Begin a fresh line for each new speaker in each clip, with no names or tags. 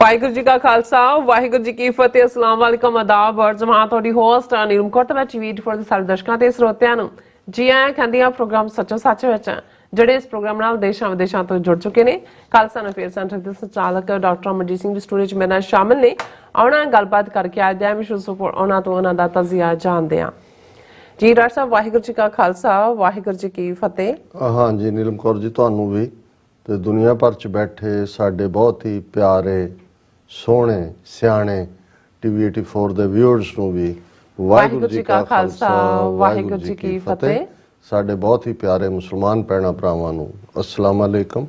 ਵਾਹਿਗੁਰੂ ਜੀ ਕਾ ਖਾਲਸਾ ਵਾਹਿਗੁਰੂ ਜੀ ਕੀ ਫਤਿਹ। अस्सलाम वालेकुम आदाब और जमात ਤੁਹਾਡੀ ਹੋਸਟ ਨੀਲਮ ਕੋਟ ਵਿੱਚ ਵੀਡੀਓ ਫੋਰ ਦੇ ਸਾਰੇ ਦਰਸ਼ਕਾਂ ਤੇ ਸਰੋਤਿਆਂ ਨੂੰ ਜੀ ਆਇਆਂ ਕਹਿੰਦੀ ਆ ਪ੍ਰੋਗਰਾਮ ਸੱਚੋ ਸੱਚ ਵਿੱਚ ਜਿਹੜੇ ਇਸ ਪ੍ਰੋਗਰਾਮ ਨਾਲ ਦੇਸ਼ਾਂ ਵਿਦੇਸ਼ਾਂ ਤੋਂ ਜੁੜ ਚੁੱਕੇ ਨੇ। ਖਾਲਸਾ ਅਫੇਅਰ ਸੈਂਟਰ ਦੇ ਸੰਚਾਲਕ ਡਾਕਟਰ ਅਮਰਜੀਤ ਸਿੰਘ ਦੀ ਸਟੂਡੀਓ 'ਚ ਮੇਰੇ ਨਾਲ ਸ਼ਾਮਿਲ ਨੇ। ਆਉਣਾ ਗੱਲਬਾਤ ਕਰਕੇ ਅੱਜ ਦੇ ਵਿਸ਼ੇ ਉੱਪਰ ਉਹਨਾਂ ਤੋਂ ਉਹਨਾਂ ਦਾ ਤਜ਼ੀਆ ਜਾਣਦੇ ਹਾਂ। ਜੀ ਡਾਕਟਰ ਸਾਹਿਬ ਵਾਹਿਗੁਰੂ ਜੀ ਕਾ ਖਾਲਸਾ ਵਾਹਿਗੁਰੂ ਜੀ ਕੀ ਫਤਿਹ।
हाँ जी नीलम कौर जी ਤੁਹਾਨੂੰ ਵੀ ਤੇ ਦੁਨੀਆ ਭਰ 'ਚ ਬੈਠੇ ਸਾਡੇ ਬਹੁਤ ਹੀ ਪਿਆਰੇ ਸੋਹਣੇ ਸਿਆਣੇ ਟੀਵੀ 84 ਦੇ ਵਿਊਅਰਸ ਨੂੰ ਵੀ ਵਾਹਿਗੁਰੂ ਜੀ ਕਾ ਖਾਲਸਾ ਵਾਹਿਗੁਰੂ ਜੀ ਕੀ ਫਤਿਹ। ਸਾਡੇ ਬਹੁਤ ਹੀ ਪਿਆਰੇ ਮੁਸਲਮਾਨ ਭੈਣਾਂ ਭਰਾਵਾਂ ਨੂੰ अस्सलाम वालेकुम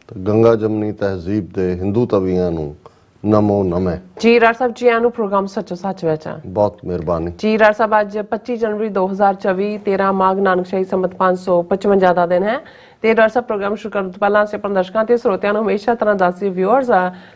ਤੇ ਗੰਗਾ ਜਮਨੀ ਤਹਿਜ਼ੀਬ ਦੇ ਹਿੰਦੂ ਤਵੀਆਂ ਨੂੰ ਨਮੋ ਨਮੇ।
ਜੀ ਡਾਕਟਰ ਸਾਹਿਬ ਜੀ ਆਇਆਂ ਨੂੰ ਪ੍ਰੋਗਰਾਮ ਸੱਚੋ ਸੱਚ ਵਿੱਚ
ਬਹੁਤ ਮਿਹਰਬਾਨੀ।
ਜੀ ਡਾਕਟਰ ਸਾਹਿਬ ਅੱਜ 25 जनवरी 2024 13 ਮਾਘ ਨਾਨਕਸ਼ਾਹੀ ਸੰਮਤ 555 ਦਾ ਦਿਨ ਹੈ ਤੇ ਡਾਕਟਰ ਸਾਹਿਬ ਪ੍ਰੋਗਰਾਮ ਸ਼ੁਰੂ ਕਰਨ ਤੋਂ ਪਹਿਲਾਂ ਅਸੀਂ ਆਪਣੇ ਦਰਸ਼ਕਾਂ ਤੇ ਸਰੋਤਿਆਂ ਨੂੰ ਹਮੇਸ਼ਾ ਤਰ੍ਹਾਂ ਦੱਸਦੇ ਵਿਊਅਰਸ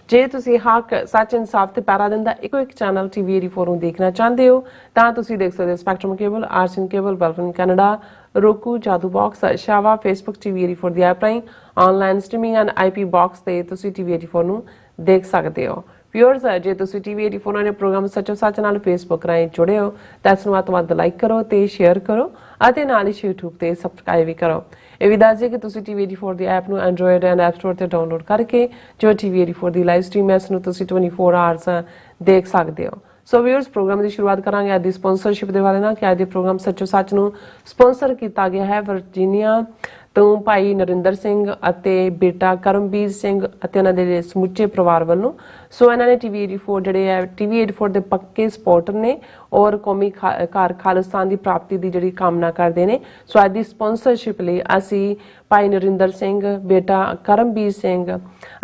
ਜੇ ਤੁਸੀਂ ਹੱਕ ਸੱਚ ਇਨਸਾਫ ਤੇ ਪੈਰਾ ਦਿੰਦਾ ਇੱਕੋ ਇੱਕ ਚੈਨਲ TV 84 ਨੂੰ ਦੇਖਣਾ ਚਾਹੁੰਦੇ ਹੋ ਤਾਂ ਤੁਸੀਂ ਦੇਖ ਸਕਦੇ ਹੋ ਸਪੈਕਟਰਮ ਕੇਬਲ, ਆਰਸਨ ਕੇਬਲ, ਬਲਫਨ ਕੈਨੇਡਾ, roku, ਜਾਦੂ ਬਾਕਸ, ਸ਼ਾਵਾ, ਫੇਸਬੁੱਕ TV 84 ਦੀ ਐਪ ਰਾਹੀਂ online streaming and IP box ਤੇ ਤੁਸੀਂ TV 84 ਨੂੰ ਦੇਖ ਸਕਦੇ ਹੋ। ਵਿਊਅਰਸ ਜੇ ਤੁਸੀਂ TV 84 ਨੇ ਪ੍ਰੋਗਰਾਮ ਸੱਚੋ ਸੱਚ ਨਾਲ ਫੇਸਬੁੱਕ ਰਾਹੀਂ ਜੁੜੇ ਹੋ ਤਾਂ ਇਸ ਨੂੰ ਵੱਧ ਤੋਂ ਵੱਧ ਲਾਈਕ ਕਰੋ ਤੇ ਸ਼ੇਅਰ ਕਰੋ ਅਤੇ ਨਾਲ ਹੀ YouTube ਤੇ ਸਬਸਕ੍ਰਾਈਬ ਵੀ ਕਰੋ। ਇਹ ਵੀ ਦੱਸ ਦਿਓ ਕਿ ਤੁਸੀਂ TV 84 ਦੀ ਐਪ ਨੂੰ ਐਂਡਰੋਇਡ ਐਂਡ ਐਪ ਸਟੋਰ ਤੇ ਡਾਊਨਲੋਡ ਕਰਕੇ ਜੋ TV 84 ਦੀ ਲਾਈਵ ਸਟ੍ਰੀਮ ਹੈ ਇਸ ਨੂੰ ਤੁਸੀਂ 24 ਆਵਰਸ ਦੇਖ ਸਕਦੇ ਹੋ। ਸੋ ਵਿਊਅਰਸ ਪ੍ਰੋਗਰਾਮ ਦੀ ਸ਼ੁਰੂਆਤ ਕਰਾਂਗੇ ਅੱਜ ਦੀ ਸਪਾਂਸਰਸ਼ਿਪ ਦੇ ਵਾਲੇ ਨਾਲ ਕਿ ਅੱਜ ਦੇ ਪ੍ਰੋਗਰਾਮ ਸੱਚੋ ਸੱਚ ਨੂੰ ਸਪਾਂਸਰ ਕੀਤਾ ਗਿਆ ਹੈ ਵਰਜੀਨੀਆ ਤੋਂ ਭਾਈ ਨਰਿੰਦਰ ਸਿੰਘ ਅਤੇ ਬੇਟਾ ਕਰਮਵੀਰ ਸਿੰਘ ਅਤੇ ਉਹਨਾਂ ਦੇ ਸਮੁੱਚੇ ਪਰਿਵਾਰ ਵੱਲੋਂ। ਸੋ ਇਹਨਾਂ ਨੇ TV 84 ਜਿਹੜੇ ਹੈ TV 84 ਦੇ ਪੱਕੇ ਸਪੋਰਟਰ ਨੇ ਔਰ ਕੌਮੀ ਘਰ ਖਾਲਿਸਤਾਨ ਦੀ ਪ੍ਰਾਪਤੀ ਦੀ ਜਿਹੜੀ ਕਾਮਨਾ ਕਰਦੇ ਨੇ। ਸੋ ਅੱਜ ਦੀ ਸਪਾਂਸਰਸ਼ਿਪ ਲਈ ਅਸੀਂ ਭਾਈ ਨਰਿੰਦਰ ਸਿੰਘ, ਬੇਟਾ ਕਰਮਵੀਰ ਸਿੰਘ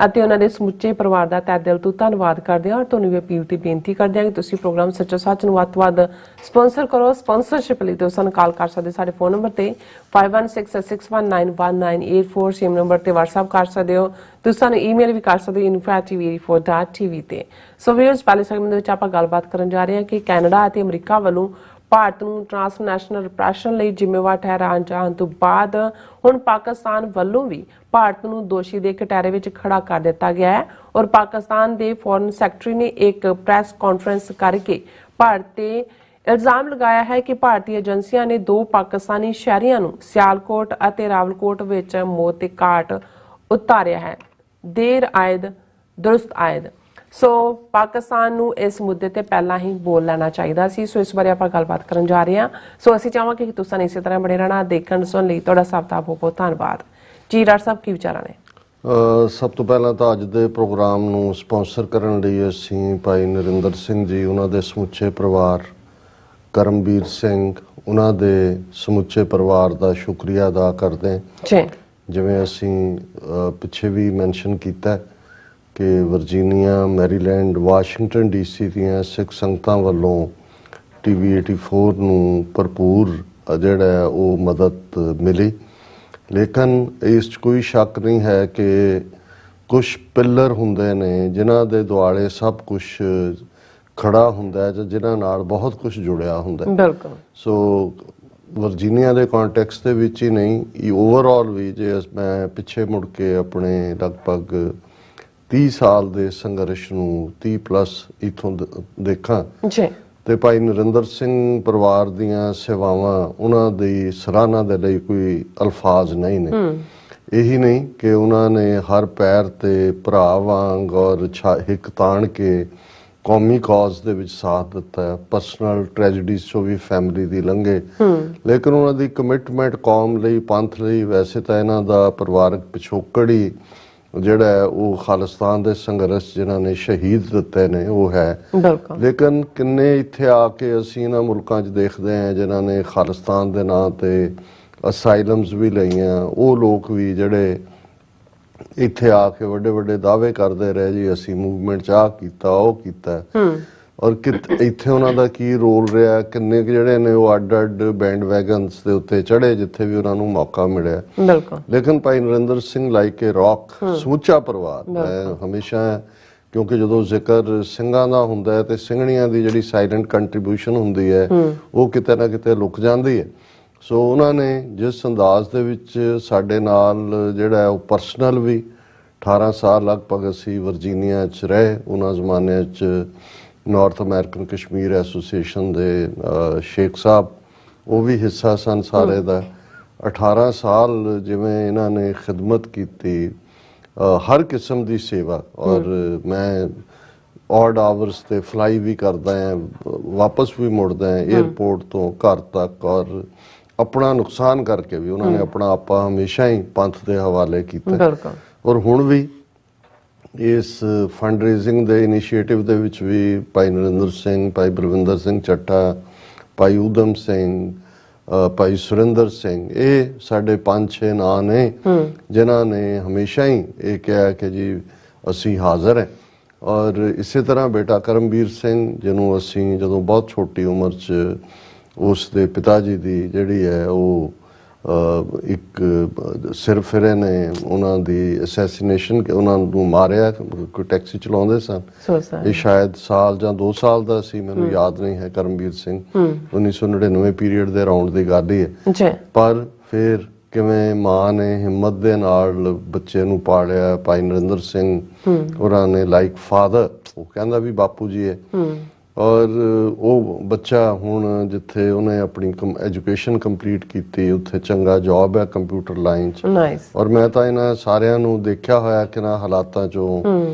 ਅਤੇ ਉਹਨਾਂ ਦੇ ਸਮੁੱਚੇ ਪਰਿਵਾਰ ਦਾ ਤਹਿ ਦਿਲ ਤੋਂ ਧੰਨਵਾਦ ਕਰਦੇ ਹਾਂ ਔਰ ਤੁਹਾਨੂੰ ਵੀ ਅਪੀਲ ਤੇ ਬੇਨਤੀ ਕਰਦੇ ਹਾਂ ਕਿ ਤੁਸੀਂ ਪ੍ਰੋਗਰਾਮ ਸੱਚੋ ਸੱਚ ਨੂੰ ਵੱਧ ਤੋਂ ਵੱਧ ਸਪਾਂਸਰ ਕਰੋ। ਸਪਾਂਸਰਸ਼ਿਪ ਲਈ ਤੁਸੀਂ ਸਾਨੂੰ ਕਾਲ ਕਰ ਸਕਦੇ ਸਾਡੇ ਫੋਨ ਨੰਬਰ ਤੇ 5166191984 ਸੇਮ ਨੰਬਰ ਤੇ WhatsApp ਕਰ ਸਕਦੇ ਹੋ। ਤੁਸੀਂ ਸਾਨੂੰ ਈਮੇਲ ਵੀ ਕਰ ਸਕਦੇ ਹੋ info@tv84.tv ਤੇ। ਸੋ ਵੀਅਰਸ ਪਹਿਲੇ ਸੈਗਮੈਂਟ ਦੇ ਵਿੱਚ ਆਪਾਂ ਗੱਲਬਾਤ ਕਰਨ ਜਾ ਰਹੇ ਹਾਂ ਕਿ ਕੈਨੇਡਾ ਅਤੇ ਅਮਰੀਕਾ ਵੱਲੋਂ ਭਾਰਤ ਨੂੰ ਟ੍ਰਾਂਸਨੈਸ਼ਨਲ ਰਿਪਰੈਸ਼ਨ ਲਈ ਜ਼ਿੰਮੇਵਾਰ ਠਹਿਰਾਉਣ ਜਾਣ ਤੋਂ ਬਾਅਦ ਹੁਣ ਪਾਕਿਸਤਾਨ ਵੱਲੋਂ ਵੀ ਭਾਰਤ ਨੂੰ ਦੋਸ਼ੀ ਦੇ ਕਟਹਿਰੇ ਵਿੱਚ ਖੜਾ ਕਰ ਦਿੱਤਾ ਗਿਆ ਹੈ ਔਰ ਪਾਕਿਸਤਾਨ ਦੇ ਫੋਰਨ ਸੈਕਟਰੀ ਨੇ ਇੱਕ ਪ੍ਰੈਸ ਕਾਨਫਰੰਸ ਕਰਕੇ ਭਾਰਤ ਤੇ ਇਲਜ਼ਾਮ ਲਗਾਇਆ ਹੈ ਕਿ ਭਾਰਤੀ ਏਜੰਸੀਆਂ ਨੇ 2 ਪਾਕਿਸਤਾਨੀ ਸ਼ਹਿਰੀਆਂ ਨੂੰ ਸਿਆਲਕੋਟ ਅਤੇ ਰਾਵਲਕੋਟ ਵਿੱਚ ਮੌਤ ਦੇ ਘਾਟ ਉਤਾਰਿਆ ਹੈ। ਦੇਰ ਆਇਦ ਦੁਰਸਤ ਆਇਦ। ਸੋ ਪਾਕਿਸਤਾਨ ਨੂੰ ਇਸ ਮੁੱਦੇ ਤੇ ਪਹਿਲਾਂ ਹੀ ਬੋਲ ਲੈਣਾ ਚਾਹੀਦਾ ਸੀ। ਸੋ ਇਸ ਬਾਰੇ ਆਪਾਂ ਗੱਲਬਾਤ ਕਰਨ ਜਾ ਰਹੇ ਹਾਂ। ਸੋ ਅਸੀਂ ਚਾਹਾਂਗੇ ਕਿ ਤੁਸੀਂ ਇਸੇ ਤਰ੍ਹਾਂ ਬਣੇ ਰਹਿਣਾ ਦੇਖਣ ਸੁਣ ਲਈ ਤੁਹਾਡਾ ਸਭ ਦਾ ਬਹੁਤ ਬਹੁਤ ਧੰਨਵਾਦ। ਜੀ ਡਾਕਟਰ ਸਾਹਿਬ ਕੀ ਵਿਚਾਰਾਂ ਨੇ?
ਸਭ ਤੋਂ ਪਹਿਲਾਂ ਤਾਂ ਅੱਜ ਦੇ ਪ੍ਰੋਗਰਾਮ ਨੂੰ ਸਪਾਂਸਰ ਕਰਨ ਲਈ ਅਸੀਂ ਭਾਈ ਨਰਿੰਦਰ ਸਿੰਘ ਜੀ, ਉਹਨਾਂ ਦੇ ਸਮੁੱਚੇ ਪਰਿਵਾਰ, ਕਰਮਵੀਰ ਸਿੰਘ, ਉਹਨਾਂ ਦੇ ਸਮੁੱਚੇ ਪਰਿਵਾਰ ਦਾ ਸ਼ੁਕਰੀਆ ਅਦਾ ਕਰਦੇ ਹਾਂ। ਜਿਵੇਂ ਅਸੀਂ ਪਿੱਛੇ ਵੀ ਮੈਂਸ਼ਨ ਕੀਤਾ ਕਿ ਵਰਜੀਨੀਆ, ਮੈਰੀਲੈਂਡ, ਵਾਸ਼ਿੰਗਟਨ DC ਦੀਆਂ ਸਿੱਖ ਸੰਗਤਾਂ ਵੱਲੋਂ TV 84 ਨੂੰ ਭਰਪੂਰ ਜਿਹੜਾ ਉਹ ਮਦਦ ਮਿਲੀ। ਲੇਕਿਨ ਇਸ 'ਚ ਕੋਈ ਸ਼ੱਕ ਨਹੀਂ ਹੈ ਕਿ ਕੁਛ ਪਿੱਲਰ ਹੁੰਦੇ ਨੇ ਜਿਨ੍ਹਾਂ ਦੇ ਦੁਆਲੇ ਸਭ ਕੁਛ ਖੜਾ ਹੁੰਦਾ ਜਾਂ ਜਿਨ੍ਹਾਂ ਨਾਲ ਬਹੁਤ ਕੁਝ ਜੁੜਿਆ ਹੁੰਦਾ।
ਬਿਲਕੁਲ।
ਸੋ ਵਰਜੀਨੀਆ ਦੇ ਕੰਟੈਕਸਟ ਦੇ ਵਿੱਚ ਹੀ ਨਹੀਂ ਓਵਰਆਲ ਵੀ ਜੇ ਮੈਂ ਪਿੱਛੇ ਮੁੜ ਕੇ ਆਪਣੇ ਲਗਭਗ 30 ਸਾਲ ਦੇ ਸੰਘਰਸ਼ ਨੂੰ 30+ ਇੱਥੋਂ ਦੇਖਾਂ
ਜੀ
ਤੇ ਭਾਈ ਨਰਿੰਦਰ ਸਿੰਘ ਪਰਿਵਾਰ ਦੀਆਂ ਸੇਵਾਵਾਂ, ਉਹਨਾਂ ਦੀ ਸਰਾਹਨਾ ਦੇ ਲਈ ਕੋਈ ਅਲਫਾਜ਼ ਨਹੀਂ ਨੇ। ਇਹੀ ਨਹੀਂ ਕਿ ਉਹਨਾਂ ਨੇ ਹਰ ਪੈਰ ਤੇ ਭਰਾ ਵਾਂਗ ਔਰ ਹਿੱਕ ਤਾਣ ਕੇ ਕੌਮੀ ਕਾਜ਼ ਦੇ ਵਿੱਚ ਸਾਥ ਦਿੱਤਾ। ਪਰਸਨਲ ਟ੍ਰੈਜਡੀਜ਼ ਚੋਂ ਵੀ ਫੈਮਿਲੀ ਦੀ ਲੰਘੇ ਲੇਕਿਨ ਉਹਨਾਂ ਦੀ ਕਮਿਟਮੈਂਟ ਕੌਮ ਲਈ, ਪੰਥ ਲਈ, ਵੈਸੇ ਤਾਂ ਇਹਨਾਂ ਦਾ ਪਰਿਵਾਰਕ ਪਿਛੋਕੜ ਹੀ ਜਿਹੜਾ ਹੈ ਉਹ ਖਾਲਿਸਤਾਨ ਦੇ ਸੰਘਰਸ਼ ਜਿਨ੍ਹਾਂ ਨੇ ਸ਼ਹੀਦ ਦਿੱਤੇ ਨੇ ਉਹ ਹੈ। ਲੇਕਿਨ ਕਿੰਨੇ ਇੱਥੇ ਆ ਕੇ ਅਸੀਂ ਇਹਨਾਂ ਮੁਲਕਾਂ 'ਚ ਦੇਖਦੇ ਹਾਂ ਜਿਨ੍ਹਾਂ ਨੇ ਖਾਲਿਸਤਾਨ ਦੇ ਨਾਂ ਤੇ ਅਸਾਈਲਮਸ ਵੀ ਲਈਆਂ। ਉਹ ਲੋਕ ਵੀ ਜਿਹੜੇ ਇੱਥੇ ਆ ਕੇ ਵੱਡੇ ਵੱਡੇ ਦਾਅਵੇ ਕਰਦੇ ਰਹੇ ਜੀ ਅਸੀਂ ਮੂਵਮੈਂਟ 'ਚ ਆਹ ਕੀਤਾ ਉਹ ਕੀਤਾ ਔਰ ਇੱਥੇ ਉਹਨਾਂ ਦਾ ਕੀ ਰੋਲ ਰਿਹਾ। ਕਿੰਨੇ ਜਿਹੜੇ ਨੇ ਉਹ ਅੱਡ ਬੈਂਡ ਵੈਗਨਸ ਦੇ ਉੱਤੇ ਚੜੇ ਜਿੱਥੇ ਵੀ ਉਹਨਾਂ ਨੂੰ ਮੌਕਾ ਮਿਲਿਆ। ਲੇਕਿਨ ਭਾਈ ਨਰਿੰਦਰ ਸਿੰਘ ਲਾਈਕ ਏ ਰੌਕ, ਸਮੁੱਚਾ ਪਰਿਵਾਰ, ਮੈਂ ਹਮੇਸ਼ਾ ਕਿਉਂਕਿ ਜਦੋਂ ਜ਼ਿਕਰ ਸਿੰਘਾਂ ਦਾ ਹੁੰਦਾ ਹੈ ਤੇ ਸਿੰਘਣੀਆਂ ਦੀ ਜਿਹੜੀ ਸਾਇਲੈਂਟ ਕੰਟਰੀਬਿਊਸ਼ਨ ਹੁੰਦੀ ਹੈ ਉਹ ਕਿਤੇ ਨਾ ਕਿਤੇ ਲੁਕ ਜਾਂਦੀ ਹੈ। ਸੋ ਉਹਨਾਂ ਨੇ ਜਿਸ ਅੰਦਾਜ਼ ਦੇ ਵਿੱਚ ਸਾਡੇ ਨਾਲ ਜਿਹੜਾ ਉਹ ਪਰਸਨਲ ਵੀ 18 ਸਾਲ ਲਗਭਗ ਅਸੀਂ ਵਰਜੀਨੀਆ 'ਚ ਰਹੇ। ਉਹਨਾਂ ਜ਼ਮਾਨਿਆਂ 'ਚ ਨਾਰਥ ਅਮਰੀਕਨ ਕਸ਼ਮੀਰ ਐਸੋਸੀਏਸ਼ਨ ਦੇ ਸ਼ੇਖ ਸਾਹਿਬ ਉਹ ਵੀ ਹਿੱਸਾ ਸਨ ਸਾਰੇ ਦਾ। 18 ਸਾਲ ਜਿਵੇਂ ਇਹਨਾਂ ਨੇ ਖਿਦਮਤ ਕੀਤੀ, ਹਰ ਕਿਸਮ ਦੀ ਸੇਵਾ। ਔਰ ਮੈਂ ਔਡ ਆਵਰਸ ਤੇ ਫਲਾਈ ਵੀ ਕਰਦਾ ਹਾਂ, ਵਾਪਸ ਵੀ ਮੁੜਦਾ ਹਾਂ ਏਅਰਪੋਰਟ ਤੋਂ ਘਰ ਤੱਕ। ਔਰ ਆਪਣਾ ਨੁਕਸਾਨ ਕਰਕੇ ਵੀ ਉਹਨਾਂ ਨੇ ਆਪਣਾ ਆਪਾ ਹਮੇਸ਼ਾ ਹੀ ਪੰਥ ਦੇ ਹਵਾਲੇ ਕੀਤਾ। ਔਰ ਹੁਣ ਵੀ ਇਸ ਫੰਡ ਰੇਜ਼ਿੰਗ ਦੇ ਇਨੀਸ਼ੀਏਟਿਵ ਦੇ ਵਿੱਚ ਵੀ ਭਾਈ ਨਰਿੰਦਰ ਸਿੰਘ, ਭਾਈ ਬਲਵਿੰਦਰ ਸਿੰਘ ਚੱਠਾ, ਭਾਈ ਊਧਮ ਸਿੰਘ, ਭਾਈ ਸੁਰਿੰਦਰ ਸਿੰਘ, ਇਹ ਸਾਡੇ 5-6 ਨਾਂ ਨੇ ਜਿਨ੍ਹਾਂ ਨੇ ਹਮੇਸ਼ਾ ਹੀ ਇਹ ਕਿਹਾ ਕਿ ਜੀ ਅਸੀਂ ਹਾਜ਼ਰ ਹੈ। ਔਰ ਇਸੇ ਤਰ੍ਹਾਂ ਬੇਟਾ ਕਰਮਵੀਰ ਸਿੰਘ, ਜਿਹਨੂੰ ਅਸੀਂ ਜਦੋਂ ਬਹੁਤ ਛੋਟੀ ਉਮਰ 'ਚ ਉਸ ਦੇ ਪਿਤਾ ਜੀ ਦੀ ਜਿਹੜੀ ਹੈ ਉਹ ਇੱਕ ਸਿਰ ਫਿਰੇ ਨੇ, ਉਹਨਾਂ ਦੀ ਅਸੈਸੀਨੇਸ਼ਨ, ਉਹਨਾਂ ਨੂੰ ਮਾਰਿਆ, ਕੋਈ ਟੈਕਸੀ ਚਲਾਉਂਦੇ ਸਨ। ਇਹ ਸ਼ਾਇਦ ਸਾਲ ਜਾਂ 2 ਸਾਲ ਦਾ ਸੀ, ਮੈਨੂੰ ਯਾਦ ਨਹੀਂ ਹੈ। ਕਰਮਵੀਰ ਸਿੰਘ 1999 ਪੀਰੀਅਡ ਦੇ ਅਰਾਊਂਡ ਦੀ ਗੱਲ ਹੀ ਹੈ। ਪਰ ਫਿਰ ਕਿਵੇਂ ਮਾਂ ਨੇ ਹਿੰਮਤ ਦੇ ਨਾਲ ਬੱਚੇ ਨੂੰ ਪਾਲਿਆ। ਭਾਈ ਨਰਿੰਦਰ ਸਿੰਘ ਉਹਨਾਂ ਨੇ ਲਾਈਕ ਫਾਦਰ, ਉਹ ਕਹਿੰਦਾ ਵੀ ਬਾਪੂ ਜੀ ਹੈ। ਔਰ ਉਹ ਬੱਚਾ ਹੁਣ ਜਿੱਥੇ ਉਹਨੇ ਆਪਣੀ ਐਜੂਕੇਸ਼ਨ ਕੰਪਲੀਟ ਕੀਤੀ, ਉੱਥੇ ਚੰਗਾ ਜੌਬ ਹੈ ਕੰਪਿਊਟਰ ਲਾਈਨ 'ਚ। ਔਰ ਮੈਂ ਤਾਂ ਇਹਨਾਂ ਸਾਰਿਆਂ ਨੂੰ ਦੇਖਿਆ ਹੋਇਆ ਕਿ ਨਾ ਹਾਲਾਤਾਂ 'ਚੋਂ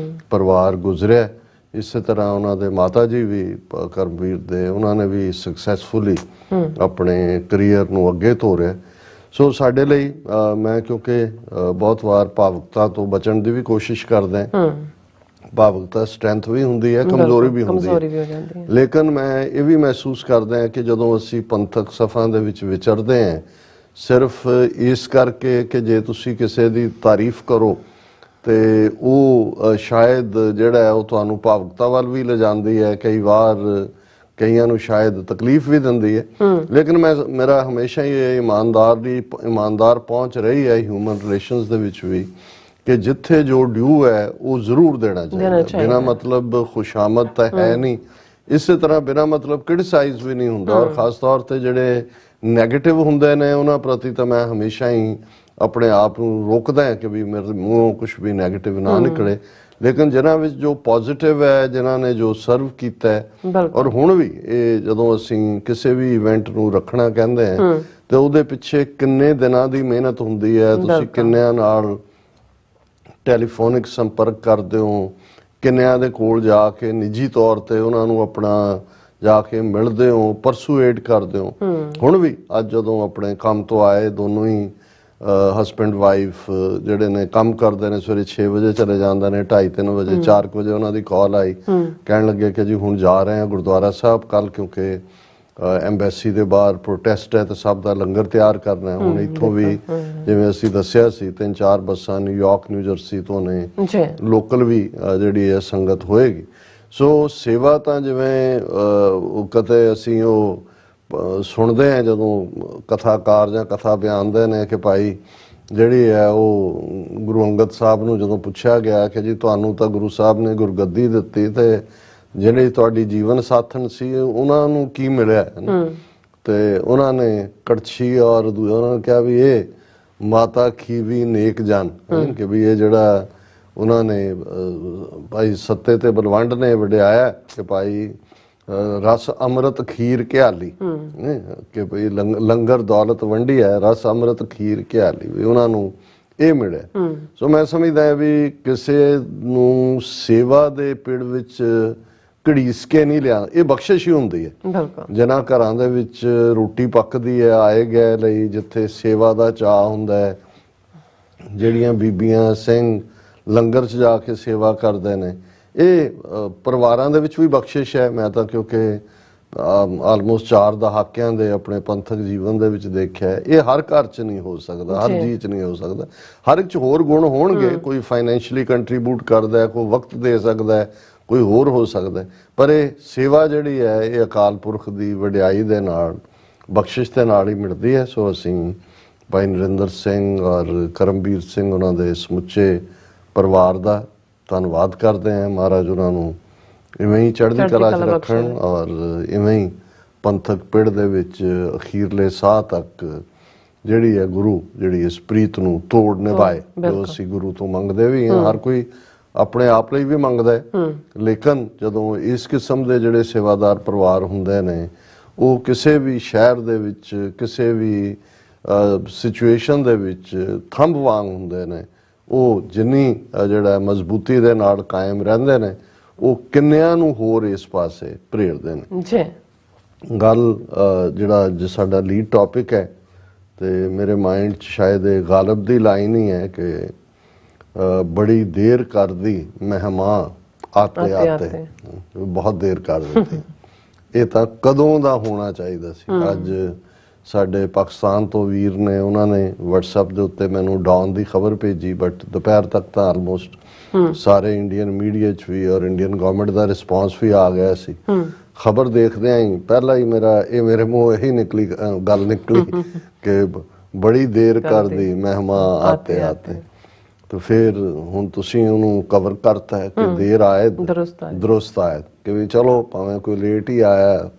ਪਰਿਵਾਰ ਗੁਜ਼ਰਿਆ। ਇਸੇ ਤਰ੍ਹਾਂ ਉਹਨਾਂ ਦੇ ਮਾਤਾ ਜੀ ਵੀ ਕਰਮਵੀਰ ਦੇ, ਉਹਨਾਂ ਨੇ ਵੀ ਸਕਸੈਸਫੁਲੀ ਆਪਣੇ ਕਰੀਅਰ ਨੂੰ ਅੱਗੇ ਤੋਰਿਆ। ਸੋ ਸਾਡੇ ਲਈ ਮੈਂ ਕਿਉਂਕਿ ਬਹੁਤ ਵਾਰ ਭਾਵੁਕਤਾ ਤੋਂ ਬਚਣ ਦੀ ਵੀ ਕੋਸ਼ਿਸ਼ ਕਰਦਾ। ਭਾਵੁਕਤਾ ਸਟਰੈਂਥ ਵੀ ਹੁੰਦੀ ਹੈ, ਕਮਜ਼ੋਰੀ ਵੀ ਹੁੰਦੀ ਹੈ। ਲੇਕਿਨ ਮੈਂ ਇਹ ਵੀ ਮਹਿਸੂਸ ਕਰਦਾ ਹਾਂ ਕਿ ਜਦੋਂ ਅਸੀਂ ਪੰਥਕ ਸਫਾਂ ਦੇ ਵਿੱਚ ਵਿਚਰਦੇ ਹਾਂ, ਸਿਰਫ ਇਸ ਕਰਕੇ ਕਿ ਜੇ ਤੁਸੀਂ ਕਿਸੇ ਦੀ ਤਾਰੀਫ ਕਰੋ ਤੇ ਉਹ ਸ਼ਾਇਦ ਜਿਹੜਾ ਹੈ ਉਹ ਤੁਹਾਨੂੰ ਭਾਵੁਕਤਾ ਵੱਲ ਵੀ ਲਿਜਾਂਦੀ ਹੈ, ਕਈ ਵਾਰ ਕਈਆਂ ਨੂੰ ਸ਼ਾਇਦ ਤਕਲੀਫ ਵੀ ਦਿੰਦੀ ਹੈ। ਲੇਕਿਨ ਮੇਰਾ ਹਮੇਸ਼ਾ ਹੀ ਇਹ ਇਮਾਨਦਾਰ ਪਹੁੰਚ ਰਹੀ ਹੈ ਹਿਊਮਨ ਰਿਲੇਸ਼ਨਸ ਦੇ ਵਿੱਚ ਵੀ, ਕਿ ਜਿੱਥੇ ਜੋ ਡਿਊ ਹੈ ਉਹ ਜ਼ਰੂਰ ਦੇਣਾ ਚਾਹੀਦਾ। ਬਿਨਾਂ ਮਤਲਬ ਖੁਸ਼ਾਮਦ ਤਾਂ ਹੈ ਨਹੀਂ, ਇਸੇ ਤਰ੍ਹਾਂ ਬਿਨਾਂ ਮਤਲਬ ਕ੍ਰਿਟਿਸਾਈਜ਼ ਵੀ ਨਹੀਂ ਹੁੰਦਾ। ਔਰ ਖਾਸ ਤੌਰ ਤੇ ਜਿਹੜੇ ਨੈਗੇਟਿਵ ਹੁੰਦੇ ਨੇ ਉਹਨਾਂ ਪ੍ਰਤੀ ਤਾਂ ਮੈਂ ਹਮੇਸ਼ਾ ਹੀ ਆਪਣੇ ਆਪ ਨੂੰ ਰੋਕਦਾ ਹਾਂ ਕਿ ਵੀ ਮੇਰੇ ਮੂੰਹੋਂ ਕੁਝ ਵੀ ਨੈਗੇਟਿਵ ਨਾ ਨਿਕਲੇ। ਲੇਕਿਨ ਜਿਨ੍ਹਾਂ ਵਿੱਚ ਜੋ ਪੋਜ਼ਿਟਿਵ ਹੈ, ਜਿਨ੍ਹਾਂ ਨੇ ਜੋ ਸਰਵ ਕੀਤਾ ਹੈ, ਔਰ ਹੁਣ ਵੀ ਇਹ ਜਦੋਂ ਅਸੀਂ ਕਿਸੇ ਵੀ ਇਵੈਂਟ ਨੂੰ ਰੱਖਣਾ ਕਹਿੰਦੇ ਹਾਂ ਤੇ ਉਹਦੇ ਪਿੱਛੇ ਕਿੰਨੇ ਦਿਨਾਂ ਦੀ ਮਿਹਨਤ ਹੁੰਦੀ ਹੈ। ਤੁਸੀਂ ਕਿੰਨਿਆਂ ਨਾਲ ਟੈਲੀਫੋਨਿਕ ਸੰਪਰਕ ਕਰਦੇ ਹੋ, ਕਿੰਨਿਆਂ ਦੇ ਕੋਲ ਜਾ ਕੇ ਨਿੱਜੀ ਤੌਰ ਤੇ ਉਹਨਾਂ ਨੂੰ ਆਪਣਾ ਜਾ ਕੇ ਮਿਲਦੇ ਹੋ, ਪਰਸੂਏਟ ਕਰਦੇ ਹੋ। ਹੁਣ ਵੀ ਅੱਜ ਜਦੋਂ ਆਪਣੇ ਕੰਮ ਤੋਂ ਆਏ, ਦੋਨੋਂ ਹੀ ਹਸਬੈਂਡ ਵਾਈਫ ਜਿਹੜੇ ਨੇ ਕੰਮ ਕਰਦੇ ਨੇ, ਸਵੇਰੇ 6 ਵਜੇ ਚਲੇ ਜਾਂਦੇ ਨੇ, 2:30-3 ਵਜੇ 4 ਵਜੇ ਉਹਨਾਂ ਦੀ ਕਾਲ ਆਈ, ਕਹਿਣ ਲੱਗੇ ਕਿ ਜੀ ਹੁਣ ਜਾ ਰਹੇ ਹਾਂ ਗੁਰਦੁਆਰਾ ਸਾਹਿਬ ਕੱਲ, ਕਿਉਂਕਿ ਐਮਬੈਸੀ ਦੇ ਬਾਹਰ ਪ੍ਰੋਟੈਸਟ ਹੈ ਤੇ ਸਭ ਦਾ ਲੰਗਰ ਤਿਆਰ ਕਰਨਾ ਹੈ। ਹੁਣ ਇੱਥੋਂ ਵੀ ਜਿਵੇਂ ਅਸੀਂ ਦੱਸਿਆ ਸੀ 3-4 ਬੱਸਾਂ ਨਿਊਯਾਰਕ, ਨਿਊ ਜਰਸੀ ਤੋਂ ਨੇ, ਲੋਕਲ ਵੀ ਜਿਹੜੀ ਹੈ ਸੰਗਤ ਹੋਏਗੀ। ਸੋ ਸੇਵਾ ਤਾਂ ਜਿਵੇਂ ਕਦੇ ਅਸੀਂ ਉਹ ਸੁਣਦੇ ਹਾਂ ਜਦੋਂ ਕਥਾਕਾਰ ਜਾਂ ਕਥਾ ਬਿਆਨਦੇ ਨੇ ਕਿ ਭਾਈ ਜਿਹੜੀ ਹੈ ਉਹ ਗੁਰੂ ਅੰਗਦ ਸਾਹਿਬ ਨੂੰ ਜਦੋਂ ਪੁੱਛਿਆ ਗਿਆ ਕਿ ਜੀ ਤੁਹਾਨੂੰ ਤਾਂ ਗੁਰੂ ਸਾਹਿਬ ਨੇ ਗੁਰਗੱਦੀ ਦਿੱਤੀ ਤੇ ਜਿਹੜੇ ਤੁਹਾਡੀ ਜੀਵਨ ਸਾਥਣ ਸੀ ਉਹਨਾਂ ਨੂੰ ਕੀ ਮਿਲਿਆ, ਤੇ ਉਹਨਾਂ ਨੇ ਕੜਛੀ ਔਰ ਉਹਨਾਂ ਨੇ ਕਿਹਾ ਵੀ ਇਹ ਮਾਤਾ ਖੀਵੀ ਨੇਕ ਜਨ, ਕਿ ਵੀ ਇਹ ਜਿਹੜਾ ਉਹਨਾਂ ਨੇ ਭਾਈ ਸੱਤੇ ਤੇ ਬਲਵੰਡ ਨੇ ਵਡਿਆਇਆ ਕਿ ਭਾਈ ਰਸ ਅੰਮ੍ਰਿਤ ਖੀਰ ਘਿਆਲੀ, ਕਿ ਭਈ ਲੰਗਰ ਦੌਲਤ ਵੰਡੀ ਹੈ, ਰਸ ਅੰਮ੍ਰਿਤ ਖੀਰ ਘਿਆਲੀ, ਵੀ ਉਹਨਾਂ ਨੂੰ ਇਹ ਮਿਲਿਆ। ਸੋ ਮੈਂ ਸਮਝਦਾ ਵੀ ਕਿਸੇ ਨੂੰ ਸੇਵਾ ਦੇ ਪਿੜ ਵਿੱਚ ਘੜੀਸ ਕੇ ਨਹੀਂ ਲਿਆ, ਇਹ ਬਖਸ਼ਿਸ਼ ਹੀ ਹੁੰਦੀ ਹੈ। ਜਿਨ੍ਹਾਂ ਘਰਾਂ ਦੇ ਵਿੱਚ ਰੋਟੀ ਪੱਕਦੀ ਹੈ ਆਏ ਗਏ ਲਈ, ਜਿੱਥੇ ਸੇਵਾ ਦਾ ਚਾਅ ਹੁੰਦਾ ਹੈ, ਜਿਹੜੀਆਂ ਬੀਬੀਆਂ ਸਿੰਘ ਲੰਗਰ 'ਚ ਜਾ ਕੇ ਸੇਵਾ ਕਰਦੇ ਨੇ, ਇਹ ਪਰਿਵਾਰਾਂ ਦੇ ਵਿੱਚ ਵੀ ਬਖਸ਼ਿਸ਼ ਹੈ। ਮੈਂ ਤਾਂ ਕਿਉਂਕਿ ਆਲਮੋਸਟ 4 ਦਹਾਕਿਆਂ ਦੇ ਆਪਣੇ ਪੰਥਕ ਜੀਵਨ ਦੇ ਵਿੱਚ ਦੇਖਿਆ, ਇਹ ਹਰ ਘਰ 'ਚ ਨਹੀਂ ਹੋ ਸਕਦਾ, ਹਰ ਜੀ 'ਚ ਨਹੀਂ ਹੋ ਸਕਦਾ। ਹਰ ਇੱਕ 'ਚ ਹੋਰ ਗੁਣ ਹੋਣਗੇ, ਕੋਈ ਫਾਈਨੈਂਸ਼ੀਅਲੀ ਕੰਟਰੀਬਿਊਟ ਕਰਦਾ, ਕੋਈ ਵਕਤ ਦੇ ਸਕਦਾ, ਕੋਈ ਹੋਰ ਹੋ ਸਕਦਾ, ਪਰ ਇਹ ਸੇਵਾ ਜਿਹੜੀ ਹੈ ਇਹ ਅਕਾਲ ਪੁਰਖ ਦੀ ਵਡਿਆਈ ਦੇ ਨਾਲ, ਬਖਸ਼ਿਸ਼ ਦੇ ਨਾਲ ਹੀ ਮਿਲਦੀ ਹੈ। ਸੋ ਅਸੀਂ ਭਾਈ ਨਰਿੰਦਰ ਸਿੰਘ ਔਰ ਕਰਮਵੀਰ ਸਿੰਘ ਉਹਨਾਂ ਦੇ ਸਮੁੱਚੇ ਪਰਿਵਾਰ ਦਾ ਧੰਨਵਾਦ ਕਰਦੇ ਹਾਂ। ਮਹਾਰਾਜ ਉਹਨਾਂ ਨੂੰ ਇਵੇਂ ਹੀ ਚੜ੍ਹਦੀ ਕਲਾ 'ਚ ਰੱਖਣ ਔਰ ਇਵੇਂ ਹੀ ਪੰਥਕ ਪਿੜ ਦੇ ਵਿੱਚ ਅਖੀਰਲੇ ਸਾਹ ਤੱਕ ਜਿਹੜੀ ਹੈ ਗੁਰੂ ਜਿਹੜੀ ਇਸ ਪ੍ਰੀਤ ਨੂੰ ਤੋੜ ਨਿਭਾਏ, ਜੋ ਅਸੀਂ ਗੁਰੂ ਤੋਂ ਮੰਗਦੇ ਵੀ ਹਾਂ। ਹਰ ਕੋਈ ਆਪਣੇ ਆਪ ਲਈ ਵੀ ਮੰਗਦਾ ਹੈ, ਲੇਕਿਨ ਜਦੋਂ ਇਸ ਕਿਸਮ ਦੇ ਜਿਹੜੇ ਸੇਵਾਦਾਰ ਪਰਿਵਾਰ ਹੁੰਦੇ ਨੇ, ਉਹ ਕਿਸੇ ਵੀ ਸ਼ਹਿਰ ਦੇ ਵਿੱਚ, ਕਿਸੇ ਵੀ ਸਿਚੁਏਸ਼ਨ ਦੇ ਵਿੱਚ ਥੰਬ ਵਾਂਗ ਹੁੰਦੇ ਨੇ। ਉਹ ਜਿੰਨੀ ਜਿਹੜਾ ਮਜ਼ਬੂਤੀ ਦੇ ਨਾਲ ਕਾਇਮ ਰਹਿੰਦੇ ਨੇ, ਉਹ ਕਿੰਨਿਆਂ ਨੂੰ ਹੋਰ ਇਸ ਪਾਸੇ ਪ੍ਰੇਰਦੇ ਨੇ ਜੀ। ਗੱਲ ਜਿਹੜਾ ਜੋ ਸਾਡਾ ਲੀਡ ਟੌਪਿਕ ਹੈ, ਤੇ ਮੇਰੇ ਮਾਈਂਡ 'ਚ ਸ਼ਾਇਦ ਇਹ ਗਾਲਬ ਦੀ ਲਾਈਨ ਹੀ ਹੈ ਕਿ ਬੜੀ ਦੇਰ ਕਰਦੀ ਮਹਿਮਾਂ ਆਤੇ ਆਤੇ, ਬਹੁਤ ਦੇਰ ਕਰ ਦਿੱਤੀ। ਇਹ ਤਾਂ ਕਦੋਂ ਦਾ ਹੋਣਾ ਚਾਹੀਦਾ ਸੀ। ਅੱਜ ਸਾਡੇ ਪਾਕਿਸਤਾਨ ਤੋਂ ਵੀਰ ਨੇ, ਉਹਨਾਂ ਨੇ WhatsApp ਦੇ ਉੱਤੇ ਮੈਨੂੰ ਡਾਊਨ ਦੀ ਖਬਰ ਭੇਜੀ, ਬਟ ਦੁਪਹਿਰ ਤੱਕ ਤਾਂ ਆਲਮੋਸਟ ਸਾਰੇ ਇੰਡੀਅਨ ਮੀਡੀਆ 'ਚ ਵੀ ਔਰ ਇੰਡੀਅਨ ਗਵਰਨਮੈਂਟ ਦਾ ਰਿਸਪੌਂਸ ਵੀ ਆ ਗਿਆ ਸੀ। ਖਬਰ ਦੇਖਦਿਆਂ ਹੀ ਪਹਿਲਾਂ ਹੀ ਮੇਰੇ ਮੂੰਹ ਇਹੀ ਗੱਲ ਨਿਕਲੀ ਕਿ ਬੜੀ ਦੇਰ ਕਰਦੀ ਮਹਿਮਾਂ ਆਤੇ ਆਤੇ। ਤੇ ਫਿਰ ਹੁਣ ਤੁਸੀਂ ਉਹਨੂੰ ਕਵਰ ਕਰਤਾ ਹੈ ਕਿ ਦੇਰ ਆਏ ਦਰੁਸਤ ਆਏ, ਕਿ ਵੀ ਚਲੋ ਭਾਵੇਂ ਕੋਈ ਲੇਟ ਹੀ ਆਇਆ,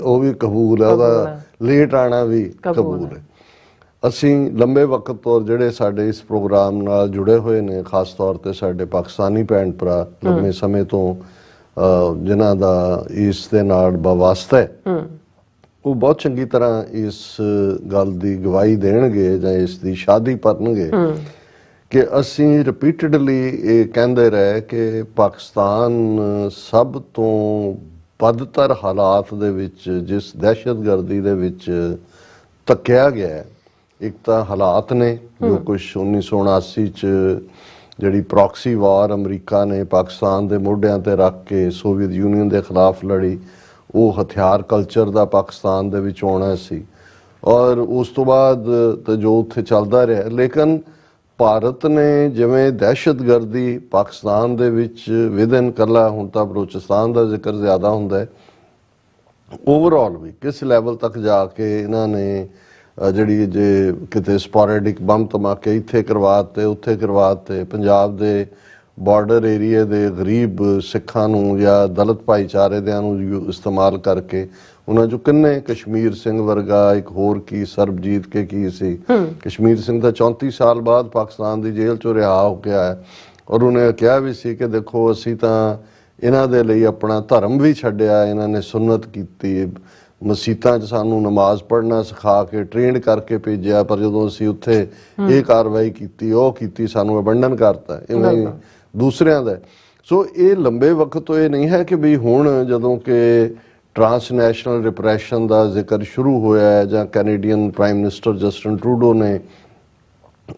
ਉਹ ਵੀ ਕਬੂਲ ਹੈ, ਉਹਦਾ ਲੇਟ ਆਣਾ ਵੀ ਕਬੂਲ ਹੈ। ਅਸੀਂ ਲੰਬੇ ਵਕਤ ਤੋਂ ਜਿਹੜੇ ਸਾਡੇ ਇਸ ਪ੍ਰੋਗਰਾਮ ਨਾਲ ਜੁੜੇ ਹੋਏ ਨੇ, ਖਾਸ ਤੌਰ ਤੇ ਸਾਡੇ ਪਾਕਿਸਤਾਨੀ ਭੈਣ ਭਰਾ ਲੰਬੇ ਸਮੇਂ ਤੋਂ ਜਿਨ੍ਹਾਂ ਦਾ ਇਸ ਦੇ ਨਾਲ ਵਾਸਤਾ ਹੈ, ਉਹ ਬਹੁਤ ਚੰਗੀ ਤਰ੍ਹਾਂ ਇਸ ਗੱਲ ਦੀ ਗਵਾਹੀ ਦੇਣਗੇ ਜਾਂ ਇਸ ਦੀ ਸ਼ਾਦੀ ਭਰਨਗੇ ਕਿ ਅਸੀਂ ਰਿਪੀਟਡਲੀ ਇਹ ਕਹਿੰਦੇ ਰਹੇ ਕਿ ਪਾਕਿਸਤਾਨ ਸਭ ਤੋਂ ਬਦਤਰ ਹਾਲਾਤ ਦੇ ਵਿੱਚ, ਜਿਸ ਦਹਿਸ਼ਤਗਰਦੀ ਦੇ ਵਿੱਚ ਧੱਕਿਆ ਗਿਆ। ਇੱਕ ਤਾਂ ਹਾਲਾਤ ਨੇ ਜੋ ਕੁਛ 1979 ਚ ਜਿਹੜੀ ਪ੍ਰੌਕਸੀ ਵਾਰ ਅਮਰੀਕਾ ਨੇ ਪਾਕਿਸਤਾਨ ਦੇ ਮੋਢਿਆਂ ਤੇ ਰੱਖ ਕੇ ਸੋਵੀਅਤ ਯੂਨੀਅਨ ਦੇ ਖਿਲਾਫ ਲੜੀ, ਉਹ ਹਥਿਆਰ ਕਲਚਰ ਦਾ ਪਾਕਿਸਤਾਨ ਦੇ ਵਿੱਚ ਆਉਣਾ ਸੀ। ਔਰ ਉਸ ਤੋਂ ਬਾਅਦ ਤਾਂ ਜੋ ਉੱਥੇ ਚੱਲਦਾ ਰਿਹਾ, ਲੇਕਿਨ ਭਾਰਤ ਨੇ ਜਿਵੇਂ ਦਹਿਸ਼ਤਗਰਦੀ ਪਾਕਿਸਤਾਨ ਦੇ ਵਿੱਚ ਵਿਦਨ ਕੱਲਾ, ਹੁਣ ਤਾਂ ਬਲੋਚਿਸਤਾਨ ਦਾ ਜ਼ਿਕਰ ਜ਼ਿਆਦਾ ਹੁੰਦਾ ਹੈ, ਓਵਰਆਲ ਵੀ ਕਿਸ ਲੈਵਲ ਤੱਕ ਜਾ ਕੇ ਇਹਨਾਂ ਨੇ ਜਿਹੜੀ ਜੇ ਕਿਤੇ ਸਪੋਰੈਡਿਕ ਬੰਬ ਧਮਾਕੇ ਇੱਥੇ ਕਰਵਾਤੇ, ਉੱਥੇ ਕਰਵਾਤੇ, ਪੰਜਾਬ ਦੇ ਬਾਰਡਰ ਏਰੀਏ ਦੇ ਗਰੀਬ ਸਿੱਖਾਂ ਨੂੰ ਜਾਂ ਦਲਿਤ ਭਾਈਚਾਰੇ ਦਿਆਂ ਨੂੰ ਇਸਤੇਮਾਲ ਕਰਕੇ ਉਹਨਾਂ ਚੋਂ ਕਿੰਨੇ, ਕਸ਼ਮੀਰ ਸਿੰਘ ਵਰਗਾ, ਇੱਕ ਹੋਰ ਕੀ ਸਰਬਜੀਤ ਕੇ ਕੀ ਸੀ, ਕਸ਼ਮੀਰ ਸਿੰਘ ਤਾਂ 34 ਸਾਲ ਬਾਅਦ ਪਾਕਿਸਤਾਨ ਦੀ ਜੇਲ੍ਹ ਚੋਂ ਰਿਹਾ ਹੋ ਕੇ ਆਇਆ, ਔਰ ਉਹਨੇ ਕਿਹਾ ਵੀ ਸੀ ਕਿ ਦੇਖੋ ਅਸੀਂ ਤਾਂ ਇਹਨਾਂ ਦੇ ਲਈ ਆਪਣਾ ਧਰਮ ਵੀ ਛੱਡਿਆ, ਇਹਨਾਂ ਨੇ ਸੁਨਨਤ ਕੀਤੀ, ਮਸੀਤਾਂ 'ਚ ਸਾਨੂੰ ਨਮਾਜ਼ ਪੜ੍ਹਨਾ ਸਿਖਾ ਕੇ ਟ੍ਰੇਨਡ ਕਰਕੇ ਭੇਜਿਆ, ਪਰ ਜਦੋਂ ਅਸੀਂ ਉੱਥੇ ਇਹ ਕਾਰਵਾਈ ਕੀਤੀ, ਉਹ ਕੀਤੀ, ਸਾਨੂੰ ਅਬੰਡਨ ਕਰਤਾ। ਇਵੇਂ ਦੂਸਰਿਆਂ ਦਾ। ਸੋ ਇਹ ਲੰਬੇ ਵਕਤ ਤੋਂ ਇਹ ਨਹੀਂ ਹੈ ਕਿ ਵੀ ਹੁਣ ਜਦੋਂ ਕਿ ਟਰਾਂਸਨੈਸ਼ਨਲ ਰਿਪਰੈਸ਼ਨ ਦਾ ਜ਼ਿਕਰ ਸ਼ੁਰੂ ਹੋਇਆ ਹੈ, ਜਾਂ Canadian prime minister Justin Trudeau ਨੇ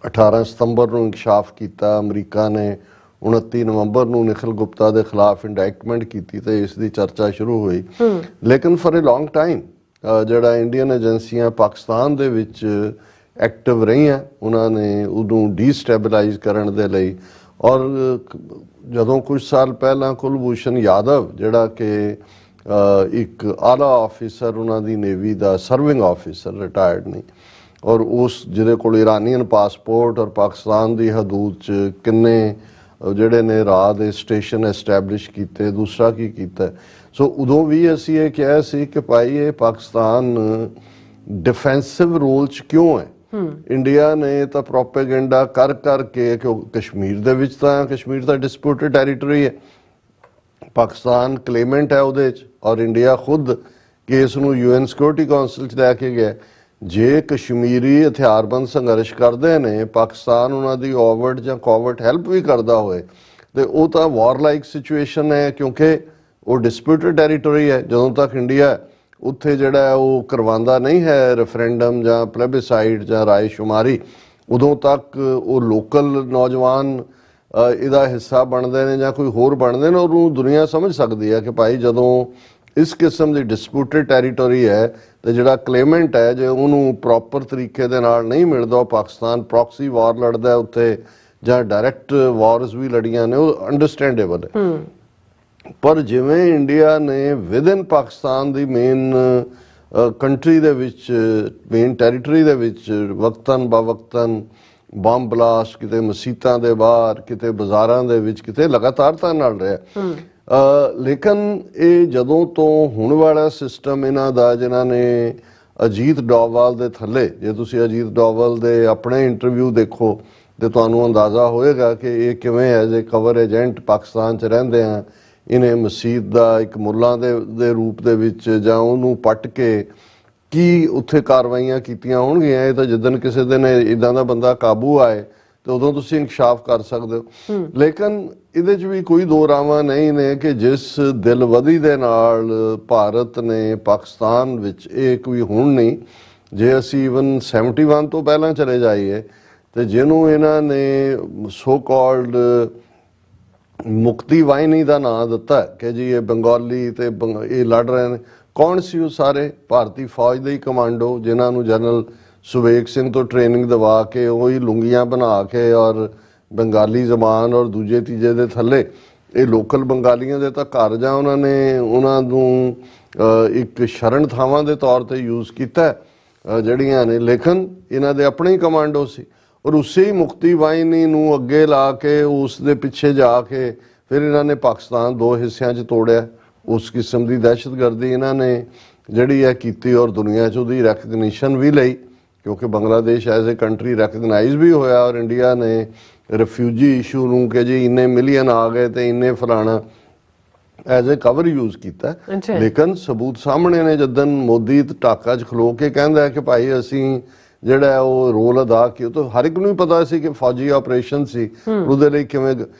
18 ਸਤੰਬਰ ਨੂੰ ਇਨਕਸ਼ਾਫ ਕੀਤਾ, ਅਮਰੀਕਾ ਨੇ 29 ਨਵੰਬਰ ਨੂੰ ਨਿਖਿਲ ਗੁਪਤਾ ਦੇ ਖਿਲਾਫ ਇੰਡਾਇਕਟਮੈਂਟ ਕੀਤੀ ਤੇ ਇਸ ਦੀ ਚਰਚਾ ਸ਼ੁਰੂ ਹੋਈ। ਲੇਕਿਨ ਫॉर ਅ ਲੌਂਗ ਟਾਈਮ ਜਿਹੜਾ ਇੰਡੀਅਨ ਏਜੰਸੀਆਂ ਪਾਕਿਸਤਾਨ ਦੇ ਵਿੱਚ ਐਕਟਿਵ ਰਹੀਆਂ, ਉਹਨਾਂ ਨੇ ਉਹਨੂੰ ਡੀਸਟੈਬਲਾਈਜ਼ ਕਰਨ ਦੇ ਲਈ, ਔਰ ਜਦੋਂ ਕੁਝ ਸਾਲ ਪਹਿਲਾਂ ਕੁਲਭੂਸ਼ਣ ਯਾਦਵ ਜਿਹੜਾ ਕਿ ਇੱਕ ਆਲਾ ਆਫਿਸਰ ਉਹਨਾਂ ਦੀ ਨੇਵੀ ਦਾ ਸਰਵਿੰਗ ਆਫਿਸਰ, ਰਿਟਾਇਰਡ ਨਹੀਂ, ਔਰ ਉਸ ਜਿਹਦੇ ਕੋਲ ਇਰਾਨੀਅਨ ਪਾਸਪੋਰਟ ਔਰ ਪਾਕਿਸਤਾਨ ਦੀ ਹਦੂਦ 'ਚ ਕਿੰਨੇ ਜਿਹੜੇ ਨੇ ਰਾਹ ਦੇ ਸਟੇਸ਼ਨ ਐਸਟੈਬਲਿਸ਼ ਕੀਤੇ, ਦੂਸਰਾ ਕੀ ਕੀਤਾ। ਸੋ ਉਦੋਂ ਵੀ ਅਸੀਂ ਇਹ ਕਿਹਾ ਸੀ ਕਿ ਭਾਈ ਇਹ ਪਾਕਿਸਤਾਨ ਡਿਫੈਂਸਿਵ ਰੋਲ 'ਚ ਕਿਉਂ ਹੈ। ਇੰਡੀਆ ਨੇ ਤਾਂ ਪ੍ਰੋਪੇਗੈਂਡਾ ਕਰ ਕਰਕੇ ਕਿ ਕਸ਼ਮੀਰ ਦੇ ਵਿੱਚ ਤਾਂ ਕਸ਼ਮੀਰ ਦਾ ਡਿਸਪਿਊਟਡ ਟੈਰੀਟਰੀ ਹੈ, ਪਾਕਿਸਤਾਨ ਕਲੇਮੈਂਟ ਹੈ ਉਹਦੇ 'ਚ, ਔਰ ਇੰਡੀਆ ਖੁਦ ਕੇਸ ਨੂੰ UN ਸਿਕਿਉਰਿਟੀ ਕਾਉਂਸਲ 'ਚ ਲੈ ਕੇ ਗਿਆ। ਜੇ ਕਸ਼ਮੀਰੀ ਹਥਿਆਰਬੰਦ ਸੰਘਰਸ਼ ਕਰਦੇ ਨੇ, ਪਾਕਿਸਤਾਨ ਉਹਨਾਂ ਦੀ ਓਵਰਟ ਜਾਂ ਕੋਵਰਟ ਹੈਲਪ ਵੀ ਕਰਦਾ ਹੋਏ, ਤੇ ਉਹ ਤਾਂ ਵਾਰ ਲਾਈਕ ਸਿਚੁਏਸ਼ਨ ਹੈ, ਕਿਉਂਕਿ ਉਹ ਡਿਸਪਿਊਟਡ ਟੈਰੀਟਰੀ ਹੈ। ਜਦੋਂ ਤੱਕ ਇੰਡੀਆ ਉੱਥੇ ਜਿਹੜਾ ਉਹ ਕਰਵਾਉਂਦਾ ਨਹੀਂ ਹੈ ਰੈਫਰੈਂਡਮ ਜਾਂ ਪਲੇਬਿਸਾਈਡ ਜਾਂ ਰਾਏ ਸ਼ੁਮਾਰੀ, ਉਦੋਂ ਤੱਕ ਉਹ ਲੋਕਲ ਨੌਜਵਾਨ ਇਹਦਾ ਹਿੱਸਾ ਬਣਦੇ ਨੇ ਜਾਂ ਕੋਈ ਹੋਰ ਬਣਦੇ ਨੇ, ਉਹਨੂੰ ਦੁਨੀਆ ਸਮਝ ਸਕਦੀ ਹੈ ਕਿ ਭਾਈ ਜਦੋਂ ਇਸ ਕਿਸਮ ਦੀ ਡਿਸਪਿਊਟਡ ਟੈਰੀਟਰੀ ਹੈ ਤੇ ਜਿਹੜਾ ਕਲੇਮੈਂਟ ਹੈ ਜੇ ਉਹਨੂੰ ਪ੍ਰੋਪਰ ਤਰੀਕੇ ਦੇ ਨਾਲ ਨਹੀਂ ਮਿਲਦਾ, ਉਹ ਪਾਕਿਸਤਾਨ ਪ੍ਰੌਕਸੀ ਵਾਰ ਲੜਦਾ ਉੱਥੇ ਜਾਂ ਡਾਇਰੈਕਟ ਵਾਰਸ ਵੀ ਲੜੀਆਂ ਨੇ, ਉਹ ਅੰਡਰਸਟੈਂਡੇਬਲ ਹੈ। ਪਰ ਜਿਵੇਂ ਇੰਡੀਆ ਨੇ ਵਿਦਨ ਪਾਕਿਸਤਾਨ ਦੀ ਮੇਨ ਕੰਟਰੀ ਦੇ ਵਿੱਚ, ਮੇਨ ਟੈਰੀਟਰੀ ਦੇ ਵਿੱਚ ਵਕਤਨ ਬਵਕਤਨ ਬੰਬ ਬਲਾਸਟ, ਕਿਤੇ ਮਸੀਤਾਂ ਦੇ ਬਾਹਰ, ਕਿਤੇ ਬਾਜ਼ਾਰਾਂ ਦੇ ਵਿੱਚ, ਕਿਤੇ ਲਗਾਤਾਰਤਾ ਨਾਲ ਰਿਹਾ। ਲੇਕਿਨ ਇਹ ਜਦੋਂ ਤੋਂ ਹੁਣ ਵਾਲਾ ਸਿਸਟਮ ਇਹਨਾਂ ਦਾ, ਜਿਨ੍ਹਾਂ ਨੇ ਅਜੀਤ ਡੋਵਾਲ ਦੇ ਥੱਲੇ, ਜੇ ਤੁਸੀਂ ਅਜੀਤ ਡੋਵਾਲ ਦੇ ਆਪਣੇ ਇੰਟਰਵਿਊ ਦੇਖੋ ਤੇ ਤੁਹਾਨੂੰ ਅੰਦਾਜ਼ਾ ਹੋਏਗਾ ਕਿ ਇਹ ਕਿਵੇਂ as a cover agent Pakistan 'ਚ ਰਹਿੰਦੇ ਆ, ਇਹਨੇ ਮਸੀਤ ਦਾ ਇੱਕ ਮੁੱਲਾਂ ਦੇ ਰੂਪ ਦੇ ਵਿੱਚ ਜਾਂ ਉਹਨੂੰ ਪੱਟ ਕੇ ਕੀ ਉੱਥੇ ਕਾਰਵਾਈਆਂ ਕੀਤੀਆਂ ਹੋਣਗੀਆਂ। ਇਹ ਤਾਂ ਜਿੱਦਣ ਕਿਸੇ ਦਿਨ ਇਦਾਂ ਦਾ ਬੰਦਾ ਕਾਬੂ ਆਏ ਤੇ ਉਦੋਂ ਤੁਸੀਂ ਇਨਕਸ਼ਾਫ ਕਰ ਸਕਦੇ ਹੋ। ਲੇਕਿਨ ਇਹਦੇ 'ਚ ਵੀ ਕੋਈ ਦੋ ਰਾਵਾਂ ਨਹੀਂ ਨੇ ਕਿ ਜਿਸ ਦਿਲਵਦੀ ਦੇ ਨਾਲ ਭਾਰਤ ਨੇ ਪਾਕਿਸਤਾਨ ਵਿੱਚ, ਇਹ ਕੋਈ ਹੁਣ ਨਹੀਂ, ਜੇ ਅਸੀਂ ਈਵਨ 71 ਤੋਂ ਪਹਿਲਾਂ ਚਲੇ ਜਾਈਏ ਤੇ ਜਿਹਨੂੰ ਇਹਨਾਂ ਨੇ ਸੋ ਕਾਲਡ ਮੁਕਤੀ ਵਾਹਿਨੀ ਦਾ ਨਾਂ ਦਿੱਤਾ ਕਿ ਜੀ ਇਹ ਬੰਗਾਲੀ ਤੇ ਇਹ ਲੜ ਰਹੇ ਨੇ, ਕੌਣ ਸੀ ਉਹ ਸਾਰੇ? ਭਾਰਤੀ ਫੌਜ ਦੇ ਹੀ ਕਮਾਂਡੋ ਜਿਨ੍ਹਾਂ ਨੂੰ ਜਨਰਲ ਸੁਵੇਗ ਸਿੰਘ ਤੋਂ ਟ੍ਰੇਨਿੰਗ ਦਵਾ ਕੇ ਉਹੀ ਲੁੰਗੀਆਂ ਬਣਾ ਕੇ ਔਰ ਬੰਗਾਲੀ ਜ਼ਬਾਨ ਔਰ ਦੂਜੇ ਤੀਜੇ ਦੇ ਥੱਲੇ ਇਹ ਲੋਕਲ ਬੰਗਾਲੀਆਂ ਦੇ ਤਾਂ ਘਰ ਜਾਂ ਉਹਨਾਂ ਨੂੰ ਇੱਕ ਸ਼ਰਨ ਥਾਵਾਂ ਦੇ ਤੌਰ ਤੇ ਯੂਜ਼ ਕੀਤਾ ਜਿਹੜੀਆਂ ਨੇ। ਲੇਕਿਨ ਇਹਨਾਂ ਦੇ ਆਪਣੇ ਹੀ ਕਮਾਂਡੋ ਸੀ ਔਰ ਉਸੇ ਹੀ ਮੁਕਤੀ ਵਾਹਿਨੀ ਨੂੰ ਅੱਗੇ ਲਾ ਕੇ ਉਸ ਦੇ ਪਿੱਛੇ ਜਾ ਕੇ ਫਿਰ ਇਹਨਾਂ ਨੇ ਪਾਕਿਸਤਾਨ ਦੋ ਹਿੱਸਿਆਂ 'ਚ ਤੋੜਿਆ। ਉਸ ਕਿਸਮ ਦੀ ਦਹਿਸ਼ਤਗਰਦੀ ਇਹਨਾਂ ਨੇ ਜਿਹੜੀ ਹੈ ਕੀਤੀ ਔਰ ਦੁਨੀਆ 'ਚ ਉਹਦੀ ਰੈਕਗਨੀਸ਼ਨ ਵੀ ਲਈ, ਕਿਉਂਕਿ Bangladesh as a country recognise ਵੀ ਹੋਇਆ ਔਰ ਇੰਡੀਆ ਨੇ ਰਿਫਿਊਜੀ ਇਸ਼ੂ ਨੂੰ ਕਿ ਜੀ ਇੰਨੇ ਮਿਲੀਅਨ ਆ ਗਏ ਤੇ ਇੰਨੇ ਫਲਾਣਾ ਐਜ਼ ਏ ਕਵਰ ਯੂਜ਼ ਕੀਤਾ। ਲੇਕਿਨ ਸਬੂਤ ਸਾਹਮਣੇ ਨੇ, ਜਦਨ ਮੋਦੀ ਢਾਕਾ 'ਚ ਖਲੋ ਕੇ ਕਹਿੰਦਾ ਹੈ ਕਿ ਭਾਈ ਅਸੀਂ ਜਿਹੜਾ ਉਹ ਰੋਲ ਅਦਾ ਕੀਤਾ, ਤਾਂ ਹਰ ਇੱਕ ਨੂੰ ਹੀ ਪਤਾ ਸੀ ਕਿ ਫੌਜੀ ਆਪਰੇਸ਼ਨ ਸੀ, ਉਹਦੇ ਲਈ ਕਿਵੇਂ।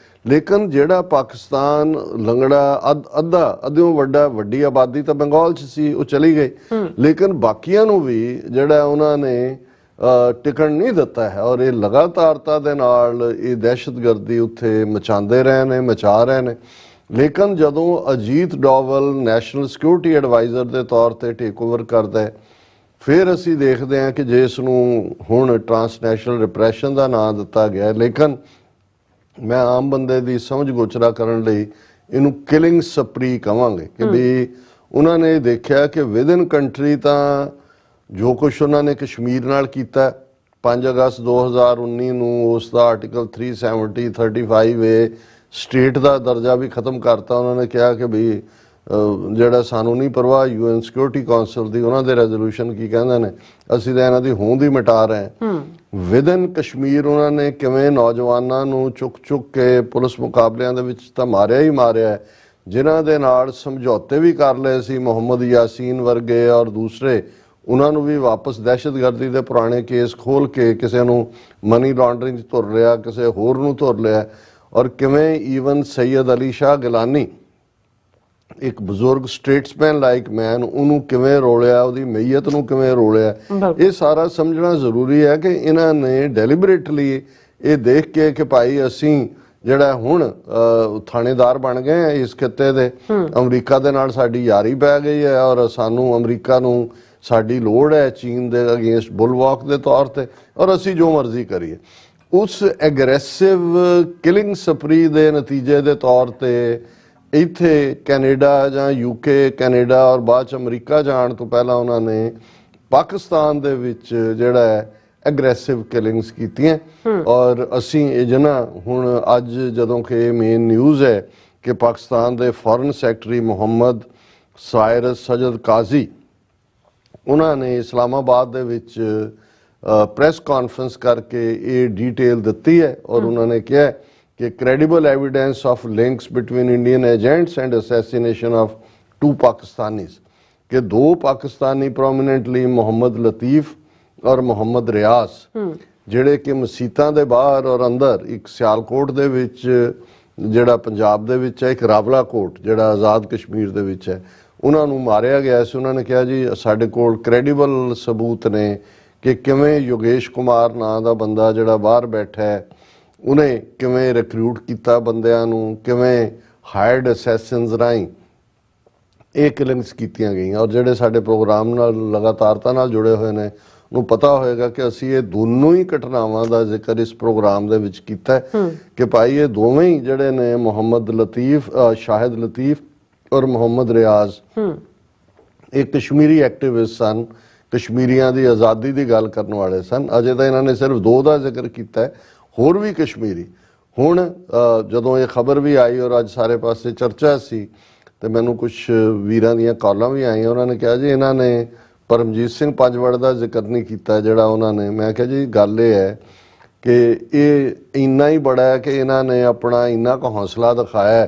ਲੇਕਿਨ ਜਿਹੜਾ ਪਾਕਿਸਤਾਨ ਲੰਗੜਾ ਅੱਧਿਓਂ ਵੱਡੀ ਆਬਾਦੀ ਤਾਂ ਬੰਗਾਲ 'ਚ ਸੀ, ਉਹ ਚਲੀ ਗਈ, ਲੇਕਿਨ ਬਾਕੀਆਂ ਨੂੰ ਵੀ ਜਿਹੜਾ ਉਹਨਾਂ ਨੇ ਟਿਕਣ ਨਹੀਂ ਦਿੱਤਾ ਹੈ ਔਰ ਇਹ ਲਗਾਤਾਰਤਾ ਦੇ ਨਾਲ ਇਹ ਦਹਿਸ਼ਤਗਰਦੀ ਉੱਥੇ ਮਚਾ ਰਹੇ ਨੇ। ਲੇਕਿਨ ਜਦੋਂ Ajit Doval national security advisor ਦੇ ਤੌਰ ਤੇ ਟੇਕ ਓਵਰ ਕਰਦਾ ਹੈ, ਫਿਰ ਅਸੀਂ ਦੇਖਦੇ ਹਾਂ ਕਿ ਜਿਸ ਨੂੰ ਹੁਣ ਟ੍ਰਾਂਸਨੈਸ਼ਨਲ ਰਿਪਰੈਸ਼ਨ ਦਾ ਨਾਂ ਦਿੱਤਾ ਗਿਆ। ਲੇਕਿਨ ਮੈਂ ਆਮ ਬੰਦੇ ਦੀ ਸਮਝ ਗੋਚਰਾ ਕਰਨ ਲਈ ਇਹਨੂੰ ਕਿਲਿੰਗ ਸਪਰੀ ਕਹਾਂਗੇ ਕਿ ਵੀ ਉਹਨਾਂ ਨੇ ਦੇਖਿਆ ਕਿ ਵਿਦਨ ਕੰਟਰੀ ਤਾਂ ਜੋ ਕੁਛ ਉਹਨਾਂ ਨੇ ਕਸ਼ਮੀਰ ਨਾਲ ਕੀਤਾ, 5 ਅਗਸਤ 2019 ਨੂੰ ਉਸ ਦਾ ਆਰਟੀਕਲ 370-35 ਸਟੇਟ ਦਾ ਦਰਜਾ ਵੀ ਖਤਮ ਕਰਤਾ। ਉਹਨਾਂ ਨੇ ਕਿਹਾ ਕਿ ਵੀ ਜਿਹੜਾ ਸਾਨੂੰ ਨਹੀਂ ਪਰਵਾਹ UN ਸਿਕਿਉਰਿਟੀ ਕਾਉਂਸਲ ਦੀ, ਉਹਨਾਂ ਦੇ ਰੈਜ਼ੋਲੂਸ਼ਨ ਕੀ ਕਹਿੰਦੇ ਨੇ, ਅਸੀਂ ਤਾਂ ਇਹਨਾਂ ਦੀ ਹੋਂਦ ਹੀ ਮਿਟਾ ਰਹੇ। ਵਿਦਨ ਕਸ਼ਮੀਰ ਉਹਨਾਂ ਨੇ ਕਿਵੇਂ ਨੌਜਵਾਨਾਂ ਨੂੰ ਚੁੱਕ ਕੇ ਪੁਲਿਸ ਮੁਕਾਬਲਿਆਂ ਦੇ ਵਿੱਚ ਤਾਂ ਮਾਰਿਆ ਜਿਨ੍ਹਾਂ ਦੇ ਨਾਲ ਸਮਝੌਤੇ ਵੀ ਕਰ ਲਏ ਸੀ, ਮੁਹੰਮਦ ਯਾਸੀਨ ਵਰਗੇ ਔਰ ਦੂਸਰੇ, ਉਹਨਾਂ ਨੂੰ ਵੀ ਵਾਪਸ ਦਹਿਸ਼ਤਗਰਦੀ ਦੇ ਪੁਰਾਣੇ ਕੇਸ ਖੋਲ ਕੇ ਕਿਸੇ ਨੂੰ ਮਨੀ ਲਾਂਡਰਿੰਗ 'ਚ ਧੁਰ ਲਿਆ, ਕਿਸੇ ਹੋਰ ਨੂੰ ਧੁਰ ਲਿਆ। ਔਰ ਕਿਵੇਂ ਈਵਨ ਸੈਯਦ ਅਲੀ ਸ਼ਾਹ ਗਿਲਾਨੀ, ਇੱਕ ਬਜ਼ੁਰਗ ਸਟੇਟਸਮੈਨ ਲਾਈਕ ਮੈਨ, ਉਹਨੂੰ ਕਿਵੇਂ ਰੋਲਿਆ, ਉਹਦੀ ਮਈਅਤ ਨੂੰ ਕਿਵੇਂ ਰੋਲਿਆ। ਇਹ ਸਾਰਾ ਸਮਝਣਾ ਜ਼ਰੂਰੀ ਹੈ ਕਿ ਇਹਨਾਂ ਨੇ ਡੈਲੀਬਰੇਟਲੀ ਇਹ ਦੇਖ ਕੇ ਕਿ ਭਾਈ ਅਸੀਂ ਜਿਹੜਾ ਹੁਣ ਥਾਣੇਦਾਰ ਬਣ ਗਏ ਆ ਇਸ ਖਿੱਤੇ ਦੇ, ਅਮਰੀਕਾ ਦੇ ਨਾਲ ਸਾਡੀ ਯਾਰੀ ਪੈ ਗਈ ਹੈ ਔਰ ਸਾਨੂੰ ਅਮਰੀਕਾ ਨੂੰ ਸਾਡੀ ਲੋੜ ਹੈ ਚੀਨ ਦੇ ਅਗੇਂਸਟ ਬੁਲਵਾਕ ਦੇ ਤੌਰ ਤੇ, ਔਰ ਅਸੀਂ ਜੋ ਮਰਜ਼ੀ ਕਰੀਏ। ਉਸ ਐਗਰੈਸਿਵ ਕਿਲਿੰਗ ਸਪਰੀ ਦੇ ਨਤੀਜੇ ਦੇ ਤੌਰ ਤੇ ਇੱਥੇ ਕੈਨੇਡਾ ਜਾਂ UK ਕੈਨੇਡਾ ਔਰ ਬਾਅਦ 'ਚ ਅਮਰੀਕਾ ਜਾਣ ਤੋਂ ਪਹਿਲਾਂ ਉਹਨਾਂ ਨੇ ਪਾਕਿਸਤਾਨ ਦੇ ਵਿੱਚ ਜਿਹੜਾ ਹੈ ਐਗਰੈਸਿਵ ਕਿਲਿੰਗਸ ਕੀਤੀਆਂ। ਔਰ ਅਸੀਂ ਇਹ ਜਨਾ ਹੁਣ ਅੱਜ ਜਦੋਂ ਕਿ ਮੇਨ ਨਿਊਜ਼ ਹੈ ਕਿ ਪਾਕਿਸਤਾਨ ਦੇ ਫੋਰਨ ਸੈਕਟਰੀ ਮੁਹੰਮਦ ਸਾਇਰਸ ਸਜਦ ਕਾਜ਼ੀ, ਉਹਨਾਂ ਨੇ ਇਸਲਾਮਾਬਾਦ ਦੇ ਵਿੱਚ ਪ੍ਰੈਸ ਕਾਨਫਰੰਸ ਕਰਕੇ ਇਹ ਡਿਟੇਲ ਦਿੱਤੀ ਹੈ ਔਰ ਉਹਨਾਂ ਨੇ ਕਿਹਾ ਕਿ credible evidence of links between Indian agents and assassination of 2 Pakistanis, कि 2 पाकिस्तानी prominently मोहम्मद लतीफ और मोहम्मद रियाज ਜਿਹੜੇ ਕਿ ਮਸੀਤਾਂ ਦੇ ਬਾਹਰ ਔਰ ਅੰਦਰ ਇੱਕ ਸਿਆਲਕੋਟ ਦੇ ਵਿੱਚ ਜਿਹੜਾ ਪੰਜਾਬ ਦੇ ਵਿੱਚ ਹੈ, ਇੱਕ ਰਾਵਲਾ ਕੋਟ ਜਿਹੜਾ ਆਜ਼ਾਦ ਕਸ਼ਮੀਰ ਦੇ ਵਿੱਚ ਹੈ, ਉਹਨਾਂ ਨੂੰ ਮਾਰਿਆ ਗਿਆ ਸੀ। ਉਹਨਾਂ ਨੇ ਕਿਹਾ ਜੀ ਸਾਡੇ ਕੋਲ ਕ੍ਰੈਡੀਬਲ ਸਬੂਤ ਨੇ ਕਿ ਕਿਵੇਂ ਯੋਗੇਸ਼ ਕੁਮਾਰ ਨਾਂ ਦਾ ਬੰਦਾ ਜਿਹੜਾ ਬਾਹਰ ਬੈਠਾ ਹੈ, ਉਹਨੇ ਕਿਵੇਂ ਰਿਕਰੂਟ ਕੀਤਾ ਬੰਦਿਆਂ ਨੂੰ, ਕਿਵੇਂ ਹਾਇਰਡ ਅਸੈਸਿਨਸ ਰਾਹੀਂ ਇਹ ਕਿਲਿੰਗਸ ਕੀਤੀਆਂ ਗਈਆਂ। ਔਰ ਜਿਹੜੇ ਸਾਡੇ ਪ੍ਰੋਗਰਾਮ ਨਾਲ ਲਗਾਤਾਰਤਾ ਨਾਲ ਜੁੜੇ ਹੋਏ ਨੇ ਨੂੰ ਪਤਾ ਹੋਏਗਾ ਕਿ ਅਸੀਂ ਇਹ ਦੋਨੋਂ ਹੀ ਘਟਨਾਵਾਂ ਦਾ ਜ਼ਿਕਰ ਇਸ ਪ੍ਰੋਗਰਾਮ ਦੇ ਵਿੱਚ ਕੀਤਾ ਕਿ ਭਾਈ ਇਹ ਦੋਵੇਂ ਹੀ ਜਿਹੜੇ ਨੇ ਮੁਹੰਮਦ ਲਤੀਫ, ਸ਼ਾਹਿਦ ਲਤੀਫ ਔਰ ਮੁਹੰਮਦ ਰਿਆਜ਼, ਇਹ ਕਸ਼ਮੀਰੀ ਐਕਟਿਵਿਸਟ ਸਨ, ਕਸ਼ਮੀਰੀਆਂ ਦੀ ਆਜ਼ਾਦੀ ਦੀ ਗੱਲ ਕਰਨ ਵਾਲੇ ਸਨ। ਅਜੇ ਤਾਂ ਇਹਨਾਂ ਨੇ ਸਿਰਫ 2 ਦਾ ਜ਼ਿਕਰ ਕੀਤਾ ਹੈ, ਹੋਰ ਵੀ ਕਸ਼ਮੀਰੀ। ਹੁਣ ਜਦੋਂ ਇਹ ਖਬਰ ਵੀ ਆਈ ਔਰ ਅੱਜ ਸਾਰੇ ਪਾਸੇ ਚਰਚਾ ਸੀ ਤੇ ਮੈਨੂੰ ਕੁਝ ਵੀਰਾਂ ਦੀਆਂ ਕਾਲਾਂ ਵੀ ਆਈਆਂ, ਉਹਨਾਂ ਨੇ ਕਿਹਾ ਜੀ ਇਹਨਾਂ ਨੇ ਪਰਮਜੀਤ ਸਿੰਘ ਪੰਜਵੜ ਦਾ ਜ਼ਿਕਰ ਨਹੀਂ ਕੀਤਾ ਜਿਹੜਾ ਉਹਨਾਂ ਨੇ। ਮੈਂ ਕਿਹਾ ਜੀ ਗੱਲ ਇਹ ਹੈ ਕਿ ਇਹ ਇੰਨਾ ਹੀ ਬੜਾ ਹੈ ਕਿ ਇਹਨਾਂ ਨੇ ਆਪਣਾ ਇੰਨਾ ਕੁ ਹੌਸਲਾ ਦਿਖਾਇਆ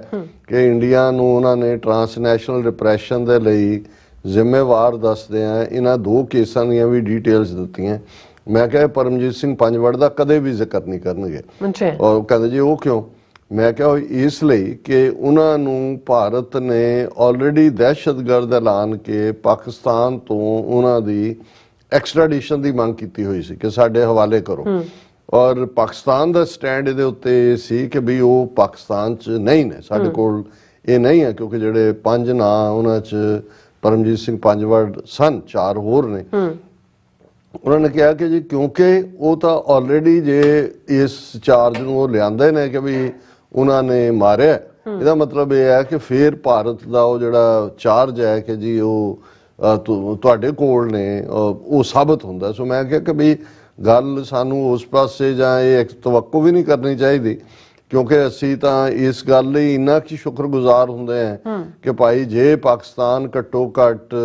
ਕਿ ਇੰਡੀਆ ਨੂੰ ਉਹਨਾਂ ਨੇ ਟਰਾਂਸਨੈਸ਼ਨਲ ਰਿਪਰੈਸ਼ਨ ਦੇ ਲਈ ਜ਼ਿੰਮੇਵਾਰ ਦੱਸਦੇ ਆ। ਇਹਨਾਂ 2 ਕੇਸਾਂ ਦੀਆਂ ਵੀ ਡਿਟੇਲਸ ਦਿੱਤੀਆਂ। ਮੈਂ ਕਿਹਾ ਪਰਮਜੀਤ ਸਿੰਘ ਪੰਜਵੜ ਦਾ ਕਦੇ ਵੀ ਜ਼ਿਕਰ ਨਹੀਂ ਕਰਨਗੇ। ਔਰ ਕਹਿੰਦੇ ਜੀ ਉਹ ਕਿਉਂ? ਮੈਂ ਕਿਹਾ ਇਸ ਲਈ ਕਿ ਉਹਨਾਂ ਨੂੰ ਭਾਰਤ ਨੇ ਆਲਰੇਡੀ ਦਹਿਸ਼ਤਗਰਦ ਐਲਾਨ ਕੇ ਪਾਕਿਸਤਾਨ ਤੋਂ ਉਹਨਾਂ ਦੀ ਐਕਸਟ੍ਰੈਡੀਸ਼ਨ ਦੀ ਮੰਗ ਕੀਤੀ ਹੋਈ ਸੀ ਕਿ ਸਾਡੇ ਹਵਾਲੇ ਕਰੋ। ਔਰ ਪਾਕਿਸਤਾਨ ਦਾ ਸਟੈਂਡ ਇਹਦੇ ਉੱਤੇ ਸੀ ਕਿ ਵੀ ਉਹ ਪਾਕਿਸਤਾਨ 'ਚ ਨਹੀਂ ਨੇ, ਸਾਡੇ ਕੋਲ ਇਹ ਨਹੀਂ ਹੈ, ਕਿਉਂਕਿ ਜਿਹੜੇ 5 ਨਾਂ ਉਹਨਾਂ 'ਚ ਪਰਮਜੀਤ ਸਿੰਘ ਪੰਜਵੜ ਸਨ, 4 ਹੋਰ ਨੇ। ਉਹਨਾਂ ਨੇ ਕਿਹਾ ਕਿ ਜੀ ਕਿਉਂਕਿ ਉਹ ਤਾਂ ਆਲਰੇਡੀ ਜੇ ਇਸ ਚਾਰਜ ਨੂੰ ਉਹ ਲਿਆਂਦੇ ਨੇ ਕਿ ਵੀ ਉਹਨਾਂ ਨੇ ਮਾਰਿਆ, ਇਹਦਾ ਮਤਲਬ ਇਹ ਹੈ ਕਿ ਫਿਰ ਭਾਰਤ ਦਾ ਉਹ ਜਿਹੜਾ ਚਾਰਜ ਹੈ ਕਿ ਜੀ ਉਹ ਤੁਹਾਡੇ ਕੋਲ ਨੇ ਉਹ ਸਾਬਤ ਹੁੰਦਾ। ਸੋ ਮੈਂ ਕਿਹਾ ਕਿ ਵੀ ਗੱਲ ਸਾਨੂੰ ਉਸ ਪਾਸੇ ਜਾਂ ਇਹ ਤਵੱਕੋ ਵੀ ਨਹੀਂ ਕਰਨੀ ਚਾਹੀਦੀ, ਕਿਉਂਕਿ ਅਸੀਂ ਤਾਂ ਇਸ ਗੱਲ ਲਈ ਇੰਨਾ ਕਿ ਸ਼ੁਕਰਗੁਜ਼ਾਰ ਹੁੰਦੇ ਹਾਂ ਕਿ ਭਾਈ ਜੇ ਪਾਕਿਸਤਾਨ ਘੱਟੋ ਘੱਟ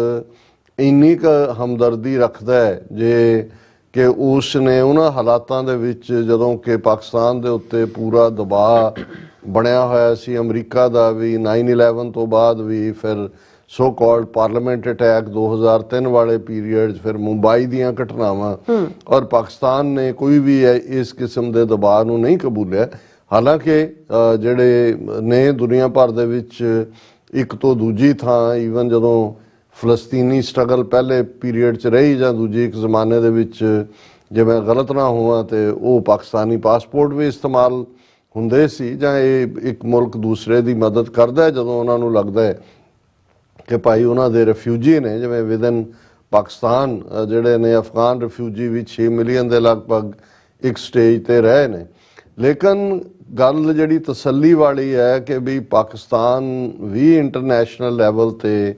ਇੰਨੀ ਕੁ ਹਮਦਰਦੀ ਰੱਖਦਾ ਹੈ ਜੇ ਕਿ ਉਸ ਨੇ ਉਹਨਾਂ ਹਾਲਾਤਾਂ ਦੇ ਵਿੱਚ ਜਦੋਂ ਕਿ ਪਾਕਿਸਤਾਨ ਦੇ ਉੱਤੇ ਪੂਰਾ ਦਬਾਅ ਬਣਿਆ ਹੋਇਆ ਸੀ, ਅਮਰੀਕਾ ਦਾ ਵੀ 9/11 ਤੋਂ ਬਾਅਦ ਵੀ, ਫਿਰ ਸੋ ਕਾਲਡ ਪਾਰਲੀਮੈਂਟ ਅਟੈਕ 2003 ਵਾਲੇ ਪੀਰੀਅਡ, ਫਿਰ ਮੁੰਬਈ ਦੀਆਂ ਘਟਨਾਵਾਂ, ਔਰ ਪਾਕਿਸਤਾਨ ਨੇ ਕੋਈ ਵੀ ਇਸ ਕਿਸਮ ਦੇ ਦਬਾਅ ਨੂੰ ਨਹੀਂ ਕਬੂਲਿਆ। ਹਾਲਾਂਕਿ ਜਿਹੜੇ ਨੇ ਦੁਨੀਆ ਭਰ ਦੇ ਵਿੱਚ ਇੱਕ ਤੋਂ ਦੂਜੀ ਥਾਂ, ਈਵਨ ਜਦੋਂ ਫਲਸਤੀਨੀ ਸਟਰਗਲ ਪਹਿਲੇ ਪੀਰੀਅਡ 'ਚ ਰਹੀ ਜਾਂ ਦੂਜੀ ਇੱਕ ਜ਼ਮਾਨੇ ਦੇ ਵਿੱਚ, ਜੇ ਮੈਂ ਗਲਤ ਨਾ ਹੋਵਾਂ ਤੇ ਉਹ ਪਾਕਿਸਤਾਨੀ ਪਾਸਪੋਰਟ ਵੀ ਇਸਤੇਮਾਲ ਹੁੰਦੇ ਸੀ, ਜਾਂ ਇਹ ਇੱਕ ਮੁਲਕ ਦੂਸਰੇ ਦੀ ਮਦਦ ਕਰਦਾ ਜਦੋਂ ਉਹਨਾਂ ਨੂੰ ਲੱਗਦਾ ਹੈ ਕਿ ਭਾਈ ਉਹਨਾਂ ਦੇ ਰਿਫਿਊਜੀ ਨੇ। ਜਿਵੇਂ ਵਿਦਨ ਪਾਕਿਸਤਾਨ ਜਿਹੜੇ ਨੇ ਅਫਗਾਨ ਰਿਫਿਊਜੀ ਵੀ 6 ਮਿਲੀਅਨ ਦੇ ਲਗਭਗ ਇੱਕ ਸਟੇਜ ਤੇ ਰਹੇ ਨੇ। ਲੇਕਿਨ ਗੱਲ ਜਿਹੜੀ ਤਸੱਲੀ ਵਾਲੀ ਹੈ ਕਿ ਵੀ ਪਾਕਿਸਤਾਨ ਵੀ ਇੰਟਰਨੈਸ਼ਨਲ ਲੈਵਲ ਤੇ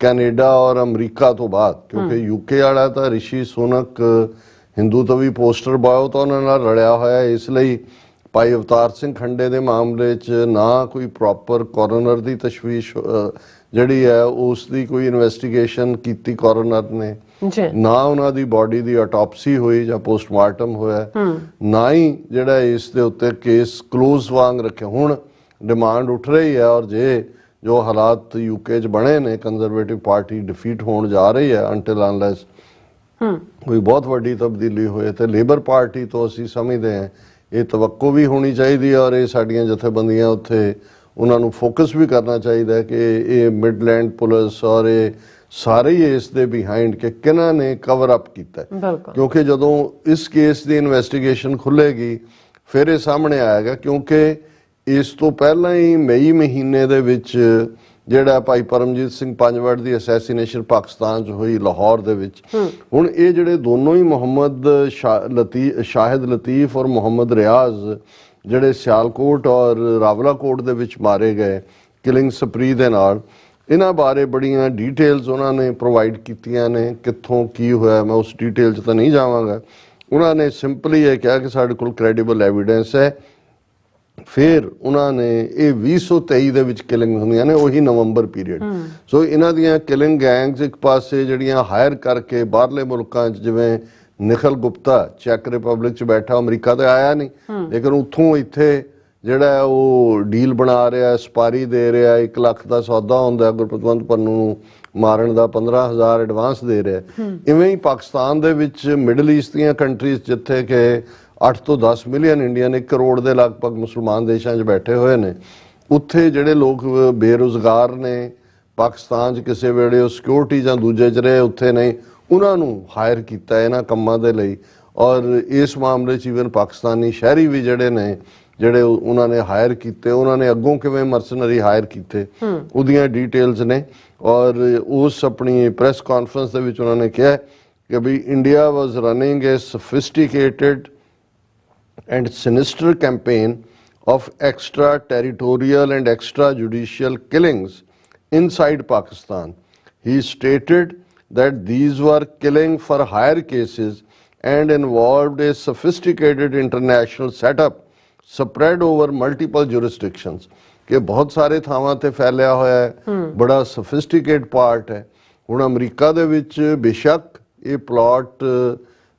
ਕੈਨੇਡਾ ਔਰ ਅਮਰੀਕਾ ਤੋਂ ਬਾਅਦ, ਕਿਉਂਕਿ ਯੂਕੇ ਵਾਲਾ ਤਾਂ ਰਿਸ਼ੀ ਸੁਨਕ ਹਿੰਦੂ ਤੋਂ ਵੀ ਪੋਸਟਰ ਬਾਇਓ ਤਾਂ ਉਹਨਾਂ ਨਾਲ ਰਲਿਆ ਹੋਇਆ, ਇਸ ਲਈ ਭਾਈ ਅਵਤਾਰ ਸਿੰਘ ਖੰਡੇ ਦੇ ਮਾਮਲੇ 'ਚ ਨਾ ਕੋਈ ਪ੍ਰੋਪਰ ਕੋਰਨਰ ਦੀ ਤਸ਼ਵੀਸ਼ ਜਿਹੜੀ ਹੈ ਉਸ ਦੀ ਕੋਈ ਇਨਵੈਸਟੀਗੇਸ਼ਨ ਕੀਤੀ ਕੋਰਨਰ ਨੇ, ਨਾ ਉਹਨਾਂ ਦੀ ਬਾਡੀ ਦੀ ਆਟੋਪਸੀ ਹੋਈ ਜਾਂ ਪੋਸਟਮਾਰਟਮ ਹੋਇਆ, ਨਾ ਹੀ ਜਿਹੜਾ ਇਸ ਦੇ ਉੱਤੇ ਕੇਸ ਕਲੋਜ਼ ਵਾਂਗ ਰੱਖਿਆ। ਹੁਣ ਡਿਮਾਂਡ ਉੱਠ ਰਹੀ ਹੈ, ਔਰ ਜੇ ਜੋ ਹਾਲਾਤ ਯੂਕੇ 'ਚ ਬਣੇ ਨੇ, ਕੰਜ਼ਰਵੇਟਿਵ ਪਾਰਟੀ ਡਿਫੀਟ ਹੋਣ ਜਾ ਰਹੀ ਹੈ ਅੰਟਿਲ ਅਨਲੈਸ ਕੋਈ ਬਹੁਤ ਵੱਡੀ ਤਬਦੀਲੀ ਹੋਏ, ਤੇ ਲੇਬਰ ਪਾਰਟੀ ਤੋਂ ਅਸੀਂ ਸਮਝਦੇ ਹਾਂ ਇਹ ਤਵੱਕੋ ਵੀ ਹੋਣੀ ਚਾਹੀਦੀ ਹੈ, ਔਰ ਇਹ ਸਾਡੀਆਂ ਜਥੇਬੰਦੀਆਂ ਉੱਥੇ ਉਹਨਾਂ ਨੂੰ ਫੋਕਸ ਵੀ ਕਰਨਾ ਚਾਹੀਦਾ ਹੈ ਕਿ ਇਹ ਮਿਡਲੈਂਡ ਪੁਲਿਸ ਔਰ ਇਹ ਸਾਰੇ ਹੀ ਇਸ ਦੇ ਬਿਹਾਈਂਡ ਕਿ ਕਿਹਨਾਂ ਨੇ ਕਵਰ ਅਪ ਕੀਤਾ, ਕਿਉਂਕਿ ਜਦੋਂ ਇਸ ਕੇਸ ਦੀ ਇਨਵੈਸਟੀਗੇਸ਼ਨ ਖੁੱਲੇਗੀ ਫਿਰ ਇਹ ਸਾਹਮਣੇ ਆਏਗਾ। ਕਿਉਂਕਿ ਇਸ ਤੋਂ ਪਹਿਲਾਂ ਹੀ ਮਈ ਮਹੀਨੇ ਦੇ ਵਿੱਚ ਜਿਹੜਾ ਭਾਈ ਪਰਮਜੀਤ ਸਿੰਘ ਪੰਜਵੜ ਦੀ ਅਸੈਸੀਨੇਸ਼ਨ ਪਾਕਿਸਤਾਨ 'ਚ ਹੋਈ ਲਾਹੌਰ ਦੇ ਵਿੱਚ, ਹੁਣ ਇਹ ਜਿਹੜੇ ਦੋਨੋਂ ਹੀ ਮੁਹੰਮਦ ਸ਼ਾਹਿਦ ਲਤੀਫ ਔਰ ਮੁਹੰਮਦ ਰਿਆਜ਼ ਜਿਹੜੇ ਸਿਆਲਕੋਟ ਔਰ ਰਾਵਲਾਕੋਟ ਦੇ ਵਿੱਚ ਮਾਰੇ ਗਏ ਕਿਲਿੰਗ ਸਪਰੀ ਦੇ ਨਾਲ, ਇਹਨਾਂ ਬਾਰੇ ਬੜੀਆਂ ਡਿਟੇਲਸ ਉਹਨਾਂ ਨੇ ਪ੍ਰੋਵਾਈਡ ਕੀਤੀਆਂ ਨੇ, ਕਿੱਥੋਂ ਕੀ ਹੋਇਆ ਮੈਂ ਉਸ ਡਿਟੇਲ 'ਚ ਤਾਂ ਨਹੀਂ ਜਾਵਾਂਗਾ। ਉਹਨਾਂ ਨੇ ਸਿੰਪਲੀ ਇਹ ਕਿਹਾ ਕਿ ਸਾਡੇ ਕੋਲ ਕ੍ਰੈਡੀਬਲ ਐਵੀਡੈਂਸ ਹੈ। ਫਿਰ ਉਹਨਾਂ ਨੇ ਇਹ 2023 ਦੇ ਵਿੱਚ ਕਿਲਿੰਗ ਹੁੰਦੀਆਂ ਨੇ, ਉਹੀ ਨਵੰਬਰ ਪੀਰੀਅਡ। ਸੋ ਇਹਨਾਂ ਦੀਆਂ ਕਿਲਿੰਗ ਗੈਂਗਸ ਇੱਕ ਪਾਸੇ ਜਿਹੜੀਆਂ ਹਾਇਰ ਕਰਕੇ ਬਾਹਰਲੇ ਮੁਲਕਾਂ 'ਚ, ਜਿਵੇਂ ਨਿਖਲ ਗੁਪਤਾ ਚੈਕ ਰਿਪਬਲਿਕ 'ਚ ਬੈਠਾ, ਅਮਰੀਕਾ ਤੇ ਆਇਆ ਨਹੀਂ, ਲੇਕਿਨ ਉੱਥੋਂ ਇੱਥੇ ਜਿਹੜਾ ਉਹ ਡੀਲ ਬਣਾ ਰਿਹਾ, ਸਪਾਰੀ ਦੇ ਰਿਹਾ, 1 ਲੱਖ ਦਾ ਸੌਦਾ ਹੁੰਦਾ ਗੁਰਪਤਵੰਤ ਪੰਨੂ ਨੂੰ ਮਾਰਨ ਦਾ, 15,000 ਐਡਵਾਂਸ ਦੇ ਰਿਹਾ। ਇਵੇਂ ਹੀ ਪਾਕਿਸਤਾਨ ਦੇ ਵਿੱਚ ਮਿਡਲ ਈਸਟ ਦੀਆਂ ਕੰਟਰੀਜ਼ ਜਿੱਥੇ ਕਿ 8 ਤੋਂ 10 ਮਿਲੀਅਨ ਇੰਡੀਅਨ, 1 ਕਰੋੜ ਦੇ ਲਗਭਗ ਮੁਸਲਮਾਨ ਦੇਸ਼ਾਂ 'ਚ ਬੈਠੇ ਹੋਏ ਨੇ, ਉੱਥੇ ਜਿਹੜੇ ਲੋਕ ਬੇਰੁਜ਼ਗਾਰ ਨੇ, ਪਾਕਿਸਤਾਨ 'ਚ ਕਿਸੇ ਵੇਲੇ ਉਹ ਸਿਕਿਉਰਿਟੀ ਜਾਂ ਦੂਜੇ 'ਚ ਰਹੇ, ਉੱਥੇ ਨਹੀਂ, ਉਹਨਾਂ ਨੂੰ ਹਾਇਰ ਕੀਤਾ ਇਹਨਾਂ ਕੰਮਾਂ ਦੇ ਲਈ। ਔਰ ਇਸ ਮਾਮਲੇ 'ਚ ਈਵਨ ਪਾਕਿਸਤਾਨੀ ਸ਼ਹਿਰੀ ਵੀ ਜਿਹੜੇ ਨੇ, ਜਿਹੜੇ ਉਹਨਾਂ ਨੇ ਹਾਇਰ ਕੀਤੇ, ਉਹਨਾਂ ਨੇ ਅੱਗੋਂ ਕਿਵੇਂ ਮਰਸਨਰੀ ਹਾਇਰ ਕੀਤੇ, ਉਹਦੀਆਂ ਡਿਟੇਲਸ ਨੇ। ਔਰ ਉਸ ਆਪਣੀ ਪ੍ਰੈਸ ਕਾਨਫਰੰਸ ਦੇ ਵਿੱਚ ਉਹਨਾਂ ਨੇ ਕਿਹਾ ਕਿ ਵੀ India was running a sophisticated and sinister campaign of extra-territorial and extrajudicial killings inside Pakistan. He stated that these were killing for hire cases and involved a sophisticated international setup spread over multiple jurisdictions. कि बहुत सारे थावां ते फैलिया होया है, बड़ा sophisticated part है। ਹੁਣ ਅਮਰੀਕਾ ਦੇ ਵਿੱਚ ਬੇਸ਼ੱਕ ਇਹ ਪਲਾਟ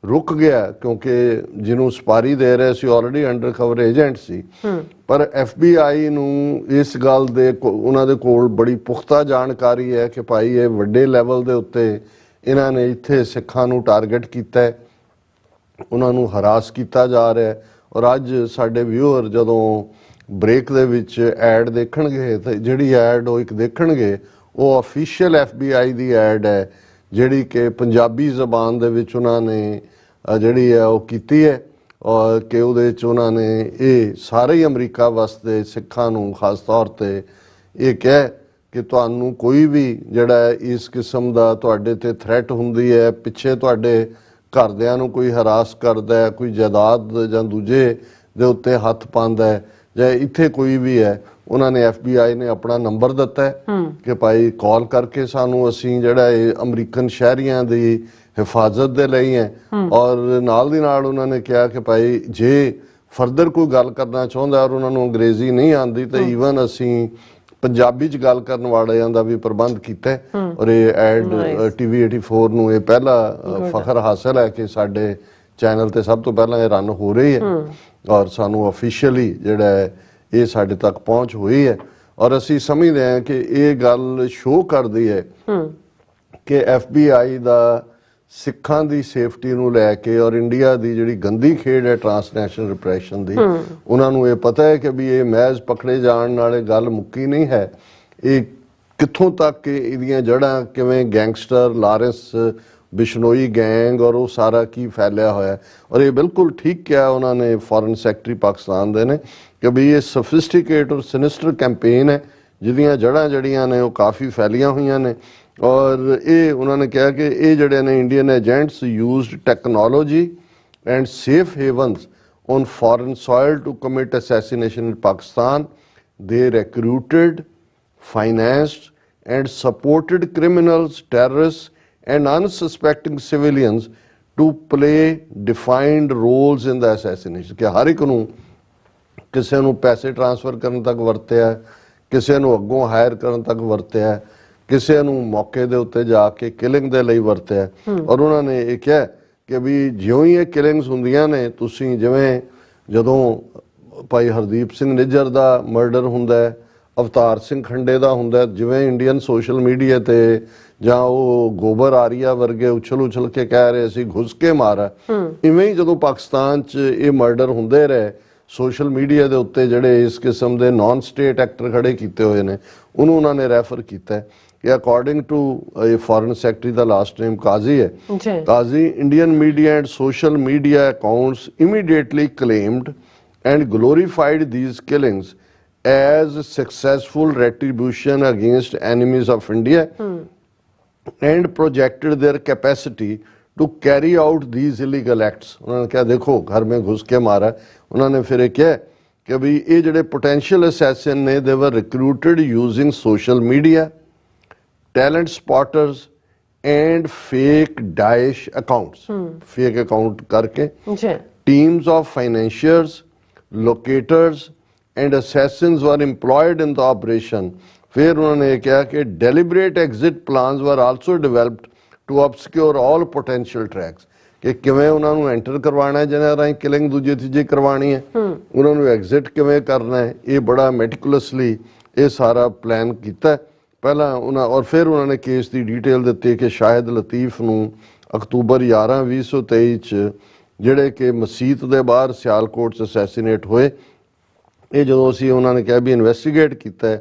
ਰੁਕ ਗਿਆ ਕਿਉਂਕਿ ਜਿਹਨੂੰ ਸਪਾਰੀ ਦੇ ਰਹੇ ਸੀ ਆਲਰੇਡੀ ਅੰਡਰ ਕਵਰ ਏਜੰਟ ਸੀ, ਪਰ FBI ਨੂੰ ਇਸ ਗੱਲ ਦੇ ਉਹਨਾਂ ਦੇ ਕੋਲ ਬੜੀ ਪੁਖਤਾ ਜਾਣਕਾਰੀ ਹੈ ਕਿ ਭਾਈ ਇਹ ਵੱਡੇ ਲੈਵਲ ਦੇ ਉੱਤੇ ਇਹਨਾਂ ਨੇ ਇੱਥੇ ਸਿੱਖਾਂ ਨੂੰ ਟਾਰਗੇਟ ਕੀਤਾ ਹੈ, ਉਹਨਾਂ ਨੂੰ ਹਰਾਸ ਕੀਤਾ ਜਾ ਰਿਹਾ ਹੈ। ਔਰ ਅੱਜ ਸਾਡੇ ਵਿਊਅਰ ਜਦੋਂ ਬ੍ਰੇਕ ਦੇ ਵਿੱਚ ਐਡ ਦੇਖਣਗੇ ਤਾਂ ਜਿਹੜੀ ਐਡ ਉਹ ਇੱਕ ਦੇਖਣਗੇ ਉਹ ਅਫੀਸ਼ੀਅਲ FBI ਦੀ ਐਡ ਹੈ ਜਿਹੜੀ ਕਿ ਪੰਜਾਬੀ ਜ਼ਬਾਨ ਦੇ ਵਿੱਚ ਉਹਨਾਂ ਨੇ ਜਿਹੜੀ ਹੈ ਉਹ ਕੀਤੀ ਹੈ, ਔਰ ਕਿ ਉਹਦੇ ਵਿੱਚ ਉਹਨਾਂ ਨੇ ਇਹ ਸਾਰੇ ਹੀ ਅਮਰੀਕਾ ਵਾਸਤੇ ਸਿੱਖਾਂ ਨੂੰ ਖਾਸ ਤੌਰ ਤੇ ਇਹ ਕਿਹਾ ਕਿ ਤੁਹਾਨੂੰ ਕੋਈ ਵੀ ਜਿਹੜਾ ਇਸ ਕਿਸਮ ਦਾ ਤੁਹਾਡੇ ਤੇ ਥ੍ਰੈਟ ਹੁੰਦੀ ਹੈ, ਪਿੱਛੇ ਤੁਹਾਡੇ ਘਰਦਿਆਂ ਨੂੰ ਕੋਈ ਹਰਾਸ ਕਰਦਾ ਹੈ, ਕੋਈ ਜਾਇਦਾਦ ਜਾਂ ਦੂਜੇ ਦੇ ਉੱਤੇ ਹੱਥ ਪਾਉਂਦਾ ਹੈ, ਜਾਂ ਇੱਥੇ ਕੋਈ ਵੀ ਹੈ, ਉਹਨਾਂ ਨੇ FBI ਨੇ ਆਪਣਾ ਨੰਬਰ ਦਿੱਤਾ ਹੈ ਕਿ ਭਾਈ ਕਾਲ ਕਰਕੇ ਸਾਨੂੰ, ਅਸੀਂ ਜਿਹੜਾ ਇਹ ਅਮਰੀਕਨ ਸ਼ਹਿਰੀਆਂ ਦੀ ਹਿਫਾਜ਼ਤ ਦੇ ਲਈ ਹੈ। ਔਰ ਨਾਲ ਦੀ ਨਾਲ ਉਹਨਾਂ ਨੇ ਕਿਹਾ ਕਿ ਭਾਈ ਜੇ ਫਰਦਰ ਕੋਈ ਗੱਲ ਕਰਨਾ ਚਾਹੁੰਦਾ ਔਰ ਉਹਨਾਂ ਨੂੰ ਅੰਗਰੇਜ਼ੀ ਨਹੀਂ ਆਉਂਦੀ ਤਾਂ ਈਵਨ ਅਸੀਂ ਪੰਜਾਬੀ 'ਚ ਗੱਲ ਕਰਨ ਵਾਲਿਆਂ ਦਾ ਵੀ ਪ੍ਰਬੰਧ ਕੀਤਾ। ਔਰ ਇਹ ਐਡ TV 84 ਨੂੰ ਇਹ ਪਹਿਲਾ ਫਖਰ ਹਾਸਲ ਹੈ ਕਿ ਸਾਡੇ ਚੈਨਲ ਤੇ ਸਭ ਤੋਂ ਪਹਿਲਾਂ ਇਹ ਰਨ ਹੋ ਰਹੀ ਹੈ ਔਰ ਸਾਨੂੰ ਅਫੀਸ਼ੀਅਲੀ ਜਿਹੜਾ ਹੈ ਇਹ ਸਾਡੇ ਤੱਕ ਪਹੁੰਚ ਹੋਈ ਹੈ। ਔਰ ਅਸੀਂ ਸਮਝਦੇ ਹਾਂ ਕਿ ਇਹ ਗੱਲ ਸ਼ੋਅ ਕਰਦੀ ਹੈ ਕਿ FBI ਦਾ ਸਿੱਖਾਂ ਦੀ ਸੇਫਟੀ ਨੂੰ ਲੈ ਕੇ ਔਰ ਇੰਡੀਆ ਦੀ ਜਿਹੜੀ ਗੰਦੀ ਖੇਡ ਹੈ ਟਰਾਂਸਨੈਸ਼ਨਲ ਰਿਪਰੈਸ਼ਨ ਦੀ, ਉਹਨਾਂ ਨੂੰ ਇਹ ਪਤਾ ਹੈ ਕਿ ਵੀ ਇਹ ਮਹਿਜ਼ ਪਕੜੇ ਜਾਣ ਨਾਲੇ ਗੱਲ ਮੁੱਕੀ ਨਹੀਂ ਹੈ, ਇਹ ਕਿੱਥੋਂ ਤੱਕ ਇਹਦੀਆਂ ਜੜ੍ਹਾਂ ਕਿਵੇਂ ਗੈਂਗਸਟਰ ਲਾਰੈਂਸ ਬਿਸ਼ਨੋਈ ਗੈਂਗ ਔਰ ਉਹ ਸਾਰਾ ਕੀ ਫੈਲਿਆ ਹੋਇਆ। ਔਰ ਇਹ ਬਿਲਕੁਲ ਠੀਕ ਕਿਹਾ ਉਹਨਾਂ ਨੇ ਫੋਰਨ ਸੈਕਟਰੀ ਪਾਕਿਸਤਾਨ ਦੇ ਨੇ ਕਿ ਵੀ ਇਹ ਸੋਫਿਸਟੀਕੇਟ ਔਰ ਸਿਨਿਸਟਰ ਕੈਂਪੇਨ ਹੈ ਜਿਹਦੀਆਂ ਜੜ੍ਹਾਂ ਜਿਹੜੀਆਂ ਨੇ ਉਹ ਕਾਫੀ ਫੈਲੀਆਂ ਹੋਈਆਂ ਨੇ। ਔਰ ਇਹ ਉਹਨਾਂ ਨੇ ਕਿਹਾ ਕਿ ਇਹ ਜਿਹੜੇ ਨੇ Indian agents used technology and safe havens on foreign soil to commit assassination in Pakistan. They recruited, financed and supported criminals, terrorists and unsuspecting civilians to play defined roles in the assassination। ਕਿ ਹਰ ਇੱਕ ਨੂੰ ਕਿਸੇ ਨੂੰ ਪੈਸੇ transfer ਕਰਨ ਤੱਕ ਵਰਤਿਆ, ਕਿਸੇ ਨੂੰ ਅੱਗੋਂ ਹਾਇਰ ਕਰਨ ਤੱਕ ਵਰਤਿਆ, ਕਿਸੇ ਨੂੰ ਮੌਕੇ ਦੇ ਉੱਤੇ ਜਾ ਕੇ ਕਿਲਿੰਗ ਦੇ ਲਈ ਵਰਤਿਆ। ਔਰ ਉਹਨਾਂ ਨੇ ਇਹ ਕਿਹਾ ਕਿ ਵੀ ਜਿਉਂ ਹੀ ਇਹ ਕਿਲਿੰਗਸ ਹੁੰਦੀਆਂ ਨੇ, ਤੁਸੀਂ ਜਿਵੇਂ ਜਦੋਂ ਭਾਈ ਹਰਦੀਪ ਸਿੰਘ ਨਿੱਜਰ ਦਾ ਮਰਡਰ ਹੁੰਦਾ ਹੈ, ਅਵਤਾਰ ਸਿੰਘ ਖੰਡੇ ਦਾ ਹੁੰਦਾ, ਜਿਵੇਂ ਇੰਡੀਅਨ ਸੋਸ਼ਲ ਮੀਡੀਆ ਤੇ ਜਾਂ ਉਹ ਗੋਬਰ ਆਰੀਆ ਵਰਗੇ ਉਛਲ ਕੇ ਕਹਿ ਰਹੇ ਸੀ ਘੁਸ ਕੇ ਮਾਰਾ, ਇਵੇਂ ਹੀ ਜਦੋਂ ਪਾਕਿਸਤਾਨ 'ਚ ਇਹ ਮਰਡਰ ਹੁੰਦੇ ਰਹੇ ਸੋਸ਼ਲ ਮੀਡੀਆ ਦੇ ਉੱਤੇ ਜਿਹੜੇ ਇਸ ਕਿਸਮ ਦੇ ਨਾਨ ਸਟੇਟ ਐਕਟਰ ਖੜੇ ਕੀਤੇ ਹੋਏ ਨੇ, ਉਹਨੂੰ ਉਹਨਾਂ ਨੇ ਰੈਫਰ ਕੀਤਾ ਕਿ ਅਕੋਰਡਿੰਗ ਟੂ ਫੋਰਨ ਸੈਕਟਰੀ ਦਾ ਲਾਸਟ ਨੇਮ ਕਾਜ਼ੀ ਹੈ, Qazi Indian media and social media accounts immediately claimed and glorified these killings as successful retribution against enemies of India and projected their capacity to carry out these illegal acts। उन्होंने कहा देखो घर में घुस के मारा। उन्होंने फिर कहा कि भाई ये जड़े potential assassin ने they were recruited using social media, talent spotters and fake Daesh accounts। fake account करके teams of financiers, locators and assassins were employed in the operation। फिर उन्होंने कहा कि deliberate exit plans were also developed to obscure all potential tracks। कि किवें उन्हां नूं enter करवाना है जिन्हां राहीं किलिंग दूजी तीजी करवानी है, उन्हां नूं एग्जिट किवें करना है, ये बड़ा मेटिकुलसली ये सारा प्लान कीता पहला उन्हां। और फिर उन्होंने केस की डिटेल दी कि शाहिद लतीफ नूं अक्तूबर 11 2023 च ਜਿਹੜੇ ਕਿ ਮਸੀਤ ਦੇ ਬਾਹਰ ਸਿਆਲਕੋਟ 'ਚ ਅਸੈਸੀਨੇਟ ਹੋਏ। ਇਹ ਜਦੋਂ ਅਸੀਂ ਉਹਨਾਂ ਨੇ ਕਿਹਾ ਵੀ ਇਨਵੈਸਟੀਗੇਟ ਕੀਤਾ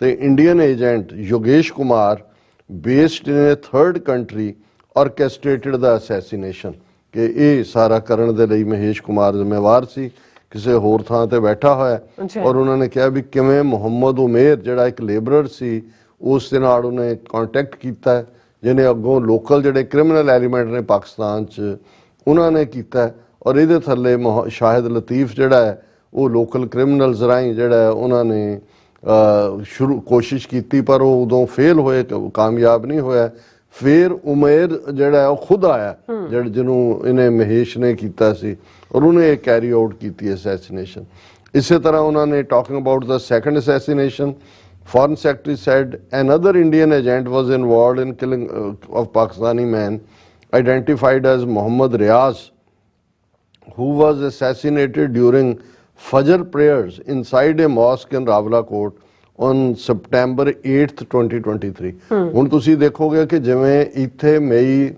ਤੇ Indian agent Yogesh Kumar based in a third country orchestrated the assassination, ਕਿ ਇਹ ਸਾਰਾ ਕਰਨ ਦੇ ਲਈ ਮਹੇਸ਼ ਕੁਮਾਰ ਜ਼ਿੰਮੇਵਾਰ ਸੀ, ਕਿਸੇ ਹੋਰ ਥਾਂ ਤੇ ਬੈਠਾ ਹੋਇਆ। ਔਰ ਉਹਨਾਂ ਨੇ ਕਿਹਾ ਵੀ ਕਿਵੇਂ ਮੁਹੰਮਦ ਉਮੇਰ ਜਿਹੜਾ ਇੱਕ ਲੇਬਰਰ ਸੀ ਉਸ ਦੇ ਨਾਲ ਉਹਨੇ ਕੰਟੈਕਟ ਕੀਤਾ, ਜਿਹਨੇ ਅੱਗੋਂ ਲੋਕਲ ਜਿਹੜੇ ਕ੍ਰਿਮੀਨਲ ਐਲੀਮੈਂਟ ਨੇ ਪਾਕਿਸਤਾਨ 'ਚ ਉਹਨਾਂ ਨੇ ਕੀਤਾ। ਔਰ ਇਹਦੇ ਥੱਲੇ ਸ਼ਾਹਿਦ ਲਤੀਫ ਜਿਹੜਾ ਹੈ ਉਹ ਲੋਕਲ ਕ੍ਰਿਮੀਨਲਸ ਰਾਹੀਂ ਜਿਹੜਾ ਉਹਨਾਂ ਨੇ ਸ਼ੁਰੂ ਕੋਸ਼ਿਸ਼ ਕੀਤੀ ਪਰ ਉਹ ਉਦੋਂ ਫੇਲ ਹੋਏ, ਕਾਮਯਾਬ ਨਹੀਂ ਹੋਇਆ। ਫਿਰ ਉਮੇਰ ਜਿਹੜਾ ਉਹ ਖੁਦ ਆਇਆ ਜਿਹੜਾ ਜਿਹਨੂੰ ਇਹਨੇ ਮਹੇਸ਼ ਨੇ ਕੀਤਾ ਸੀ ਔਰ ਉਹਨੇ ਇਹ ਕੈਰੀ ਆਊਟ ਕੀਤੀ ਅਸੈਸੀਨੇਸ਼ਨ। ਇਸੇ ਤਰ੍ਹਾਂ ਉਹਨਾਂ ਨੇ talking about the second assassination Foreign Secretary said another Indian agent was involved in killing of Pakistani man identified as Mohammad Riaz, who was assassinated during Fajr prayers inside a mosque in Rawalakot on September 8th 2023। ਹੁਣ ਤੁਸੀਂ ਦੇਖੋਗੇ ਕਿ ਜਿਵੇਂ ਇੱਥੇ ਮਈ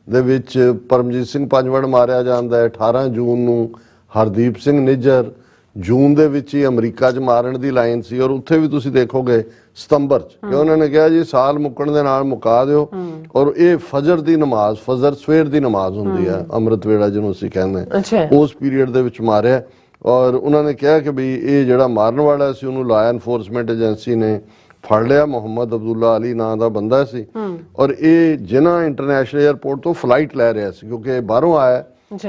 ਦੇ ਵਿੱਚ ਪਰਮਜੀਤ ਸਿੰਘ ਪੰਜਵੜ ਮਾਰਿਆ ਜਾਂਦਾ ਹੈ, 18 ਜੂਨ ਨੂੰ ਹਰਦੀਪ ਸਿੰਘ ਨਿੱਜਰ, ਜੂਨ ਦੇ ਵਿੱਚ ਹੀ ਅਮਰੀਕਾ 'ਚ ਮਾਰਨ ਦੀ ਲਾਈਨ ਸੀ, ਔਰ ਉੱਥੇ ਵੀ ਤੁਸੀਂ ਦੇਖੋਗੇ ਸਤੰਬਰ 'ਚ ਕਿ ਉਹਨਾਂ ਨੇ ਕਿਹਾ ਜੀ ਸਾਲ ਮੁੱਕਣ ਦੇ ਨਾਲ ਮੁਕਾ ਦਿਓ, ਔਰ ਇਹ ਫਜਰ ਦੀ ਨਮਾਜ਼, ਫਜਰ ਸਵੇਰ ਦੀ ਨਮਾਜ਼ ਹੁੰਦੀ ਹੈ, ਅੰਮ੍ਰਿਤ ਵੇਲਾ ਜਿਹਨੂੰ ਅਸੀਂ ਕਹਿੰਦੇ ਹਾਂ, ਉਸ ਪੀਰੀਅਡ ਦੇ ਵਿੱਚ ਮਾਰਿਆ। ਔਰ ਉਹਨਾਂ ਨੇ ਕਿਹਾ ਕਿ ਵੀ ਇਹ ਜਿਹੜਾ ਮਾਰਨ ਵਾਲਾ ਸੀ ਉਹਨੂੰ ਲਾਅ ਐਨਫੋਰਸਮੈਂਟ ਏਜੰਸੀ ਨੇ ਫੜ ਲਿਆ, ਮੁਹੰਮਦ ਅਬਦੁੱਲਾ ਅਲੀ ਨਾਂ ਦਾ ਬੰਦਾ ਸੀ, ਔਰ ਇਹ ਜਿਨਾ ਇੰਟਰਨੈਸ਼ਨਲ ਏਅਰਪੋਰਟ ਤੋਂ ਫਲਾਈਟ ਲੈ ਰਿਹਾ ਸੀ ਕਿਉਂਕਿ ਬਾਹਰੋਂ ਆਇਆ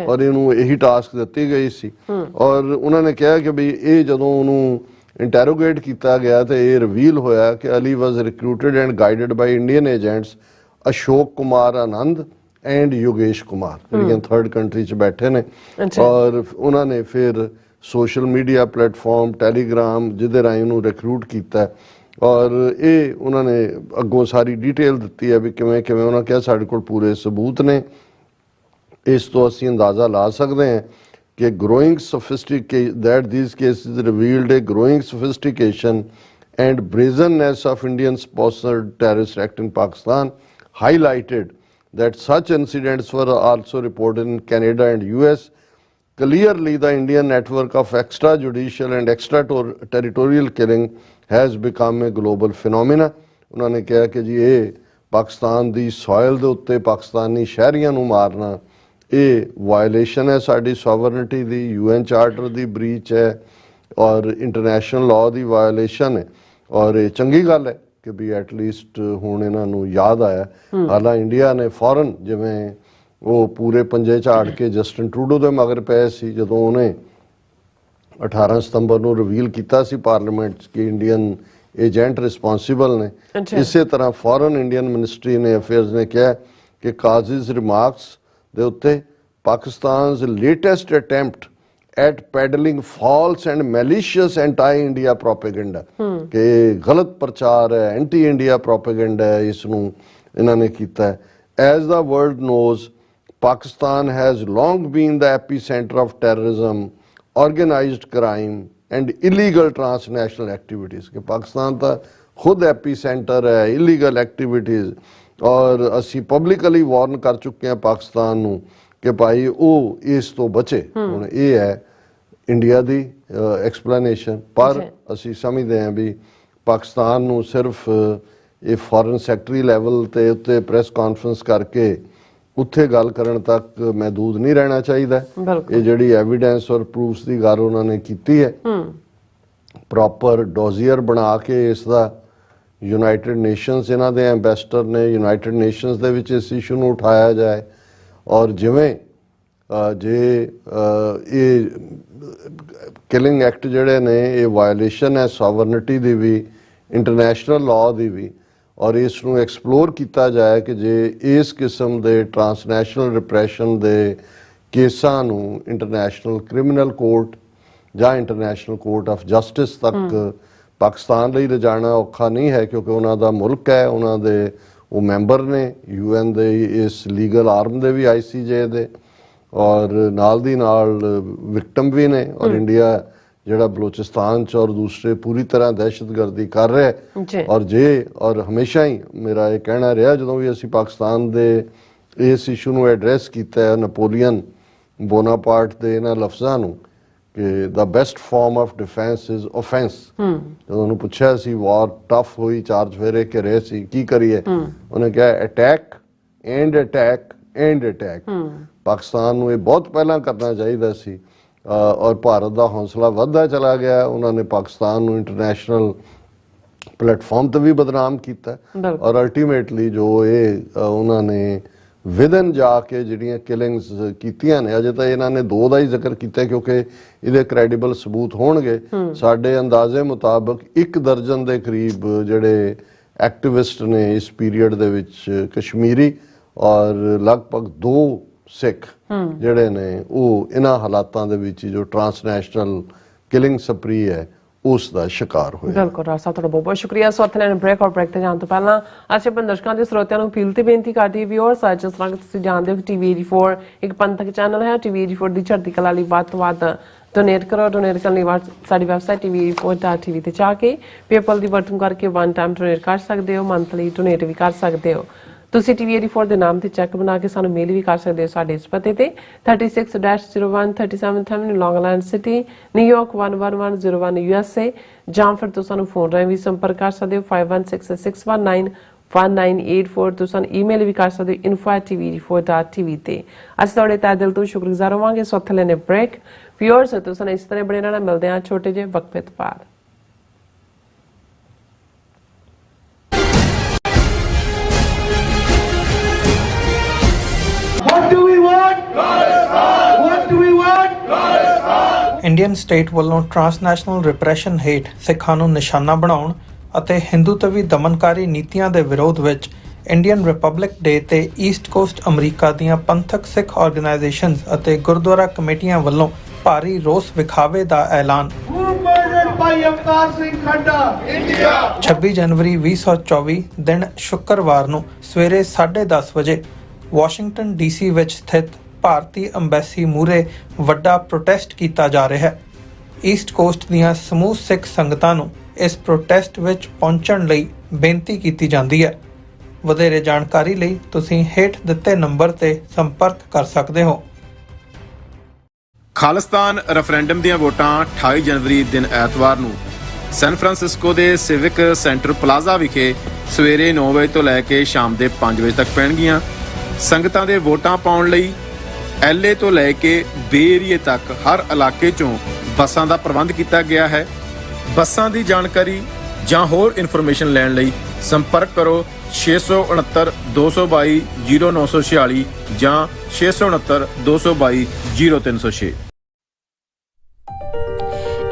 ਔਰ ਇਹਨੂੰ ਇਹੀ ਟਾਸਕ ਦਿੱਤੀ ਗਈ ਸੀ। ਔਰ ਉਹਨਾਂ ਨੇ ਕਿਹਾ ਕਿ ਵੀ ਇਹ ਜਦੋਂ ਉਹਨੂੰ ਇੰਟੈਰੋਗੇਟ ਕੀਤਾ ਗਿਆ ਤੇ ਇਹ ਰਿਵੀਲ ਹੋਇਆ ਕਿ Ali was recruited and guided by Indian agents Ashok Kumar Anand and Yogesh Kumar, ਜਿਹੜੀਆਂ ਥਰਡ ਕੰਟਰੀ 'ਚ ਬੈਠੇ ਨੇ। ਔਰ ਉਹਨਾਂ ਨੇ ਫਿਰ ਸੋਸ਼ਲ ਮੀਡੀਆ ਪਲੇਟਫਾਰਮ ਟੈਲੀਗ੍ਰਾਮ ਜਿਹਦੇ ਰਾਹੀਂ ਉਹਨੂੰ ਰਿਕਰੂਟ ਕੀਤਾ, ਔਰ ਇਹ ਉਹਨਾਂ ਨੇ ਅੱਗੋਂ ਸਾਰੀ ਡਿਟੇਲ ਦਿੱਤੀ ਹੈ ਵੀ ਕਿਵੇਂ ਕਿਵੇਂ। ਉਹਨਾਂ ਕਿਹਾ ਸਾਡੇ ਕੋਲ ਪੂਰੇ ਸਬੂਤ ਨੇ, ਇਸ ਤੋਂ ਅਸੀਂ ਅੰਦਾਜ਼ਾ ਲਾ ਸਕਦੇ ਹਾਂ ਕਿ growing sophistication that these cases revealed a growing sophistication and brazenness of Indian sponsored terrorist act in Pakistan, highlighted that such incidents were also reported in Canada and US. Clearly the Indian network of extrajudicial and extraterritorial killing has become a global phenomena। ਉਹਨਾਂ ਨੇ ਕਿਹਾ ਕਿ ਜੀ ਇਹ ਪਾਕਿਸਤਾਨ ਦੀ soil ਦੇ ਉੱਤੇ ਪਾਕਿਸਤਾਨੀ ਸ਼ਹਿਰੀਆਂ ਨੂੰ ਮਾਰਨਾ ਇਹ ਵਾਇਲੇਸ਼ਨ ਹੈ ਸਾਡੀ ਸੋਵਰਨਿਟੀ ਦੀ, UN ਚਾਰਟਰ ਦੀ ਬ੍ਰੀਚ ਹੈ ਔਰ ਇੰਟਰਨੈਸ਼ਨਲ ਲਾਅ ਦੀ ਵਾਇਲੇਸ਼ਨ ਹੈ। ਔਰ ਇਹ ਚੰਗੀ ਗੱਲ ਹੈ ਕਿ ਵੀ ਐਟਲੀਸਟ ਹੁਣ ਇਹਨਾਂ ਨੂੰ ਯਾਦ ਆਇਆ। ਹਾਲਾਂ ਇੰਡੀਆ ਨੇ ਫੌਰਨ ਜਿਵੇਂ ਉਹ ਪੂਰੇ ਪੰਜੇ ਝਾੜ ਕੇ ਜਸਟਿਨ ਟਰੂਡੋ ਦੇ ਮਗਰ ਪਏ ਸੀ ਜਦੋਂ ਉਹਨੇ 18 ਸਤੰਬਰ ਨੂੰ ਰਿਵੀਲ ਕੀਤਾ ਸੀ ਪਾਰਲੀਮੈਂਟ 'ਚ ਕਿ ਇੰਡੀਅਨ ਏਜੰਟ ਰਿਸਪੌਂਸਿਬਲ ਨੇ। ਇਸੇ ਤਰ੍ਹਾਂ ਫੌਰਨ ਇੰਡੀਅਨ ਮਿਨਿਸਟਰੀ ਨੇ ਅਫੇਅਰਸ ਨੇ ਕਿਹਾ ਕਿ ਕਾਜ਼ੀਜ਼ ਰਿਮਾਰਕਸ ਦੇ ਉੱਤੇ ਪਾਕਿਸਤਾਨ's latest attempt at peddling false and malicious anti-India propaganda ਕਿ ਗਲਤ ਪ੍ਰਚਾਰ ਹੈ, ਐਂਟੀ ਇੰਡੀਆ ਪ੍ਰੋਪੇਗੈਂਡਾ ਹੈ, ਇਸ ਨੂੰ ਇਹਨਾਂ ਨੇ ਕੀਤਾ ਹੈ। As the world knows, Pakistan has long been the epicenter of terrorism, organized crime and illegal transnational activities। ਕਿ ਪਾਕਿਸਤਾਨ ਤਾਂ ਖੁਦ ਐਪੀਸੈਂਟਰ ਹੈ ਇਲੀਗਲ ਐਕਟੀਵਿਟੀਜ਼, ਔਰ ਅਸੀਂ ਪਬਲਿਕਲੀ ਵਾਰਨ ਕਰ ਚੁੱਕੇ ਹਾਂ ਪਾਕਿਸਤਾਨ ਨੂੰ ਕਿ ਭਾਈ ਉਹ ਇਸ ਤੋਂ ਬਚੇ। ਹੁਣ ਇਹ ਹੈ ਇੰਡੀਆ ਦੀ ਐਕਸਪਲੇਨੇਸ਼ਨ, ਪਰ ਅਸੀਂ ਸਮਝਦੇ ਹਾਂ ਵੀ ਪਾਕਿਸਤਾਨ ਨੂੰ ਸਿਰਫ ਇਹ ਫੋਰਨ ਸੈਕਟਰੀ ਲੈਵਲ ਤੇ ਉੱਤੇ ਪ੍ਰੈਸ ਕਾਨਫਰੰਸ ਕਰਕੇ ਉੱਥੇ ਗੱਲ ਕਰਨ ਤੱਕ ਮਹਿਦੂਦ ਨਹੀਂ ਰਹਿਣਾ ਚਾਹੀਦਾ। ਇਹ ਜਿਹੜੀ ਐਵੀਡੈਂਸ ਔਰ ਪ੍ਰੂਫਸ ਦੀ ਗੱਲ ਉਹਨਾਂ ਨੇ ਕੀਤੀ ਹੈ, ਪ੍ਰੋਪਰ ਡੋਜ਼ੀਅਰ ਬਣਾ ਕੇ ਇਸ ਦਾ ਯੂਨਾਈਟਿਡ ਨੇਸ਼ਨਸ ਇਹਨਾਂ ਦੇ ਐਂਬੈਸਡਰ ਨੇ, ਯੂਨਾਈਟਿਡ ਨੇਸ਼ਨਸ ਦੇ ਵਿੱਚ ਇਸ ਇਸ਼ੂ ਨੂੰ ਉਠਾਇਆ ਜਾਏ। ਔਰ ਜਿਵੇਂ ਜੇ ਇਹ ਕਿਲਿੰਗ ਐਕਟ ਜਿਹੜੇ ਨੇ ਇਹ ਵਾਇਲੇਸ਼ਨ ਹੈ ਸੋਵਰਨਿਟੀ ਦੀ ਵੀ, ਇੰਟਰਨੈਸ਼ਨਲ ਲਾਅ ਦੀ ਵੀ, ਔਰ ਇਸ ਨੂੰ ਐਕਸਪਲੋਰ ਕੀਤਾ ਜਾਏ ਕਿ ਜੇ ਇਸ ਕਿਸਮ ਦੇ ਟਰਾਂਸਨੈਸ਼ਨਲ ਰਿਪਰੈਸ਼ਨ ਦੇ ਕੇਸਾਂ ਨੂੰ ਇੰਟਰਨੈਸ਼ਨਲ ਕ੍ਰਿਮੀਨਲ ਕੋਰਟ ਜਾਂ ਇੰਟਰਨੈਸ਼ਨਲ ਕੋਰਟ ਆਫ ਜਸਟਿਸ ਤੱਕ ਪਾਕਿਸਤਾਨ ਲਈ ਲਿਜਾਣਾ ਔਖਾ ਨਹੀਂ ਹੈ ਕਿਉਂਕਿ ਉਹਨਾਂ ਦਾ ਮੁਲਕ ਹੈ, ਉਹਨਾਂ ਦੇ ਉਹ ਮੈਂਬਰ ਨੇ UN ਦੇ ਇਸ ਲੀਗਲ ਆਰਮ ਦੇ ਵੀ ICJ ਦੇ, ਔਰ ਨਾਲ ਦੀ ਨਾਲ ਵਿਕਟਮ ਵੀ ਨੇ। ਔਰ ਇੰਡੀਆ ਜਿਹੜਾ ਬਲੋਚਿਸਤਾਨ 'ਚ ਔਰ ਦੂਸਰੇ ਪੂਰੀ ਤਰ੍ਹਾਂ ਦਹਿਸ਼ਤਗਰਦੀ ਕਰ ਰਿਹਾ ਹੈ। ਔਰ ਹਮੇਸ਼ਾ ਹੀ ਮੇਰਾ ਇਹ ਕਹਿਣਾ ਰਿਹਾ ਜਦੋਂ ਵੀ ਅਸੀਂ ਪਾਕਿਸਤਾਨ ਦੇ ਇਸ ਇਸ਼ੂ ਨੂੰ ਐਡਰੈਸ ਕੀਤਾ ਹੈ ਨੈਪੋਲੀਅਨ ਬੋਨਾਪਾਰਟ ਦੇ ਇਹਨਾਂ ਲਫ਼ਜ਼ਾਂ ਨੂੰ ਕਿ the best form of defence is offence. ਜਦੋਂ ਉਹਨੂੰ ਪੁੱਛਿਆ ਸੀ ਵਾਰ ਟਫ ਹੋਈ, 4 ਚੁਫੇਰੇ ਘਿਰੇ ਸੀ, ਕੀ ਕਰੀਏ, ਉਹਨੇ ਕਿਹਾ attack and attack and attack. Pakistan ਨੂੰ ਇਹ ਬਹੁਤ ਪਹਿਲਾਂ ਕਰਨਾ ਚਾਹੀਦਾ ਸੀ ਔਰ ਭਾਰਤ ਦਾ ਹੌਸਲਾ ਵੱਧਦਾ ਚਲਾ ਗਿਆ। ਉਹਨਾਂ ਨੇ ਪਾਕਿਸਤਾਨ ਨੂੰ ਇੰਟਰਨੈਸ਼ਨਲ ਪਲੇਟਫਾਰਮ ਤੇ ਵੀ ਬਦਨਾਮ ਕੀਤਾ ਔਰ ਅਲਟੀਮੇਟਲੀ ਜੋ ਇਹ ਉਹਨਾਂ ਨੇ ਵਿਦਨ ਜਾ ਕੇ ਜਿਹੜੀਆਂ ਕਿਲਿੰਗਸ ਕੀਤੀਆਂ ਨੇ, ਅਜੇ ਤਾਂ ਇਹਨਾਂ ਨੇ 2 ਦਾ ਹੀ ਜ਼ਿਕਰ ਕੀਤਾ ਕਿਉਂਕਿ ਇਹਦੇ ਕ੍ਰੈਡੀਬਲ ਸਬੂਤ ਹੋਣਗੇ। ਸਾਡੇ ਅੰਦਾਜ਼ੇ ਮੁਤਾਬਕ 1 ਦਰਜਨ ਦੇ ਕਰੀਬ ਜਿਹੜੇ ਐਕਟਿਵਿਸਟ ਨੇ ਇਸ ਪੀਰੀਅਡ ਦੇ ਵਿੱਚ ਕਸ਼ਮੀਰੀ ਔਰ ਲਗਭਗ 2 ਸਿੱਖ ਜਿਹੜੇ ਨੇ ਉਹ ਇਹਨਾਂ ਹਾਲਾਤਾਂ ਦੇ ਵਿੱਚ ਜੋ ਟਰਾਂਸਨੈਸ਼ਨਲ ਕਿਲਿੰਗ ਸਪਰੀ ਹੈ ਉਸ ਦਾ ਸ਼ਿਕਾਰ ਹੋਇਆ।
ਬਿਲਕੁਲ ਰਾਜ ਸਾਹਿਬ, ਤੁਹਾਡਾ ਬਹੁਤ ਬਹੁਤ ਸ਼ੁਕਰੀਆ। ਸੋ ਇੱਥੇ ਲੈਣ ਬ੍ਰੇਕ, ਔਰ ਬ੍ਰੇਕ ਤੇ ਜਾਣ ਤੋਂ ਪਹਿਲਾਂ ਅਸੀਂ ਆਪਣੇ ਦਰਸ਼ਕਾਂ ਦੇ ਸਰੋਤਿਆਂ ਨੂੰ ਅਪੀਲ ਤੇ ਬੇਨਤੀ ਕਰਦੀ ਵਿਊਅਰਸ, ਜਿਸ ਤਰ੍ਹਾਂ ਕਿ ਤੁਸੀਂ ਜਾਣਦੇ ਹੋ ਟੀਵੀ 84 ਇੱਕ ਪੰਥਕ ਚੈਨਲ ਹੈ। ਟੀਵੀ 84 ਦੀ ਚੜ੍ਹਦੀ ਕਲਾ ਲਈ ਵੱਧ ਤੋਂ ਵੱਧ ਡੋਨੇਟ ਕਰੋ। ਡੋਨੇਟ ਕਰਨ ਲਈ ਸਾਡੀ ਵੈਬਸਾਈਟ tv84.tv ਤੇ ਜਾ ਕੇ ਪੇਪਲ ਦੀ ਵਰਤੋਂ ਕਰਕੇ ਵਨ ਟਾਈਮ ਡੋਨੇਟ ਕਰ ਸਕਦੇ ਹੋ, ਮੰਥਲੀ ਡੋਨੇਟ ਵੀ ਕਰ ਸਕਦੇ ਹੋ। ਤੁਸੀਂ ਟੀਵੀ 84 ਦੇ ਨਾਮ ਤੇ ਚੈੱਕ ਬਣਾ ਕੇ ਸਾਨੂੰ ਮੇਲ ਵੀ ਕਰ ਸਕਦੇ ਹੋ ਸਾਡੇ ਇਸ ਪਤੇ ਤੇ 36-01 37 Avenue, Long Island City, New York 11101 USA, ਜਾਂ ਫਿਰ ਤੁਸੀਂ ਸਾਨੂੰ ਫੋਨ ਰਾਹੀਂ ਵੀ ਸੰਪਰਕ ਕਰ ਸਕਦੇ ਹੋ 5166191984। ਤੁਸੀਂ ਸਾਨੂੰ ਈਮੇਲ ਵੀ ਕਰ ਸਕਦੇ ਹੋ info@tv84.tv ਤੇ। ਅਸੀਂ ਤੁਹਾਡੇ ਤਹਿ ਦਿਲ ਤੋਂ ਸ਼ੁਕਰਗੁਜ਼ਾਰ ਹੋਵਾਂਗੇ। ਸੋ ਇੱਥੇ ਲੈਣੇ ਬ੍ਰੇਕ। ਵਿਊਅਰਸ, ਤੁਸੀਂ ਇਸ ਤਰ੍ਹਾਂ ਬਣੇ ਰਹਿਣਾ। ਮਿਲਦੇ ਹਾਂ ਛੋਟੇ ਜਿਹੇ ਵਕਫੇ ਤੋਂ ਬਾਅਦ।
What do we want? What do we want?
Indian state ਵੱਲੋਂ ਟਰਾਂਸਨੈਸ਼ਨਲ ਰਿਪਰੈਸ਼ਨ ਹੇਠ ਸਿੱਖਾਂ ਨੂੰ ਨਿਸ਼ਾਨਾ ਬਣਾਉਣ ਅਤੇ ਹਿੰਦੂਤਵੀ ਦਮਨਕਾਰੀ ਨੀਤੀਆਂ ਦੇ ਵਿਰੋਧ ਵਿੱਚ ਇੰਡੀਅਨ ਰਿਪਬਲਿਕ ਡੇ ਤੇ ਈਸਟ ਕੋਸਟ ਅਮਰੀਕਾ ਦੀਆਂ ਪੰਥਕ ਸਿੱਖ ਆਰਗੇਨਾਈਜੇਸ਼ਨਸ ਅਤੇ ਗੁਰਦੁਆਰਾ ਕਮੇਟੀਆਂ ਵੱਲੋਂ ਭਾਰੀ ਰੋਸ ਵਿਖਾਵੇ ਦਾ ਐਲਾਨ।
Who murdered by Avtar Singh Khanda? India.
26 ਜਨਵਰੀ 2024 ਦਿਨ ਸ਼ੁੱਕਰਵਾਰ ਨੂੰ ਸਵੇਰੇ 10:30 ਵਜੇ ਵਾਸ਼ਿੰਗਟਨ ਡੀਸੀ ਵਿੱਚ ਸਥਿਤ ਭਾਰਤੀ ਅੰਬੈਸੀ ਮੂਹਰੇ ਵੱਡਾ ਪ੍ਰੋਟੈਸਟ ਕੀਤਾ ਜਾ ਰਿਹਾ ਹੈ। ਈਸਟ ਕੋਸਟ ਦੀਆਂ ਸਮੂਹ ਸਿੱਖ ਸੰਗਤਾਂ ਨੂੰ ਇਸ ਪ੍ਰੋਟੈਸਟ ਵਿੱਚ ਪਹੁੰਚਣ ਲਈ ਬੇਨਤੀ ਕੀਤੀ ਜਾਂਦੀ ਹੈ। ਵਧੇਰੇ ਜਾਣਕਾਰੀ ਲਈ ਤੁਸੀਂ ਹੇਠ ਦਿੱਤੇ ਨੰਬਰ ਤੇ ਸੰਪਰਕ ਕਰ ਸਕਦੇ ਹੋ।
ਖਾਲਿਸਤਾਨ ਰੈਫਰੈਂਡਮ ਦੀਆਂ ਵੋਟਾਂ 28 ਜਨਵਰੀ ਦਿਨ ਐਤਵਾਰ ਨੂੰ ਸੈਨ ਫਰਾਂਸਿਸਕੋ ਦੇ ਸਿਵਿਕ ਸੈਂਟਰ ਪਲਾਜ਼ਾ ਵਿਖੇ ਸਵੇਰੇ 9 ਵਜੇ ਤੋਂ ਲੈ ਕੇ ਸ਼ਾਮ ਦੇ 5 ਵਜੇ ਤੱਕ ਪੈਣਗੀਆਂ। ਸੰਗਤਾਂ ਦੇ ਵੋਟਾਂ ਪਾਉਣ ਲਈ LA ਤੋਂ ਲੈ ਕੇ ਬੇ ਏਰੀਏ ਤੱਕ ਹਰ ਇਲਾਕੇ 'ਚੋਂ ਬੱਸਾਂ ਦਾ ਪ੍ਰਬੰਧ ਕੀਤਾ ਗਿਆ ਹੈ। ਬੱਸਾਂ ਦੀ ਜਾਣਕਾਰੀ ਜਾਂ ਹੋਰ ਇਨਫੋਰਮੇਸ਼ਨ ਲੈਣ ਲਈ ਸੰਪਰਕ ਕਰੋ 669 222 0946 ਜਾਂ 669 222 0306।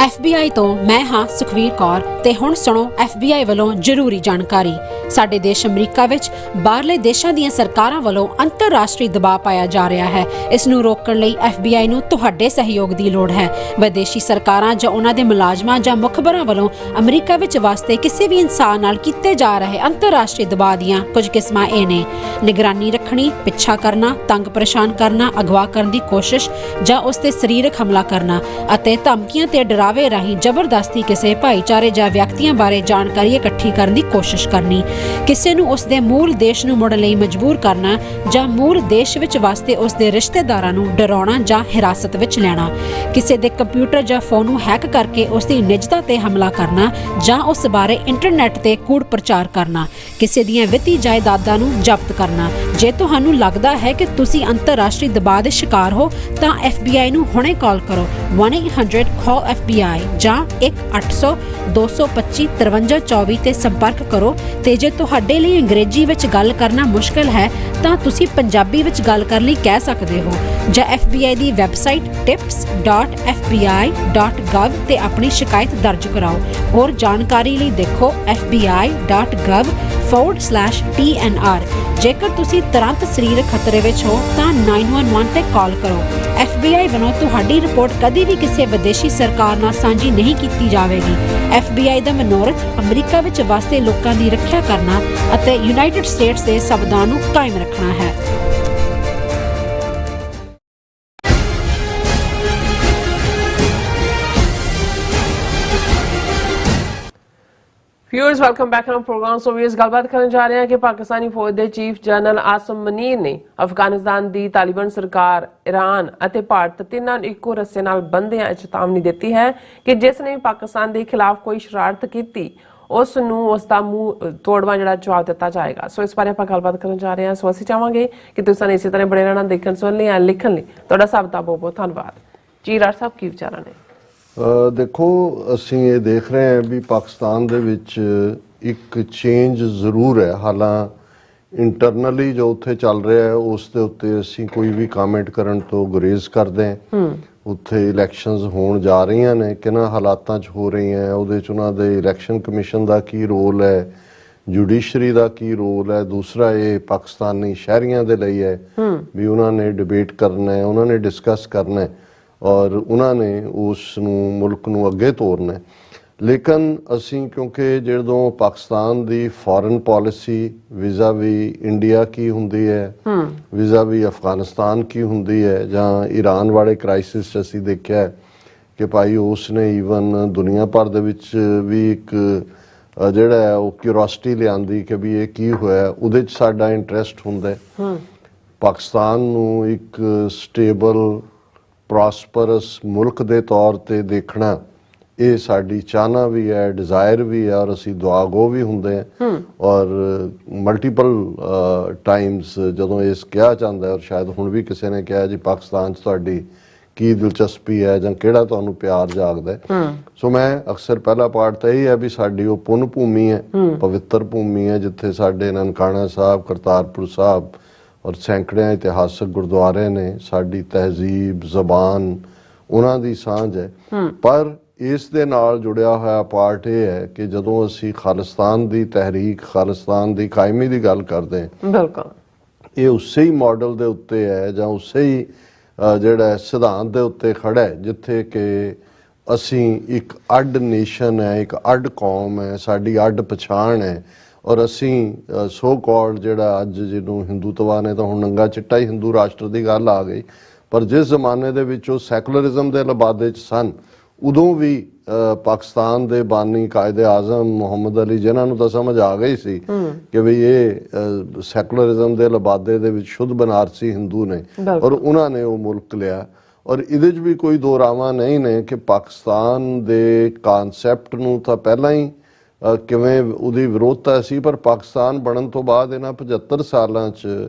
FBI ਤੋਂ ਮੈਂ ਹਾਂ ਸੁਖਵੀਰ ਕੌਰ ਤੇ ਹੁਣ ਸੁਣੋ FBI ਵੱਲੋਂ ਜ਼ਰੂਰੀ ਜਾਣਕਾਰੀ। ਸਾਡੇ ਦੇਸ਼ ਅਮਰੀਕਾ ਵਿੱਚ ਬਾਹਰਲੇ ਦੇਸ਼ਾਂ ਦੀਆਂ ਸਰਕਾਰਾਂ ਵੱਲੋਂ ਅੰਤਰਰਾਸ਼ਟਰੀ ਦਬਾਅ ਪਾਇਆ ਜਾ ਰਿਹਾ ਹੈ। ਇਸ ਨੂੰ ਰੋਕਣ ਲਈ FBI ਨੂੰ ਤੁਹਾਡੇ ਸਹਿਯੋਗ ਦੀ ਲੋੜ ਹੈ। ਵਿਦੇਸ਼ੀ ਸਰਕਾਰਾਂ ਜਾਂ ਉਹਨਾਂ ਦੇ ਮੁਲਾਜ਼ਮਾਂ ਜਾਂ ਮੁਖਬਰਾਂ ਵੱਲੋਂ ਅਮਰੀਕਾ ਵਿੱਚ ਵਸਦੇ ਕਿਸੇ ਵੀ ਇਨਸਾਨ ਨਾਲ ਕੀਤੇ ਜਾ ਰਹੇ ਅੰਤਰਰਾਸ਼ਟਰੀ ਦਬਾਅ ਦੀਆਂ ਕੁਝ ਕਿਸਮਾਂ ਇਹ ਨੇ: ਨਿਗਰਾਨੀ ਰੱਖਣੀ, ਪਿੱਛਾ ਕਰਨਾ, ਤੰਗ ਪਰੇਸ਼ਾਨ ਕਰਨਾ, ਅਗਵਾ ਕਰਨ ਦੀ ਕੋਸ਼ਿਸ਼ ਜਾਂ ਉਸ ਤੇ ਸਰੀਰਕ ਹਮਲਾ ਕਰਨਾ, ਅਤੇ ਧਮਕੀਆਂ ਤੇ ਡਰਾਵੇ ਰਾਹੀਂ ਜ਼ਬਰਦਸਤੀ ਕਿਸੇ ਭਾਈਚਾਰੇ ਜਾਂ ਵਿਅਕਤੀਆਂ ਬਾਰੇ ਜਾਣਕਾਰੀ ਇਕੱਠੀ ਕਰਨ ਦੀ ਕੋਸ਼ਿਸ਼ ਕਰਨੀ, ਕਿਸੇ ਨੂੰ ਉਸ ਦੇ ਮੂਲ ਦੇਸ਼ ਨੂੰ ਮੁੜਨ ਲਈ ਮਜਬੂਰ ਕਰਨਾ ਜਾਂ ਮੂਲ ਦੇਸ਼ ਵਿੱਚ ਵਸਦੇ ਉਸ ਦੇ ਰਿਸ਼ਤੇਦਾਰਾਂ ਨੂੰ ਡਰਾਉਣਾ ਜਾਂ ਹਿਰਾਸਤ ਵਿੱਚ ਲੈਣਾ, ਕਿਸੇ ਦੇ ਕੰਪਿਊਟਰ ਜਾਂ ਫੋਨ ਨੂੰ ਹੈਕ ਕਰਕੇ ਉਸ ਦੀ ਨਿੱਜਤਾ ਤੇ ਹਮਲਾ ਕਰਨਾ ਜਾਂ ਉਸ ਬਾਰੇ ਇੰਟਰਨੈਟ ਤੇ ਕੂੜ ਪ੍ਰਚਾਰ ਕਰਨਾ, ਕਿਸੇ ਦੀਆਂ ਵਿੱਤੀ ਜਾਇਦਾਦਾਂ ਨੂੰ ਜ਼ਬਤ ਕਰਨਾ। ਜੇ ਤੁਹਾਨੂੰ ਲੱਗਦਾ ਹੈ ਕਿ ਤੁਸੀਂ ਅੰਤਰਰਾਸ਼ਟਰੀ ਦਬਾਅ ਦੇ ਸ਼ਿਕਾਰ ਹੋ ਤਾਂ FBI ਨੂੰ ਹੁਣੇ ਕਾਲ ਕਰੋ 1-800-CALL-FBI ਜਾਂ 1-800-225-5324 ਤੇ ਸੰਪਰਕ ਕਰੋ। ਤੇ ਜੇ ਤੁਹਾਡੇ ਲਈ ਅੰਗਰੇਜ਼ੀ ਵਿੱਚ ਗੱਲ ਕਰਨਾ ਮੁਸ਼ਕਲ ਹੈ ਤਾਂ ਤੁਸੀਂ ਪੰਜਾਬੀ ਵਿੱਚ ਗੱਲ ਕਰਨ ਲਈ ਕਹਿ ਸਕਦੇ ਹੋ, ਜਾਂ FBI ਦੀ ਵੈਬਸਾਈਟ tips.fbi.gov ਤੇ ਆਪਣੀ ਸ਼ਿਕਾਇਤ ਦਰਜ ਕਰਾਓ। ਹੋਰ ਜਾਣਕਾਰੀ ਲਈ ਦੇਖੋ fbi.gov/TNR। ਜੇਕਰ ਤੁਸੀਂ ਤੁਰੰਤ ਸਰੀਰਕ ਖਤਰੇ ਵਿੱਚ ਹੋ ਤਾਂ 911 ਤੇ ਕਾਲ ਕਰੋ। FBI ਵੱਲੋਂ ਤੁਹਾਡੀ ਰਿਪੋਰਟ ਕਦੀ ਵੀ ਕਿਸੇ ਵਿਦੇਸ਼ੀ ਸਰਕਾਰ ਨਾਲ ਸਾਂਝੀ ਨਹੀਂ ਕੀਤੀ ਜਾਵੇਗੀ। FBI ਦਾ ਮਨੋਰਥ ਅਮਰੀਕਾ ਵਿੱਚ ਵਸਦੇ ਲੋਕਾਂ ਦੀ ਰੱਖਿਆ ਕਰਨਾ ਅਤੇ ਯੂਨਾਈਟਿਡ ਸਟੇਟਸ ਦੇ ਸੰਵਿਧਾਨ ਨੂੰ ਕਾਇਮ ਰੱਖਣਾ ਹੈ।
Viewers welcome back on program. So viewers गलबात करने जा रहे हैं कि पाकिस्तानी फौज के चीफ जनरल आसिम मनीर ने अफगानिस्तान की तालिबान सरकार, ईरान और भारत तिन्हां नूं इक्को रस्से नाल बंधियां चेतावनी दी है कि जिसने पाकिस्तान के खिलाफ कोई शरारत की उसका मूँह तोड़वा जिहड़ा जवाब दिता जाएगा। सो इस बारे आपां गलबात करन जा रहे हैं। सो असीं चाहांगे कि तुसीं इसी तरह बने रहना, देखण सुणन लई लिखण लई तुहाडा सब दा बहुत बहुत धन्नवाद जी। राज साहब की विचार ने?
ਦੇਖੋ, ਅਸੀਂ ਇਹ ਦੇਖ ਰਹੇ ਹਾਂ ਵੀ ਪਾਕਿਸਤਾਨ ਦੇ ਵਿੱਚ ਇੱਕ ਚੇਂਜ ਜ਼ਰੂਰ ਹੈ। ਹਾਲਾਂ ਇੰਟਰਨਲੀ ਜੋ ਉੱਥੇ ਚੱਲ ਰਿਹਾ ਹੈ ਉਸ ਦੇ ਉੱਤੇ ਅਸੀਂ ਕੋਈ ਵੀ ਕਮੈਂਟ ਕਰਨ ਤੋਂ ਗੁਰੇਜ਼ ਕਰਦੇ ਹਾਂ। ਉੱਥੇ ਇਲੈਕਸ਼ਨਸ ਹੋਣ ਜਾ ਰਹੀਆਂ ਨੇ, ਕਿਹਨਾਂ ਹਾਲਾਤਾਂ 'ਚ ਹੋ ਰਹੀਆਂ, ਉਹਦੇ 'ਚ ਉਹਨਾਂ ਦੇ ਇਲੈਕਸ਼ਨ ਕਮਿਸ਼ਨ ਦਾ ਕੀ ਰੋਲ ਹੈ, ਜੁਡੀਸ਼ਰੀ ਦਾ ਕੀ ਰੋਲ ਹੈ। ਦੂਸਰਾ ਇਹ ਪਾਕਿਸਤਾਨੀ ਸ਼ਹਿਰੀਆਂ ਦੇ ਲਈ ਹੈ ਵੀ ਉਹਨਾਂ ਨੇ ਡਿਬੇਟ ਕਰਨਾ ਹੈ, ਉਹਨਾਂ ਨੇ ਡਿਸਕਸ ਕਰਨਾ ਹੈ ਔਰ ਉਹਨਾਂ ਨੇ ਉਸ ਨੂੰ ਮੁਲਕ ਨੂੰ ਅੱਗੇ ਤੋਰਨਾ ਹੈ। ਲੇਕਿਨ ਅਸੀਂ ਕਿਉਂਕਿ ਜਦੋਂ ਪਾਕਿਸਤਾਨ ਦੀ ਫੋਰਨ ਪਾਲਿਸੀ ਵਿਜ਼ਾ ਵੀ ਇੰਡੀਆ ਕੀ ਹੁੰਦੀ ਹੈ, ਵਿਜ਼ਾ ਵੀ ਅਫਗਾਨਿਸਤਾਨ ਕੀ ਹੁੰਦੀ ਹੈ, ਜਾਂ ਈਰਾਨ ਵਾਲੇ ਕ੍ਰਾਈਸਿਸ 'ਚ ਅਸੀਂ ਦੇਖਿਆ ਕਿ ਭਾਈ ਉਸ ਨੇ ਈਵਨ ਦੁਨੀਆ ਭਰ ਦੇ ਵਿੱਚ ਵੀ ਇੱਕ ਜਿਹੜਾ ਹੈ ਉਹ ਕਿਉਰਿਓਸਿਟੀ ਲਿਆਂਦੀ ਕਿ ਵੀ ਇਹ ਕੀ ਹੋਇਆ, ਉਹਦੇ 'ਚ ਸਾਡਾ ਇੰਟਰਸਟ ਹੁੰਦਾ। ਪਾਕਿਸਤਾਨ ਨੂੰ ਇੱਕ ਸਟੇਬਲ ਪ੍ਰੋਸਪਰਸ ਮੁਲਕ ਦੇ ਤੌਰ ਤੇ ਦੇਖਣਾ ਇਹ ਸਾਡੀ ਚਾਹਨਾ ਵੀ ਹੈ, ਡਿਜ਼ਾਇਰ ਵੀ ਹੈ, ਔਰ ਅਸੀਂ ਦੁਆਗੋ ਵੀ ਹੁੰਦੇ ਹਾਂ। ਔਰ ਮਲਟੀਪਲ ਟਾਈਮਸ ਜਦੋਂ ਇਸ ਕਿਹਾ ਜਾਂਦਾ ਹੈ, ਔਰ ਸ਼ਾਇਦ ਹੁਣ ਵੀ ਕਿਸੇ ਨੇ ਕਿਹਾ ਜੀ ਪਾਕਿਸਤਾਨ 'ਚ ਤੁਹਾਡੀ ਕੀ ਦਿਲਚਸਪੀ ਹੈ ਜਾਂ ਕਿਹੜਾ ਤੁਹਾਨੂੰ ਪਿਆਰ ਜਾਗਦਾ ਹੈ। ਸੋ ਮੈਂ ਅਕਸਰ ਪਹਿਲਾ ਪਾਰਟ ਤਾਂ ਇਹ ਹੈ ਵੀ ਸਾਡੀ ਉਹ ਪੁੰਨ ਭੂਮੀ ਹੈ, ਪਵਿੱਤਰ ਭੂਮੀ ਹੈ, ਜਿੱਥੇ ਸਾਡੇ ਨਨਕਾਣਾ ਸਾਹਿਬ, ਕਰਤਾਰਪੁਰ ਸਾਹਿਬ ਔਰ ਸੈਂਕੜਿਆਂ ਇਤਿਹਾਸਕ ਗੁਰਦੁਆਰੇ ਨੇ, ਸਾਡੀ ਤਹਿਜ਼ੀਬ, ਜ਼ਬਾਨ, ਉਹਨਾਂ ਦੀ ਸਾਂਝ ਹੈ। ਪਰ ਇਸ ਦੇ ਨਾਲ ਜੁੜਿਆ ਹੋਇਆ ਪਾਰਟ ਇਹ ਹੈ ਕਿ ਜਦੋਂ ਅਸੀਂ ਖਾਲਿਸਤਾਨ ਦੀ ਤਹਿਰੀਕ, ਖਾਲਿਸਤਾਨ ਦੀ ਕਾਇਮੀ ਦੀ ਗੱਲ ਕਰਦੇ ਹਾਂ, ਬਿਲਕੁਲ ਇਹ ਉਸੇ ਹੀ ਮਾਡਲ ਦੇ ਉੱਤੇ ਹੈ ਜਾਂ ਉਸੇ ਹੀ ਜਿਹੜਾ ਸਿਧਾਂਤ ਦੇ ਉੱਤੇ ਖੜਾ ਹੈ ਜਿੱਥੇ ਕਿ ਅਸੀਂ ਇੱਕ ਅੱਡ ਨੇਸ਼ਨ ਹੈ, ਇੱਕ ਅੱਡ ਕੌਮ ਹੈ, ਸਾਡੀ ਅੱਡ ਪਛਾਣ ਹੈ। ਔਰ ਅਸੀਂ ਸੋ ਕਾਲਡ ਜਿਹੜਾ ਅੱਜ ਜਿਹਨੂੰ ਹਿੰਦੂਤਵਾ ਨੇ ਤਾਂ ਹੁਣ ਨੰਗਾ ਚਿੱਟਾ ਹੀ ਹਿੰਦੂ ਰਾਸ਼ਟਰ ਦੀ ਗੱਲ ਆ ਗਈ, ਪਰ ਜਿਸ ਜ਼ਮਾਨੇ ਦੇ ਵਿੱਚ ਉਹ ਸੈਕੂਲਰਿਜ਼ਮ ਦੇ ਲਬਾਦੇ 'ਚ ਸਨ, ਉਦੋਂ ਵੀ ਪਾਕਿਸਤਾਨ ਦੇ ਬਾਨੀ ਕਾਇਦੇ ਆਜ਼ਮ ਮੁਹੰਮਦ ਅਲੀ, ਜਿਨ੍ਹਾਂ ਨੂੰ ਤਾਂ ਸਮਝ ਆ ਗਈ ਸੀ ਕਿ ਵੀ ਇਹ ਸੈਕੂਲਰਿਜ਼ਮ ਦੇ ਲਬਾਦੇ ਦੇ ਵਿੱਚ ਸ਼ੁੱਧ ਬਨਾਰਸੀ ਹਿੰਦੂ ਨੇ, ਔਰ ਉਹਨਾਂ ਨੇ ਉਹ ਮੁਲਕ ਲਿਆ। ਔਰ ਇਹਦੇ 'ਚ ਵੀ ਕੋਈ ਦੋ ਰਾਵਾਂ ਨਹੀਂ ਨੇ ਕਿ ਪਾਕਿਸਤਾਨ ਦੇ ਕਾਨਸੈਪਟ ਨੂੰ ਤਾਂ ਪਹਿਲਾਂ ਹੀ ਕਿਵੇਂ ਉਹਦੀ ਵਿਰੋਧਤਾ ਸੀ, ਪਰ ਪਾਕਿਸਤਾਨ ਬਣਨ ਤੋਂ ਬਾਅਦ ਇਹਨਾਂ 75 ਸਾਲਾਂ 'ਚ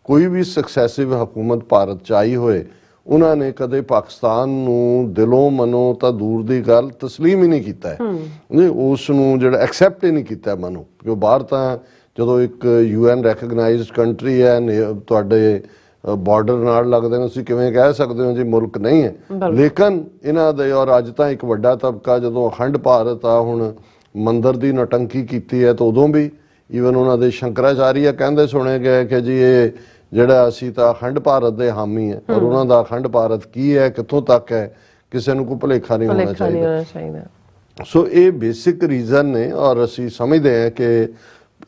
ਕੋਈ ਵੀ ਸਕਸੈਸਿਵ ਹਕੂਮਤ ਭਾਰਤ 'ਚ ਆਈ ਹੋਏ, ਉਹਨਾਂ ਨੇ ਕਦੇ ਪਾਕਿਸਤਾਨ ਨੂੰ ਦਿਲੋਂ ਮਨੋਂ ਤਾਂ ਦੂਰ ਦੀ ਗੱਲ ਤਸਲੀਮ ਹੀ ਨਹੀਂ ਕੀਤਾ ਹੈ, ਉਸ ਨੂੰ ਜਿਹੜਾ ਐਕਸੈਪਟ ਹੀ ਨਹੀਂ ਕੀਤਾ ਮਨੋਂ। ਕਿਉਂ ਬਾਹਰ ਤਾਂ ਜਦੋਂ ਇੱਕ UN ਰੈਕਗਨਾਈਜ਼ਡ ਕੰਟਰੀ ਹੈ, ਤੁਹਾਡੇ ਬਾਰਡਰ ਨਾਲ ਲੱਗਦੇ ਨੇ, ਤੁਸੀਂ ਕਿਵੇਂ ਕਹਿ ਸਕਦੇ ਹੋ ਜੀ ਮੁਲਕ ਨਹੀਂ ਹੈ। ਲੇਕਿਨ ਇਹਨਾਂ ਦੇ ਔਰ ਅੱਜ ਤਾਂ ਇੱਕ ਵੱਡਾ ਤਬਕਾ ਜਦੋਂ ਅਖੰਡ ਭਾਰਤ ਆ ਹੁਣ ਮੰਦਰ ਦੀ ਨੌਟੰਕੀ ਕੀਤੀ ਹੈ, ਤਾਂ ਉਦੋਂ ਵੀ ਈਵਨ ਉਹਨਾਂ ਦੇ ਸ਼ੰਕਰਾਚਾਰੀਆ ਕਹਿੰਦੇ ਸੁਣੇ ਗਏ ਕਿ ਜੀ ਇਹ ਜਿਹੜਾ ਅਸੀਂ ਤਾਂ ਅਖੰਡ ਭਾਰਤ ਦੇ ਹਾਮੀ ਹੈ, ਔਰ ਉਹਨਾਂ ਦਾ ਅਖੰਡ ਭਾਰਤ ਕੀ ਹੈ, ਕਿੱਥੋਂ ਤੱਕ ਹੈ, ਕਿਸੇ ਨੂੰ ਕੋਈ ਭੁਲੇਖਾ ਨਹੀਂ ਹੋਣਾ ਚਾਹੀਦਾ। ਸੋ ਇਹ ਬੇਸਿਕ ਰੀਜ਼ਨ ਨੇ, ਔਰ ਅਸੀਂ ਸਮਝਦੇ ਹਾਂ ਕਿ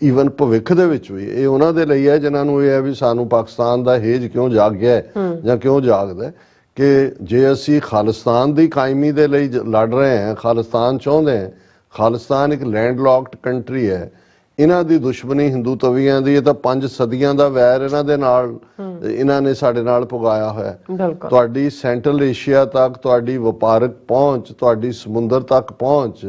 ਈਵਨ ਭਵਿੱਖ ਦੇ ਵਿੱਚ ਵੀ ਇਹ ਉਹਨਾਂ ਦੇ ਲਈ ਹੈ ਜਿਨ੍ਹਾਂ ਨੂੰ ਇਹ ਹੈ ਵੀ ਸਾਨੂੰ ਪਾਕਿਸਤਾਨ ਦਾ ਹੇਜ ਕਿਉਂ ਜਾਗਿਆ ਹੈ ਜਾਂ ਕਿਉਂ ਜਾਗਦਾ, ਕਿ ਜੇ ਅਸੀਂ ਖਾਲਿਸਤਾਨ ਦੀ ਕਾਇਮੀ ਦੇ ਲਈ ਲੜ ਰਹੇ ਹਾਂ, ਖਾਲਿਸਤਾਨ ਚਾਹੁੰਦੇ ਹਾਂ, ਖਾਲਿਸਤਾਨ ਇੱਕ ਲੈਂਡਲੌਕਡ ਕੰਟਰੀ ਹੈ, ਇਹਨਾਂ ਦੀ ਦੁਸ਼ਮਣੀ ਹਿੰਦੂ ਤਵੀਆਂ ਦੀ, ਇਹ ਤਾਂ 5 ਸਦੀਆਂ ਦਾ ਵੈਰ ਇਹਨਾਂ ਦੇ ਨਾਲ ਇਹਨਾਂ ਨੇ ਸਾਡੇ ਨਾਲ ਪੁਗਾਇਆ ਹੋਇਆ। ਤੁਹਾਡੀ ਸੈਂਟਰਲ ਏਸ਼ੀਆ ਤੱਕ ਤੁਹਾਡੀ ਵਪਾਰਕ ਪਹੁੰਚ, ਤੁਹਾਡੀ ਸਮੁੰਦਰ ਤੱਕ ਪਹੁੰਚ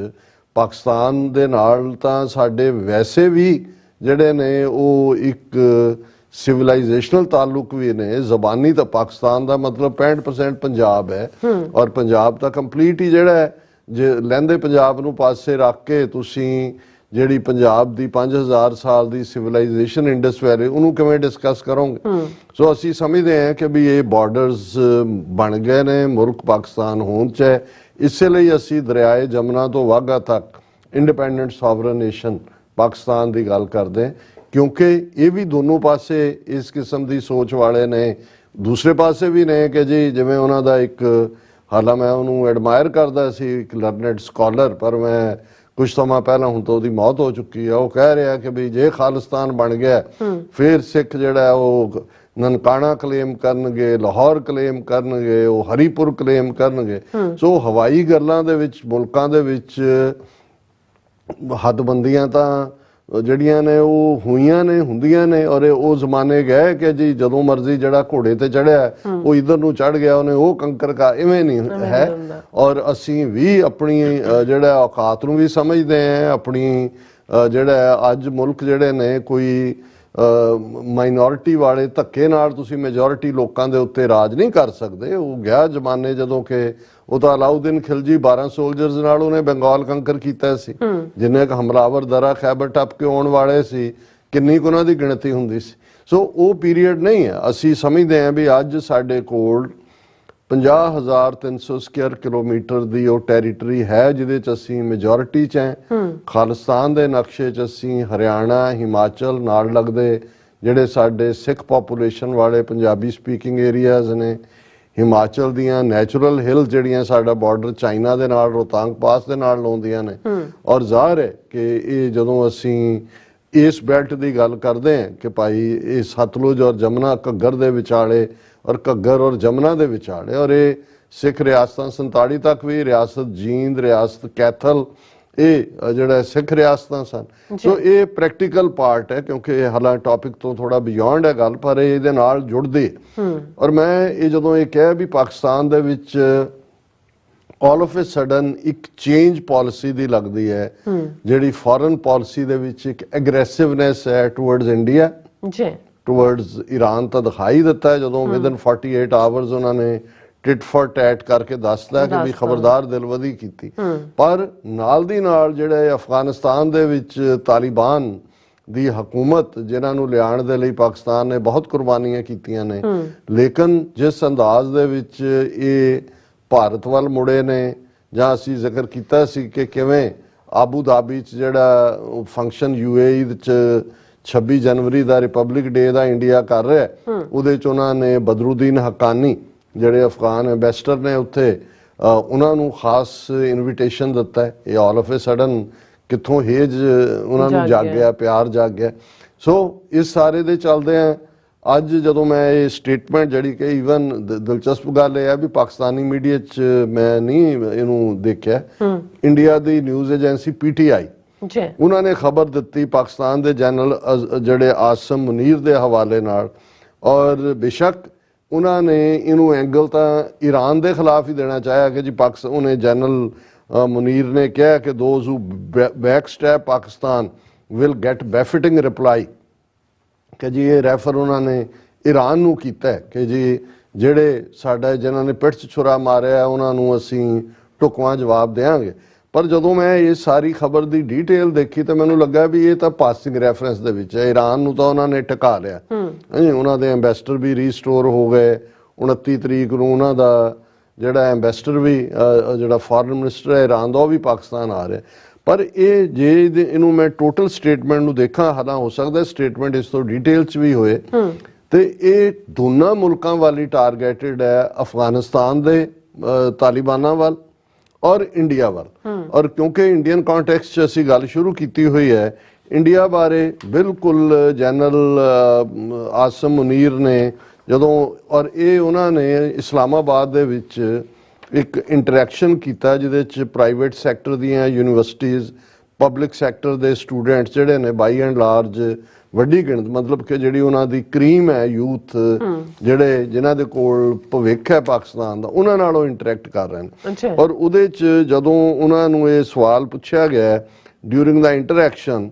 ਪਾਕਿਸਤਾਨ ਦੇ ਨਾਲ ਤਾਂ ਸਾਡੇ ਵੈਸੇ ਵੀ ਜਿਹੜੇ ਨੇ ਉਹ ਇੱਕ ਸਿਵਲਾਈਜੇਸ਼ਨਲ ਤਾਲੁਕ ਵੀ ਨੇ। ਜ਼ਬਾਨੀ ਤਾਂ ਪਾਕਿਸਤਾਨ ਦਾ ਮਤਲਬ 65% ਪੰਜਾਬ ਹੈ, ਔਰ ਪੰਜਾਬ ਤਾਂ ਕੰਪਲੀਟ ਹੀ ਜਿਹੜਾ ਹੈ, ਜੇ ਲਹਿੰਦੇ ਪੰਜਾਬ ਨੂੰ ਪਾਸੇ ਰੱਖ ਕੇ ਤੁਸੀਂ ਜਿਹੜੀ ਪੰਜਾਬ ਦੀ 5000 ਸਾਲ ਦੀ ਸਿਵਲਾਈਜੇਸ਼ਨ ਇੰਡਸ ਵੈਲੀ ਉਹਨੂੰ ਕਿਵੇਂ ਡਿਸਕਸ ਕਰੋਗੇ। ਸੋ ਅਸੀਂ ਸਮਝਦੇ ਹਾਂ ਕਿ ਵੀ ਇਹ ਬਾਰਡਰਸ ਬਣ ਗਏ ਨੇ ਮੁਲਕ ਪਾਕਿਸਤਾਨ ਹੋਣ 'ਚ ਹੈ, ਇਸੇ ਲਈ ਅਸੀਂ ਦਰਿਆਏ ਜਮਨਾ ਤੋਂ ਵਾਘਾ ਤੱਕ ਇੰਡੀਪੈਂਡੈਂਟ ਸੋਵਰਨ ਨੇਸ਼ਨ ਪਾਕਿਸਤਾਨ ਦੀ ਗੱਲ ਕਰਦੇ ਹਾਂ, ਕਿਉਂਕਿ ਇਹ ਵੀ ਦੋਨੋਂ ਪਾਸੇ ਇਸ ਕਿਸਮ ਦੀ ਸੋਚ ਵਾਲੇ ਨੇ। ਦੂਸਰੇ ਪਾਸੇ ਵੀ ਨੇ ਕਿ ਜੀ ਜਿਵੇਂ ਉਹਨਾਂ ਦਾ ਇੱਕ, ਹਾਲਾਂ ਮੈਂ ਉਹਨੂੰ ਐਡਮਾਇਰ ਕਰਦਾ ਸੀ, ਇੱਕ ਲਰਨਡ ਸਕਾਲਰ, ਪਰ ਮੈਂ ਕੁਝ ਸਮਾਂ ਪਹਿਲਾਂ, ਹੁਣ ਤਾਂ ਉਹਦੀ ਮੌਤ ਹੋ ਚੁੱਕੀ ਹੈ, ਉਹ ਕਹਿ ਰਿਹਾ ਕਿ ਵੀ ਜੇ ਖਾਲਿਸਤਾਨ ਬਣ ਗਿਆ ਫਿਰ ਸਿੱਖ ਜਿਹੜਾ ਉਹ ਨਨਕਾਣਾ ਕਲੇਮ ਕਰਨਗੇ, ਲਾਹੌਰ ਕਲੇਮ ਕਰਨਗੇ, ਉਹ ਹਰੀਪੁਰ ਕਲੇਮ ਕਰਨਗੇ। ਸੋ ਹਵਾਈ ਗੱਲਾਂ ਦੇ ਵਿੱਚ ਮੁਲਕਾਂ ਦੇ ਵਿੱਚ ਹੱਦਬੰਦੀਆਂ ਤਾਂ ਜਿਹੜੀਆਂ ਨੇ ਉਹ ਹੋਈਆਂ ਨੇ, ਹੁੰਦੀਆਂ ਨੇ, ਔਰ ਉਹ ਜ਼ਮਾਨੇ ਗਏ ਕਿ ਜੀ ਜਦੋਂ ਮਰਜ਼ੀ ਜਿਹੜਾ ਘੋੜੇ ਤੇ ਚੜਿਆ ਉਹ ਇਧਰ ਨੂੰ ਚੜ ਗਿਆ, ਉਹਨੇ ਉਹ ਕੰਕਰ ਕਾ, ਇਵੇਂ ਨਹੀਂ ਹੈ। ਔਰ ਅਸੀਂ ਵੀ ਆਪਣੀ ਜਿਹੜਾ ਔਕਾਤ ਨੂੰ ਵੀ ਸਮਝਦੇ ਹਾਂ, ਆਪਣੀ ਜਿਹੜਾ ਅੱਜ ਮੁਲਕ ਜਿਹੜੇ ਨੇ ਕੋਈ ਮਾਈਨੋਰਿਟੀ ਵਾਲੇ ਧੱਕੇ ਨਾਲ ਤੁਸੀਂ ਮੈਜੋਰਿਟੀ ਲੋਕਾਂ ਦੇ ਉੱਤੇ ਰਾਜ ਨਹੀਂ ਕਰ ਸਕਦੇ। ਉਹ ਗਿਆ ਜ਼ਮਾਨੇ ਜਦੋਂ ਕਿ ਉਹ ਤਾਂ ਅਲਾਉਦੀਨ ਖਿਲਜੀ 12 ਸੋਲਜਰਸ ਨਾਲ ਉਹਨੇ ਬੰਗਾਲ ਕੰਕਰ ਕੀਤਾ ਸੀ, ਜਿੰਨੇ ਕ ਹਮਲਾਵਰ ਦਰਾ ਖੈਬਰ ਟੱਪ ਕੇ ਆਉਣ ਵਾਲੇ ਸੀ, ਕਿੰਨੀ ਕੁ ਉਹਨਾਂ ਦੀ ਗਿਣਤੀ ਹੁੰਦੀ ਸੀ। ਸੋ ਉਹ ਪੀਰੀਅਡ ਨਹੀਂ ਹੈ। ਅਸੀਂ ਸਮਝਦੇ ਹਾਂ ਵੀ ਅੱਜ ਸਾਡੇ ਕੋਲ 50,300 ਸਕੁਅਰ ਕਿਲੋਮੀਟਰ ਦੀ ਉਹ ਟੈਰੀਟਰੀ ਹੈ ਜਿਹਦੇ 'ਚ ਅਸੀਂ ਮੈਜੋਰਿਟੀ 'ਚ ਹੈ। ਖਾਲਿਸਤਾਨ ਦੇ ਨਕਸ਼ੇ 'ਚ ਅਸੀਂ ਹਰਿਆਣਾ, ਹਿਮਾਚਲ ਨਾਲ ਲੱਗਦੇ ਜਿਹੜੇ ਸਾਡੇ ਸਿੱਖ ਪਾਪੂਲੇਸ਼ਨ ਵਾਲੇ ਪੰਜਾਬੀ ਸਪੀਕਿੰਗ ਏਰੀਆਜ਼ ਨੇ, ਹਿਮਾਚਲ ਦੀਆਂ ਨੈਚੁਰਲ ਹਿਲਸ ਜਿਹੜੀਆਂ ਸਾਡਾ ਬਾਰਡਰ ਚਾਈਨਾ ਦੇ ਨਾਲ ਰੋਹਤਾਂਗ ਪਾਸ ਦੇ ਨਾਲ ਲਾਉਂਦੀਆਂ ਨੇ। ਔਰ ਜ਼ਾਹਰ ਹੈ ਕਿ ਇਹ ਜਦੋਂ ਅਸੀਂ ਇਸ ਬੈਲਟ ਦੀ ਗੱਲ ਕਰਦੇ ਹਾਂ ਕਿ ਭਾਈ ਇਹ ਸਤਲੁਜ ਔਰ ਜਮਨਾ ਘੱਗਰ ਦੇ ਵਿਚਾਲੇ ਔਰ ਘੱਗਰ ਔਰ ਜਮਨਾ ਦੇ ਵਿਚਾਲੇ, ਔਰ ਇਹ ਸਿੱਖ ਰਿਆਸਤਾਂ 47 ਤੱਕ ਵੀ ਰਿਆਸਤ ਜੀਂਦ, ਰਿਆਸਤ ਕੈਥਲ, ਇਹ ਜਿਹੜਾ ਸਿੱਖ ਰਿਆਸਤਾਂ ਸਨ। ਸੋ ਇਹ ਪ੍ਰੈਕਟੀਕਲ ਪਾਰਟ ਹੈ, ਕਿਉਂਕਿ ਇਹ ਹਾਲਾਂ ਟੌਪਿਕ ਤੋਂ ਥੋੜਾ ਬਿਯੋਂਡ ਹੈ ਗੱਲ, ਪਰ ਇਹ ਇਹਦੇ ਨਾਲ ਜੁੜਦੇ। ਔਰ ਮੈਂ ਇਹ ਜਦੋਂ ਇਹ ਕਿਹਾ ਵੀ ਪਾਕਿਸਤਾਨ ਦੇ ਵਿੱਚ ਆਲ ਆਫ ਅ ਸਡਨ ਇੱਕ ਚੇਂਜ ਪਾਲਿਸੀ ਦੀ ਲੱਗਦੀ ਹੈ, ਜਿਹੜੀ ਫੋਰਨ ਪਾਲਿਸੀ ਦੇ ਵਿੱਚ ਇੱਕ ਐਗਰੈਸਿਵਨੈਸ ਹੈ ਟੁਵਰਡਸ ਇੰਡੀਆ, ਟੁਵਰਡਸ ਈਰਾਨ ਤਾਂ ਦਿਖਾਈ ਦਿੱਤਾ ਜਦੋਂ ਵਿਦਨ 48 ਆਵਰਸ ਉਹਨਾਂ ਨੇ ਟਿਟ ਫॉर ਟੈਟ ਕਰਕੇ ਦੱਸਦਾ ਕਿ ਵੀ ਖਬਰਦਾਰ ਦਿਲਵਦੀ ਕੀਤੀ। ਪਰ ਨਾਲ ਦੀ ਨਾਲ ਜਿਹੜਾ ਅਫਗਾਨਿਸਤਾਨ ਦੇ ਵਿੱਚ ਤਾਲਿਬਾਨ ਦੀ ਹਕੂਮਤ, ਜਿਨ੍ਹਾਂ ਨੂੰ ਲਿਆਉਣ ਦੇ ਲਈ ਪਾਕਿਸਤਾਨ ਨੇ ਬਹੁਤ ਕੁਰਬਾਨੀਆਂ ਕੀਤੀਆਂ ਨੇ, ਲੇਕਿਨ ਜਿਸ ਅੰਦਾਜ਼ ਦੇ ਵਿੱਚ ਇਹ ਭਾਰਤ ਵੱਲ ਮੁੜੇ ਨੇ, ਜਾਂ ਅਸੀਂ ਜ਼ਿਕਰ ਕੀਤਾ ਸੀ ਕਿ ਕਿਵੇਂ ਆਬੂ ਧਾਬੀ 'ਚ ਜਿਹੜਾ ਫੰਕਸ਼ਨ UAE ਵਿੱਚ 26 ਜਨਵਰੀ ਦਾ ਰਿਪਬਲਿਕ ਡੇ ਦਾ ਇੰਡੀਆ ਕਰ ਰਿਹਾ, ਉਹਦੇ 'ਚ ਉਹਨਾਂ ਨੇ ਬਦਰੁਦੀਨ ਹੱਕਾਨੀ ਜਿਹੜੇ ਅਫਗਾਨ ਐਂਬੈਸਡਰ ਨੇ ਉੱਥੇ, ਉਹਨਾਂ ਨੂੰ ਖਾਸ ਇਨਵੀਟੇਸ਼ਨ ਦਿੱਤਾ ਹੈ। ਇਹ ਆਲ ਆਫ ਅ ਸਡਨ ਕਿੱਥੋਂ ਹੇਜ ਉਹਨਾਂ ਨੂੰ ਜਾਗ ਗਿਆ, ਪਿਆਰ ਜਾਗ ਗਿਆ। ਸੋ ਇਸ ਸਾਰੇ ਦੇ ਚੱਲਦੇ ਆ ਅੱਜ ਜਦੋਂ ਮੈਂ ਇਹ ਸਟੇਟਮੈਂਟ ਜਿਹੜੀ ਕਿ ਈਵਨ ਦਿਲਚਸਪ ਗੱਲ ਇਹ ਹੈ ਵੀ ਪਾਕਿਸਤਾਨੀ ਮੀਡੀਆ 'ਚ ਮੈਂ ਨਹੀਂ ਇਹਨੂੰ ਦੇਖਿਆ, ਇੰਡੀਆ ਦੀ ਨਿਊਜ਼ ਏਜੰਸੀ PTI ਉਹਨਾਂ ਨੇ ਖਬਰ ਦਿੱਤੀ ਪਾਕਿਸਤਾਨ ਦੇ ਜਨਰਲ ਜਿਹੜੇ ਆਸਮ ਮੁਨੀਰ ਦੇ ਹਵਾਲੇ ਨਾਲ, ਔਰ ਬੇਸ਼ੱਕ ਉਹਨਾਂ ਨੇ ਇਹਨੂੰ ਐਂਗਲ ਤਾਂ ਈਰਾਨ ਦੇ ਖਿਲਾਫ ਹੀ ਦੇਣਾ ਚਾਹਿਆ ਕਿ ਜੀ ਪਾਕਿਸਤਾਨ, ਉਹਨੇ ਜਨਰਲ ਮੁਨੀਰ ਨੇ ਕਿਹਾ ਕਿ those who backstab Pakistan will get befitting reply, ਕਿ ਜੀ ਇਹ ਰੈਫਰ ਉਹਨਾਂ ਨੇ ਈਰਾਨ ਨੂੰ ਕੀਤਾ ਕਿ ਜੀ ਜਿਹੜੇ ਸਾਡਾ ਜਿਨ੍ਹਾਂ ਨੇ ਪਿੱਠ 'ਚ ਛੁਰਾ ਮਾਰਿਆ ਉਹਨਾਂ ਨੂੰ ਅਸੀਂ ਢੁਕਵਾਂ ਜਵਾਬ ਦੇਵਾਂਗੇ। ਪਰ ਜਦੋਂ ਮੈਂ ਇਹ ਸਾਰੀ ਖਬਰ ਦੀ ਡੀਟੇਲ ਦੇਖੀ ਤਾਂ ਮੈਨੂੰ ਲੱਗਾ ਵੀ ਇਹ ਤਾਂ ਪਾਸਿੰਗ ਰੈਫਰੈਂਸ ਦੇ ਵਿੱਚ ਹੈ। ਈਰਾਨ ਨੂੰ ਤਾਂ ਉਹਨਾਂ ਨੇ ਟਿਕਾ ਲਿਆ, ਉਹਨਾਂ ਦੇ ਐਂਬੈਸਡਰ ਵੀ ਰੀਸਟੋਰ ਹੋ ਗਏ। 29 ਤਰੀਕ ਨੂੰ ਉਹਨਾਂ ਦਾ ਜਿਹੜਾ ਐਂਬੈਸਡਰ ਵੀ ਜਿਹੜਾ ਫੋਰਨ ਮਿਨਿਸਟਰ ਹੈ ਈਰਾਨ ਦਾ, ਉਹ ਵੀ ਪਾਕਿਸਤਾਨ ਆ ਰਿਹਾ। ਪਰ ਇਹ ਜੇ ਇਹਨੂੰ ਮੈਂ ਟੋਟਲ ਸਟੇਟਮੈਂਟ ਨੂੰ ਦੇਖਾਂ, ਹਾਲਾਂ ਹੋ ਸਕਦਾ ਸਟੇਟਮੈਂਟ ਇਸ ਤੋਂ ਡਿਟੇਲ 'ਚ ਵੀ ਹੋਏ, ਤੇ ਇਹ ਦੋਨਾਂ ਮੁਲਕਾਂ ਵਾਲ ਹੀ ਟਾਰਗੇਟਡ ਹੈ, ਅਫਗਾਨਿਸਤਾਨ ਦੇ ਤਾਲਿਬਾਨਾਂ ਵੱਲ ਔਰ ਇੰਡੀਆ ਵੱਲ। ਔਰ ਕਿਉਂਕਿ ਇੰਡੀਅਨ ਕੰਟੈਕਸਟ 'ਚ ਅਸੀਂ ਗੱਲ ਸ਼ੁਰੂ ਕੀਤੀ ਹੋਈ ਹੈ, ਇੰਡੀਆ ਬਾਰੇ ਬਿਲਕੁਲ ਜਨਰਲ ਆਸਮ ਮੁਨੀਰ ਨੇ ਜਦੋਂ, ਔਰ ਇਹ ਉਹਨਾਂ ਨੇ ਇਸਲਾਮਾਬਾਦ ਦੇ ਵਿੱਚ ਇੱਕ ਇੰਟਰੈਕਸ਼ਨ ਕੀਤਾ ਜਿਹਦੇ 'ਚ ਪ੍ਰਾਈਵੇਟ ਸੈਕਟਰ ਦੀਆਂ ਯੂਨੀਵਰਸਿਟੀਜ਼, ਪਬਲਿਕ ਸੈਕਟਰ ਦੇ ਸਟੂਡੈਂਟਸ ਜਿਹੜੇ ਨੇ ਬਾਈ ਐਂਡ ਲਾਰਜ ਵੱਡੀ ਗਿਣਤੀ, ਮਤਲਬ ਕਿ ਜਿਹੜੀ ਉਹਨਾਂ ਦੀ ਕਰੀਮ ਹੈ ਯੂਥ, ਜਿਹੜੇ ਜਿਨ੍ਹਾਂ ਦੇ ਕੋਲ ਭਵਿੱਖ ਹੈ ਪਾਕਿਸਤਾਨ ਦਾ, ਉਹਨਾਂ ਨਾਲ ਉਹ ਇੰਟਰੈਕਟ ਕਰ ਰਹੇ ਨੇ। ਔਰ ਉਹਦੇ 'ਚ ਜਦੋਂ ਉਹਨਾਂ ਨੂੰ ਇਹ ਸਵਾਲ ਪੁੱਛਿਆ ਗਿਆ ਡਿਊਰਿੰਗ ਦਾ ਇੰਟਰੈਕਸ਼ਨ,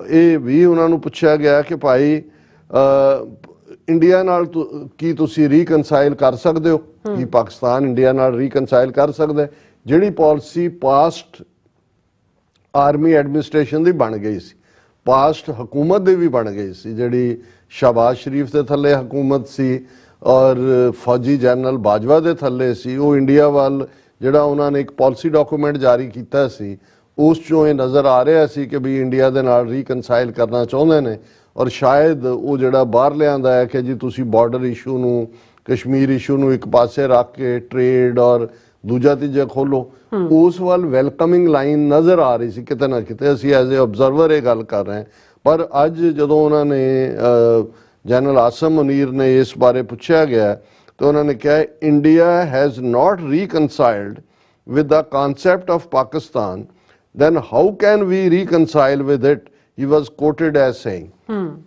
ਇਹ ਵੀ ਉਹਨਾਂ ਨੂੰ ਪੁੱਛਿਆ ਗਿਆ ਕਿ ਭਾਈ ਇੰਡੀਆ ਨਾਲ ਕੀ ਤੁਸੀਂ ਰੀਕਨਸਾਈਲ ਕਰ ਸਕਦੇ ਹੋ, ਕਿ ਪਾਕਿਸਤਾਨ ਇੰਡੀਆ ਨਾਲ ਰੀਕਨਸਾਈਲ ਕਰ ਸਕਦਾ, ਜਿਹੜੀ ਪਾਲਿਸੀ ਪਾਸਟ ਆਰਮੀ ਐਡਮਿਨਿਸਟ੍ਰੇਸ਼ਨ ਦੀ ਬਣ ਗਈ ਸੀ, ਪਾਸਟ ਹਕੂਮਤ ਦੀ ਵੀ ਬਣ ਗਈ ਸੀ, ਜਿਹੜੀ ਸ਼ਹਬਾਜ਼ ਸ਼ਰੀਫ ਦੇ ਥੱਲੇ ਹਕੂਮਤ ਸੀ ਔਰ ਫੌਜੀ ਜਨਰਲ ਬਾਜਵਾ ਦੇ ਥੱਲੇ ਸੀ। ਉਹ ਇੰਡੀਆ ਵੱਲ ਜਿਹੜਾ ਉਹਨਾਂ ਨੇ ਇੱਕ ਪਾਲਿਸੀ ਡਾਕੂਮੈਂਟ ਜਾਰੀ ਕੀਤਾ ਸੀ, ਉਸ 'ਚੋਂ ਇਹ ਨਜ਼ਰ ਆ ਰਿਹਾ ਸੀ ਕਿ ਵੀ ਇੰਡੀਆ ਦੇ ਨਾਲ ਰੀਕਨਸਾਈਲ ਕਰਨਾ ਚਾਹੁੰਦੇ ਨੇ। ਔਰ ਸ਼ਾਇਦ ਉਹ ਜਿਹੜਾ ਬਾਹਰ ਲਿਆਂਦਾ ਹੈ ਕਿ ਜੀ ਤੁਸੀਂ ਬਾਰਡਰ ਇਸ਼ੂ ਨੂੰ, ਕਸ਼ਮੀਰ ਇਸ਼ੂ ਨੂੰ ਇੱਕ ਪਾਸੇ ਰੱਖ ਕੇ ਟ੍ਰੇਡ ਔਰ ਦੂਜਾ ਤੀਜਾ ਖੋਲੋ, ਉਸ ਵੱਲ ਵੈਲਕਮਿੰਗ ਲਾਈਨ ਨਜ਼ਰ ਆ ਰਹੀ ਸੀ ਕਿਤੇ ਨਾ ਕਿਤੇ। ਅਸੀਂ ਐਜ਼ ਏ ਆਬਜ਼ਰਵਰ ਇਹ ਗੱਲ ਕਰ ਰਹੇ ਹਾਂ। ਪਰ ਅੱਜ ਜਦੋਂ ਉਹਨਾਂ ਨੇ ਜਨਰਲ ਆਸਮ ਮੁਨੀਰ ਨੇ ਇਸ ਬਾਰੇ ਪੁੱਛਿਆ ਗਿਆ ਤਾਂ ਉਹਨਾਂ ਨੇ ਕਿਹਾ India has not reconciled with the concept of Pakistan, then how can we reconcile with it, he was quoted as saying,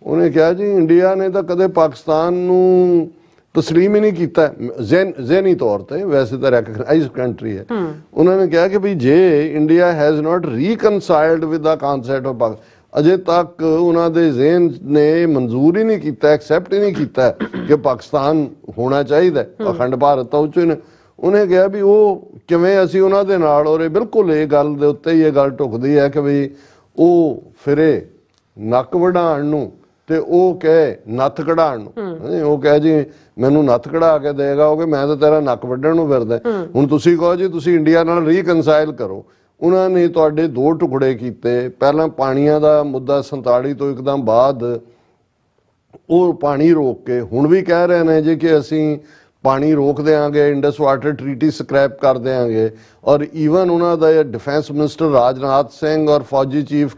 ਉਹਨੇ ਕਿਹਾ ਜੀ ਇੰਡੀਆ ਨੇ ਤਾਂ ਕਦੇ ਪਾਕਿਸਤਾਨ ਨੂੰ ਤਸਲੀਮ ਹੀ ਨਹੀਂ ਕੀਤਾ ਜ਼ਹਿਨੀ ਤੌਰ ਤੇ, ਵੈਸੇ ਤਾਂ ਰੈਕਗਨਾਈਜ਼ਡ ਕੰਟਰੀ ਹੈ। ਉਹਨਾਂ ਨੇ ਕਿਹਾ ਕਿ ਵੀ ਜੇ India has not reconciled with the concept of Pakistan, ਅਜੇ ਤੱਕ ਉਹਨਾਂ ਦੇ ਜ਼ਿਹਨ ਨੇ ਮਨਜ਼ੂਰ ਹੀ ਨਹੀਂ ਕੀਤਾ, ਐਕਸੈਪਟ ਹੀ ਨਹੀਂ ਕੀਤਾ ਕਿ ਪਾਕਿਸਤਾਨ ਹੋਣਾ ਚਾਹੀਦਾ, ਅਖੰਡ ਭਾਰਤ ਤਾਂ ਉਹ 'ਚ ਨੇ। ਉਹਨੇ ਕਿਹਾ ਵੀ ਉਹ ਕਿਵੇਂ ਅਸੀਂ ਉਹਨਾਂ ਦੇ ਨਾਲ, ਔਰ ਇਹ ਬਿਲਕੁਲ ਇਹ ਗੱਲ ਦੇ ਉੱਤੇ ਹੀ ਇਹ ਗੱਲ ਢੁਕਦੀ ਹੈ ਕਿ ਵੀ ਉਹ ਫਿਰੇ ਨੱਕ ਵਢਾਉਣ ਨੂੰ ਤੇ ਉਹ ਕਹੇ ਨੱਥ ਕਢਾਉਣ ਨੂੰ। ਉਹ ਕਹੇ ਜੀ ਮੈਨੂੰ ਨੱਥ ਕਢਾ ਕੇ ਦੇਗਾ ਉਹ ਕਿ ਮੈਂ ਤਾਂ ਤੇਰਾ ਨੱਕ ਵੱਢਣ ਨੂੰ ਫਿਰਦਾ, ਹੁਣ ਤੁਸੀਂ ਕਹੋ ਜੀ ਤੁਸੀਂ ਇੰਡੀਆ ਨਾਲ ਰੀਕਨਸਾਈਲ ਕਰੋ। ਉਹਨਾਂ ਨੇ ਤੁਹਾਡੇ ਦੋ ਟੁਕੜੇ ਕੀਤੇ, ਪਹਿਲਾਂ ਪਾਣੀਆਂ ਦਾ ਮੁੱਦਾ 47 ਤੋਂ ਇੱਕਦਮ ਬਾਅਦ ਉਹ ਪਾਣੀ ਰੋਕ ਕੇ ਹੁਣ ਵੀ ਕਹਿ ਰਹੇ ਨੇ ਜੀ ਕਿ ਅਸੀਂ ਪਾਣੀ ਰੋਕ ਦੇਾਂਗੇ, ਇੰਡਸ ਵਾਟਰ ਟ੍ਰੀਟੀ ਸਕ੍ਰੈਪ ਕਰ ਦੇਾਂਗੇ। ਔਰ ਈਵਨ ਉਹਨਾਂ ਦਾ ਡਿਫੈਂਸ ਮਿਨਿਸਟਰ ਰਾਜਨਾਥ ਸਿੰਘ ਔਰ ਫੌਜੀ ਚੀਫ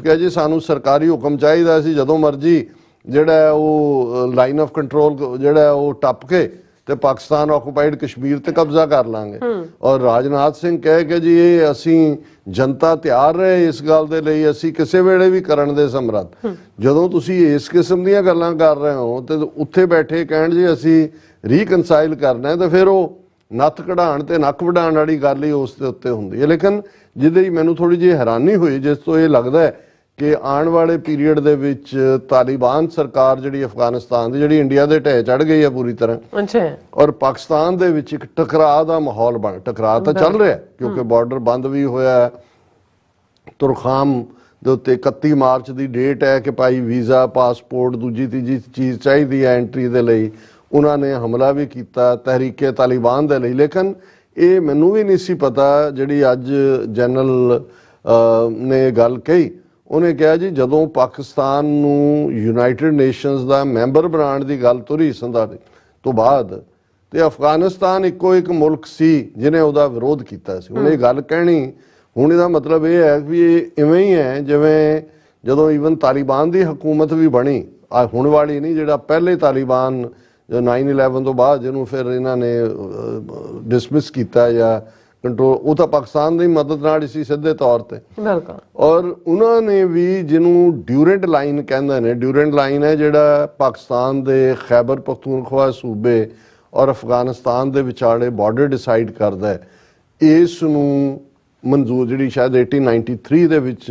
ਕਹੇ ਜੀ ਸਾਨੂੰ ਸਰਕਾਰੀ ਹੁਕਮ ਚਾਹੀਦਾ, ਅਸੀਂ ਜਦੋਂ ਮਰਜੀ ਜਿਹੜਾ ਉਹ ਲਾਈਨ ਆਫ ਕੰਟਰੋਲ ਜਿਹੜਾ ਉਹ ਟੱਪ ਕੇ ਤੇ ਪਾਕਿਸਤਾਨ ਆਕੂਪਾਈਡ ਕਸ਼ਮੀਰ ਤੇ ਕਬਜ਼ਾ ਕਰ ਲਾਂਗੇ। ਔਰ ਰਾਜਨਾਥ ਸਿੰਘ ਕਹੇ ਕਿ ਜੀ ਇਹ ਅਸੀਂ ਜਨਤਾ ਤਿਆਰ ਰਹੇ ਇਸ ਗੱਲ ਦੇ ਲਈ, ਅਸੀਂ ਕਿਸੇ ਵੇਲੇ ਵੀ ਕਰਨ ਦੇ ਸਮਰੱਥ। ਜਦੋਂ ਤੁਸੀਂ ਇਸ ਕਿਸਮ ਦੀਆਂ ਗੱਲਾਂ ਕਰ ਰਹੇ ਹੋ ਤੇ ਉੱਥੇ ਬੈਠੇ ਕਹਿਣ ਜੀ ਅਸੀਂ ਰੀਕਨਸਾਈਲ ਕਰਨਾ, ਤੇ ਫਿਰ ਉਹ ਨੱਥ ਕਢਾਉਣ ਤੇ ਨੱਕ ਵਢਾਉਣ ਵਾਲੀ ਗੱਲ ਹੀ ਉਸ ਦੇ ਉੱਤੇ ਹੁੰਦੀ ਹੈ। ਲੇਕਿਨ ਜਿਹਦੇ ਮੈਨੂੰ ਥੋੜੀ ਜਿਹੀ ਹੈਰਾਨੀ ਹੋਈ, ਜਿਸ ਤੋਂ ਇਹ ਲੱਗਦਾ ਹੈ ਕਿ ਆਉਣ ਵਾਲੇ ਪੀਰੀਅਡ ਦੇ ਵਿੱਚ ਤਾਲਿਬਾਨ ਸਰਕਾਰ ਜਿਹੜੀ ਅਫਗਾਨਿਸਤਾਨ ਦੀ, ਜਿਹੜੀ ਇੰਡੀਆ ਦੇ ਢਹਿ ਚੜ ਗਈ ਹੈ ਪੂਰੀ ਤਰ੍ਹਾਂ, ਔਰ ਪਾਕਿਸਤਾਨ ਦੇ ਵਿੱਚ ਇੱਕ ਟਕਰਾਅ ਦਾ ਮਾਹੌਲ ਟਕਰਾਅ ਤਾਂ ਚੱਲ ਰਿਹਾ ਕਿਉਂਕਿ ਬਾਰਡਰ ਬੰਦ ਵੀ ਹੋਇਆ। ਤੁਰਖਾਮ ਦੇ ਉੱਤੇ 31 ਮਾਰਚ ਦੀ ਡੇਟ ਹੈ ਕਿ ਭਾਈ ਵੀਜ਼ਾ, ਪਾਸਪੋਰਟ, ਦੂਜੀ ਤੀਜੀ ਚੀਜ਼ ਚਾਹੀਦੀ ਹੈ ਐਂਟਰੀ ਦੇ ਲਈ। ਉਹਨਾਂ ਨੇ ਹਮਲਾ ਵੀ ਕੀਤਾ ਤਹਿਰੀਕੇ ਤਾਲਿਬਾਨ ਦੇ ਲਈ। ਲੇਕਿਨ ਇਹ ਮੈਨੂੰ ਵੀ ਨਹੀਂ ਸੀ ਪਤਾ, ਜਿਹੜੀ ਅੱਜ ਜਨਰਲ ਨੇ ਗੱਲ ਕਹੀ, ਉਹਨੇ ਕਿਹਾ ਜੀ ਜਦੋਂ ਪਾਕਿਸਤਾਨ ਨੂੰ ਯੂਨਾਈਟਿਡ ਨੇਸ਼ਨਸ ਦਾ ਮੈਂਬਰ ਬਣਾਉਣ ਦੀ ਗੱਲ ਤੁਰੀ ਸੰਧਾਰੇ ਤੋਂ ਬਾਅਦ, ਤੇ ਅਫਗਾਨਿਸਤਾਨ ਇੱਕੋ ਇੱਕ ਮੁਲਕ ਸੀ ਜਿਹਨੇ ਉਹਦਾ ਵਿਰੋਧ ਕੀਤਾ ਸੀ। ਹੁਣ ਇਹ ਗੱਲ ਕਹਿਣੀ, ਹੁਣ ਇਹਦਾ ਮਤਲਬ ਇਹ ਹੈ ਵੀ ਇਹ ਇਵੇਂ ਹੀ ਹੈ ਜਿਵੇਂ ਜਦੋਂ ਈਵਨ ਤਾਲਿਬਾਨ ਦੀ ਹਕੂਮਤ ਵੀ ਬਣੀ, ਹੁਣ ਵਾਲੀ ਨਹੀਂ, ਜਿਹੜਾ ਪਹਿਲੇ ਤਾਲਿਬਾਨ 9/11 ਤੋਂ ਬਾਅਦ ਜਿਹਨੂੰ ਫਿਰ ਇਹਨਾਂ ਨੇ ਡਿਸਮਿਸ ਕੀਤਾ ਜਾਂ ਕੰਟਰੋਲ, ਉਹ ਤਾਂ ਪਾਕਿਸਤਾਨ ਦੀ ਮਦਦ ਨਾਲ ਸੀ ਸਿੱਧੇ ਤੌਰ ਤੇ। ਔਰ ਉਹਨਾਂ ਨੇ ਵੀ ਜਿਹਨੂੰ ਡਿਊਰੈਂਟ ਲਾਈਨ ਕਹਿੰਦੇ ਨੇ, ਡਿਊਰੈਂਟ ਲਾਈਨ ਹੈ ਜਿਹੜਾ ਪਾਕਿਸਤਾਨ ਦੇ ਖੈਬਰ ਪਖਤੂਨਖਵਾ ਸੂਬੇ ਔਰ ਅਫਗਾਨਿਸਤਾਨ ਦੇ ਵਿਚਾਲੇ ਬਾਰਡਰ ਡਿਸਾਈਡ ਕਰਦਾ ਹੈ, ਇਸ ਨੂੰ ਮਨਜ਼ੂਰ ਜਿਹੜੀ ਸ਼ਾਇਦ 1893 ਦੇ ਵਿੱਚ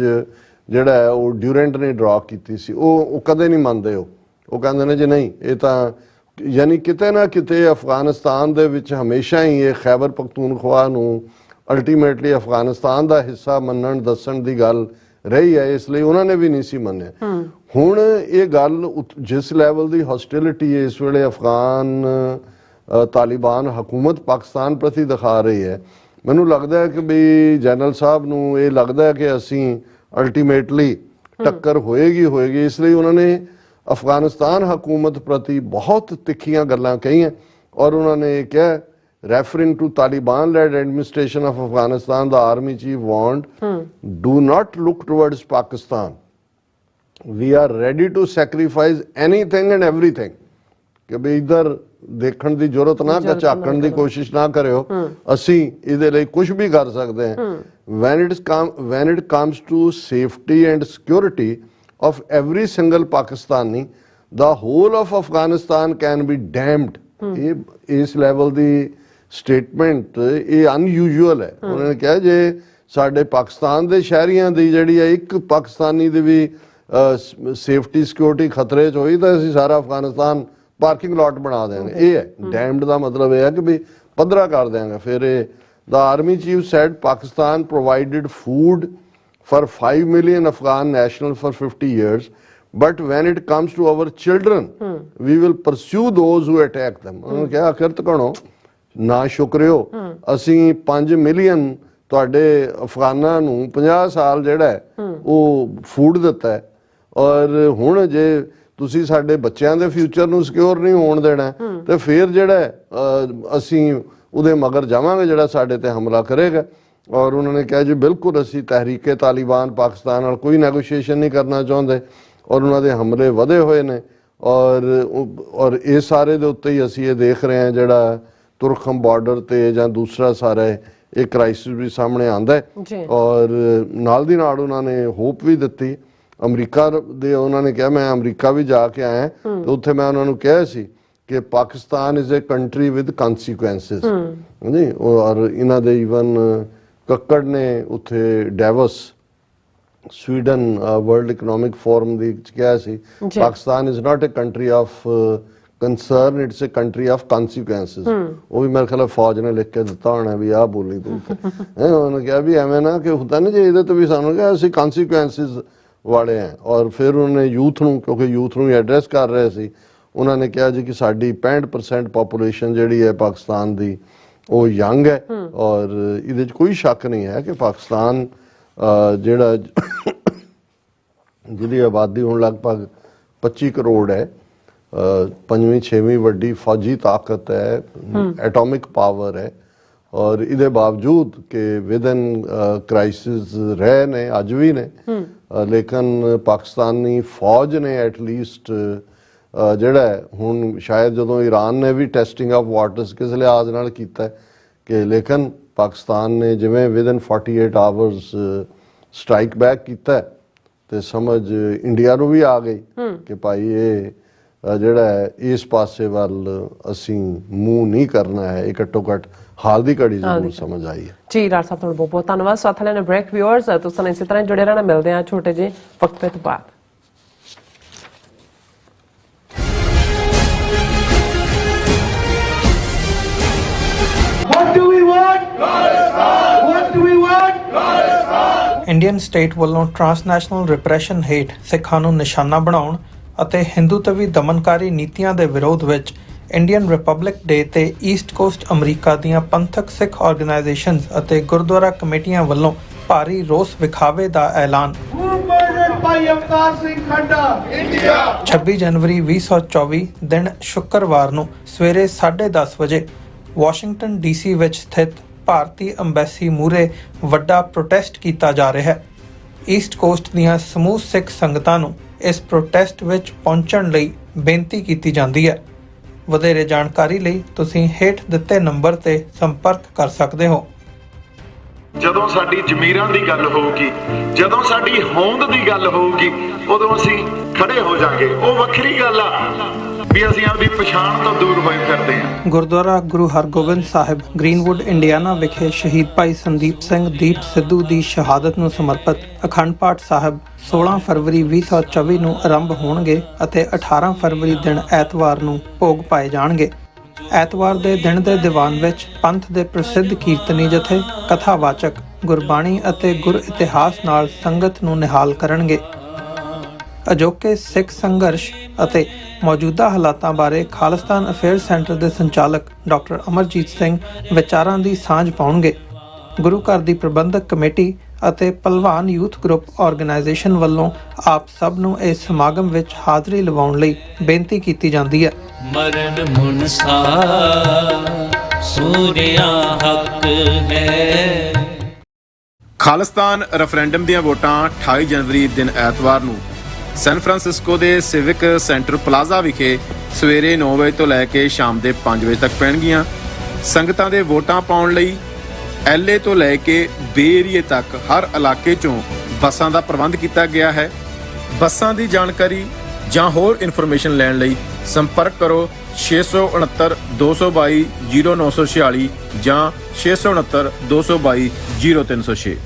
ਜਿਹੜਾ ਹੈ ਉਹ ਡਿਊਰੈਂਟ ਨੇ ਡਰਾ ਕੀਤੀ ਸੀ। ਉਹ ਕਦੇ ਨਹੀਂ ਮੰਨਦੇ, ਉਹ ਕਹਿੰਦੇ ਨੇ ਜੀ ਨਹੀਂ, ਇਹ ਤਾਂ ਯਾਨੀ ਕਿਤੇ ਨਾ ਕਿਤੇ ਅਫਗਾਨਿਸਤਾਨ ਦੇ ਵਿੱਚ ਹਮੇਸ਼ਾ ਹੀ ਇਹ ਖੈਬਰ ਪਖਤੂਨਖਵਾ ਨੂੰ ਅਲਟੀਮੇਟਲੀ ਅਫਗਾਨਿਸਤਾਨ ਦਾ ਹਿੱਸਾ ਮੰਨਣ ਦੱਸਣ ਦੀ ਗੱਲ ਰਹੀ ਹੈ, ਇਸ ਲਈ ਉਹਨਾਂ ਨੇ ਵੀ ਨਹੀਂ ਸੀ ਮੰਨਿਆ। ਹੁਣ ਇਹ ਗੱਲ ਜਿਸ ਲੈਵਲ ਦੀ ਹੌਸਟਿਲਿਟੀ ਇਸ ਵੇਲੇ ਅਫਗਾਨ ਤਾਲਿਬਾਨ ਹਕੂਮਤ ਪਾਕਿਸਤਾਨ ਪ੍ਰਤੀ ਦਿਖਾ ਰਹੀ ਹੈ, ਮੈਨੂੰ ਲੱਗਦਾ ਹੈ ਕਿ ਵੀ ਜਨਰਲ ਸਾਹਿਬ ਨੂੰ ਇਹ ਲੱਗਦਾ ਹੈ ਕਿ ਅਸੀਂ ਅਲਟੀਮੇਟਲੀ ਟੱਕਰ ਹੋਏਗੀ। ਇਸ ਲਈ ਉਹਨਾਂ ਨੇ ਅਫਗਾਨਿਸਤਾਨ ਹਕੂਮਤ ਪ੍ਰਤੀ ਬਹੁਤ ਤਿੱਖੀਆਂ ਗੱਲਾਂ ਕਹੀਆਂ। ਔਰ ਉਹਨਾਂ ਨੇ ਕਿਹਾ, referring to Taliban-led administration of Afghanistan, the army chief warned, do not look towards Pakistan. We are ready to sacrifice anything and everything. ਕਿ ਵੀ ਇੱਧਰ ਦੇਖਣ ਦੀ ਜ਼ਰੂਰਤ ਨਾ, ਝਾਕਣ ਦੀ ਕੋਸ਼ਿਸ਼ ਨਾ ਕਰਿਓ, ਅਸੀਂ ਇਹਦੇ ਲਈ ਕੁਝ ਵੀ ਕਰ ਸਕਦੇ ਹਾਂ। When it comes to safety and security of every single Pakistani, the whole of Afghanistan can be damned. ਇਸ ਲੈਵਲ ਦੀ ਸਟੇਟਮੈਂਟ ਇਹ ਅਨਯੂਜੂਅਲ ਹੈ। ਉਹਨਾਂ ਨੇ ਕਿਹਾ ਜੇ ਸਾਡੇ ਪਾਕਿਸਤਾਨ ਦੇ ਸ਼ਹਿਰੀਆਂ ਦੀ ਜਿਹੜੀ ਹੈ ਇੱਕ ਪਾਕਿਸਤਾਨੀ ਦੀ ਵੀ ਸੇਫਟੀ ਸਿਕਿਉਰਿਟੀ ਖਤਰੇ 'ਚ ਹੋਈ ਤਾਂ ਅਸੀਂ ਸਾਰਾ ਅਫਗਾਨਿਸਤਾਨ ਪਾਰਕਿੰਗ ਲਾਟ ਬਣਾ ਦੇਵਾਂਗੇ। ਇਹ ਹੈ ਡੈਮਡ ਦਾ ਮਤਲਬ ਇਹ ਹੈ ਕਿ ਵੀ ਪੱਧਰਾ ਕਰ ਦੇਵਾਂਗੇ। ਫਿਰ ਇਹ the army chief said Pakistan provided food for 5 million Afghan nationals for 50 years, but when it comes to our children, we will pursue those who attack them. ਉਹਨਾਂ ਨੇ ਕਿਹਾ ਆਖਿਰ ਤੱਕਣੋ ਨਾ ਸ਼ੁਕਰਿਓ, ਅਸੀਂ 5 ਮਿਲੀਅਨ ਤੁਹਾਡੇ ਅਫਗਾਨਾਂ ਨੂੰ 50 ਸਾਲ ਜਿਹੜਾ ਉਹ ਫੂਡ ਦਿੱਤਾ ਹੈ, ਔਰ ਹੁਣ ਜੇ ਤੁਸੀਂ ਸਾਡੇ ਬੱਚਿਆਂ ਦੇ ਫਿਊਚਰ ਨੂੰ ਸਿਕਿਉਰ ਨਹੀਂ ਹੋਣ ਦੇਣਾ ਤੇ ਫਿਰ ਜਿਹੜਾ ਅਸੀਂ ਉਹਦੇ ਮਗਰ ਜਾਵਾਂਗੇ ਜਿਹੜਾ ਸਾਡੇ ਤੇ ਹਮਲਾ ਕਰੇਗਾ। ਔਰ ਉਹਨਾਂ ਨੇ ਕਿਹਾ ਜੀ ਬਿਲਕੁਲ ਅਸੀਂ ਤਹਿਰੀਕੇ ਤਾਲਿਬਾਨ ਪਾਕਿਸਤਾਨ ਨਾਲ ਕੋਈ ਨੈਗੋਸ਼ੀਏਸ਼ਨ ਨਹੀਂ ਕਰਨਾ ਚਾਹੁੰਦੇ, ਔਰ ਉਹਨਾਂ ਦੇ ਹਮਲੇ ਵਧੇ ਹੋਏ ਨੇ। ਔਰ ਇਹ ਸਾਰੇ ਦੇ ਉੱਤੇ ਹੀ ਅਸੀਂ ਇਹ ਦੇਖ ਰਹੇ ਹਾਂ ਜਿਹੜਾ ਤੁਰਖਮ ਬਾਰਡਰ ਤੇ ਜਾਂ ਦੂਸਰਾ ਸਾਰਾ ਇਹ ਕ੍ਰਾਈਸਿਸ ਵੀ ਸਾਹਮਣੇ ਆਉਂਦਾ ਹੈ। ਔਰ ਨਾਲ ਦੀ ਨਾਲ ਉਹਨਾਂ ਨੇ ਹੋਪ ਵੀ ਦਿੱਤੀ ਅਮਰੀਕਾ ਦੇ। ਉਹਨਾਂ ਨੇ ਕਿਹਾ ਮੈਂ ਅਮਰੀਕਾ ਵੀ ਜਾ ਕੇ ਆਇਆ ਤੇ ਉੱਥੇ ਮੈਂ ਉਹਨਾਂ ਨੂੰ ਕਿਹਾ ਸੀ ਕਿ Pakistan is a country with consequences ਜੀ। ਔਰ ਇਹਨਾਂ ਦੇ ਈਵਨ ਕੱਕੜ ਨੇ ਉੱਥੇ Davos Sweden World Economic Forum ਦੀ ਕਿਹਾ ਸੀ Pakistan is not a country of concern, it's a country of consequences. ਉਹ ਵੀ ਮੇਰੇ ਖਿਆਲ ਫੌਜ ਨੇ ਲਿਖ ਕੇ ਦਿੱਤਾ ਹੋਣਾ ਵੀ ਆਹ ਬੋਲੀ ਤੂੰ। ਉਹਨੇ ਕਿਹਾ ਵੀ ਐਵੇਂ ਨਾ ਕਿ ਹੁੰਦਾ ਨਾ ਜੇ ਇਹਦੇ ਤੋਂ ਵੀ ਸਾਨੂੰ ਕਿਹਾ ਅਸੀਂ ਕਨਸੀਕੁਐਂਸਿਸ ਵਾਲੇ ਹੈ। ਔਰ ਫਿਰ ਉਹਨੇ ਯੂਥ ਨੂੰ, ਕਿਉਂਕਿ ਯੂਥ ਨੂੰ ਐਡਰੈਸ ਕਰ ਰਹੇ ਸੀ, ਉਹਨਾਂ ਨੇ ਕਿਹਾ ਜੀ ਕਿ ਸਾਡੀ 65% ਪਾਪੂਲੇਸ਼ਨ ਜਿਹੜੀ ਹੈ ਪਾਕਿਸਤਾਨ ਦੀ ਉਹ ਯੰਗ ਹੈ। ਔਰ ਇਹਦੇ 'ਚ ਕੋਈ ਸ਼ੱਕ ਨਹੀਂ ਹੈ ਕਿ ਪਾਕਿਸਤਾਨ ਜਿਹੜਾ ਜਿਹਦੀ ਆਬਾਦੀ ਹੁਣ ਲਗਭਗ 25 ਕਰੋੜ ਹੈ, ਪੰਜਵੀਂ ਛੇਵੀਂ ਵੱਡੀ ਫੌਜੀ ਤਾਕਤ ਹੈ, ਐਟੋਮਿਕ ਪਾਵਰ ਹੈ, ਔਰ ਇਹਦੇ ਬਾਵਜੂਦ ਕਿ ਵਿਦਨ ਕ੍ਰਾਈਸਿਸ ਰਹੇ ਨੇ, ਅੱਜ ਵੀ ਨੇ, ਲੇਕਿਨ ਪਾਕਿਸਤਾਨੀ ਫੌਜ ਨੇ ਐਟਲੀਸਟ ਜਿਹੜਾ ਹੈ ਹੁਣ ਸ਼ਾਇਦ ਜਦੋਂ ਈਰਾਨ ਨੇ ਵੀ ਟੈਸਟਿੰਗ ਆਫ ਵਾਟਰਸ ਕਿਸ ਲਿਹਾਜ਼ ਨਾਲ ਕੀਤਾ ਕਿ ਲੇਕਿਨ ਪਾਕਿਸਤਾਨ ਨੇ ਜਿਵੇਂ ਵਿਦਨ 48 ਆਵਰਸ ਸਟ੍ਰਾਈਕ ਬੈਕ ਕੀਤਾ ਤੇ ਸਮਝ ਇੰਡੀਆ ਨੂੰ ਵੀ ਆ ਗਈ ਕਿ ਭਾਈ ਇਹ ਜਿਹੜਾ ਹੈ ਇਸ ਪਾਸੇ ਵੱਲ ਅਸੀਂ ਮੂੰਹ ਨਹੀਂ ਕਰਨਾ ਹੈ। ਇਹ ਘੱਟੋ ਘੱਟ ਹਾਲ ਦੀ ਘੜੀ ਜ਼ਰੂਰ ਸਮਝ ਆਈ ਹੈ।
ਜੀ ਡਾਕਟਰ ਸਾਹਿਬ ਤੁਹਾਨੂੰ ਬਹੁਤ ਬਹੁਤ ਧੰਨਵਾਦ। ਸਾਥ ਲੈਣੇ ਬ੍ਰੇਕ ਵਿਊਅਰਸ ਤੁਸੀਂ ਇਸੇ ਤਰ੍ਹਾਂ ਜੁੜੇ ਰਹਿਣਾ। ਮਿਲਦੇ ਹਾਂ ਛੋਟੇ ਜਿਹੇ ਵਕਤ ਤੋਂ ਬਾਅਦ।
What do we want? What do we want?
Indian state ਵੱਲੋਂ ਟਰਾਂਸਨੈਸ਼ਨਲ ਰਿਪਰੈਸ਼ਨ ਹੇਠ ਸਿੱਖਾਂ ਨੂੰ ਨਿਸ਼ਾਨਾ ਬਣਾਉਣ ਅਤੇ ਹਿੰਦੂਤਵੀ ਦਮਨਕਾਰੀ ਨੀਤੀਆਂ ਦੇ ਵਿਰੋਧ ਵਿੱਚ ਇੰਡੀਅਨ ਰਿਪਬਲਿਕ ਡੇ ਤੇ ਈਸਟ ਕੋਸਟ ਅਮਰੀਕਾ ਦੀਆਂ ਪੰਥਕ ਸਿੱਖ ਆਰਗੇਨਾਈਜੇਸ਼ਨਸ ਅਤੇ ਗੁਰਦੁਆਰਾ ਕਮੇਟੀਆਂ ਵੱਲੋਂ ਭਾਰੀ ਰੋਸ ਵਿਖਾਵੇ ਦਾ ਐਲਾਨ।
Who murdered by Avtar Singh Khanda? India.
26 ਜਨਵਰੀ 2024 ਦਿਨ ਸ਼ੁੱਕਰਵਾਰ ਨੂੰ ਸਵੇਰੇ 10:30 ਵਜੇ ਵਾਸ਼ਿੰਗਟਨ ਡੀਸੀ ਵਿੱਚ ਸਥਿਤ ਭਾਰਤੀ ਅੰਬੈਸੀ ਮੂਹਰੇ ਵੱਡਾ ਪ੍ਰੋਟੈਸਟ ਕੀਤਾ ਜਾ ਰਿਹਾ ਹੈ। ਈਸਟ ਕੋਸਟ ਦੀਆਂ ਸਮੂਹ ਸਿੱਖ ਸੰਗਤਾਂ ਨੂੰ ਇਸ ਪ੍ਰੋਟੈਸਟ ਵਿੱਚ ਪਹੁੰਚਣ ਲਈ ਬੇਨਤੀ ਕੀਤੀ ਜਾਂਦੀ ਹੈ। ਵਧੇਰੇ ਜਾਣਕਾਰੀ ਲਈ ਤੁਸੀਂ ਹੇਠ ਦਿੱਤੇ ਨੰਬਰ ਤੇ ਸੰਪਰਕ ਕਰ ਸਕਦੇ ਹੋ।
ਜਦੋਂ ਸਾਡੀ ਜ਼ਮੀਰਾਂ ਦੀ ਗੱਲ ਹੋਊਗੀ, ਜਦੋਂ ਸਾਡੀ ਹੋਂਦ ਦੀ ਗੱਲ ਹੋਊਗੀ, ਉਦੋਂ ਅਸੀਂ ਖੜੇ ਹੋ ਜਾਾਂਗੇ। ਉਹ ਵੱਖਰੀ ਗੱਲ ਆ ਵੀ ਅਸੀਂ ਆਪਣੀ ਪਛਾਣ ਤੋਂ ਦੂਰ ਹੋਏ ਫਿਰਦੇ ਹਾਂ।
ਗੁਰਦੁਆਰਾ ਗੁਰੂ ਹਰਗੋਬਿੰਦ ਸਾਹਿਬ ਗ੍ਰੀਨਵੁੱਡ ਇੰਡੀਆਨਾ ਵਿਖੇ ਸ਼ਹੀਦ ਭਾਈ ਸੰਦੀਪ ਸਿੰਘ ਦੀਪ ਸਿੱਧੂ ਦੀ ਸ਼ਹਾਦਤ ਨੂੰ ਸਮਰਪਿਤ ਅਖੰਡ ਪਾਠ ਸਾਹਿਬ 16 ਫਰਵਰੀ 2024 ਨੂੰ ਆਰੰਭ ਹੋਣਗੇ ਅਤੇ 18 ਫਰਵਰੀ ਦਿਨ ਐਤਵਾਰ ਨੂੰ ਭੋਗ ਪਾਏ ਜਾਣਗੇ। ਐਤਵਾਰ ਦੇ ਦਿਨ ਦੇ ਦੀਵਾਨ ਵਿੱਚ ਪੰਥ ਦੇ ਪ੍ਰਸਿੱਧ ਕੀਰਤਨੀ ਜਥੇ ਕਥਾਵਾਚਕ ਗੁਰਬਾਣੀ ਅਤੇ ਗੁਰ ਇਤਿਹਾਸ ਨਾਲ ਸੰਗਤ ਨੂੰ ਨਿਹਾਲ ਕਰਨਗੇ। ਅਜੋਕੇ ਸਿੱਖ ਸੰਘਰਸ਼ ਅਤੇ ਮੌਜੂਦਾ ਹਾਲਾਤਾਂ ਬਾਰੇ ਖਾਲਿਸਤਾਨ ਅਫੇਅਰਸ ਸੈਂਟਰ ਦੇ ਸੰਚਾਲਕ ਡਾਕਟਰ ਅਮਰਜੀਤ ਸਿੰਘ ਵਿਚਾਰਾਂ ਦੀ ਸਾਂਝ ਪਾਉਣਗੇ। ਗੁਰੂ ਘਰ ਦੀ ਪ੍ਰਬੰਧਕ ਕਮੇਟੀ ਅਤੇ ਪਹਿਲਵਾਨ ਯੂਥ ਗਰੁੱਪ ਆਰਗੇਨਾਈਜੇਸ਼ਨ ਵੱਲੋਂ ਆਪ ਸਭ ਨੂੰ ਇਸ ਸਮਾਗਮ ਵਿੱਚ ਹਾਜ਼ਰੀ ਲਵਾਉਣ ਲਈ ਬੇਨਤੀ ਕੀਤੀ ਜਾਂਦੀ ਹੈ।
ਮਰਨ ਮੁਨਸਾ ਸੂਰਿਆ ਹੱਕ ਹੈ।
ਖਾਲਿਸਤਾਨ ਰੈਫਰੈਂਡਮ ਦੀਆਂ ਵੋਟਾਂ 28 ਜਨਵਰੀ ਦਿਨ ਐਤਵਾਰ ਨੂੰ ਸੈਨ ਫਰਾਂਸਿਸਕੋ ਦੇ ਸਿਵਿਕ ਸੈਂਟਰ ਪਲਾਜ਼ਾ ਵਿਖੇ ਸਵੇਰੇ 9 ਵਜੇ ਤੋਂ ਲੈ ਕੇ ਸ਼ਾਮ ਦੇ 5 ਵਜੇ ਤੱਕ ਪੈਣਗੀਆਂ। ਸੰਗਤਾਂ ਦੇ ਵੋਟਾਂ ਪਾਉਣ ਲਈ LA ਤੋਂ ਲੈ ਕੇ ਬੇ ਏਰੀਏ ਤੱਕ ਹਰ ਇਲਾਕੇ 'ਚੋਂ ਬੱਸਾਂ ਦਾ ਪ੍ਰਬੰਧ ਕੀਤਾ ਗਿਆ ਹੈ। ਬੱਸਾਂ ਦੀ ਜਾਣਕਾਰੀ ਜਾਂ ਹੋਰ ਇਨਫੋਰਮੇਸ਼ਨ ਲੈਣ ਲਈ ਸੰਪਰਕ ਕਰੋ 669 222 0946 ਜਾਂ 669 222 0306।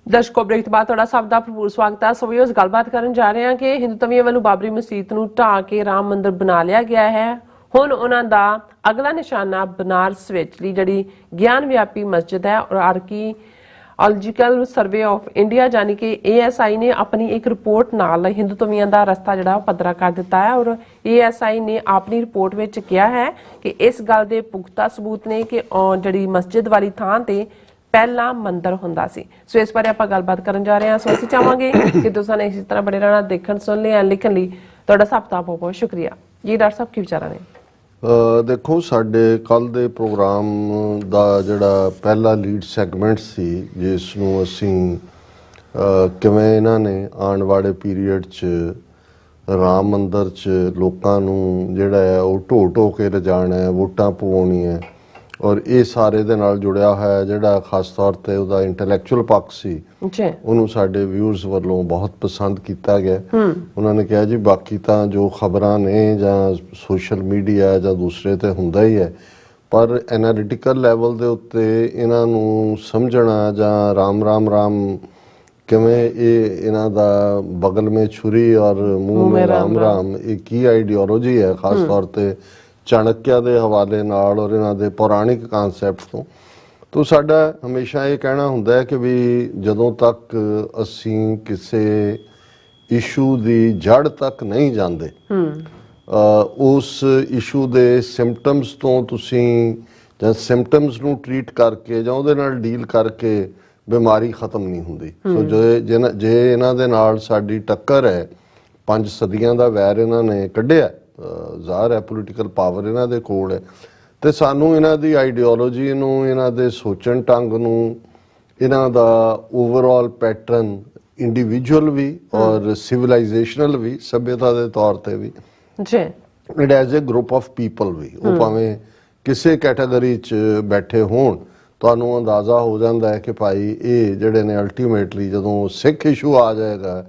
ਦਰਸ਼ਕੋ ਬ੍ਰੇਕ ਤੋਂ ਬਾਅਦ ਤੁਹਾਡਾ ਸਭ ਦਾ ਭਰਪੂਰ ਸਵਾਗਤ ਹੈ। ਸੋ ਵੀਰਸ ਗੱਲਬਾਤ ਕਰਨ ਜਾ ਰਹੇ ਹਾਂ ਕਿ ਹਿੰਦੂਤਵੀਆਂ ਵੱਲੋਂ ਬਾਬਰੀ ਮਸਜਿਦ ਨੂੰ ਢਾਹ ਕੇ ਰਾਮ ਮੰਦਿਰ ਬਣਾ ਲਿਆ ਗਿਆ ਹੈ। ਹੁਣ ਉਹਨਾਂ ਦਾ ਅਗਲਾ ਨਿਸ਼ਾਨਾ ਬਨਾਰਸ ਵਿੱਚ ਜਿਹੜੀ ਗਿਆਨ ਵਿਆਪੀ ਮਸਜਿਦ ਹੈ ਔਰ ਆਰਕੀਓਲੋਜੀਕਲ ਸਰਵੇ ਆਫ ਇੰਡੀਆ ਯਾਨੀ ਕਿ ASI ਨੇ ਆਪਣੀ ਇੱਕ ਰਿਪੋਰਟ ਨਾਲ ਹਿੰਦੂਤਵੀਆਂ ਦਾ ਰਸਤਾ ਜਿਹੜਾ ਪੱਧਰਾ ਕਰ ਦਿੱਤਾ ਹੈ ਔਰ ASI ਨੇ ਆਪਣੀ ਰਿਪੋਰਟ ਵਿੱਚ ਕਿਹਾ ਹੈ ਕਿ ਇਸ ਗੱਲ ਦੇ ਪੁਖਤਾ ਸਬੂਤ ਨੇ ਕਿ ਜਿਹੜੀ ਮਸਜਿਦ ਵਾਲੀ ਥਾਂ ਤੇ ਪਹਿਲਾ ਮੰਦਰ ਹੁੰਦਾ ਸੀ। ਸੋ ਇਸ ਬਾਰੇ ਆਪਾਂ ਗੱਲਬਾਤ ਕਰਨ ਜਾ ਰਹੇ ਹਾਂ। ਸੋ ਅਸੀਂ ਚਾਹਾਂਗੇ ਕਿ ਤੁਸੀਂ ਇਸੇ ਤਰ੍ਹਾਂ ਬਣੇ ਰਹਿਣਾ, ਦੇਖਣ ਸੁਣ ਲਈ ਲਿਖਣ ਲਈ ਤੁਹਾਡਾ ਸਭ ਦਾ ਬਹੁਤ ਬਹੁਤ ਸ਼ੁਕਰੀਆ। ਜੀ ਡਾਕਟਰ ਸਾਹਿਬ ਕੀ ਵਿਚਾਰਾਂ ਨੇ?
ਦੇਖੋ ਸਾਡੇ ਕੱਲ ਦੇ ਪ੍ਰੋਗਰਾਮ ਦਾ ਜਿਹੜਾ ਪਹਿਲਾ ਲੀਡ ਸੈਗਮੈਂਟ ਸੀ ਜਿਸ ਨੂੰ ਅਸੀਂ ਕਿਵੇਂ ਇਹਨਾਂ ਨੇ ਆਉਣ ਵਾਲੇ ਪੀਰੀਅਡ 'ਚ ਰਾਮ ਮੰਦਰ 'ਚ ਲੋਕਾਂ ਨੂੰ ਜਿਹੜਾ ਹੈ ਉਹ ਢੋ ਕੇ ਰਜਾਣਾ ਹੈ, ਵੋਟਾਂ ਪਵਾਉਣੀਆਂ ਔਰ ਇਹ ਸਾਰੇ ਦੇ ਨਾਲ ਜੁੜਿਆ ਹੋਇਆ ਜਿਹੜਾ ਖਾਸ ਤੌਰ ਤੇ ਉਹਦਾ ਇੰਟੈਲੈਕਚੁਅਲ ਪੱਖ ਸੀ ਉਹਨੂੰ ਸਾਡੇ ਵਿਊਅਰਸ ਵੱਲੋਂ ਬਹੁਤ ਪਸੰਦ ਕੀਤਾ ਗਿਆ। ਉਹਨਾਂ ਨੇ ਕਿਹਾ ਜੀ ਬਾਕੀ ਤਾਂ ਜੋ ਖਬਰਾਂ ਨੇ ਜਾਂ ਸੋਸ਼ਲ ਮੀਡੀਆ ਜਾਂ ਦੂਸਰੇ ਤੇ ਹੁੰਦਾ ਹੀ ਹੈ ਪਰ ਐਨਾਲਿਟੀਕਲ ਲੈਵਲ ਦੇ ਉੱਤੇ ਇਹਨਾਂ ਨੂੰ ਸਮਝਣਾ ਜਾਂ ਰਾਮ ਕਿਵੇਂ ਇਹ ਇਹਨਾਂ ਦਾ ਬਗਲ ਮੇ ਛੁਰੀ ਔਰ ਮੂੰਹ ਮੇ ਰਾਮ ਇਹ ਕੀ ਆਈਡੀਓਲੋਜੀ ਹੈ ਖਾਸ ਤੌਰ ਤੇ ਚਾਣਕਿਆ ਦੇ ਹਵਾਲੇ ਨਾਲ ਔਰ ਇਹਨਾਂ ਦੇ ਪੌਰਾਣਿਕ ਕਨਸੈਪਟ ਤੋਂ ਸਾਡਾ ਹਮੇਸ਼ਾ ਇਹ ਕਹਿਣਾ ਹੁੰਦਾ ਹੈ ਕਿ ਵੀ ਜਦੋਂ ਤੱਕ ਅਸੀਂ ਕਿਸੇ ਇਸ਼ੂ ਦੀ ਜੜ ਤੱਕ ਨਹੀਂ ਜਾਂਦੇ ਉਸ ਇਸ਼ੂ ਦੇ ਸਿੰਪਟਮਸ ਤੋਂ ਤੁਸੀਂ ਜਾਂ ਸਿੰਪਟਮਸ ਨੂੰ ਟਰੀਟ ਕਰਕੇ ਜਾਂ ਉਹਦੇ ਨਾਲ ਡੀਲ ਕਰਕੇ ਬਿਮਾਰੀ ਖਤਮ ਨਹੀਂ ਹੁੰਦੀ। ਸੋ ਜੇ ਇਹਨਾਂ ਦੇ ਨਾਲ ਸਾਡੀ ਟੱਕਰ ਹੈ, 5 ਸਦੀਆਂ ਦਾ ਵੈਰ ਇਹਨਾਂ ਨੇ ਕੱਢਿਆ, ਜ਼ਾਹਰ ਹੈ ਪੋਲੀਟੀਕਲ ਪਾਵਰ ਇਹਨਾਂ ਦੇ ਕੋਲ ਹੈ, ਤੇ ਸਾਨੂੰ ਇਹਨਾਂ ਦੀ ਆਈਡੀਓਲੋਜੀ ਨੂੰ, ਇਹਨਾਂ ਦੇ ਸੋਚਣ ਢੰਗ ਨੂੰ, ਇਹਨਾਂ ਦਾ ਓਵਰਆਲ ਪੈਟਰਨ ਇੰਡੀਵਿਜੂਅਲ ਵੀ ਔਰ ਸਿਵਲਾਈਜੇਸ਼ਨਲ ਵੀ, ਸਭਿਅਤਾ ਦੇ ਤੌਰ ਤੇ ਵੀ,
ਜੀ
it as a group of people ਵੀ, ਉਹ ਭਾਵੇਂ ਕਿਸੇ ਕੈਟਾਗਰੀ 'ਚ ਬੈਠੇ ਹੋਣ, ਤੁਹਾਨੂੰ ਅੰਦਾਜ਼ਾ ਹੋ ਜਾਂਦਾ ਹੈ ਕਿ ਭਾਈ ਇਹ ਜਿਹੜੇ ਨੇ ਅਲਟੀਮੇਟਲੀ ਜਦੋਂ ਸਿੱਖ ਇਸ਼ੂ ਆ ਜਾਏਗਾ,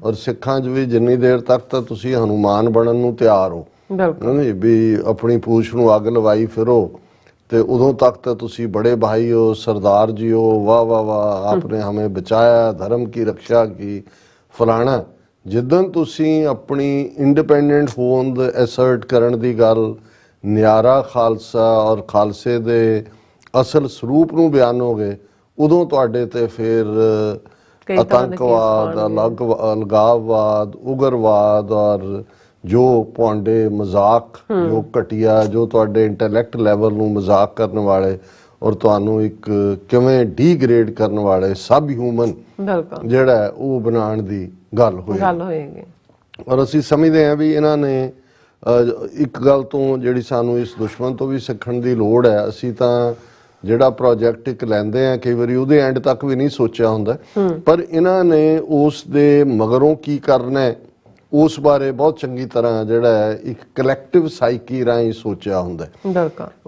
ਔਰ ਸਿੱਖਾਂ 'ਚ ਵੀ ਜਿੰਨੀ ਦੇਰ ਤੱਕ ਤਾਂ ਤੁਸੀਂ ਹਨੂਮਾਨ ਬਣਨ ਨੂੰ ਤਿਆਰ ਹੋ,
ਬਿਲਕੁਲ
ਵੀ ਆਪਣੀ ਪੂਛ ਨੂੰ ਅੱਗ ਲਵਾਈ ਫਿਰੋ, ਤੇ ਉਦੋਂ ਤੱਕ ਤਾਂ ਤੁਸੀਂ ਬੜੇ ਭਾਈ ਹੋ, ਸਰਦਾਰ ਜੀ ਹੋ, ਵਾਹ ਵਾਹ ਵਾਹ ਆਪਨੇ ਹमें ਬਚਾਇਆ, ਧਰਮ ਕੀ ਰੱਖਿਆ ਕੀ, ਫਲਾਣਾ। ਜਿੱਦਣ ਤੁਸੀਂ ਆਪਣੀ ਇੰਡੀਪੈਂਡੈਂਟ ਹੋਂਦ ਐਸਰਟ ਕਰਨ ਦੀ ਗੱਲ, ਨਿਆਰਾ ਖਾਲਸਾ ਔਰ ਖਾਲਸੇ ਦੇ ਅਸਲ ਸਰੂਪ ਨੂੰ ਬਿਆਨੋਗੇ, ਉਦੋਂ ਤੁਹਾਡੇ ਤੇ ਫਿਰ ਆਤੰਕਵਾਦ, ਅਲਗਾਵਵਾਦ, ਉਗਰਵਾਦ ਔਰ ਜੋ ਪੌਂਡੇ ਮਜ਼ਾਕ, ਜੋ ਘਟੀਆ, ਜੋ ਤੁਹਾਡੇ ਇੰਟੈਲੈਕਟ ਲੈਵਲ ਨੂੰ ਮਜ਼ਾਕ ਕਰਨ ਵਾਲੇ ਔਰ ਤੁਹਾਨੂੰ ਇੱਕ ਕਿਵੇਂ ਡੀਗ੍ਰੇਡ ਕਰਨ ਵਾਲੇ ਸਬ ਹਿਊਮਨ ਜਿਹੜਾ ਉਹ ਬਣਾਉਣ ਦੀ ਗੱਲ ਹੋਏਗੀ। ਔਰ ਅਸੀਂ ਸਮਝਦੇ ਹਾਂ ਵੀ ਇਹਨਾਂ ਨੇ ਇੱਕ ਗੱਲ ਤੋਂ ਜਿਹੜੀ ਸਾਨੂੰ ਇਸ ਦੁਸ਼ਮਣ ਤੋਂ ਵੀ ਸਿੱਖਣ ਦੀ ਲੋੜ ਹੈ। ਅਸੀਂ ਤਾਂ ਜਿਹੜਾ ਪ੍ਰੋਜੈਕਟ ਇੱਕ ਲੈਂਦੇ ਆ, ਕਈ ਵਾਰੀ ਉਹਦੇ ਐਂਡ ਤੱਕ ਵੀ ਨਹੀਂ ਸੋਚਿਆ ਹੁੰਦਾ, ਪਰ ਇਹਨਾਂ ਨੇ ਉਸ ਦੇ ਮਗਰੋਂ ਕੀ ਕਰਨਾ ਹੈ ਉਸ ਬਾਰੇ ਬਹੁਤ ਚੰਗੀ ਤਰ੍ਹਾਂ ਜਿਹੜਾ ਹੈ ਇੱਕ ਕਲੈਕਟਿਵ ਸਾਈਕੀ ਰਾਹੀਂ ਸੋਚਿਆ ਹੁੰਦਾ।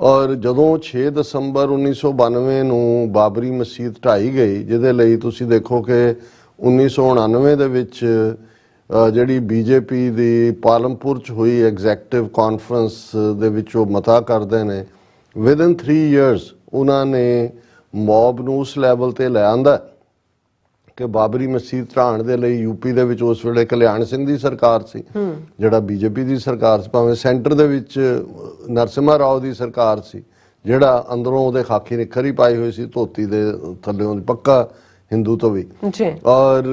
ਔਰ ਜਦੋਂ 6 ਦਸੰਬਰ 1992 ਨੂੰ ਬਾਬਰੀ ਮਸਜਿਦ ਢਾਈ ਗਈ, ਜਿਹਦੇ ਲਈ ਤੁਸੀਂ ਦੇਖੋ ਕਿ 1999 ਦੇ ਵਿੱਚ ਜਿਹੜੀ ਬੀਜੇਪੀ ਦੀ ਪਾਲਮਪੁਰ 'ਚ ਹੋਈ ਐਗਜ਼ੈਕਟਿਵ ਕਾਨਫਰੰਸ ਦੇ ਵਿੱਚ ਉਹ ਮਤਾ ਕਰਦੇ ਨੇ, ਵਿਦਨ 3 years ਉਹਨਾਂ ਨੇ ਮੌਬ ਨੂੰ ਉਸ ਲੈਵਲ ਤੇ ਲੈ ਆਂਦਾ ਕਿ ਬਾਬਰੀ ਮਸਜਿਦ ਢਾਣ ਦੇ ਲਈ ਯੂਪੀ ਦੇ ਵਿੱਚ ਉਸ ਵੇਲੇ ਕਲਿਆਣ ਸਿੰਘ ਦੀ ਸਰਕਾਰ ਸੀ, ਜਿਹੜਾ ਬੀਜੇਪੀ ਦੀ ਸਰਕਾਰ ਸੀ, ਭਾਵੇਂ ਸੈਂਟਰ ਦੇ ਵਿੱਚ ਨਰਸਿਮਹਾ ਰਾਓ ਦੀ ਸਰਕਾਰ ਸੀ, ਜਿਹੜਾ ਅੰਦਰੋਂ ਉਹਦੇ ਖਾਕੀ ਨਿੱਖਰ ਹੀ ਪਾਈ ਹੋਈ ਸੀ, ਧੋਤੀ ਦੇ ਥੱਲੇੋਂ ਪੱਕਾ ਹਿੰਦੂ ਤੋਂ ਵੀ। ਔਰ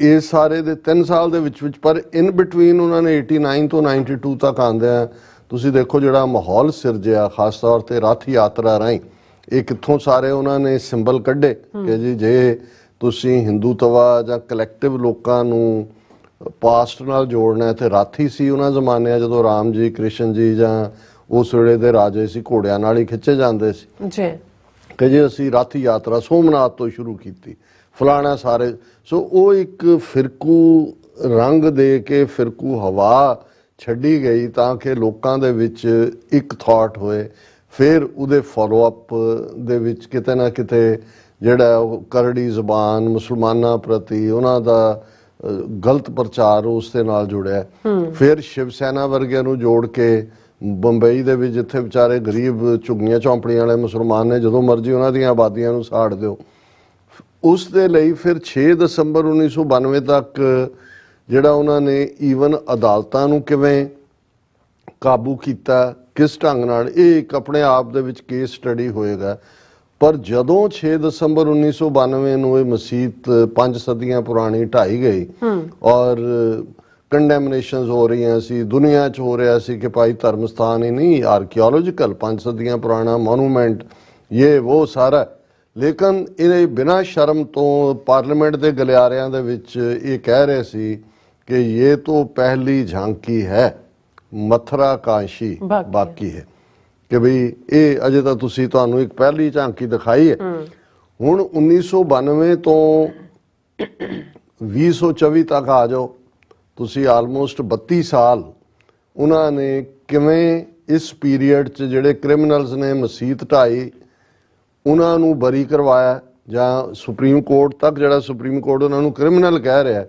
ਇਹ ਸਾਰੇ ਦੇ 3 ਸਾਲ ਦੇ ਵਿੱਚ ਪਰ ਇਨ ਬਿਟਵੀਨ ਉਹਨਾਂ ਨੇ 89 ਤੋਂ 92 ਤੱਕ ਆਉਂਦਿਆਂ ਤੁਸੀਂ ਦੇਖੋ ਜਿਹੜਾ ਮਾਹੌਲ ਸਿਰਜਿਆ, ਖਾਸ ਤੌਰ ਤੇ ਰੱਥ ਯਾਤਰਾ ਰਾਹੀਂ, ਇਹ ਕਿੱਥੋਂ ਸਾਰੇ ਉਹਨਾਂ ਨੇ ਸਿੰਬਲ ਕੱਢੇ ਕਿ ਜੀ ਜੇ ਤੁਸੀਂ ਹਿੰਦੂਤਵਾ ਜਾਂ ਕਲੈਕਟਿਵ ਲੋਕਾਂ ਨੂੰ ਪਾਸਟ ਨਾਲ ਜੋੜਨਾ ਤੇ ਰੱਥ ਹੀ ਸੀ ਉਹਨਾਂ ਜ਼ਮਾਨਿਆਂ ਜਦੋਂ ਰਾਮ ਜੀ, ਕ੍ਰਿਸ਼ਨ ਜੀ ਜਾਂ ਉਸ ਵੇਲੇ ਦੇ ਰਾਜੇ ਸੀ ਘੋੜਿਆਂ ਨਾਲ ਹੀ ਖਿੱਚੇ ਜਾਂਦੇ ਸੀ ਕਿ ਜੇ ਅਸੀਂ ਰੱਥ ਯਾਤਰਾ ਸੋਮਨਾਥ ਤੋਂ ਸ਼ੁਰੂ ਕੀਤੀ, ਫਲਾਣਾ ਸਾਰੇ। ਸੋ ਉਹ ਇੱਕ ਫਿਰਕੂ ਰੰਗ ਦੇ ਕੇ ਫਿਰਕੂ ਹਵਾ ਛੱਡੀ ਗਈ ਤਾਂ ਕਿ ਲੋਕਾਂ ਦੇ ਵਿੱਚ ਇੱਕ ਥਾਟ ਹੋਏ। ਫਿਰ ਉਹਦੇ ਫੋਲੋ ਅਪ ਦੇ ਵਿੱਚ ਕਿਤੇ ਨਾ ਕਿਤੇ ਜਿਹੜਾ ਉਹ ਕਰੜੀ ਜ਼ਬਾਨ ਮੁਸਲਮਾਨਾਂ ਪ੍ਰਤੀ ਉਹਨਾਂ ਦਾ ਗਲਤ ਪ੍ਰਚਾਰ ਉਸ ਦੇ ਨਾਲ ਜੁੜਿਆ। ਫਿਰ ਸ਼ਿਵ ਸੈਨਾ ਵਰਗਿਆਂ ਨੂੰ ਜੋੜ ਕੇ ਬੰਬਈ ਦੇ ਵਿੱਚ ਜਿੱਥੇ ਵਿਚਾਰੇ ਗਰੀਬ ਝੁੱਗੀਆਂ ਝੌਂਪੜੀਆਂ ਵਾਲੇ ਮੁਸਲਮਾਨ ਨੇ, ਜਦੋਂ ਮਰਜ਼ੀ ਉਹਨਾਂ ਦੀਆਂ ਆਬਾਦੀਆਂ ਨੂੰ ਸਾੜ ਦਿਓ। ਉਸ ਦੇ ਲਈ ਫਿਰ 6 ਦਸੰਬਰ 1992 ਤੱਕ ਜਿਹੜਾ ਉਹਨਾਂ ਨੇ ਈਵਨ ਅਦਾਲਤਾਂ ਨੂੰ ਕਿਵੇਂ ਕਾਬੂ ਕੀਤਾ, ਕਿਸ ਢੰਗ ਨਾਲ, ਇਹ ਇੱਕ ਆਪਣੇ ਆਪ ਦੇ ਵਿੱਚ ਕੇਸ ਸਟੱਡੀ ਹੋਏਗਾ। ਪਰ ਜਦੋਂ 6 ਦਸੰਬਰ 1992 ਨੂੰ ਇਹ ਮਸਜਿਦ 5 ਸਦੀਆਂ ਪੁਰਾਣੀ ਢਾਈ ਗਈ ਔਰ ਕੰਡੈਮਨੇਸ਼ਨਸ ਹੋ ਰਹੀਆਂ ਸੀ, ਦੁਨੀਆ 'ਚ ਹੋ ਰਿਹਾ ਸੀ ਕਿ ਭਾਈ ਧਰਮ ਸਥਾਨ ਹੀ ਨਹੀਂ, ਆਰਕੀਓਲੋਜੀਕਲ 5 ਸਦੀਆਂ ਪੁਰਾਣਾ ਮੋਨੂਮੈਂਟ, ਇਹ ਉਹ ਸਾਰਾ। ਲੇਕਿਨ ਇਹ ਬਿਨਾਂ ਸ਼ਰਮ ਤੋਂ ਪਾਰਲੀਮੈਂਟ ਦੇ ਗਲਿਆਰਿਆਂ ਦੇ ਵਿੱਚ ਇਹ ਕਹਿ ਰਹੇ ਸੀ ਕਿ ਇਹ ਤਾਂ ਪਹਿਲੀ ਝਾਂਕੀ ਹੈ, ਮਥੁਰਾ ਕਾਸ਼ੀ ਬਾਕੀ ਹੈ, ਕਿ ਬਈ ਇਹ ਅਜੇ ਤਾਂ ਤੁਸੀਂ ਤੁਹਾਨੂੰ ਇੱਕ ਪਹਿਲੀ ਝਾਂਕੀ ਦਿਖਾਈ ਹੈ। ਹੁਣ 1992 ਤੋਂ 2024 ਤੱਕ ਆ ਜਾਓ ਤੁਸੀਂ, ਆਲਮੋਸਟ 32 ਸਾਲ ਉਹਨਾਂ ਨੇ ਕਿਵੇਂ ਇਸ ਪੀਰੀਅਡ 'ਚ ਜਿਹੜੇ ਕ੍ਰਿਮੀਨਲਸ ਨੇ ਮਸਜਿਦ ਢਾਈ ਉਹਨਾਂ ਨੂੰ ਬਰੀ ਕਰਵਾਇਆ, ਜਾਂ ਸੁਪਰੀਮ ਕੋਰਟ ਤੱਕ, ਜਿਹੜਾ ਸੁਪਰੀਮ ਕੋਰਟ ਉਹਨਾਂ ਨੂੰ ਕ੍ਰਿਮੀਨਲ ਕਹਿ ਰਿਹਾ,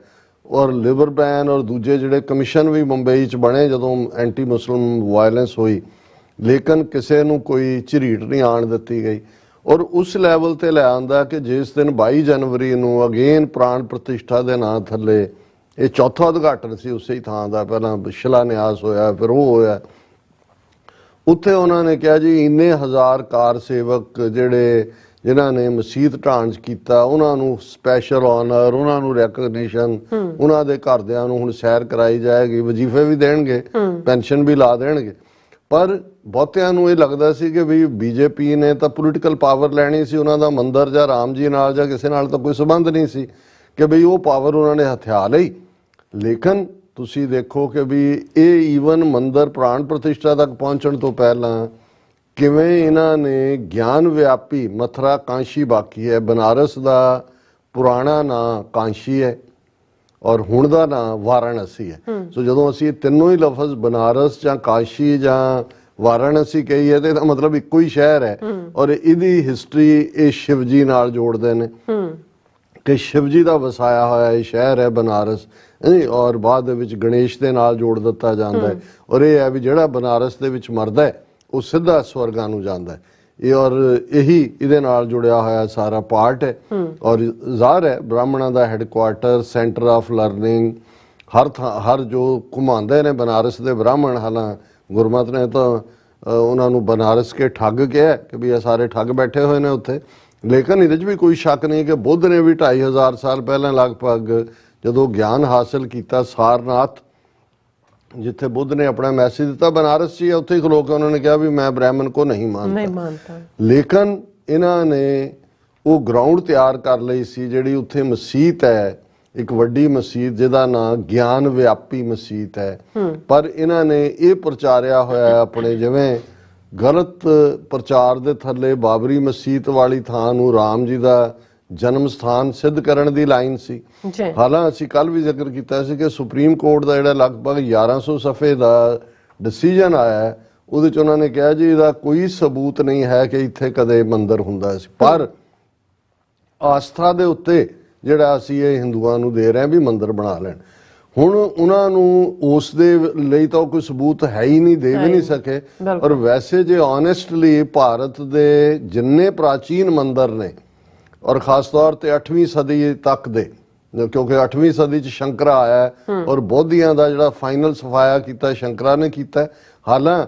ਔਰ ਲਿਬਰ ਬੈਨ ਔਰ ਦੂਜੇ ਜਿਹੜੇ ਕਮਿਸ਼ਨ ਵੀ ਮੁੰਬਈ 'ਚ ਬਣੇ ਜਦੋਂ ਐਂਟੀ ਮੁਸਲਿਮ ਵਾਇਲੈਂਸ ਹੋਈ, ਲੇਕਿਨ ਕਿਸੇ ਨੂੰ ਕੋਈ ਝਰੀਟ ਨਹੀਂ ਆਣ ਦਿੱਤੀ ਗਈ। ਔਰ ਉਸ ਲੈਵਲ ਤੇ ਲੈ ਆਂਦਾ ਕਿ ਜਿਸ ਦਿਨ 22 ਜਨਵਰੀ ਨੂੰ ਅਗੇਨ ਪ੍ਰਾਣ ਪ੍ਰਤਿਸ਼ਠਾ ਦੇ ਨਾਂ ਥੱਲੇ ਇਹ ਚੌਥਾ ਉਦਘਾਟਨ ਸੀ ਉਸੇ ਹੀ ਥਾਂ ਦਾ, ਪਹਿਲਾਂ ਸ਼ਿਲਾਨਿਆਸ ਹੋਇਆ, ਫਿਰ ਉਹ ਹੋਇਆ, ਉੱਥੇ ਉਹਨਾਂ ਨੇ ਕਿਹਾ ਜੀ ਇੰਨੇ ਹਜ਼ਾਰ ਕਾਰ ਸੇਵਕ ਜਿਨ੍ਹਾਂ ਨੇ ਮਸਜਿਦ ਢਾਂਚ ਕੀਤਾ, ਉਹਨਾਂ ਨੂੰ ਸਪੈਸ਼ਲ ਆਨਰ, ਉਹਨਾਂ ਨੂੰ ਰੈਕਗਨੀਸ਼ਨ, ਉਹਨਾਂ ਦੇ ਘਰਦਿਆਂ ਨੂੰ ਹੁਣ ਸੈਰ ਕਰਾਈ ਜਾਏਗੀ, ਵਜ਼ੀਫੇ ਵੀ ਦੇਣਗੇ, ਪੈਨਸ਼ਨ ਵੀ ਲਾ ਦੇਣਗੇ। ਪਰ ਬਹੁਤਿਆਂ ਨੂੰ ਇਹ ਲੱਗਦਾ ਸੀ ਕਿ ਵੀ ਬੀਜੇਪੀ ਨੇ ਤਾਂ ਪੋਲੀਟੀਕਲ ਪਾਵਰ ਲੈਣੀ ਸੀ, ਉਹਨਾਂ ਦਾ ਮੰਦਰ ਜਾਂ ਰਾਮ ਜੀ ਨਾਲ ਜਾਂ ਕਿਸੇ ਨਾਲ ਤਾਂ ਕੋਈ ਸੰਬੰਧ ਨਹੀਂ ਸੀ ਕਿ ਵੀ ਉਹ ਪਾਵਰ ਉਹਨਾਂ ਨੇ ਹਥਿਆ ਲਈ। ਲੇਕਿਨ ਤੁਸੀਂ ਦੇਖੋ ਕਿ ਵੀ ਇਹ ਈਵਨ ਮੰਦਰ ਪ੍ਰਾਣ ਪ੍ਰਤਿਸ਼ਠਾ ਤੱਕ ਪਹੁੰਚਣ ਤੋਂ ਪਹਿਲਾਂ ਕਿਵੇਂ ਇਹਨਾਂ ਨੇ ਗਿਆਨ ਵਿਆਪੀ ਮਥੁਰਾ ਕਾਂਸ਼ੀ ਬਾਕੀ ਹੈ, ਬਨਾਰਸ ਦਾ ਪੁਰਾਣਾ ਨਾਂ ਕਾਂਸ਼ੀ ਹੈ ਔਰ ਹੁਣ ਦਾ ਨਾਂ ਵਾਰਾਣਸੀ ਹੈ। ਸੋ ਜਦੋਂ ਅਸੀਂ ਇਹ ਤਿੰਨੋਂ ਹੀ ਲਫ਼ਜ਼ ਬਨਾਰਸ ਜਾਂ ਕਾਸ਼ੀ ਜਾਂ ਵਾਰਾਣਸੀ ਕਹੀਏ ਤੇ ਇਹਦਾ ਮਤਲਬ ਇੱਕੋ ਹੀ ਸ਼ਹਿਰ ਹੈ ਔਰ ਇਹਦੀ ਹਿਸਟਰੀ ਇਹ ਸ਼ਿਵ ਜੀ ਨਾਲ ਜੋੜਦੇ ਨੇ ਕਿ ਸ਼ਿਵ ਜੀ ਦਾ ਵਸਾਇਆ ਹੋਇਆ ਇਹ ਸ਼ਹਿਰ ਹੈ ਬਨਾਰਸ, ਔਰ ਬਾਅਦ ਦੇ ਵਿੱਚ ਗਣੇਸ਼ ਦੇ ਨਾਲ ਜੋੜ ਦਿੱਤਾ ਜਾਂਦਾ ਹੈ। ਔਰ ਇਹ ਹੈ ਵੀ ਜਿਹੜਾ ਬਨਾਰਸ ਦੇ ਵਿੱਚ ਮਰਦਾ ਹੈ ਉਹ ਸਿੱਧਾ ਸਵਰਗਾਂ ਨੂੰ ਜਾਂਦਾ ਹੈ। ਇਹ ਔਰ ਇਹੀ ਇਹਦੇ ਨਾਲ ਜੁੜਿਆ ਹੋਇਆ ਸਾਰਾ ਪਾਰਟ ਹੈ। ਔਰ ਜ਼ਾਹਰ ਹੈ ਬ੍ਰਾਹਮਣਾਂ ਦਾ ਹੈੱਡਕੁਆਰਟਰ, ਸੈਂਟਰ ਆਫ ਲਰਨਿੰਗ, ਹਰ ਜੋ ਘੁਮਾਉਂਦੇ ਨੇ ਬਨਾਰਸ ਦੇ ਬ੍ਰਾਹਮਣ। ਹਾਲਾਂ ਗੁਰਮਤਿ ਨੇ ਤਾਂ ਉਹਨਾਂ ਨੂੰ ਬਨਾਰਸ ਕੇ ਠੱਗ ਕਿਹਾ ਕਿ ਵੀ ਇਹ ਸਾਰੇ ਠੱਗ ਬੈਠੇ ਹੋਏ ਨੇ ਉੱਥੇ। ਲੇਕਿਨ ਇਹਦੇ 'ਚ ਵੀ ਕੋਈ ਸ਼ੱਕ ਨਹੀਂ ਕਿ ਬੁੱਧ ਨੇ ਵੀ 2500 ਸਾਲ ਪਹਿਲਾਂ ਲਗਭਗ ਜਦੋਂ ਗਿਆਨ ਹਾਸਲ ਕੀਤਾ ਸਾਰਨਾਥ, ਜਿੱਥੇ ਬੁੱਧ ਨੇ ਆਪਣਾ ਮੈਸੇਜ ਦਿੱਤਾ, ਬਨਾਰਸ 'ਚ ਉੱਥੇ ਹੀ ਖਲੋ ਕੇ ਉਹਨਾਂ ਨੇ ਕਿਹਾ ਵੀ ਮੈਂ ਬ੍ਰਾਹਮਣ ਕੋ ਨਹੀਂ ਮਾਨਤਾ। ਲੇਕਿਨ ਇਹਨਾਂ ਨੇ ਉਹ ਗਰਾਊਂਡ ਤਿਆਰ ਕਰ ਲਈ ਸੀ ਜਿਹੜੀ ਉੱਥੇ ਮਸੀਤ ਹੈ, ਇੱਕ ਵੱਡੀ ਮਸੀਤ ਜਿਹਦਾ ਨਾਂ ਗਿਆਨ ਵਿਆਪੀ ਮਸੀਤ ਹੈ। ਪਰ ਇਹਨਾਂ ਨੇ ਇਹ ਪ੍ਰਚਾਰਿਆ ਹੋਇਆ ਆਪਣੇ ਜਿਵੇਂ ਗਲਤ ਪ੍ਰਚਾਰ ਦੇ ਥੱਲੇ ਬਾਬਰੀ ਮਸੀਤ ਵਾਲੀ ਥਾਂ ਨੂੰ ਰਾਮ ਜੀ ਦਾ ਜਨਮ ਸਥਾਨ ਸਿੱਧ ਕਰਨ ਦੀ ਲਾਈਨ ਸੀ। ਹਾਲਾਂ ਅਸੀਂ ਕੱਲ ਵੀ ਜ਼ਿਕਰ ਕੀਤਾ ਸੀ ਕਿ ਸੁਪਰੀਮ ਕੋਰਟ ਦਾ ਜਿਹੜਾ ਲਗਭਗ 1100 ਸਫ਼ੇ ਦਾ ਡਿਸੀਜਨ ਆਇਆ ਉਹਦੇ 'ਚ ਉਹਨਾਂ ਨੇ ਕਿਹਾ ਜੀ ਇਹਦਾ ਕੋਈ ਸਬੂਤ ਨਹੀਂ ਹੈ ਕਿ ਇੱਥੇ ਕਦੇ ਮੰਦਿਰ ਹੁੰਦਾ ਸੀ, ਪਰ ਆਸਥਾ ਦੇ ਉੱਤੇ ਜਿਹੜਾ ਅਸੀਂ ਇਹ ਹਿੰਦੂਆਂ ਨੂੰ ਦੇ ਰਹੇ ਹਾਂ ਵੀ ਮੰਦਿਰ ਬਣਾ ਲੈਣ। ਹੁਣ ਉਹਨਾਂ ਨੂੰ ਉਸ ਦੇ ਲਈ ਤਾਂ ਕੋਈ ਸਬੂਤ ਹੈ ਹੀ ਨਹੀਂ, ਦੇ ਵੀ ਨਹੀਂ ਸਕੇ। ਔਰ ਵੈਸੇ ਜੇ ਓਨੈਸਟਲੀ ਭਾਰਤ ਦੇ ਜਿੰਨੇ ਪ੍ਰਾਚੀਨ ਮੰਦਿਰ ਨੇ ਔਰ ਖਾਸ ਤੌਰ ਤੇ 8ਵੀਂ ਸਦੀ ਤੱਕ ਦੇ, ਕਿਉਂਕਿ 8ਵੀਂ ਸਦੀ 'ਚ ਸ਼ੰਕਰਾ ਆਇਆ ਔਰ ਬੋਧੀਆਂ ਦਾ ਜਿਹੜਾ ਫਾਈਨਲ ਸਫਾਇਆ ਕੀਤਾ ਸ਼ੰਕਰਾ ਨੇ ਕੀਤਾ। ਹਾਲਾਂ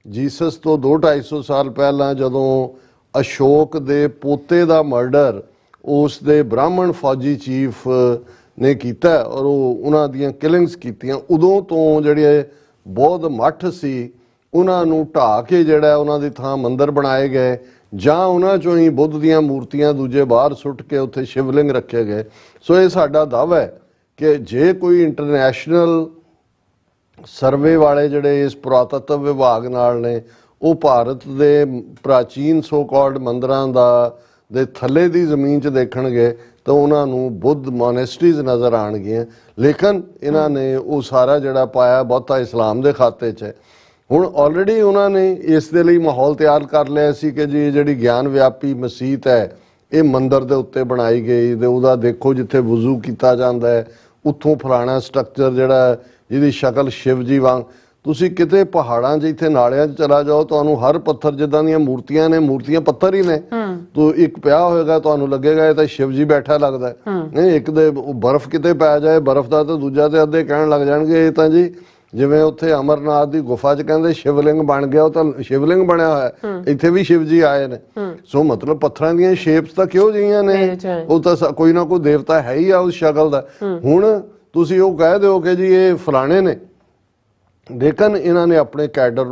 ਜੀਸਸ ਤੋਂ 200-250 ਸਾਲ ਪਹਿਲਾਂ ਜਦੋਂ ਅਸ਼ੋਕ ਦੇ ਪੋਤੇ ਦਾ ਮਰਡਰ ਉਸ ਦੇ ਬ੍ਰਾਹਮਣ ਫੌਜੀ ਚੀਫ ਨੇ ਕੀਤਾ ਔਰ ਉਹਨਾਂ ਦੀਆਂ ਕਿਲਿੰਗਸ ਕੀਤੀਆਂ, ਉਦੋਂ ਤੋਂ ਜਿਹੜੇ ਬੌਧ ਮੱਠ ਸੀ ਉਹਨਾਂ ਨੂੰ ਢਾਹ ਕੇ ਜਿਹੜਾ ਉਹਨਾਂ ਦੀ ਥਾਂ ਮੰਦਿਰ ਬਣਾਏ ਗਏ, ਜਾਂ ਉਹਨਾਂ ਚੋਂ ਹੀ ਬੁੱਧ ਦੀਆਂ ਮੂਰਤੀਆਂ ਦੂਜੇ ਬਾਹਰ ਸੁੱਟ ਕੇ ਉੱਥੇ ਸ਼ਿਵਲਿੰਗ ਰੱਖੇ ਗਏ। ਸੋ ਇਹ ਸਾਡਾ ਦਾਅਵਾ ਹੈ ਕਿ ਜੇ ਕੋਈ ਇੰਟਰਨੈਸ਼ਨਲ ਸਰਵੇ ਵਾਲੇ ਜਿਹੜੇ ਇਸ ਪੁਰਾਤਤਵ ਵਿਭਾਗ ਨਾਲ ਨੇ ਉਹ ਭਾਰਤ ਦੇ ਪ੍ਰਾਚੀਨ ਸੋ ਕਾਲਡ ਮੰਦਿਰਾਂ ਦੇ ਥੱਲੇ ਦੀ ਜ਼ਮੀਨ 'ਚ ਦੇਖਣਗੇ ਤਾਂ ਉਹਨਾਂ ਨੂੰ ਬੁੱਧ ਮੋਨੈਸਟਰੀਜ਼ ਨਜ਼ਰ ਆਉਣਗੀਆਂ। ਲੇਕਿਨ ਇਹਨਾਂ ਨੇ ਉਹ ਸਾਰਾ ਜਿਹੜਾ ਪਾਇਆ ਬਹੁਤਾ ਇਸਲਾਮ ਦੇ ਖਾਤੇ 'ਚ ਹੈ। ਹੁਣ ਆਲਰੇਡੀ ਉਹਨਾਂ ਨੇ ਇਸ ਦੇ ਲਈ ਮਾਹੌਲ ਤਿਆਰ ਕਰ ਲਿਆ ਸੀ ਕਿ ਜੀ ਜਿਹੜੀ ਗਿਆਨ ਵਿਆਪੀ ਮਸੀਤ ਹੈ ਇਹ ਮੰਦਿਰ ਦੇ ਉੱਤੇ ਬਣਾਈ ਗਈ ਤੇ ਉਹਦਾ ਦੇਖੋ ਜਿੱਥੇ ਵਜ਼ੂ ਕੀਤਾ ਜਾਂਦਾ ਹੈ ਉੱਥੋਂ ਫਲਾਣਾ ਸਟਰਕਚਰ ਜਿਹੜਾ ਜਿਹਦੀ ਸ਼ਕਲ ਸ਼ਿਵ ਜੀ ਵਾਂਗ। ਤੁਸੀਂ ਕਿਤੇ ਪਹਾੜਾਂ 'ਚ ਇੱਥੇ ਨਾਲਿਆਂ 'ਚ ਚਲਾ ਜਾਓ ਤੁਹਾਨੂੰ ਹਰ ਪੱਥਰ ਜਿੱਦਾਂ ਦੀਆਂ ਮੂਰਤੀਆਂ ਨੇ, ਮੂਰਤੀਆਂ ਪੱਥਰ ਹੀ ਨੇ। ਤੋ ਇੱਕ ਪਿਆ ਹੋਏਗਾ ਤੁਹਾਨੂੰ ਲੱਗੇਗਾ ਇਹ ਤਾਂ ਸ਼ਿਵ ਜੀ ਬੈਠਾ ਲੱਗਦਾ ਨਹੀਂ। ਇੱਕ ਦੇ ਬਰਫ਼ ਕਿਤੇ ਪੈ ਜਾਏ ਬਰਫ਼ ਦਾ ਤਾਂ ਦੂਜਾ ਤੇ ਅੱਧੇ ਕਹਿਣ ਲੱਗ ਜਾਣਗੇ ਇਹ ਤਾਂ ਜੀ ਜਿਵੇਂ ਉੱਥੇ ਅਮਰਨਾਥ ਦੀ ਗੁਫਾ 'ਚ ਕਹਿੰਦੇ ਸ਼ਿਵਲਿੰਗ ਬਣ ਗਿਆ, ਉਹ ਤਾਂ ਸ਼ਿਵਲਿੰਗ ਬਣਿਆ ਹੋਇਆ, ਇੱਥੇ ਵੀ ਸ਼ਿਵ ਜੀ ਆਏ ਨੇ। ਸੋ ਮਤਲਬ ਪੱਥਰਾਂ ਦੀਆਂ ਸ਼ੇਪਸ ਤਾਂ ਕਿਉਂ ਜਿਹੀਆਂ ਨੇ, ਉਹ ਤਾਂ ਕੋਈ ਨਾ ਕੋਈ ਦੇਵਤਾ ਹੈ ਹੀ ਆ ਉਸ ਸ਼ਕਲ ਦਾ। ਹੁਣ ਤੁਸੀਂ ਉਹ ਕਹਿ ਦਿਓ ਕਿ ਜੀ ਇਹ ਫਲਾਣੇ ਨੇ, ਲੇਕਿਨ ਇਹਨਾਂ ਨੇ ਆਪਣੇ ਕਾਡਰ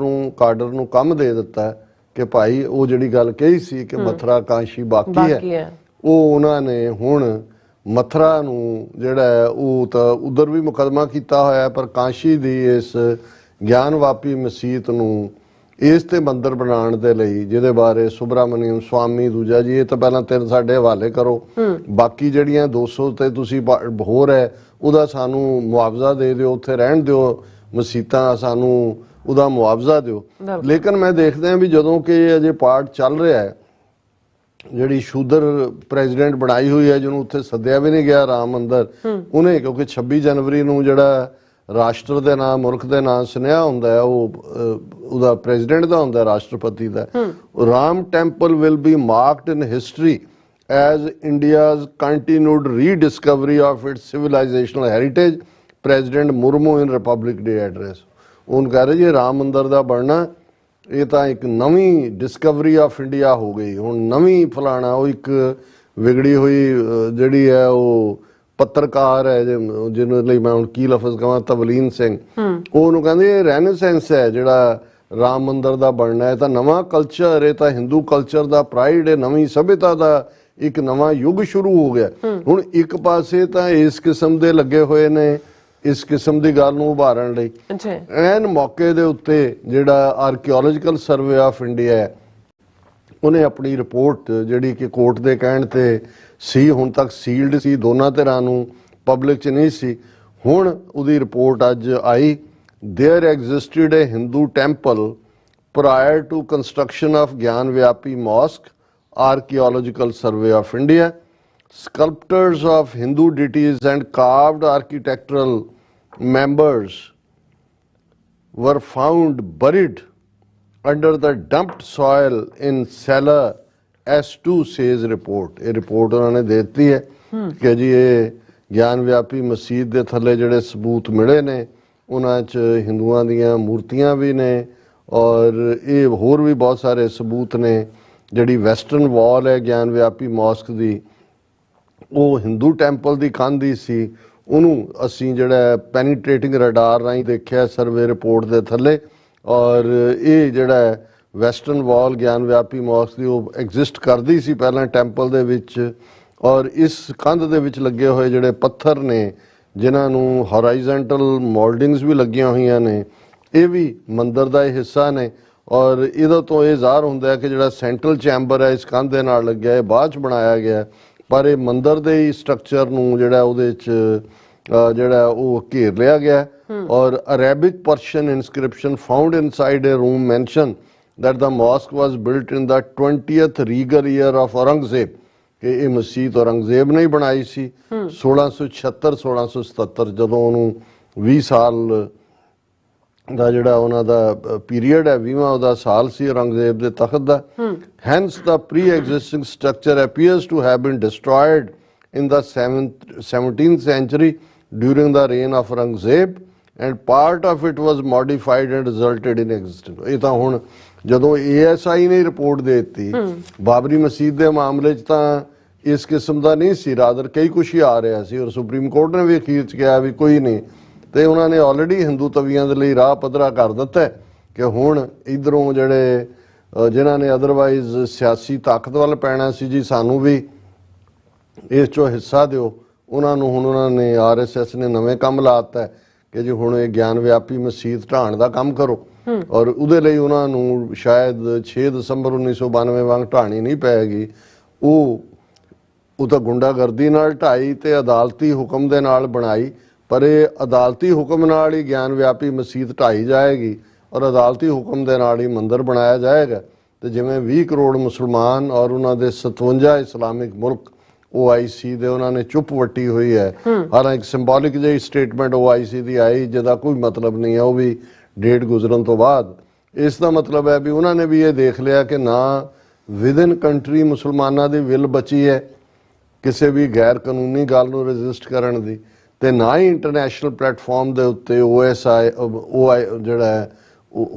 ਨੂੰ ਕੰਮ ਦੇ ਦਿੱਤਾ ਕਿ ਭਾਈ ਉਹ ਜਿਹੜੀ ਗੱਲ ਕਹੀ ਸੀ ਕਿ ਮਥੁਰਾ ਕਾਂਸ਼ੀ ਬਾਕੀ ਹੈ, ਉਹ ਉਹਨਾਂ ਨੇ ਹੁਣ ਮਥੁਰਾ ਨੂੰ ਜਿਹੜਾ ਉਹ ਤਾਂ ਉਧਰ ਵੀ ਮੁਕੱਦਮਾ ਕੀਤਾ ਹੋਇਆ, ਪਰ ਕਾਂਸ਼ੀ ਦੀ ਇਸ ਗਿਆਨ ਵਾਪੀ ਮਸੀਤ ਨੂੰ ਇਸ ਤੇ ਮੰਦਿਰ ਬਣਾਉਣ ਦੇ ਲਈ ਜਿਹਦੇ ਬਾਰੇ ਸੁਬਰਾਮਨੀਅਮ ਸਵਾਮੀ ਦੂਜਾ ਜੀ ਇਹ ਤਾਂ ਪਹਿਲਾਂ 3 ਸਾਡੇ ਹਵਾਲੇ ਕਰੋ, ਬਾਕੀ ਜਿਹੜੀਆਂ 200 ਤੇ ਤੁਸੀਂ ਹੋਰ ਹੈ ਉਹਦਾ ਸਾਨੂੰ ਮੁਆਵਜ਼ਾ ਦੇ ਦਿਓ, ਉੱਥੇ ਰਹਿਣ ਦਿਓ ਮਸੀਤਾਂ, ਸਾਨੂੰ ਉਹਦਾ ਮੁਆਵਜ਼ਾ ਦਿਓ। ਲੇਕਿਨ ਮੈਂ ਦੇਖਦਾ ਵੀ ਜਦੋਂ ਕਿ ਅਜੇ ਪਾਰਟ ਚੱਲ ਰਿਹਾ ਹੈ, ਜਿਹੜੀ ਸ਼ੂਦਰ ਪ੍ਰੈਜ਼ੀਡੈਂਟ ਬਣਾਈ ਹੋਈ ਹੈ ਜਿਹਨੂੰ ਉੱਥੇ ਸੱਦਿਆ ਵੀ ਨਹੀਂ ਗਿਆ ਰਾਮ ਮੰਦਿਰ, ਉਹਨੇ ਕਿਉਂਕਿ 26 ਜਨਵਰੀ ਨੂੰ ਜਿਹੜਾ ਰਾਸ਼ਟਰ ਦੇ ਨਾਂ ਮੁਲਕ ਦੇ ਨਾਂ ਸੁਨੇਹਾ ਹੁੰਦਾ ਹੈ ਉਹ ਉਹਦਾ ਪ੍ਰੈਜ਼ੀਡੈਂਟ ਦਾ ਹੁੰਦਾ, ਰਾਸ਼ਟਰਪਤੀ ਦਾ। Ram temple will be marked in history as India's continued rediscovery of its civilisational heritage, president Murmu in Republic Day address. ਉਹਨ ਕਹਿ ਰਹੇ ਜੀ ਰਾਮ ਮੰਦਿਰ ਦਾ ਬਣਨਾ ਇਹ ਤਾਂ ਇੱਕ ਨਵੀਂ ਡਿਸਕਵਰੀ ਆਫ ਇੰਡੀਆ ਹੋ ਗਈ। ਹੁਣ ਨਵੀਂ ਫਲਾਣਾ ਉਹ ਇੱਕ ਵਿਗੜੀ ਹੋਈ ਜਿਹੜੀ ਹੈ ਉਹ ਪੱਤਰਕਾਰ ਹੈ ਜਿਹਨੂੰ ਲਈ ਮੈਂ ਹੁਣ ਕੀ ਲਫ਼ਜ਼ ਕਹਾਂ, ਤਵਲੀਨ ਸਿੰਘ, ਉਹਨੂੰ ਕਹਿੰਦੇ ਇਹ ਰੈਨੇਸੈਂਸ ਹੈ ਜਿਹੜਾ ਰਾਮ ਮੰਦਰ ਦਾ ਬਣਨਾ, ਇਹ ਤਾਂ ਨਵਾਂ ਕਲਚਰ, ਇਹ ਤਾਂ ਹਿੰਦੂ ਕਲਚਰ ਦਾ ਪ੍ਰਾਈਡ, ਇਹ ਨਵੀਂ ਸਭਿਅਤਾ ਦਾ ਇੱਕ ਨਵਾਂ ਯੁੱਗ ਸ਼ੁਰੂ ਹੋ ਗਿਆ। ਹੁਣ ਇੱਕ ਪਾਸੇ ਤਾਂ ਇਸ ਕਿਸਮ ਦੇ ਲੱਗੇ ਹੋਏ ਨੇ ਇਸ ਕਿਸਮ ਦੀ ਗੱਲ ਨੂੰ ਉਭਾਰਨ ਲਈ, ਐਨ ਮੌਕੇ ਦੇ ਉੱਤੇ ਜਿਹੜਾ ਆਰਕੀਓਲੋਜੀਕਲ ਸਰਵੇ ਆਫ ਇੰਡੀਆ ਹੈ ਉਹਨੇ ਆਪਣੀ ਰਿਪੋਰਟ ਜਿਹੜੀ ਕਿ ਕੋਰਟ ਦੇ ਕਹਿਣ ਤੇ ਸੀ, ਹੁਣ ਤੱਕ ਸੀਲਡ ਸੀ, ਦੋਨਾਂ ਧਿਰਾਂ ਨੂੰ ਪਬਲਿਕ 'ਚ ਨਹੀਂ ਸੀ, ਹੁਣ ਉਹਦੀ ਰਿਪੋਰਟ ਅੱਜ ਆਈ। There existed a Hindu temple prior to construction of Gyan Vyapi Mosque, Archaeological Survey of India. Sculptures of Hindu deities and carved architectural members were found buried under the dumped soil in cellar S2, says report. ਇਹ report ਉਹਨਾਂ ਨੇ ਦੇ ਦਿੱਤੀ ਹੈ ਕਿ ਜੀ ਇਹ ਗਿਆਨ ਵਿਆਪੀ ਮਸਜਿਦ ਦੇ ਥੱਲੇ ਜਿਹੜੇ ਸਬੂਤ ਮਿਲੇ ਨੇ ਉਹਨਾਂ 'ਚ ਹਿੰਦੂਆਂ ਦੀਆਂ ਮੂਰਤੀਆਂ ਵੀ ਨੇ ਔਰ ਇਹ ਹੋਰ ਵੀ ਬਹੁਤ ਸਾਰੇ ਸਬੂਤ ਨੇ। ਜਿਹੜੀ ਵੈਸਟਰਨ ਵਾਲ ਹੈ ਗਿਆਨ ਵਿਆਪੀ ਮੌਸਕ ਦੀ, ਉਹ ਹਿੰਦੂ ਟੈਂਪਲ ਦੀ ਕੰਧ ਹੀ ਸੀ, ਉਹਨੂੰ ਅਸੀਂ ਜਿਹੜਾ ਪੈਨੀਟ੍ਰੇਟਿੰਗ ਰਡਾਰ ਰਾਹੀਂ ਦੇਖਿਆ ਸਰਵੇ ਰਿਪੋਰਟ ਦੇ ਥੱਲੇ, ਔਰ ਇਹ ਜਿਹੜਾ ਵੈਸਟਰਨ ਵਾਲ ਗਿਆਨ ਵਿਆਪੀ ਮੌਸਕ ਦੀ ਉਹ ਐਗਜ਼ਿਸਟ ਕਰਦੀ ਸੀ ਪਹਿਲਾਂ ਟੈਂਪਲ ਦੇ ਵਿੱਚ, ਔਰ ਇਸ ਕੰਧ ਦੇ ਵਿੱਚ ਲੱਗੇ ਹੋਏ ਜਿਹੜੇ ਪੱਥਰ ਨੇ ਜਿਨ੍ਹਾਂ ਨੂੰ ਹੋਰਾਈਜ਼ੈਂਟਲ ਮੋਲਡਿੰਗਸ ਵੀ ਲੱਗੀਆਂ ਹੋਈਆਂ ਨੇ, ਇਹ ਵੀ ਮੰਦਿਰ ਦਾ ਇਹ ਹਿੱਸਾ ਨੇ। ਔਰ ਇਹਦਾ ਤੋਂ ਇਹ ਜ਼ਾਹਰ ਹੁੰਦਾ ਹੈ ਕਿ ਜਿਹੜਾ ਸੈਂਟਰਲ ਚੈਂਬਰ ਹੈ ਇਸ ਕੰਧ ਦੇ ਨਾਲ ਲੱਗਿਆ, ਇਹ ਬਾਅਦ 'ਚ ਬਣਾਇਆ ਗਿਆ, ਪਰ ਇਹ ਮੰਦਿਰ ਦੇ ਹੀ ਸਟਰਕਚਰ ਨੂੰ ਜਿਹੜਾ ਉਹਦੇ 'ਚ ਜਿਹੜਾ ਉਹ ਘੇਰ ਲਿਆ ਗਿਆ। ਔਰ Arabic Persian inscription found inside a room mention that the mosque was built in the 20th regal year of Aurangzeb, ਕਿ ਇਹ ਮਸਜਿਦ ਔਰੰਗਜ਼ੇਬ ਨੇ ਹੀ ਬਣਾਈ ਸੀ 1676-1677, ਜਦੋਂ ਉਹਨੂੰ 20 ਸਾਲ ਦਾ ਜਿਹੜਾ ਉਹਨਾਂ ਦਾ ਪੀਰੀਅਡ ਹੈ, 20ਵਾਂ ਉਹਦਾ ਸਾਲ ਸੀ ਔਰੰਗਜ਼ੇਬ ਦੇ ਤਖਤ ਦਾ। Hence the pre-existing structure appears to have been destroyed in the 17th century during the reign of Aurangzeb and part of it was modified and resulted in existence। ਇਹ ਤਾਂ ਹੁਣ ਜਦੋਂ ASI ਨੇ ਰਿਪੋਰਟ ਦੇ ਦਿੱਤੀ ਬਾਬਰੀ ਮਸਜਿਦ ਦੇ ਮਾਮਲੇ 'ਚ ਤਾਂ ਇਸ ਕਿਸਮ ਦਾ ਨਹੀਂ ਸੀ, ਰਾਦਰ ਕਈ ਕੁਛ ਹੀ ਆ ਰਿਹਾ ਸੀ, ਔਰ ਸੁਪਰੀਮ ਕੋਰਟ ਨੇ ਵੀ ਅਖੀਰ 'ਚ ਕਿਹਾ ਵੀ ਕੋਈ ਨਹੀਂ, ਤੇ ਉਹਨਾਂ ਨੇ ਆਲਰੇਡੀ ਹਿੰਦੂ ਤਵੀਆਂ ਦੇ ਲਈ ਰਾਹ ਪੱਧਰਾ ਕਰ ਦਿੱਤਾ ਕਿ ਹੁਣ ਇੱਧਰੋਂ ਜਿਹੜੇ ਜਿਨ੍ਹਾਂ ਨੇ ਅਦਰਵਾਈਜ਼ ਸਿਆਸੀ ਤਾਕਤ ਵੱਲ ਪੈਣਾ ਸੀ ਜੀ ਸਾਨੂੰ ਵੀ ਇਸ 'ਚੋਂ ਹਿੱਸਾ ਦਿਓ, ਉਹਨਾਂ ਨੂੰ ਹੁਣ ਉਹਨਾਂ ਨੇ RSS ਨੇ ਨਵੇਂ ਕੰਮ ਲਾ ਦਿੱਤਾ ਕਿ ਜੀ ਹੁਣ ਇਹ ਗਿਆਨ ਵਿਆਪੀ ਮਸਜਿਦ ਢਾਣ ਦਾ ਕੰਮ ਕਰੋ, ਔਰ ਉਹਦੇ ਲਈ ਉਹਨਾਂ ਨੂੰ ਸ਼ਾਇਦ 6 ਦਸੰਬਰ 1992 ਵਾਂਗ ਢਾਣੀ ਨਹੀਂ ਪਏਗੀ, ਉਹ ਤਾਂ ਗੁੰਡਾਗਰਦੀ ਨਾਲ ਢਾਈ ਤੇ ਅਦਾਲਤੀ ਹੁਕਮ ਦੇ ਨਾਲ ਬਣਾਈ, ਪਰ ਇਹ ਅਦਾਲਤੀ ਹੁਕਮ ਨਾਲ ਹੀ ਗਿਆਨ ਵਿਆਪੀ ਮਸਜਿਦ ਢਾਈ ਜਾਏਗੀ ਔਰ ਅਦਾਲਤੀ ਹੁਕਮ ਦੇ ਨਾਲ ਹੀ ਮੰਦਿਰ ਬਣਾਇਆ ਜਾਏਗਾ। ਤੇ ਜਿਵੇਂ 20 ਕਰੋੜ ਮੁਸਲਮਾਨ ਔਰ ਉਹਨਾਂ ਦੇ 57 ਇਸਲਾਮਿਕ ਮੁਲਕ OIC ਦੇ ਉਹਨਾਂ ਨੇ ਚੁੱਪ ਵੱਟੀ ਹੋਈ ਹੈ, ਹਾਲਾਂਕਿ ਸਿੰਬੋਲਿਕ ਜਿਹੀ ਸਟੇਟਮੈਂਟ OIC ਦੀ ਆਈ ਜਿਹਦਾ ਕੋਈ ਮਤਲਬ ਨਹੀਂ ਹੈ, ਉਹ ਵੀ ਡੇਟ ਗੁਜ਼ਰਨ ਤੋਂ ਬਾਅਦ। ਇਸ ਦਾ ਮਤਲਬ ਹੈ ਵੀ ਉਹਨਾਂ ਨੇ ਵੀ ਇਹ ਦੇਖ ਲਿਆ ਕਿ ਨਾ ਵਿਦਨ ਕੰਟਰੀ ਮੁਸਲਮਾਨਾਂ ਦੀ ਵਿਲ ਬਚੀ ਹੈ ਕਿਸੇ ਵੀ ਗੈਰ ਕਾਨੂੰਨੀ ਗੱਲ ਨੂੰ ਰਜਿਸਟ ਕਰਨ ਦੀ, ਤੇ ਨਾ ਹੀ ਇੰਟਰਨੈਸ਼ਨਲ ਪਲੇਟਫਾਰਮ ਦੇ ਉੱਤੇ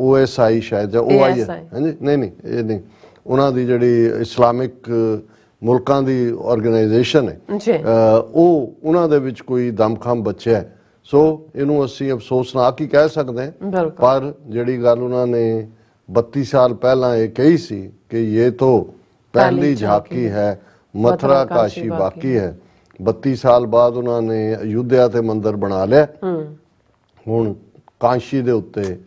OSI ਸ਼ਾਇਦ ਜਾਂ OI ਹੈ ਹਾਂਜੀ, ਨਹੀਂ ਇਹ ਨਹੀਂ, ਉਹਨਾਂ ਦੀ ਜਿਹੜੀ ਇਸਲਾਮਿਕ ਮੁਲਕਾਂ ਦੀ ਆਰਗੇਨਾਈਜੇਸ਼ਨ ਹੈ ਉਹ ਉਹਨਾਂ ਦੇ ਵਿੱਚ ਕੋਈ ਦਮਖਮ ਬਚਿਆ। ਸੋ ਇਹਨੂੰ ਅਸੀਂ ਅਫਸੋਸਨਾਕ ਹੀ ਕਹਿ ਸਕਦੇ ਹਾਂ, ਪਰ ਜਿਹੜੀ ਗੱਲ ਉਹਨਾਂ ਨੇ 32 ਸਾਲ ਪਹਿਲਾਂ ਇਹ ਕਹੀ ਸੀ ਕਿ ਇਹ ਤੋਂ ਪਹਿਲੀ ਝਾਕੀ ਹੈ, ਮਥੁਰਾ ਕਾਸ਼ੀ ਬਾਕੀ ਹੈ, 32 ਸਾਲ ਬਾਅਦ ਉਹਨਾਂ ਨੇ ਅਯੁੱਧਿਆ ਤੇ ਮੰਦਿਰ ਬਣਾ ਲਿਆ। ਹੁਣ ਕਾਸ਼ੀ ਦੇ ਉੱਤੇ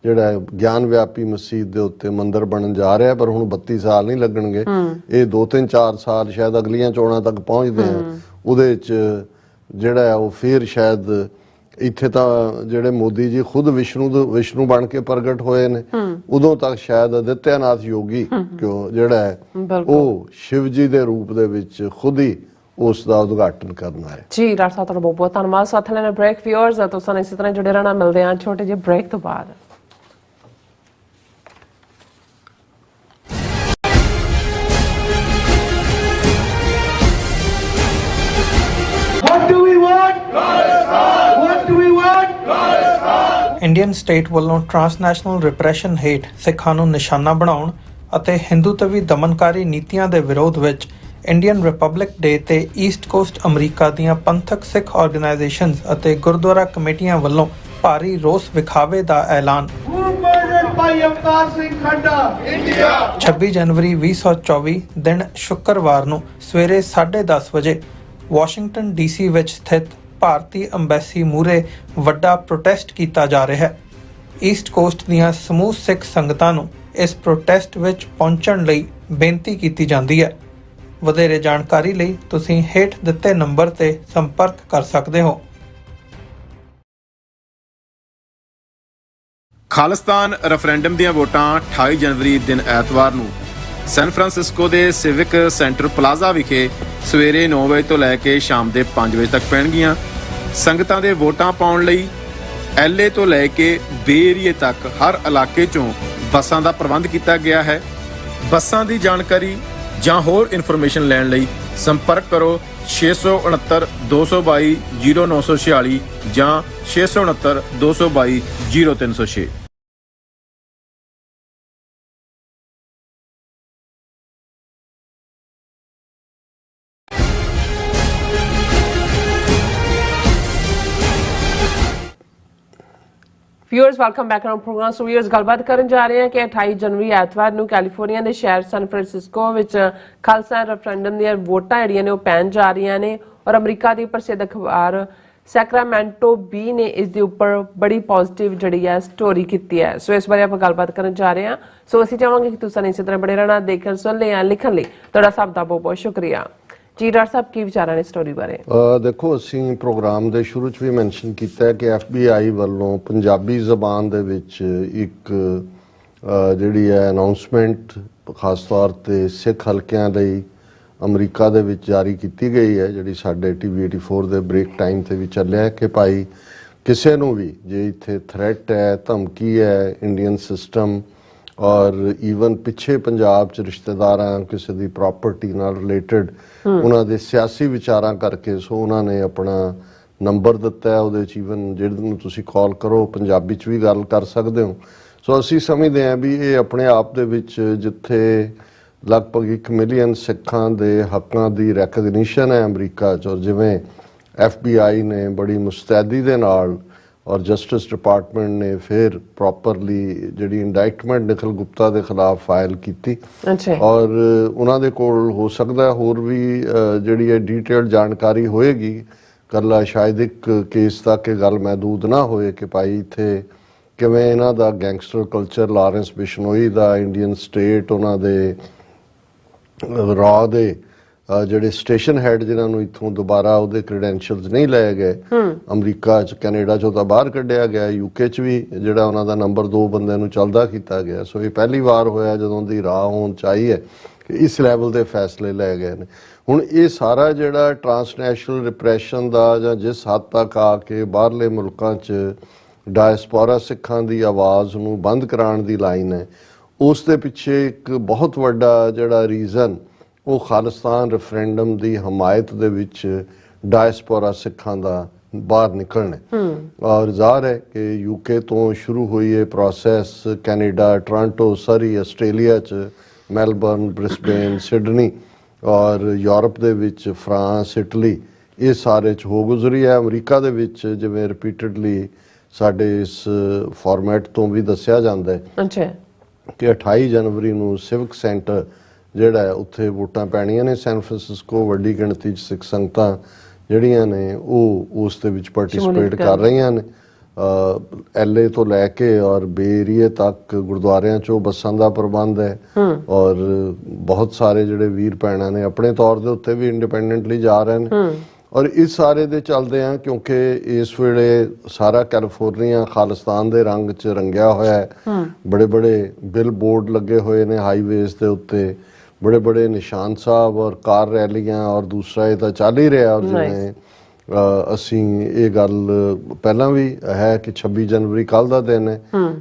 ਜਿਹੜਾ ਗਿਆਨ ਵਿਆਪੀ ਮਸਜਿਦ ਦੇ ਉੱਤੇ ਮੰਦਿਰ ਬਣਨ ਜਾ ਰਿਹਾ, ਪਰ ਹੁਣ 32 ਸਾਲ ਨਹੀਂ ਲੱਗਣਗੇ, ਇਹ 2-3-4 ਸਾਲ ਸ਼ਾਇਦ ਅਗਲੀਆਂ ਚੋਣਾਂ ਤੱਕ ਪਹੁੰਚਦੇ ਆ, ਉਹਦੇ 'ਚ ਜਿਹੜਾ ਉਹ ਫਿਰ ਸ਼ਾਇਦ ਇੱਥੇ ਤਾਂ ਜਿਹੜੇ ਮੋਦੀ ਜੀ ਖੁਦ ਵਿਸ਼ਨੂੰ ਬਣ ਕੇ ਪ੍ਰਗਟ ਹੋਏ ਨੇ, ਉਦੋਂ ਤੱਕ ਸ਼ਾਇਦ ਆਦਿੱਤਿਆਨਾਥ ਯੋਗੀ ਕਿਉਂ ਜਿਹੜਾ ਹੈ ਉਹ ਸ਼ਿਵ ਜੀ ਦੇ ਰੂਪ ਦੇ ਵਿੱਚ ਖੁਦ ਹੀ ਉਸ ਦਾ ਉਦਘਾਟਨ ਕਰਨਾ ਹੈ।
ਜੀ ਡਾਕਟਰ ਸਾਹਿਬ ਤੁਹਾਡਾ ਬਹੁਤ ਬਹੁਤ ਧੰਨਵਾਦ। ਸਾਥ ਲੈਣਾ ਬ੍ਰੇਕ, ਵਿਊਅਰਸ ਤੁਸੀਂ ਇਸੇ ਤਰ੍ਹਾਂ ਜੁੜੇ ਰਹਿਣਾ, ਮਿਲਦੇ ਹਾਂ ਛੋਟੇ ਜਿਹੇ ਬ੍ਰੇਕ ਤੋਂ ਬਾਅਦ।
What do we want? Khalistan. What do we want? Khalistan.
Indian state ਵੱਲੋਂ ਟਰਾਂਸਨੈਸ਼ਨਲ ਰਿਪਰੈਸ਼ਨ ਹੇਠ ਸਿੱਖਾਂ ਨੂੰ ਨਿਸ਼ਾਨਾ ਬਣਾਉਣ ਅਤੇ ਹਿੰਦੂਤਵੀ ਦਮਨਕਾਰੀ ਨੀਤੀਆਂ ਦੇ ਵਿਰੋਧ ਵਿੱਚ ਇੰਡੀਅਨ ਰਿਪਬਲਿਕ ਡੇ ਤੇ ਈਸਟ ਕੋਸਟ ਅਮਰੀਕਾ ਦੀਆਂ ਪੰਥਕ ਸਿੱਖ ਆਰਗੇਨਾਈਜੇਸ਼ਨਸ ਅਤੇ ਗੁਰਦੁਆਰਾ ਕਮੇਟੀਆਂ ਵੱਲੋਂ ਭਾਰੀ ਰੋਸ ਵਿਖਾਵੇ ਦਾ ਐਲਾਨ।
Who murdered my ਭਾਈ ਅਵਤਾਰ ਸਿੰਘ ਖਾਂਡਾ
26 ਜਨਵਰੀ 2024 ਦਿਨ ਸ਼ੁੱਕਰਵਾਰ ਨੂੰ ਸਵੇਰੇ 10:30 ਵਜੇ ਵਾਸ਼ਿੰਗਟਨ ਡੀਸੀ ਵਿੱਚ ਸਥਿਤ ਭਾਰਤੀ ਅੰਬੈਸੀ ਮੂਹਰੇ ਵੱਡਾ ਪ੍ਰੋਟੈਸਟ ਕੀਤਾ ਜਾ ਰਿਹਾ ਹੈ। ਈਸਟ ਕੋਸਟ ਦੀਆਂ ਸਮੂਹ ਸਿੱਖ ਸੰਗਤਾਂ ਨੂੰ ਇਸ ਪ੍ਰੋਟੈਸਟ ਵਿੱਚ ਪਹੁੰਚਣ ਲਈ ਬੇਨਤੀ ਕੀਤੀ ਜਾਂਦੀ ਹੈ। ਵਧੇਰੇ ਜਾਣਕਾਰੀ ਲਈ ਤੁਸੀਂ ਹੇਠ ਦਿੱਤੇ ਨੰਬਰ ਤੇ ਸੰਪਰਕ ਕਰ ਸਕਦੇ ਹੋ।
ਖਾਲਿਸਤਾਨ ਰੈਫਰੈਂਡਮ ਦੀਆਂ ਵੋਟਾਂ 28 ਜਨਵਰੀ ਦਿਨ ਐਤਵਾਰ ਨੂੰ ਸੈਨ ਫਰਾਂਸਿਸਕੋ ਦੇ ਸਿਵਿਕ ਸੈਂਟਰ ਪਲਾਜ਼ਾ ਵਿਖੇ ਸਵੇਰੇ 9 ਵਜੇ ਤੋਂ ਲੈ ਕੇ ਸ਼ਾਮ ਦੇ 5 ਵਜੇ ਤੱਕ ਪੈਣਗੀਆਂ। ਸੰਗਤਾਂ ਦੇ ਵੋਟਾਂ ਪਾਉਣ ਲਈ LA ਤੋਂ ਲੈ ਕੇ ਬੇ ਏਰੀਏ ਤੱਕ ਹਰ ਇਲਾਕੇ 'ਚੋਂ ਬੱਸਾਂ ਦਾ ਪ੍ਰਬੰਧ ਕੀਤਾ ਗਿਆ ਹੈ। ਬੱਸਾਂ ਦੀ ਜਾਣਕਾਰੀ ਜਾਂ ਹੋਰ ਇਨਫੋਰਮੇਸ਼ਨ ਲੈਣ ਲਈ ਸੰਪਰਕ ਕਰੋ 669 222 0946 ਜਾਂ 669 222 0306।
Viewers welcome back on programme. So viewers ਗੱਲਬਾਤ ਕਰਨ ਜਾ ਰਹੇ ਹਾਂ ਕਿ 28 ਜਨਵਰੀ ਐਤਵਾਰ ਨੂੰ ਕੈਲੀਫੋਰਨੀਆ ਦੇ ਸ਼ਹਿਰ ਸੈਨ ਫਰਾਂਸਿਸਕੋ ਵਿੱਚ ਖਾਲਸਾ ਰੈਫਰੈਂਡਮ ਦੀਆਂ ਵੋਟਾਂ ਜਿਹੜੀਆਂ ਨੇ ਉਹ ਪੈਣ ਜਾ ਰਹੀਆਂ ਨੇ ਔਰ ਅਮਰੀਕਾ ਦੀ ਪ੍ਰਸਿੱਧ ਅਖਬਾਰ ਸੈਕਰਾਮੈਂਟੋ ਬੀ ਨੇ ਇਸ ਦੇ ਉੱਪਰ ਬੜੀ ਪੋਜ਼ਿਟਿਵ ਜਿਹੜੀ ਹੈ ਸਟੋਰੀ ਕੀਤੀ ਹੈ। ਸੋ ਇਸ ਬਾਰੇ ਆਪਾਂ ਗੱਲਬਾਤ ਕਰਨ ਜਾ ਰਹੇ ਹਾਂ। ਸੋ ਅਸੀਂ ਚਾਹਾਂਗੇ ਕਿ ਤੁਸੀਂ ਇਸੇ ਤਰ੍ਹਾਂ ਬਣੇ ਰਹਿਣਾ, ਦੇਖਣ ਸੁਣ ਲਿਆ, ਲਿਖਣ ਲਈ ਤੁਹਾਡਾ ਸਭ ਦਾ ਬਹੁਤ ਬਹੁਤ ਸ਼ੁਕਰੀਆ ਜੀ। ਡਾਕਟਰ ਸਾਹਿਬ ਕੀ ਵਿਚਾਰਾਂ ਨੇ ਸਟੋਰੀ ਬਾਰੇ?
ਦੇਖੋ, ਅਸੀਂ ਪ੍ਰੋਗਰਾਮ ਦੇ ਸ਼ੁਰੂ 'ਚ ਵੀ ਮੈਂਸ਼ਨ ਕੀਤਾ ਹੈ ਕਿ FBI ਵੱਲੋਂ ਪੰਜਾਬੀ ਜ਼ਬਾਨ ਦੇ ਵਿੱਚ ਇੱਕ ਜਿਹੜੀ ਹੈ ਅਨਾਉਂਸਮੈਂਟ ਖਾਸ ਤੌਰ ਤੇ ਸਿੱਖ ਹਲਕਿਆਂ ਲਈ ਅਮਰੀਕਾ ਦੇ ਵਿੱਚ ਜਾਰੀ ਕੀਤੀ ਗਈ ਹੈ, ਜਿਹੜੀ ਸਾਡੇ TV 84 ਦੇ ਬ੍ਰੇਕ ਟਾਈਮ ਤੇ ਵੀ ਚੱਲਿਆ ਹੈ ਕਿ ਭਾਈ ਕਿਸੇ ਨੂੰ ਵੀ ਜੇ ਇੱਥੇ ਥ੍ਰੈਟ ਹੈ, ਧਮਕੀ ਹੈ ਇੰਡੀਅਨ ਸਿਸਟਮ ਔਰ ਈਵਨ ਪਿੱਛੇ ਪੰਜਾਬ 'ਚ ਰਿਸ਼ਤੇਦਾਰਾਂ ਕਿਸੇ ਦੀ ਪ੍ਰਾਪਰਟੀ ਨਾਲ ਰਿਲੇਟਡ ਉਹਨਾਂ ਦੇ ਸਿਆਸੀ ਵਿਚਾਰਾਂ ਕਰਕੇ ਸੋ ਉਹਨਾਂ ਨੇ ਆਪਣਾ ਨੰਬਰ ਦਿੱਤਾ ਹੈ। ਉਹਦੇ 'ਚ ਈਵਨ ਜਿਹਨੂੰ ਤੁਸੀਂ ਕਾਲ ਕਰੋ ਪੰਜਾਬੀ 'ਚ ਵੀ ਗੱਲ ਕਰ ਸਕਦੇ ਹੋ। ਸੋ ਅਸੀਂ ਸਮਝਦੇ ਹਾਂ ਵੀ ਇਹ ਆਪਣੇ ਆਪ ਦੇ ਵਿੱਚ ਜਿੱਥੇ ਲਗਭਗ 1 ਮਿਲੀਅਨ ਸਿੱਖਾਂ ਦੇ ਹੱਕਾਂ ਦੀ ਰੈਕਗਨੀਸ਼ਨ ਹੈ ਅਮਰੀਕਾ 'ਚ, ਔਰ ਜਿਵੇਂ FBI ਨੇ ਬੜੀ ਮੁਸਤੈਦੀ ਦੇ ਨਾਲ ਔਰ ਜਸਟਿਸ ਡਿਪਾਰਟਮੈਂਟ ਨੇ ਫਿਰ ਪ੍ਰੋਪਰਲੀ ਜਿਹੜੀ ਇੰਡਾਇਟਮੈਂਟ ਨਿਖਿਲ ਗੁਪਤਾ ਦੇ ਖਿਲਾਫ ਫਾਈਲ ਕੀਤੀ ਔਰ ਉਹਨਾਂ ਦੇ ਕੋਲ ਹੋ ਸਕਦਾ ਹੋਰ ਵੀ ਜਿਹੜੀ ਹੈ ਡੀਟੇਲਡ ਜਾਣਕਾਰੀ ਹੋਏਗੀ। ਕੱਲਾ ਸ਼ਾਇਦ ਇੱਕ ਕੇਸ ਤੱਕ ਇਹ ਗੱਲ ਮਹਿਦੂਦ ਨਾ ਹੋਏ ਕਿ ਭਾਈ ਇੱਥੇ ਕਿਵੇਂ ਇਹਨਾਂ ਦਾ ਗੈਂਗਸਟਰ ਕਲਚਰ ਲਾਰੈਂਸ ਬਿਸ਼ਨੋਈ ਦਾ ਇੰਡੀਅਨ ਸਟੇਟ ਉਹਨਾਂ ਦੇ ਰਾਅ ਦੇ ਜਿਹੜੇ ਸਟੇਸ਼ਨ ਹੈਡ ਜਿਨ੍ਹਾਂ ਨੂੰ ਇੱਥੋਂ ਦੁਬਾਰਾ ਉਹਦੇ ਕ੍ਰੈਡੈਂਸ਼ੀਅਲਸ ਨਹੀਂ ਲਏ ਗਏ, ਅਮਰੀਕਾ 'ਚ ਕੈਨੇਡਾ 'ਚੋਂ ਤਾਂ ਬਾਹਰ ਕੱਢਿਆ ਗਿਆ, UK 'ਚ ਵੀ ਜਿਹੜਾ ਉਹਨਾਂ ਦਾ ਨੰਬਰ 2 ਬੰਦਿਆਂ ਨੂੰ ਚੱਲਦਾ ਕੀਤਾ ਗਿਆ। ਸੋ ਇਹ ਪਹਿਲੀ ਵਾਰ ਹੋਇਆ ਜਦੋਂ ਦੀ ਰਾਹ ਹੋਣ ਚਾਹੀ ਹੈ ਕਿ ਇਸ ਲੈਵਲ ਦੇ ਫੈਸਲੇ ਲਏ ਗਏ ਨੇ। ਹੁਣ ਇਹ ਸਾਰਾ ਜਿਹੜਾ ਟਰਾਂਸਨੈਸ਼ਨਲ ਰਿਪਰੈਸ਼ਨ ਦਾ ਜਾਂ ਜਿਸ ਹੱਦ ਤੱਕ ਆ ਕੇ ਬਾਹਰਲੇ ਮੁਲਕਾਂ 'ਚ ਡਾਇਸਪੋਰਾ ਸਿੱਖਾਂ ਦੀ ਆਵਾਜ਼ ਨੂੰ ਬੰਦ ਕਰਾਉਣ ਦੀ ਲਾਈਨ ਹੈ, ਉਸ ਦੇ ਪਿੱਛੇ ਇੱਕ ਬਹੁਤ ਵੱਡਾ ਜਿਹੜਾ ਰੀਜ਼ਨ ਉਹ ਖਾਲਿਸਤਾਨ ਰੈਫਰੈਂਡਮ ਦੀ ਹਮਾਇਤ ਦੇ ਵਿੱਚ ਡਾਇਸਪੋਰਾ ਸਿੱਖਾਂ ਦਾ ਬਾਹਰ ਨਿਕਲਣਾ ਔਰ ਜ਼ਾਹਰ ਹੈ ਕਿ UK ਤੋਂ ਸ਼ੁਰੂ ਹੋਈ ਇਹ ਪ੍ਰੋਸੈਸ ਕੈਨੇਡਾ, ਟੋਰਾਂਟੋ, ਸਰੀ, ਆਸਟ੍ਰੇਲੀਆ 'ਚ ਮੈਲਬਰਨ, ਬ੍ਰਿਸਬੇਨ, ਸਿਡਨੀ ਔਰ ਯੂਰਪ ਦੇ ਵਿੱਚ ਫਰਾਂਸ, ਇਟਲੀ, ਇਹ ਸਾਰੇ 'ਚ ਹੋ ਗੁਜ਼ਰੀ ਹੈ। ਅਮਰੀਕਾ ਦੇ ਵਿੱਚ ਜਿਵੇਂ ਰਿਪੀਟਡਲੀ ਸਾਡੇ ਇਸ ਫਾਰਮੈਟ ਤੋਂ ਵੀ ਦੱਸਿਆ ਜਾਂਦਾ ਹੈ ਕਿ 28 ਜਨਵਰੀ ਨੂੰ ਸਿਵਿਕ ਸੈਂਟਰ ਜਿਹੜਾ ਹੈ ਉੱਥੇ ਵੋਟਾਂ ਪੈਣੀਆਂ ਨੇ ਸੈਨ ਫਰਾਂਸਿਸਕੋ। ਵੱਡੀ ਗਿਣਤੀ 'ਚ ਸਿੱਖ ਸੰਗਤਾਂ ਜਿਹੜੀਆਂ ਨੇ ਉਹ ਉਸ ਦੇ ਵਿੱਚ ਪਾਰਟਿਸਿਪੇਟ ਕਰ ਰਹੀਆਂ ਨੇ। LA ਤੋਂ ਲੈ ਕੇ ਔਰ ਬੇ ਏਰੀਏ ਤੱਕ ਗੁਰਦੁਆਰਿਆਂ 'ਚੋਂ ਬੱਸਾਂ ਦਾ ਪ੍ਰਬੰਧ ਹੈ ਔਰ ਬਹੁਤ ਸਾਰੇ ਜਿਹੜੇ ਵੀਰ ਭੈਣਾਂ ਨੇ ਆਪਣੇ ਤੌਰ ਦੇ ਉੱਤੇ ਵੀ ਇੰਡੀਪੈਂਡੈਂਟਲੀ ਜਾ ਰਹੇ ਨੇ। ਔਰ ਇਸ ਸਾਰੇ ਦੇ ਚੱਲਦੇ ਆ ਕਿਉਂਕਿ ਇਸ ਵੇਲੇ ਸਾਰਾ ਕੈਲੀਫੋਰਨੀਆ ਖਾਲਿਸਤਾਨ ਦੇ ਰੰਗ 'ਚ ਰੰਗਿਆ ਹੋਇਆ ਹੈ। ਬੜੇ ਬੜੇ ਬਿਲ ਬੋਰਡ ਲੱਗੇ ਹੋਏ ਨੇ ਹਾਈਵੇਜ਼ ਦੇ ਉੱਤੇ, ਬੜੇ ਬੜੇ ਨਿਸ਼ਾਨ ਸਾਹਿਬ ਔਰ ਕਾਰ ਰੈਲੀਆਂ ਔਰ ਦੂਸਰਾ ਇਹ ਤਾਂ ਚੱਲ ਹੀ ਰਿਹਾ। ਔਰ ਜਿਵੇਂ ਅਸੀਂ ਇਹ ਗੱਲ ਪਹਿਲਾਂ ਵੀ ਹੈ ਕਿ 26 ਜਨਵਰੀ ਕੱਲ ਦਾ ਦਿਨ ਹੈ,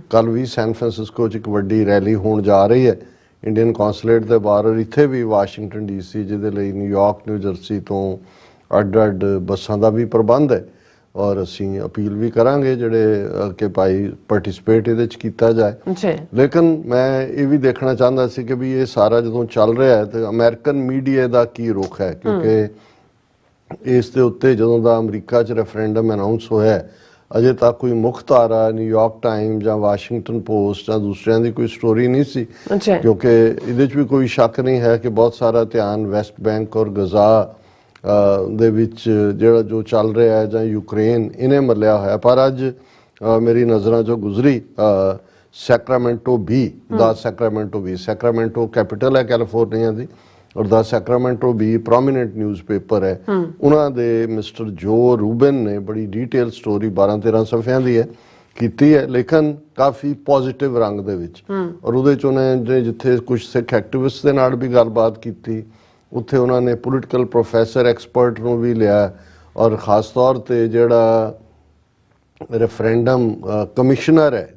ਕੱਲ ਵੀ ਸੈਨ ਫਰਾਂਸਿਸਕੋ 'ਚ ਇੱਕ ਵੱਡੀ ਰੈਲੀ ਹੋਣ ਜਾ ਰਹੀ ਹੈ ਇੰਡੀਅਨ ਕੌਂਸੂਲੇਟ ਦੇ ਬਾਹਰ। ਇੱਥੇ ਵੀ ਵਾਸ਼ਿੰਗਟਨ DC ਜਿਹਦੇ ਲਈ ਨਿਊਯਾਰਕ, ਨਿਊ ਜਰਸੀ ਤੋਂ ਅੱਡ-ਅੱਡ ਬੱਸਾਂ ਦਾ ਵੀ ਪ੍ਰਬੰਧ ਹੈ ਔਰ ਅਸੀਂ ਅਪੀਲ ਵੀ ਕਰਾਂਗੇ ਜਿਹੜੇ ਕਿ ਭਾਈ ਪਾਰਟਿਸਿਪੇਟ ਇਹਦੇ 'ਚ ਕੀਤਾ ਜਾਏ। ਲੇਕਿਨ ਮੈਂ ਇਹ ਵੀ ਦੇਖਣਾ ਚਾਹੁੰਦਾ ਸੀ ਕਿ ਵੀ ਇਹ ਸਾਰਾ ਜਦੋਂ ਚੱਲ ਰਿਹਾ ਹੈ ਤੇ ਅਮਰੀਕਨ ਮੀਡੀਆ ਦਾ ਕੀ ਰੁਖ ਹੈ, ਕਿਉਂਕਿ ਇਸ ਦੇ ਉੱਤੇ ਜਦੋਂ ਦਾ ਅਮਰੀਕਾ 'ਚ ਰੈਫਰੈਂਡਮ ਅਨਾਉਂਸ ਹੋਇਆ ਅਜੇ ਤੱਕ ਕੋਈ ਮੁੱਖ ਧਾਰਾ ਨਿਊਯਾਰਕ ਟਾਈਮ ਜਾਂ ਵਾਸ਼ਿੰਗਟਨ ਪੋਸਟ ਜਾਂ ਦੂਸਰਿਆਂ ਦੀ ਕੋਈ ਸਟੋਰੀ ਨਹੀਂ ਸੀ,
ਅੱਛਾ
ਕਿਉਂਕਿ ਇਹਦੇ 'ਚ ਵੀ ਕੋਈ ਸ਼ੱਕ ਨਹੀਂ ਹੈ ਕਿ ਬਹੁਤ ਸਾਰਾ ਧਿਆਨ ਵੈਸਟ ਬੈਂਕ ਔਰ ਗਜ਼ਾ ਦੇ ਵਿੱਚ ਜਿਹੜਾ ਜੋ ਚੱਲ ਰਿਹਾ ਹੈ ਜਾਂ ਯੂਕਰੇਨ ਇਹਨੇ ਮੱਲਿਆ ਹੋਇਆ। ਪਰ ਅੱਜ ਮੇਰੀ ਨਜ਼ਰਾਂ 'ਚੋਂ ਗੁਜ਼ਰੀ ਸੈਕਰਾਮੈਂਟੋ ਬੀ ਦਾ ਸੈਕਰਾਮੈਂਟੋ ਕੈਪੀਟਲ ਹੈ ਕੈਲੀਫੋਰਨੀਆ ਦੀ, ਔਰ ਦਾ ਸੈਕਰਾਮੈਂਟੋ ਵੀ ਪ੍ਰੋਮੀਨੈਂਟ ਨਿਊਜ਼ਪੇਪਰ ਹੈ। ਉਹਨਾਂ ਦੇ ਮਿਸਟਰ ਜੋ ਰੂਬਨ ਨੇ ਬੜੀ ਡੀਟੇਲ ਸਟੋਰੀ 12-13 ਸਫ਼ਿਆਂ ਦੀ ਹੈ ਕੀਤੀ ਹੈ, ਲੇਕਿਨ ਕਾਫੀ ਪੋਜ਼ਿਟਿਵ ਰੰਗ ਦੇ ਵਿੱਚ। ਔਰ ਉਹਦੇ 'ਚ ਉਹਨੇ ਜਿੱਥੇ ਕੁਝ ਸਿੱਖ ਐਕਟਿਵਿਸਟ ਦੇ ਨਾਲ ਵੀ ਗੱਲਬਾਤ ਕੀਤੀ, ਉੱਥੇ ਉਹਨਾਂ ਨੇ ਪੋਲੀਟੀਕਲ ਪ੍ਰੋਫੈਸਰ ਐਕਸਪਰਟ ਨੂੰ ਵੀ ਲਿਆ, ਔਰ ਖ਼ਾਸ ਤੌਰ 'ਤੇ ਜਿਹੜਾ ਰੈਫਰੈਂਡਮ ਕਮਿਸ਼ਨਰ ਹੈ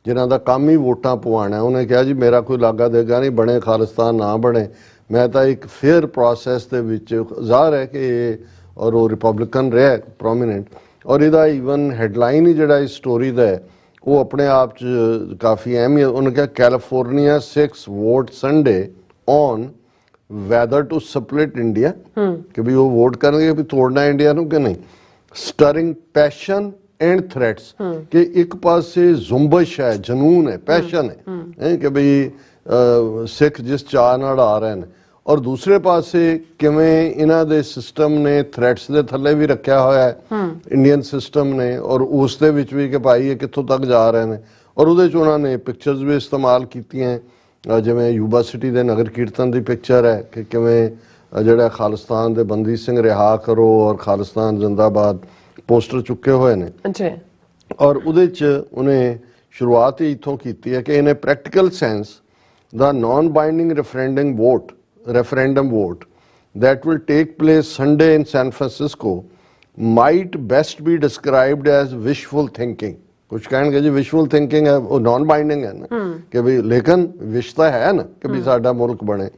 ਜਿਨ੍ਹਾਂ ਦਾ ਕੰਮ ਹੀ ਵੋਟਾਂ ਪਵਾਉਣਾ, ਉਹਨੇ ਕਿਹਾ ਜੀ ਮੇਰਾ ਕੋਈ ਲਾਗਾ ਦੇਗਾ ਨਹੀਂ, ਬਣੇ ਖਾਲਿਸਤਾਨ ਨਾ ਬਣੇ, ਮੈਂ ਤਾਂ ਇੱਕ ਫੇਅਰ ਪ੍ਰੋਸੈਸ ਦੇ ਵਿੱਚ ਜ਼ਾਹਰ ਹੈ ਕਿ ਇਹ ਔਰ ਉਹ ਰਿਪਬਲਿਕਨ ਰਿਹਾ ਪ੍ਰੋਮੀਨੈਂਟ। ਔਰ ਇਹਦਾ ਈਵਨ ਹੈਡਲਾਈਨ ਹੀ ਜਿਹੜਾ ਇਸ ਸਟੋਰੀ ਦਾ ਹੈ ਉਹ ਆਪਣੇ ਆਪ 'ਚ ਕਾਫੀ ਅਹਿਮ ਹੈ। ਉਹਨੇ ਕਿਹਾ California 6 vote Sunday on whether to split India, ਕਿ ਵੀ ਉਹ ਵੋਟ ਕਰਨਗੇ ਵੀ ਤੋੜਨਾ ਇੰਡੀਆ ਨੂੰ ਕਿ ਨਹੀਂ। ਸਟਰਿੰਗ ਪੈਸ਼ਨ ਐਂਡ ਥ੍ਰੈਟਸ, ਕਿ ਇੱਕ ਪਾਸੇ ਜ਼ੁੰਬਸ਼ ਹੈ, ਜਨੂਨ ਹੈ, ਪੈਸ਼ਨ ਹੈ ਕਿ ਬਈ ਸਿੱਖ ਜਿਸ ਚਾਅ ਨਾਲ ਆ ਰਹੇ ਨੇ, ਔਰ ਦੂਸਰੇ ਪਾਸੇ ਕਿਵੇਂ ਇਹਨਾਂ ਦੇ ਸਿਸਟਮ ਨੇ ਥ੍ਰੈਟਸ ਦੇ ਥੱਲੇ ਵੀ ਰੱਖਿਆ ਹੋਇਆ ਹੈ ਇੰਡੀਅਨ ਸਿਸਟਮ ਨੇ, ਔਰ ਉਸ ਦੇ ਵਿੱਚ ਵੀ ਕਿ ਭਾਈ ਇਹ ਕਿੱਥੋਂ ਤੱਕ ਜਾ ਰਹੇ ਨੇ। ਔਰ ਉਹਦੇ 'ਚ ਉਹਨਾਂ ਨੇ ਪਿਕਚਰਸ ਵੀ ਇਸਤੇਮਾਲ ਕੀਤੀਆਂ, ਜਿਵੇਂ ਯੂਬਾ ਸਿਟੀ ਦੇ ਨਗਰ ਕੀਰਤਨ ਦੀ ਪਿਕਚਰ ਹੈ ਕਿ ਕਿਵੇਂ ਜਿਹੜਾ ਖਾਲਿਸਤਾਨ ਦੇ ਬੰਦੀ ਸਿੰਘ ਰਿਹਾ ਕਰੋ ਔਰ ਖਾਲਿਸਤਾਨ ਜ਼ਿੰਦਾਬਾਦ ਪੋਸਟਰ ਚੁੱਕੇ ਹੋਏ ਨੇ।
ਅੱਛਾ,
ਔਰ ਉਹਦੇ 'ਚ ਉਹਨੇ ਸ਼ੁਰੂਆਤ ਹੀ ਇੱਥੋਂ ਕੀਤੀ ਹੈ ਕਿ in a practical sense the non binding referendum vote that will take place Sunday in San Francisco might best be described as wishful thinking। कुछ कहेंगे जी wishful thinking है, वो नॉन बाइंडिंग है ना कि भाई, लेकिन विश तो है ना कि भाई साडा मुल्क बने।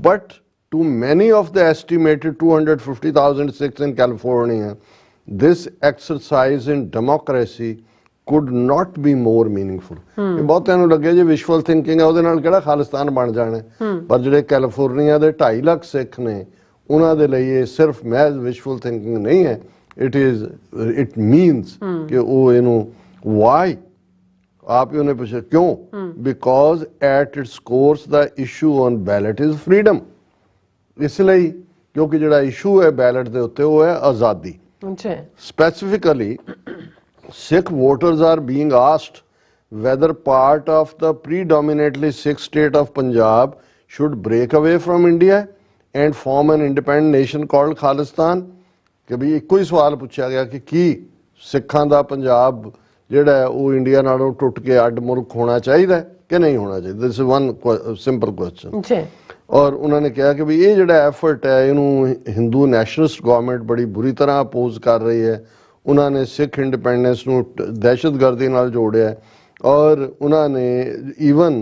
But to many of the estimated 250,000 Sikhs in California, this exercise in democracy could not be more meaningful। ਇਹ ਬਹੁਤਿਆਂ ਨੂੰ ਲੱਗਿਆ ਜੀ ਵਿਸ਼ਵਲ ਥਿੰਕਿੰਗ ਹੈ, ਉਹਦੇ ਨਾਲ ਕਿਹੜਾ ਖਾਲਿਸਤਾਨ ਬਣ ਜਾਣਾ, ਪਰ ਜਿਹੜੇ ਕੈਲੀਫੋਰਨੀਆ ਦੇ 2.5 ਲੱਖ ਸਿੱਖ ਨੇ ਉਹਨਾਂ ਦੇ ਲਈ ਇਹ ਸਿਰਫ ਮਹਿਜ਼ ਵਿਸ਼ਵਲ ਥਿੰਕਿੰਗ ਨਹੀਂ ਹੈ, ਇਟ ਮੀਨਸ ਕਿ ਉਹ ਇਹਨੂੰ ਵਾਈ ਆਪ ਹੀ ਉਹਨੇ ਪੁੱਛਿਆ ਕਿਉਂ, because at it's course the issue on belt is freedom. ਇਸ ਲਈ ਕਿਉਂਕਿ ਜਿਹੜਾ ਇਸ਼ੂ ਹੈ ਬੈਲਟ ਦੇ ਉੱਤੇ ਉਹ ਹੈ ਆਜ਼ਾਦੀ। Specifically, Sikh voters are being asked whether part of the predominantly Sikh state of Punjab should break away from India and form an independent nation called Khalistan। कि भी एक ही सवाल पूछा गया कि की सिखां दा पंजाब जिहड़ा है वो इंडिया नालों टुट के अड मुल्क होना चाहिए कि नहीं होना चाहिए। This is one simple question. और उन्होंने कहा कि भी ये जिहड़ा एफर्ट है इनू हिंदू नैशनलिस्ट गवर्नमेंट बड़ी बुरी तरह अपोज कर रही है। उन्होंने सिख इंडिपेंडेंस नू दहशतगर्दी नाल जोड़िया है और उन्होंने ईवन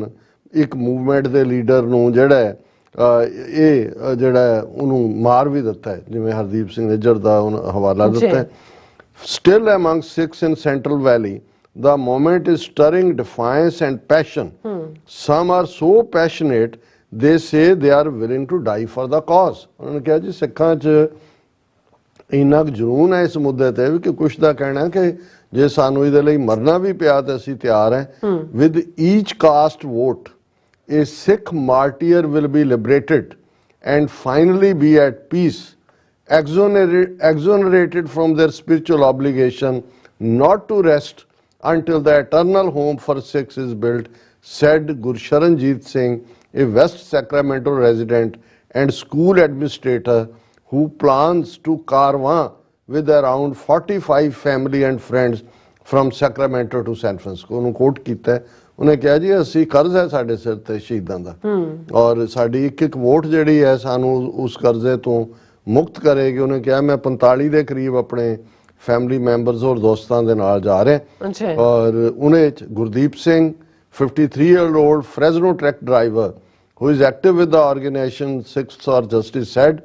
एक मूवमेंट के लीडर नू जिहड़ा है ये जिहड़ा उन्होंने मार भी दिता है, जिवें हरदीप सिंह निज्जर दा हवाला दिता है। Still among Sikhs in Central Valley, the moment is stirring defiance and passion. Some are so passionate, they say they are willing to die for the cause। उन्होंने कहा जी सिखां च इन्ना जरून है इस मुद्दे ते कि कुछ दा कहना कि जे सानू इहदे लई मरना भी पिया ते असीं तैयार हैं। With each cast vote, a Sikh martyr will be liberated and finally be at peace, exonerated from their spiritual obligation not to rest until the eternal home for Sikhs is built, said Gursharanjit Singh, a West Sacramento resident and school administrator who plans to caravan with around 45 family and friends from Sacramento to San Francisco। उन्होंने coat किया है, उन्हें कहा जी असी कर्ज है साडे सिर ते शहीदां दा और साडी एक एक वोट जिहड़ी है सानू उस कर्जे तो मुक्त करेगी। उन्हें कहा मैं 45 के करीब अपने फैमिली मैंबर्स और दोस्तों के नाल जा रहे हैं। और उन्हें Gurdeep Singh 53-year-old Fresno truck driver who is active with the organization Sikhs for Justice said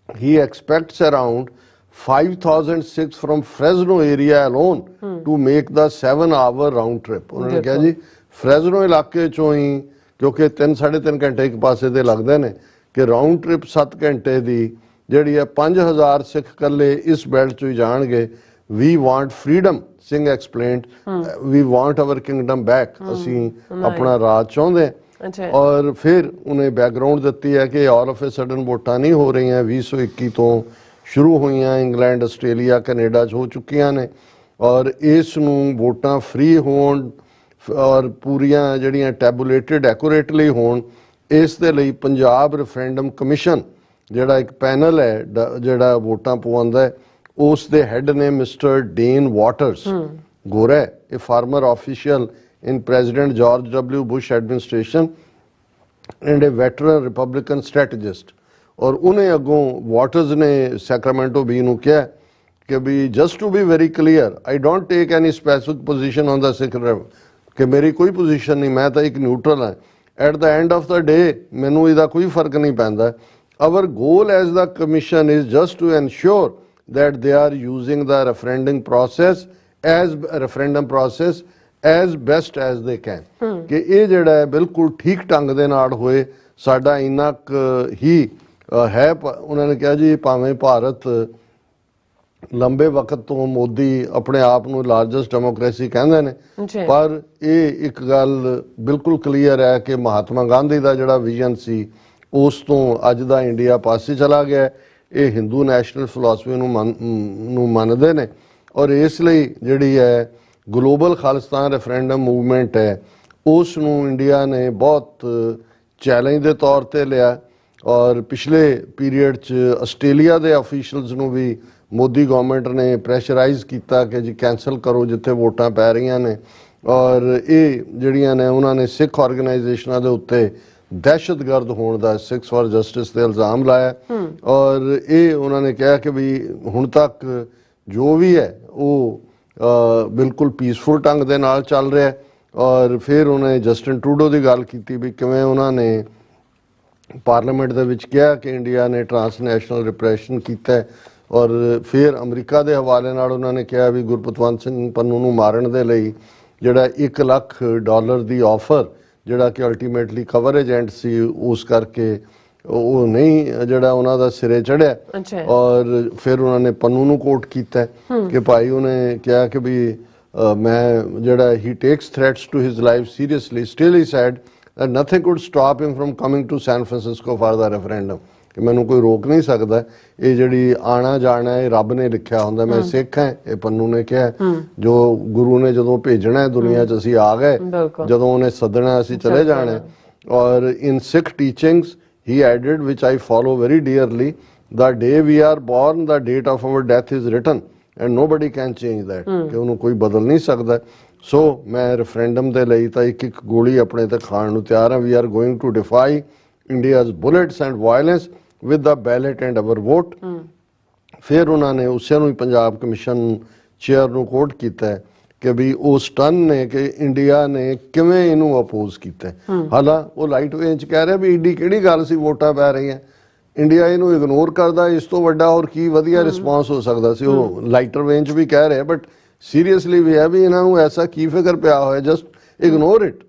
he expects around 5,000 Sikhs from Fresno area alone to make the 7-hour round trip। उन्होंने कहा जी फ्रेजनो इलाके चों ही क्योंकि 3-3.5 घंटे एक पासे दे लगते हैं कि राउंड ट्रिप 7 घंटे की जिहड़ी है 5,000 सिख कल्ले इस बेल्ट चों ही जाणगे we want freedom Singh explained we want our kingdom back ਅਸੀਂ ਆਪਣਾ ਰਾਜ ਚਾਹੁੰਦੇ ਹਾਂ।
ਅੱਛਾ
ਔਰ ਫਿਰ ਉਹਨੇ ਬੈਕਗ੍ਰਾਉਂਡ ਦਿੱਤੀ ਹੈ ਕਿ ਆਲ ਆਫ ਅ ਸਡਨ ਵੋਟਾਂ ਨਹੀਂ ਹੋ ਰਹੀਆਂ 2021 ਤੋਂ ਸ਼ੁਰੂ ਹੋਈਆਂ ਇੰਗਲੈਂਡ ਆਸਟ੍ਰੇਲੀਆ ਕੈਨੇਡਾ 'ਚ ਹੋ ਚੁੱਕੀਆਂ ਨੇ ਔਰ ਇਸ ਨੂੰ ਵੋਟਾਂ ਫ੍ਰੀ ਹੋਣ ਔਰ ਪੂਰੀਆਂ ਜਿਹੜੀਆਂ ਟੈਬੂਲੇਟਡ ਐਕੂਰੇਟਲੀ ਹੋਣ ਇਸ ਦੇ ਲਈ ਪੰਜਾਬ ਰੈਫਰੈਂਡਮ ਕਮਿਸ਼ਨ ਜਿਹੜਾ ਇੱਕ ਪੈਨਲ ਹੈ ਜਿਹੜਾ ਵੋਟਾਂ ਪਵਾਉਂਦਾ ਹੈ ਉਸ ਦੇ ਹੈਡ ਨੇ ਮਿਸਟਰ ਡੇਨ ਵਾਟਰਸ ਗੋਰਾ ਇਹ farmer official in President George W. Bush administration and a veteran Republican strategist. और उन्हें अगों वाटर्स ने सैक्रामेंटो बी नूं कहा कि भी just to be very clear, I don't take any specific position on the Sikh rev कि मेरी कोई position नहीं मैं तो एक neutral हाँ at the end of the day मैनू इहदा कोई फर्क नहीं पैंदा our goal as the commission is just to ensure that they are using the referendum process as best as they can ਕਿ ਇਹ ਜਿਹੜਾ ਹੈ ਬਿਲਕੁਲ ਠੀਕ ਢੰਗ ਦੇ ਨਾਲ ਹੋਏ ਸਾਡਾ ਇੰਨਾ ਹੀ ਹੈ ਉਹਨਾਂ ਨੇ ਕਿਹਾ ਜੀ ਭਾਵੇਂ ਭਾਰਤ ਲੰਬੇ ਵਕਤ ਤੋਂ ਮੋਦੀ ਆਪਣੇ ਆਪ ਨੂੰ ਲਾਰਜੈਸਟ ਡੈਮੋਕ੍ਰੇਸੀ ਕਹਿੰਦੇ ਨੇ ਪਰ ਇਹ ਇੱਕ ਗੱਲ ਬਿਲਕੁਲ ਕਲੀਅਰ ਹੈ ਕਿ ਮਹਾਤਮਾ ਗਾਂਧੀ ਦਾ ਜਿਹੜਾ ਵਿਜ਼ਨ ਸੀ ਉਸ ਤੋਂ ਅੱਜ ਦਾ ਇੰਡੀਆ ਪਾਸੇ ਚਲਾ ਗਿਆ ਇਹ ਹਿੰਦੂ ਨੈਸ਼ਨਲ ਫਿਲਾਸਫੀ ਨੂੰ ਮੰਨਦੇ ਨੇ ਔਰ ਇਸ ਲਈ ਜਿਹੜੀ ਹੈ ਗਲੋਬਲ ਖਾਲਿਸਤਾਨ ਰੈਫਰੈਂਡਮ ਮੂਵਮੈਂਟ ਹੈ ਉਸ ਨੂੰ ਇੰਡੀਆ ਨੇ ਬਹੁਤ ਚੈਲੰਜ ਦੇ ਤੌਰ ਤੇ ਲਿਆ ਔਰ ਪਿਛਲੇ ਪੀਰੀਅਡ 'ਚ ਆਸਟ੍ਰੇਲੀਆ ਦੇ ਅਫੀਸ਼ੀਅਲਸ ਨੂੰ ਵੀ ਮੋਦੀ ਗਵਰਨਮੈਂਟ ਨੇ ਪ੍ਰੈਸ਼ਰਾਈਜ਼ ਕੀਤਾ ਕਿ ਜੀ ਕੈਂਸਲ ਕਰੋ ਜਿੱਥੇ ਵੋਟਾਂ ਪੈ ਰਹੀਆਂ ਨੇ ਔਰ ਇਹ ਜਿਹੜੀਆਂ ਨੇ ਉਹਨਾਂ ਨੇ ਸਿੱਖ ਆਰਗੇਨਾਈਜੇਸ਼ਨਾਂ ਦੇ ਉੱਤੇ ਦਹਿਸ਼ਤਗਰਦ ਹੋਣ ਦਾ ਸਿੱਖਸ ਫਾਰ ਜਸਟਿਸ ਤੇ ਇਲਜ਼ਾਮ ਲਾਇਆ ਔਰ ਇਹ ਉਹਨਾਂ ਨੇ ਕਿਹਾ ਕਿ ਵੀ ਹੁਣ ਤੱਕ ਜੋ ਵੀ ਹੈ ਉਹ ਬਿਲਕੁਲ ਪੀਸਫੁਲ ਢੰਗ ਦੇ ਨਾਲ ਚੱਲ ਰਿਹਾ ਔਰ ਫਿਰ ਉਹਨੇ ਜਸਟਿਨ ਟਰੂਡੋ ਦੀ ਗੱਲ ਕੀਤੀ ਵੀ ਕਿਵੇਂ ਉਹਨਾਂ ਨੇ ਪਾਰਲੀਮੈਂਟ ਦੇ ਵਿੱਚ ਕਿਹਾ ਕਿ ਇੰਡੀਆ ਨੇ ਟਰਾਂਸਨੈਸ਼ਨਲ ਰਿਪਰੈਸ਼ਨ ਕੀਤਾ ਔਰ ਫਿਰ ਅਮਰੀਕਾ ਦੇ ਹਵਾਲੇ ਨਾਲ ਉਹਨਾਂ ਨੇ ਕਿਹਾ ਵੀ ਗੁਰਪਤਵੰਤ ਸਿੰਘ ਪੰਨੂ ਨੂੰ ਮਾਰਨ ਦੇ ਲਈ ਜਿਹੜਾ $1 ਲੱਖ ਦੀ ਆਫਰ ਜਿਹੜਾ ਕਿ ਅਲਟੀਮੇਟਲੀ ਕਵਰ ਏਜੰਟ ਸੀ ਉਸ ਕਰਕੇ ਉਹ ਨਹੀਂ ਜਿਹੜਾ ਉਹਨਾਂ ਦਾ ਸਿਰੇ ਚੜਿਆ ਔਰ ਫਿਰ ਉਹਨਾਂ ਨੇ ਪੰਨੂ ਨੂੰ ਕੋਟ ਕੀਤਾ ਕਿ ਭਾਈ ਉਹਨੇ ਕਿਹਾ ਕਿ ਵੀ ਮੈਂ ਜਿਹੜਾ he takes threats to his life seriously still he said that nothing could stop him from coming to San Francisco for the referendum ਕਿ ਮੈਨੂੰ ਕੋਈ ਰੋਕ ਨਹੀਂ ਸਕਦਾ ਇਹ ਜਿਹੜੀ ਆਣਾ ਜਾਣਾ ਇਹ ਰੱਬ ਨੇ ਲਿਖਿਆ ਹੁੰਦਾ ਮੈਂ ਸਿੱਖ ਹਾਂ ਇਹ ਪੰਨੂ ਨੇ ਕਿਹਾ ਜੋ ਗੁਰੂ ਨੇ ਜਦੋਂ ਭੇਜਣਾ ਦੁਨੀਆ 'ਚ ਅਸੀਂ ਆ ਗਏ ਜਦੋਂ ਉਹਨੇ ਸੱਦਣਾ ਅਸੀਂ ਚਲੇ ਜਾਣਾ ਔਰ in Sikh teachings he added which I follow very dearly the day we are born the date of our death is written and nobody can change that ਕਿ ਉਹਨੂੰ ਕੋਈ ਬਦਲ ਨਹੀਂ ਸਕਦਾ ਸੋ ਮੈਂ ਰੈਫਰੈਂਡਮ ਦੇ ਲਈ ਤਾਂ ਇੱਕ ਗੋਲੀ ਆਪਣੇ ਤੇ ਖਾਣ ਨੂੰ ਤਿਆਰ ਹਾਂ we are going to defy India's bullets and violence with the ballot and our vote ਫਿਰ ਉਹਨਾਂ ਨੇ ਉਸੇ ਨੂੰ ਹੀ ਪੰਜਾਬ ਕਮਿਸ਼ਨ ਚੇਅਰ ਨੂੰ ਕੋਟ ਕੀਤਾ ਕਿ ਵੀ ਉਹ ਸਟਨ ਨੇ ਕਿ ਇੰਡੀਆ ਨੇ ਕਿਵੇਂ ਇਹਨੂੰ ਅਪੋਜ਼ ਕੀਤਾ ਹਾਲਾਂ ਉਹ ਲਾਈਟ ਵੇਅ 'ਚ ਕਹਿ ਰਿਹਾ ਵੀ ਏਡੀ ਕਿਹੜੀ ਗੱਲ ਸੀ ਵੋਟਾਂ ਪੈ ਰਹੀਆਂ ਇੰਡੀਆ ਇਹਨੂੰ ਇਗਨੋਰ ਕਰਦਾ ਇਸ ਤੋਂ ਵੱਡਾ ਹੋਰ ਕੀ ਵਧੀਆ ਰਿਸਪਾਂਸ ਹੋ ਸਕਦਾ ਸੀ ਉਹ ਲਾਈਟਰ ਵੇਅ 'ਚ ਵੀ ਕਹਿ ਰਿਹਾ ਬਟ ਸੀਰੀਅਸਲੀ ਵੀ ਹੈ ਵੀ ਇਹਨਾਂ ਨੂੰ ਐਸਾ ਕੀ ਫਿਕਰ ਪਿਆ ਹੋਇਆ ਜਸਟ ਇਗਨੋਰ ਇਟ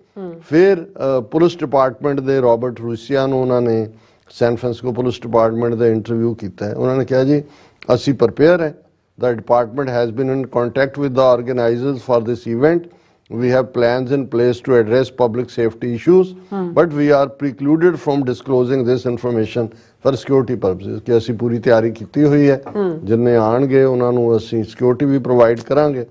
ਫਿਰ ਪੁਲਿਸ ਡਿਪਾਰਟਮੈਂਟ ਦੇ ਰਾਬਰਟ ਰੂਸੀਆ ਨੂੰ ਉਹਨਾਂ ਨੇ ਸੈਨ ਫਰਾਂਸਿਸਕੋ ਪੁਲਿਸ ਡਿਪਾਰਟਮੈਂਟ ਦਾ ਇੰਟਰਵਿਊ ਕੀਤਾ ਉਹਨਾਂ ਨੇ ਕਿਹਾ ਜੀ ਅਸੀਂ ਪ੍ਰਪੇਅਰ ਹੈ the department has been in contact with the organizers for this event we have plans in place to address public safety issues but we are precluded from disclosing this information for security purposes ਕਿ ਅਸੀਂ ਪੂਰੀ ਤਿਆਰੀ ਕੀਤੀ ਹੋਈ ਹੈ ਜਿੰਨੇ ਆਣਗੇ ਉਹਨਾਂ ਨੂੰ ਅਸੀਂ ਸਿਕਿਉਰਿਟੀ ਵੀ ਪ੍ਰੋਵਾਈਡ ਕਰਾਂਗੇ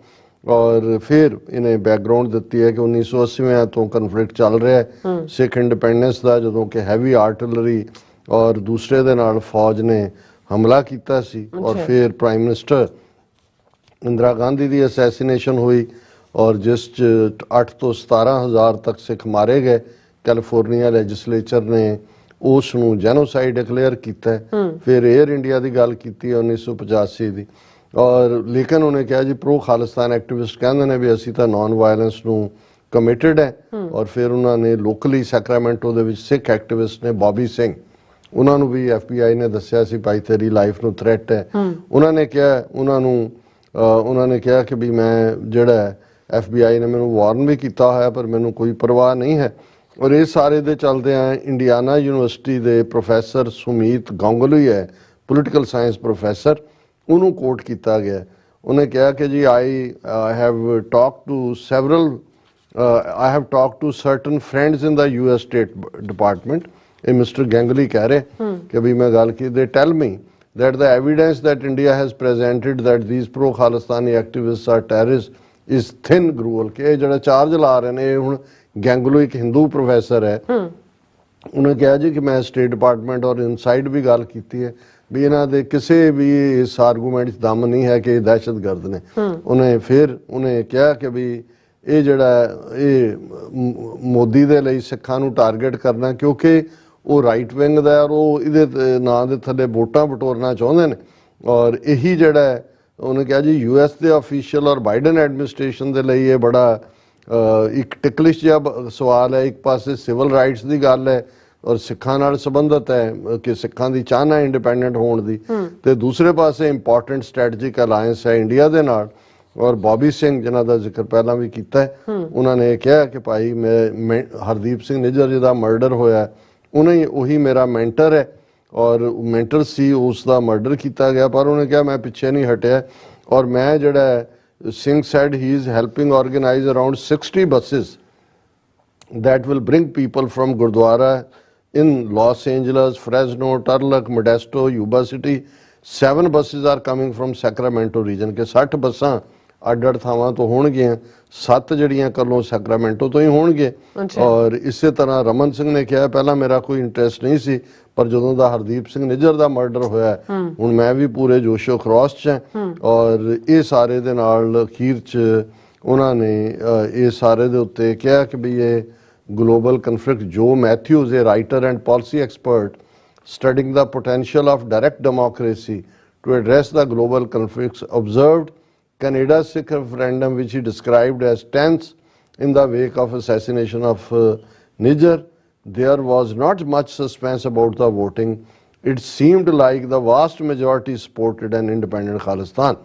ਔਰ ਫਿਰ ਇਹਨੇ ਬੈਕਗ੍ਰਾਉਂਡ ਦਿੱਤੀ ਹੈ ਕਿ 1980 ਤੋਂ ਕਨਫਲਿਕਟ ਚੱਲ ਰਿਹਾ ਹੈ ਸਿੱਖ ਇੰਡੀਪੈਂਡੈਂਸ ਦਾ ਜਦੋਂ ਕਿ ਹੈਵੀ ਆਰਟਿਲਰੀ ਔਰ ਦੂਸਰੇ ਦੇ ਨਾਲ ਫੌਜ ਨੇ ਹਮਲਾ ਕੀਤਾ ਸੀ ਔਰ ਫਿਰ ਪ੍ਰਾਈਮ ਮਿਨਿਸਟਰ ਇੰਦਰਾ ਗਾਂਧੀ ਦੀ ਅਸੈਸੀਨੇਸ਼ਨ ਹੋਈ ਔਰ ਜਿਸ 'ਚ 8 ਤੋਂ 17,000 ਤੱਕ ਸਿੱਖ ਮਾਰੇ ਗਏ ਕੈਲੀਫੋਰਨੀਆ ਲੈਜਿਸਲੇਚਰ ਨੇ ਉਸ ਨੂੰ ਜੈਨੋਸਾਈਡ ਡਿਕਲੇਅਰ ਕੀਤਾ ਫਿਰ 에ਅਰ ਇੰਡੀਆ ਦੀ ਗੱਲ ਕੀਤੀ 1985 ਦੀ ਔਰ ਲੇਕਿਨ ਉਹਨੇ ਕਿਹਾ ਜੀ ਪ੍ਰੋ ਖਾਲਿਸਤਾਨ ਐਕਟਿਵਿਸਟ ਕਹਿੰਦੇ ਨੇ ਵੀ ਅਸੀਂ ਤਾਂ ਨਾਨ ਵਾਇਲੈਂਸ ਨੂੰ ਕਮਿਟਡ ਹੈ ਔਰ ਫਿਰ ਉਹਨਾਂ ਨੇ ਲੋਕਲੀ ਸੈਕਰਾਮੈਂਟੋ ਦੇ ਵਿੱਚ ਸਿੱਖ ਐਕਟਿਵਿਸਟ ਨੇ ਬੌਬੀ ਸਿੰਘ ਉਹਨਾਂ ਨੂੰ ਵੀ FBI ਨੇ ਦੱਸਿਆ ਸੀ ਭਾਈ ਤੇਰੀ ਲਾਈਫ ਨੂੰ ਥ੍ਰੈਟ ਹੈ ਉਹਨਾਂ ਨੇ ਕਿਹਾ ਉਹਨਾਂ ਨੇ ਕਿਹਾ ਕਿ ਵੀ ਮੈਂ ਜਿਹੜਾ FBI ਨੇ ਮੈਨੂੰ ਵਾਰਨ ਵੀ ਕੀਤਾ ਹੋਇਆ ਪਰ ਮੈਨੂੰ ਕੋਈ ਪਰਵਾਹ ਨਹੀਂ ਹੈ ਔਰ ਇਹ ਸਾਰੇ ਦੇ ਚੱਲਦੇ ਆ ਇੰਡੀਆਨਾ ਯੂਨੀਵਰਸਿਟੀ ਦੇ ਪ੍ਰੋਫੈਸਰ ਸੁਮੀਤ ਗੰਗੁਲੀ ਹੈ ਪੋਲੀਟੀਕਲ ਸਾਇੰਸ ਪ੍ਰੋਫੈਸਰ ਉਹਨੂੰ ਕੋਟ ਕੀਤਾ ਗਿਆ ਉਹਨੇ ਕਿਹਾ ਕਿ ਜੀ I have talked to certain friends in the US State Department. ਇਹ ਮਿਸਟਰ ਗੈਂਗਲੀ ਕਹਿ ਰਹੇ ਕਿ ਵੀ ਮੈਂ ਗੱਲ ਕੀ they tell me that the evidence that India has presented that these pro-Khalistani activists are terrorists is thin gruel. ਕਿ ਇਹ ਜਿਹੜਾ ਚਾਰਜ ਲਾ ਰਹੇ ਨੇ, ਇਹ ਹੁਣ ਗੈਂਗਲੂ ਇੱਕ ਹਿੰਦੂ ਪ੍ਰੋਫੈਸਰ ਹੈ, ਉਹਨੇ ਕਿਹਾ ਜੀ ਕਿ ਮੈਂ ਸਟੇਟ ਡਿਪਾਰਟਮੈਂਟ ਔਰ ਇਨਸਾਈਡ ਵੀ ਗੱਲ ਕੀਤੀ ਹੈ ਵੀ ਇਹਨਾਂ ਦੇ ਕਿਸੇ ਵੀ ਇਸ ਆਰਗੂਮੈਂਟ 'ਚ ਦਮ ਨਹੀਂ ਹੈ ਕਿ ਇਹ ਦਹਿਸ਼ਤਗਰਦ ਨੇ। ਉਹਨੇ ਕਿਹਾ ਕਿ ਵੀ ਇਹ ਜਿਹੜਾ ਇਹ ਮੋਦੀ ਦੇ ਲਈ ਸਿੱਖਾਂ ਨੂੰ ਟਾਰਗੇਟ ਕਰਨਾ, ਕਿਉਂਕਿ ਉਹ ਰਾਈਟ ਵਿੰਗ ਦਾ ਔਰ ਉਹ ਇਹਦੇ ਨਾਂ ਦੇ ਥੱਲੇ ਵੋਟਾਂ ਬਟੋਰਨਾ ਚਾਹੁੰਦੇ ਨੇ। ਔਰ ਇਹੀ ਜਿਹੜਾ ਉਹਨੇ ਕਿਹਾ ਜੀ US ਦੇ ਅਫੀਸ਼ੀਅਲ ਔਰ ਬਾਈਡਨ ਐਡਮਿਨਿਸਟ੍ਰੇਸ਼ਨ ਦੇ ਲਈ ਇਹ ਬੜਾ ਇੱਕ ਟਿਕਲਿਸ਼ ਜਿਹਾ ਸਵਾਲ ਹੈ। ਇੱਕ ਪਾਸੇ ਸਿਵਲ ਰਾਈਟਸ ਦੀ ਗੱਲ ਹੈ ਔਰ ਸਿੱਖਾਂ ਨਾਲ ਸੰਬੰਧਿਤ ਹੈ ਕਿ ਸਿੱਖਾਂ ਦੀ ਚਾਹਨਾ ਇੰਡੀਪੈਂਡੈਂਟ ਹੋਣ ਦੀ, ਤੇ ਦੂਸਰੇ ਪਾਸੇ ਇੰਪੋਰਟੈਂਟ ਸਟ੍ਰੈਟਜਿਕ ਅਲਾਇੰਸ ਹੈ ਇੰਡੀਆ ਦੇ ਨਾਲ। ਔਰ ਬੌਬੀ ਸਿੰਘ ਜਿਨ੍ਹਾਂ ਦਾ ਜ਼ਿਕਰ ਪਹਿਲਾਂ ਵੀ ਕੀਤਾ ਹੈ, ਉਹਨਾਂ ਨੇ ਕਿਹਾ ਕਿ ਭਾਈ ਮੈਂ ਹਰਦੀਪ ਸਿੰਘ ਨਿੱਜਰ ਜਿਹਦਾ ਮਰਡਰ ਹੋਇਆ ਉਹੀ ਮੇਰਾ ਮੈਂਟਰ ਹੈ ਔਰ ਮੈਂਟਰ ਸੀ, ਉਸ ਦਾ ਮਰਡਰ ਕੀਤਾ ਗਿਆ। ਪਰ ਉਹਨੇ ਕਿਹਾ ਮੈਂ ਪਿੱਛੇ ਨਹੀਂ ਹਟਿਆ ਔਰ ਮੈਂ ਜਿਹੜਾ Singh said he is helping organize around 60 buses that will bring people from Gurdwara in Los Angeles, Fresno, Turlock, Modesto, Yuba City. 7 buses are coming from Sacramento region ਕਿ 60 ਬੱਸਾਂ ਅੱਡ-ਅੱਡ ਥਾਵਾਂ ਤੋਂ ਹੋਣਗੀਆਂ, 7 ਜਿਹੜੀਆਂ ਕੱਲੋਂ ਸੈਕਰਾਮੈਂਟੋ ਤੋਂ ਹੀ ਹੋਣਗੇ। ਔਰ ਇਸੇ ਤਰ੍ਹਾਂ ਰਮਨ ਸਿੰਘ ਨੇ ਕਿਹਾ ਪਹਿਲਾਂ ਮੇਰਾ ਕੋਈ ਇੰਟਰਸਟ ਨਹੀਂ ਸੀ, ਪਰ ਜਦੋਂ ਦਾ ਹਰਦੀਪ ਸਿੰਘ ਨਿੱਜਰ ਦਾ ਮਰਡਰ ਹੋਇਆ ਹੁਣ ਮੈਂ ਵੀ ਪੂਰੇ ਜੋਸ਼ੋ ਖਰੋਸ਼ 'ਚ ਹਾਂ। ਔਰ ਇਹ ਸਾਰੇ ਦੇ ਨਾਲ ਅਖੀਰ 'ਚ ਉਹਨਾਂ ਨੇ ਇਹ ਸਾਰੇ ਦੇ ਉੱਤੇ ਕਿਹਾ ਕਿ ਵੀ ਇਹ ਗਲੋਬਲ ਕਨਫਲਿਕਟ, ਜੋ ਮੈਥਿਊਜ਼ ਇਹ writer and policy expert studying the potential of direct democracy to address the global conflicts, observed Canada's Sikh referendum, which he described as tense in the wake of assassination of Niger. There was not much suspense about the voting. It seemed like the vast majority supported an independent Khalistan.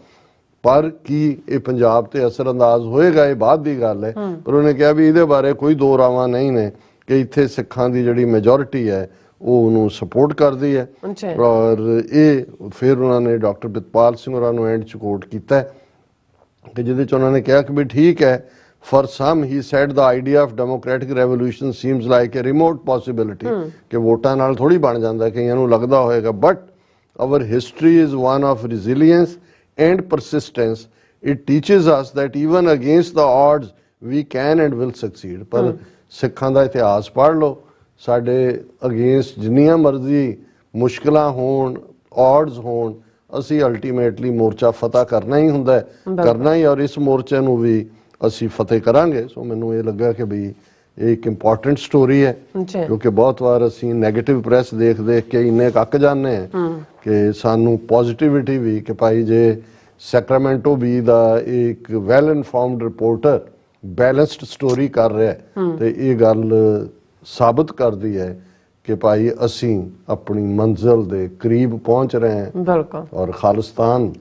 ਪਰ ਕੀ ਇਹ ਪੰਜਾਬ ਤੇ ਅਸਰ ਅੰਦਾਜ਼ ਹੋਏਗਾ, ਇਹ ਬਾਅਦ ਦੀ ਗੱਲ ਹੈ। ਪਰ ਉਹਨੇ ਕਿਹਾ ਵੀ ਇਹਦੇ ਬਾਰੇ ਕੋਈ ਦੋ ਰਾਵਾਂ ਨਹੀਂ ਨੇ ਕਿ ਇੱਥੇ ਸਿੱਖਾਂ ਦੀ ਜਿਹੜੀ ਮੈਜੋਰਿਟੀ ਹੈ ਉਹ ਉਹਨੂੰ ਸਪੋਰਟ ਕਰਦੀ ਹੈ। ਔਰ ਇਹ ਫਿਰ ਉਹਨਾਂ ਨੇ ਡਾਕਟਰ ਪ੍ਰਿਤਪਾਲ ਸਿੰਘ ਹੋਰਾਂ ਨੂੰ ਐਂਡ 'ਚ ਕੋਟ ਕੀਤਾ ਕਿ ਜਿਹਦੇ 'ਚ ਉਹਨਾਂ ਨੇ ਕਿਹਾ ਕਿ ਵੀ ਠੀਕ ਹੈ, for some he said the idea of democratic revolution seems like a remote possibility ਕਿ ਵੋਟਾਂ ਨਾਲ ਥੋੜੀ ਬਣ ਜਾਂਦਾ, ਕਈਆਂ ਨੂੰ ਲੱਗਦਾ ਹੋਏਗਾ, but our history is one of resilience and persistence. It teaches us that even against the odds we can and will succeed. ਪਰ ਸਿੱਖਾਂ ਦਾ ਇਤਿਹਾਸ ਪੜ੍ਹ ਲਓ, ਸਾਡੇ ਅਗੇਂਸਟ ਜਿੰਨੀਆਂ ਮਰਜ਼ੀ ਮੁਸ਼ਕਿਲਾਂ ਹੋਣ, odds ਹੋਣ, ਅਸੀਂ ਅਲਟੀਮੇਟਲੀ ਮੋਰਚਾ ਫਤਿਹ ਕਰਨਾ ਹੀ ਹੁੰਦਾ, ਕਰਨਾ ਹੀ, ਔਰ ਇਸ ਮੋਰਚੇ ਨੂੰ ਵੀ ਅਸੀਂ ਫਤਿਹ ਕਰਾਂਗੇ। ਸੋ ਮੈਨੂੰ ਇਹ ਲੱਗਾ ਕਿ ਵੀ ਇਹ ਇੱਕ ਇੰਪੋਰਟੈਂਟ ਸਟੋਰੀ ਹੈ, ਕਿਉਂਕਿ ਬਹੁਤ ਵਾਰ ਅਸੀਂ ਨੈਗੇਟਿਵ ਪ੍ਰੈਸ ਦੇਖ ਕੇ ਇੰਨੇ ਕੱਕ ਜਾਂਦੇ ਹਾਂ ਕਿ ਸਾਨੂੰ ਪੋਜ਼ਿਟਿਵਿਟੀ ਵੀ ਕਿ ਭਾਈ ਜੇ ਸੈਕਰਾਮੈਂਟੋ ਵੀ ਦਾ ਇੱਕ well informed reporter balanced story ਕਰ ਰਿਹਾ ਤੇ ਇਹ ਗੱਲ ਸਾਬਤ ਕਰਦੀ ਹੈ ਕਿ ਭਾਈ ਅਸੀਂ ਆਪਣੀ ਮੰਜ਼ਿਲ ਦੇ ਕਰੀਬ ਪਹੁੰਚ ਰਹੇ ਹਾਂ ਔਰ ਖਾਲਿਸਤਾਨ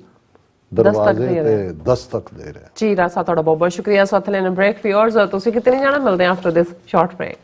ਦਰਵਾਜ਼ੇ ਤੇ ਦਸਤਕ ਦੇ ਰਿਹਾ।
ਜੀ ਰਾਸਾ, ਤੁਹਾਡਾ ਬਹੁਤ ਬਹੁਤ ਸ਼ੁਕਰੀਆ। ਸਾਥ ਲੈਣ ਬ੍ਰੇਕ ਵਿਊਅਰਸ, ਤੁਸੀਂ ਕਿਤੇ ਨਹੀਂ ਜਾਣਾ, ਮਿਲਦੇ ਹਾਂ after this short break.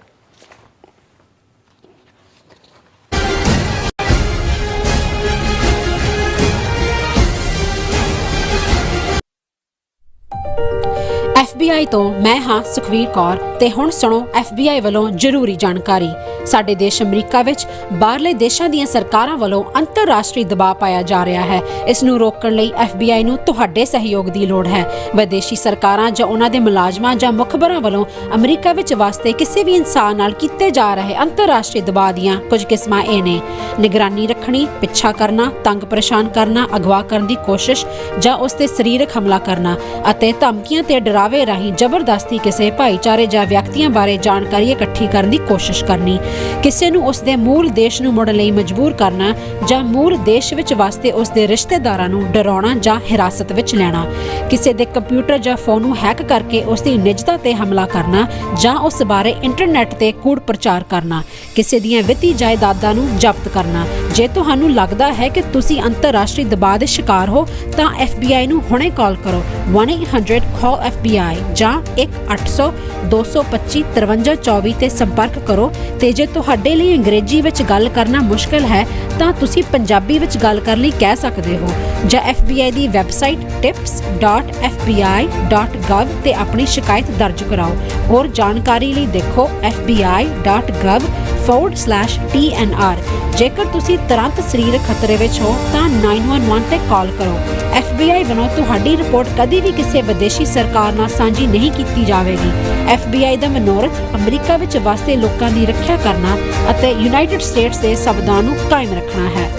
FBI ਤੋਂ ਮੈਂ ਹਾਂ ਸੁਖਵੀਰ ਕੌਰ ਤੇ ਹੁਣ ਸੁਣੋ FBI ਵੱਲੋਂ ਜ਼ਰੂਰੀ ਜਾਣਕਾਰੀ। ਸਾਡੇ ਦੇਸ਼ ਅਮਰੀਕਾ ਵਿੱਚ ਬਾਹਰਲੇ ਦੇਸ਼ਾਂ ਦੀਆਂ ਸਰਕਾਰਾਂ ਵੱਲੋਂ ਅੰਤਰਰਾਸ਼ਟਰੀ ਦਬਾਅ ਪਾਇਆ ਜਾ ਰਿਹਾ ਹੈ। ਇਸ ਨੂੰ ਰੋਕਣ ਲਈ FBI ਨੂੰ ਤੁਹਾਡੇ ਸਹਿਯੋਗ ਦੀ ਲੋੜ ਹੈ। ਵਿਦੇਸ਼ੀ ਸਰਕਾਰਾਂ ਜਾਂ ਉਹਨਾਂ ਦੇ ਮੁਲਾਜ਼ਮਾਂ ਜਾਂ ਮੁਖਬਰਾਂ ਵੱਲੋਂ ਅਮਰੀਕਾ ਵਿੱਚ ਵਸਦੇ ਕਿਸੇ ਵੀ ਇਨਸਾਨ ਨਾਲ ਕੀਤੇ ਜਾ ਰਹੇ ਅੰਤਰਰਾਸ਼ਟਰੀ ਦਬਾਅ ਦੀਆਂ ਕੁਝ ਕਿਸਮਾਂ ਇਹ ਨੇ: ਨਿਗਰਾਨੀ ਰੱਖਣੀ, ਪਿੱਛਾ ਕਰਨਾ, ਤੰਗ ਪਰੇਸ਼ਾਨ ਕਰਨਾ, ਅਗਵਾ ਕਰਨ ਦੀ ਕੋਸ਼ਿਸ਼ ਜਾਂ ਉਸ ਤੇ ਸਰੀਰਕ ਹਮਲਾ ਕਰਨਾ, ਅਤੇ ਧਮਕੀਆਂ ਤੇ ਡਰਾਵੇ ਰਾਹੀਂ ਜ਼ਬਰਦਸਤੀ ਕਿਸੇ ਭਾਈਚਾਰੇ ਜਾਂ ਵਿਅਕਤੀਆਂ ਬਾਰੇ ਜਾਣਕਾਰੀ ਇਕੱਠੀ ਕਰਨ ਦੀ ਕੋਸ਼ਿਸ਼ ਕਰਨੀ, ਕਿਸੇ ਨੂੰ ਉਸ ਦੇ ਮੂਲ ਦੇਸ਼ ਨੂੰ ਮੁੜਨ ਲਈ ਮਜਬੂਰ ਕਰਨਾ ਜਾਂ ਮੂਲ ਦੇਸ਼ ਵਿੱਚ ਵਸਦੇ ਉਸ ਦੇ ਰਿਸ਼ਤੇਦਾਰਾਂ ਨੂੰ ਡਰਾਉਣਾ ਜਾਂ ਹਿਰਾਸਤ ਵਿੱਚ ਲੈਣਾ, ਕਿਸੇ ਦੇ ਕੰਪਿਊਟਰ ਜਾਂ ਫੋਨ ਨੂੰ ਹੈਕ ਕਰਕੇ ਉਸ ਦੀ ਨਿੱਜਤਾ ਤੇ ਹਮਲਾ ਕਰਨਾ ਜਾਂ ਉਸ ਬਾਰੇ ਇੰਟਰਨੈਟ ਤੇ ਕੂੜ ਪ੍ਰਚਾਰ ਕਰਨਾ, ਕਿਸੇ ਦੀਆਂ ਵਿੱਤੀ ਜਾਇਦਾਦਾਂ ਨੂੰ ਜ਼ਬਤ ਕਰਨਾ। ਜੇ ਤੁਹਾਨੂੰ ਲੱਗਦਾ ਹੈ ਕਿ ਤੁਸੀਂ ਅੰਤਰਰਾਸ਼ਟਰੀ ਦਬਾਅ ਦੇ ਸ਼ਿਕਾਰ ਹੋ ਤਾਂ FBI ਨੂੰ ਹੁਣੇ ਕਾਲ ਕਰੋ 1-800-CALL-FBI FBI ਜਾਂ 1-800 225 5324 ਤੇ ਸੰਪਰਕ ਕਰੋ। ਤੇ ਜੇ ਤੁਹਾਡੇ ਲਈ ਅੰਗਰੇਜ਼ੀ ਵਿੱਚ ਗੱਲ ਕਰਨਾ ਮੁਸ਼ਕਲ ਹੈ ਤਾਂ ਤੁਸੀਂ ਪੰਜਾਬੀ ਵਿੱਚ ਗੱਲ ਕਰਨ ਲਈ ਕਹਿ ਸਕਦੇ ਹੋ ਜਾਂ FBI ਦੀ ਵੈਬਸਾਈਟ tips.fbi.gov ਤੇ ਆਪਣੀ ਸ਼ਿਕਾਇਤ ਦਰਜ ਕਰਾਓ। ਹੋਰ ਜਾਣਕਾਰੀ ਲਈ ਦੇਖੋ fbi.gov/TNR। ਜੇਕਰ ਤੁਸੀਂ ਤੁਰੰਤ ਸਰੀਰਕ ਖਤਰੇ ਵਿੱਚ ਹੋ ਤਾਂ 911 ਤੇ ਕਾਲ ਕਰੋ। FBI ਵੱਲੋਂ ਤੁਹਾਡੀ ਰਿਪੋਰਟ ਕਦੀ ਵੀ ਕਿਸੇ ਵਿਦੇਸ਼ੀ ਸਰਕਾਰ ਨਾਲ ਸਾਂਝੀ ਨਹੀਂ ਕੀਤੀ ਜਾਵੇਗੀ। FBI ਦਾ ਮਨੋਰਥ ਅਮਰੀਕਾ ਵਿੱਚ ਵਸਦੇ ਲੋਕਾਂ ਦੀ ਰੱਖਿਆ ਕਰਨਾ ਅਤੇ ਯੂਨਾਈਟਿਡ ਸਟੇਟਸ ਦੇ ਸੰਵਿਧਾਨ ਨੂੰ ਕਾਇਮ ਰੱਖਣਾ ਹੈ।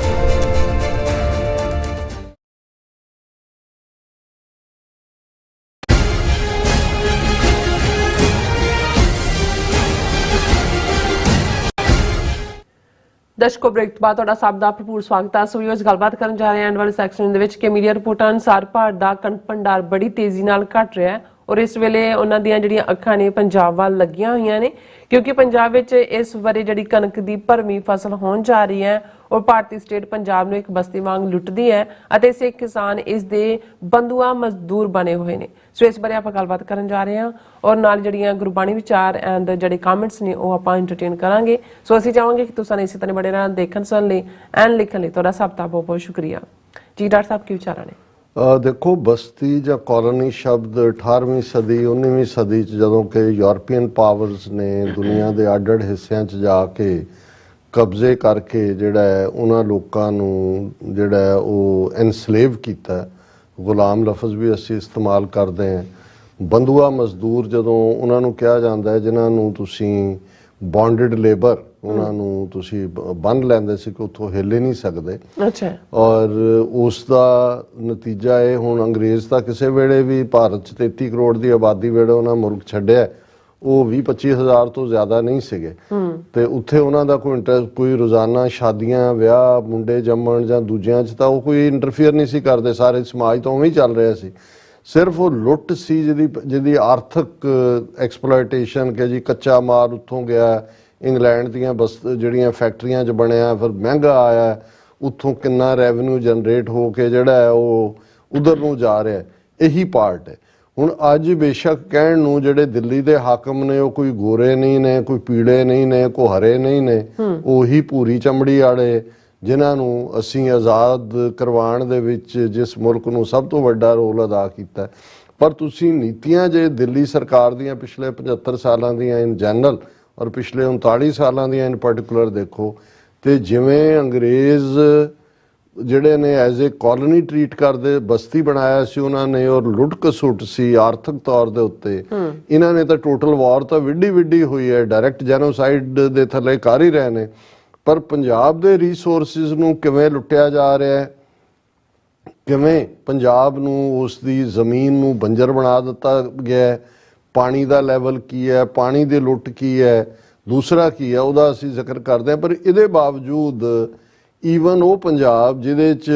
ਦਰਸ਼ਕੋ, ਬ੍ਰੇਕ ਤੋਂ ਬਾਅਦ ਤੁਹਾਡਾ ਸਭ ਦਾ ਭਰਪੂਰ ਸਵਾਗਤ ਹੈ। ਸੋ ਅੱਜ ਗੱਲਬਾਤ ਕਰਨ ਜਾ ਰਹੇ ਹਾਂ ਐਂਡ ਵਾਲੇ ਸੈਕਸ਼ਨ ਦੇ ਵਿੱਚ ਕਿ ਮੀਡੀਆ ਰਿਪੋਰਟਾਂ ਅਨੁਸਾਰ ਭਾਰਤ ਦਾ ਕਣਕ ਭੰਡਾਰ ਬੜੀ ਤੇਜ਼ੀ ਨਾਲ ਘਟ ਰਿਹਾ ਹੈ ਔਰ ਇਸ ਵੇਲੇ ਉਹਨਾਂ ਦੀਆਂ ਜਿਹੜੀਆਂ ਅੱਖਾਂ ਨੇ ਪੰਜਾਬ ਵੱਲ ਲੱਗੀਆਂ ਹੋਈਆਂ ਨੇ ਕਿਉਂਕਿ ਪੰਜਾਬ ਵਿੱਚ ਇਸ ਵਾਰੇ ਜਿਹੜੀ ਕਣਕ ਦੀ ਭਰਵੀਂ ਫਸਲ ਹੋਣ ਜਾ ਰਹੀ ਹੈ ਔਰ ਭਾਰਤੀ ਸਟੇਟ ਪੰਜਾਬ ਨੂੰ ਇੱਕ ਬਸਤੀ ਵਾਂਗ ਲੁੱਟਦੀ ਹੈ ਅਤੇ ਸਿੱਖ ਕਿਸਾਨ ਇਸ ਦੇ ਬੰਦੂਆ ਮਜ਼ਦੂਰ ਬਣੇ ਹੋਏ ਨੇ। ਸੋ ਇਸ ਬਾਰੇ ਆਪਾਂ ਗੱਲਬਾਤ ਕਰਨ ਜਾ ਰਹੇ ਹਾਂ ਔਰ ਨਾਲ ਜਿਹੜੀਆਂ ਗੁਰਬਾਣੀ ਵਿਚਾਰ ਐਂਡ ਜਿਹੜੇ ਕਮੈਂਟਸ ਨੇ ਉਹ ਆਪਾਂ ਐਂਟਰਟੇਨ ਕਰਾਂਗੇ। ਸੋ ਅਸੀਂ ਚਾਹਾਂਗੇ ਕਿ ਤੁਸੀਂ ਇਸੇ ਤਰ੍ਹਾਂ ਬੜੇ ਰਹਿਣਾ ਦੇਖਣ ਸੁਣਨ ਲਈ ਐਂਡ ਲਿਖਣ ਲਈ ਤੁਹਾਡਾ ਸਭ ਦਾ ਬਹੁਤ ਬਹੁਤ ਸ਼ੁਕਰੀਆ ਜੀ। ਡਾਕਟਰ ਸਾਹਿਬ ਕੀ ਵਿਚਾਰਾਂ ਨੇ?
ਦੇਖੋ, ਬਸਤੀ ਜਾਂ ਕਾਲੋਨੀ ਸ਼ਬਦ 18ਵੀਂ ਸਦੀ 19ਵੀਂ ਸਦੀ 'ਚ ਜਦੋਂ ਕਿ ਯੂਰਪੀਅਨ ਪਾਵਰਸ ਨੇ ਦੁਨੀਆ ਦੇ ਅੱਡ-ਅੱਡ ਹਿੱਸਿਆਂ 'ਚ ਜਾ ਕੇ ਕਬਜ਼ੇ ਕਰਕੇ ਜਿਹੜਾ ਹੈ ਉਹਨਾਂ ਲੋਕਾਂ ਨੂੰ ਜਿਹੜਾ ਹੈ ਉਹ ਐਨਸਲੇਵ ਕੀਤਾ। ਗੁਲਾਮ ਲਫ਼ਜ਼ ਵੀ ਅਸੀਂ ਇਸਤੇਮਾਲ ਕਰਦੇ ਹਾਂ। ਬੰਦੂਆ ਮਜ਼ਦੂਰ ਜਦੋਂ ਉਹਨਾਂ ਨੂੰ ਕਿਹਾ ਜਾਂਦਾ ਹੈ ਜਿਨ੍ਹਾਂ ਨੂੰ ਤੁਸੀਂ ਬੌਂਡਡ ਲੇਬਰ ਉਹਨਾਂ ਨੂੰ ਤੁਸੀਂ ਬੰਨ ਲੈਂਦੇ ਸੀ ਕਿ ਉੱਥੋਂ ਹਿੱਲ ਹੀ ਨਹੀਂ ਸਕਦੇ।
ਅੱਛਾ।
ਔਰ ਉਸ ਦਾ ਨਤੀਜਾ ਇਹ ਹੁਣ ਅੰਗਰੇਜ਼ ਤਾਂ ਕਿਸੇ ਵੇਲੇ ਵੀ ਭਾਰਤ 'ਚ 33 ਕਰੋੜ ਦੀ ਆਬਾਦੀ ਵੇਲੇ ਉਹਨਾਂ ਮੁਲਕ ਛੱਡਿਆ ਉਹ 20-25 ਹਜ਼ਾਰ ਤੋਂ ਜ਼ਿਆਦਾ ਨਹੀਂ ਸੀਗੇ ਤੇ ਉੱਥੇ ਉਹਨਾਂ ਦਾ ਕੋਈ ਇੰਟਰਸਟ ਕੋਈ ਰੋਜ਼ਾਨਾ ਸ਼ਾਦੀਆਂ ਵਿਆਹ ਮੁੰਡੇ ਜੰਮਣ ਜਾਂ ਦੂਜਿਆਂ 'ਚ ਤਾਂ ਉਹ ਕੋਈ ਇੰਟਰਫੀਅਰ ਨਹੀਂ ਸੀ ਕਰਦੇ। ਸਾਰੇ ਸਮਾਜ ਤੋਂ ਉਵੇਂ ਹੀ ਚੱਲ ਰਿਹਾ ਸੀ। ਸਿਰਫ ਉਹ ਲੁੱਟ ਸੀ ਜਿਹਦੀ ਆਰਥਿਕ ਐਕਸਪਲੋਇਟੇਸ਼ਨ ਕਿ ਜੀ ਕੱਚਾ ਮਾਲ ਉੱਥੋਂ ਗਿਆ ਇੰਗਲੈਂਡ ਦੀਆਂ ਜਿਹੜੀਆਂ ਫੈਕਟਰੀਆਂ 'ਚ ਬਣਿਆ ਫਿਰ ਮਹਿੰਗਾ ਆਇਆ ਉੱਥੋਂ ਕਿੰਨਾ ਰੈਵਨਿਊ ਜਨਰੇਟ ਹੋ ਕੇ ਜਿਹੜਾ ਹੈ ਉਹ ਉਧਰ ਨੂੰ ਜਾ ਰਿਹਾ। ਇਹੀ ਪਾਰਟ ਹੈ। ਹੁਣ ਅੱਜ ਬੇਸ਼ੱਕ ਕਹਿਣ ਨੂੰ ਜਿਹੜੇ ਦਿੱਲੀ ਦੇ ਹਾਕਮ ਨੇ ਉਹ ਕੋਈ ਗੋਰੇ ਨਹੀਂ ਨੇ ਕੋਈ ਪੀਲੇ ਨਹੀਂ ਨੇ ਕੋਈ ਹਰੇ ਨਹੀਂ ਨੇ ਉਹੀ ਭੂਰੀ ਚਮੜੀ ਵਾਲੇ ਜਿਨ੍ਹਾਂ ਨੂੰ ਅਸੀਂ ਆਜ਼ਾਦ ਕਰਵਾਉਣ ਦੇ ਵਿੱਚ ਜਿਸ ਮੁਲਕ ਨੂੰ ਸਭ ਤੋਂ ਵੱਡਾ ਰੋਲ ਅਦਾ ਕੀਤਾ। ਪਰ ਤੁਸੀਂ ਨੀਤੀਆਂ ਜੇ ਦਿੱਲੀ ਸਰਕਾਰ ਦੀਆਂ ਪਿਛਲੇ 75 ਸਾਲਾਂ ਦੀਆਂ ਇਨ ਜਨਰਲ ਔਰ ਪਿਛਲੇ 39 ਸਾਲਾਂ ਦੀਆਂ ਇਨ ਪਾਰਟਿਕੂਲਰ ਦੇਖੋ ਤੇ ਜਿਵੇਂ ਅੰਗਰੇਜ਼ ਜਿਹੜੇ ਨੇ ਐਜ਼ ਏ ਕਾਲੋਨੀ ਟਰੀਟ ਕਰਦੇ ਬਸਤੀ ਬਣਾਇਆ ਸੀ ਉਹਨਾਂ ਨੇ ਔਰ ਲੁੱਟ ਖਸੁੱਟ ਸੀ ਆਰਥਿਕ ਤੌਰ ਦੇ ਉੱਤੇ। ਇਹਨਾਂ ਨੇ ਤਾਂ ਟੋਟਲ ਵਾਰ ਤਾਂ ਵਿੱਢੀ ਹੋਈ ਹੈ ਡਾਇਰੈਕਟ ਜੈਨੋਸਾਈਡ ਦੇ ਥੱਲੇ ਕਰ ਹੀ ਰਹੇ ਨੇ। ਪਰ ਪੰਜਾਬ ਦੇ ਰਿਸੋਰਸਿਸ ਨੂੰ ਕਿਵੇਂ ਲੁੱਟਿਆ ਜਾ ਰਿਹਾ ਹੈ ਕਿਵੇਂ ਪੰਜਾਬ ਨੂੰ ਉਸ ਦੀ ਜ਼ਮੀਨ ਨੂੰ ਬੰਜਰ ਬਣਾ ਦਿੱਤਾ ਗਿਆ। ਪਾਣੀ ਦਾ ਲੈਵਲ ਕੀ ਹੈ ਪਾਣੀ ਦੀ ਲੁੱਟ ਕੀ ਹੈ ਦੂਸਰਾ ਕੀ ਹੈ ਉਹਦਾ ਅਸੀਂ ਜ਼ਿਕਰ ਕਰਦੇ ਹਾਂ। ਪਰ ਇਹਦੇ ਬਾਵਜੂਦ ਈਵਨ ਉਹ ਪੰਜਾਬ ਜਿਹਦੇ 'ਚ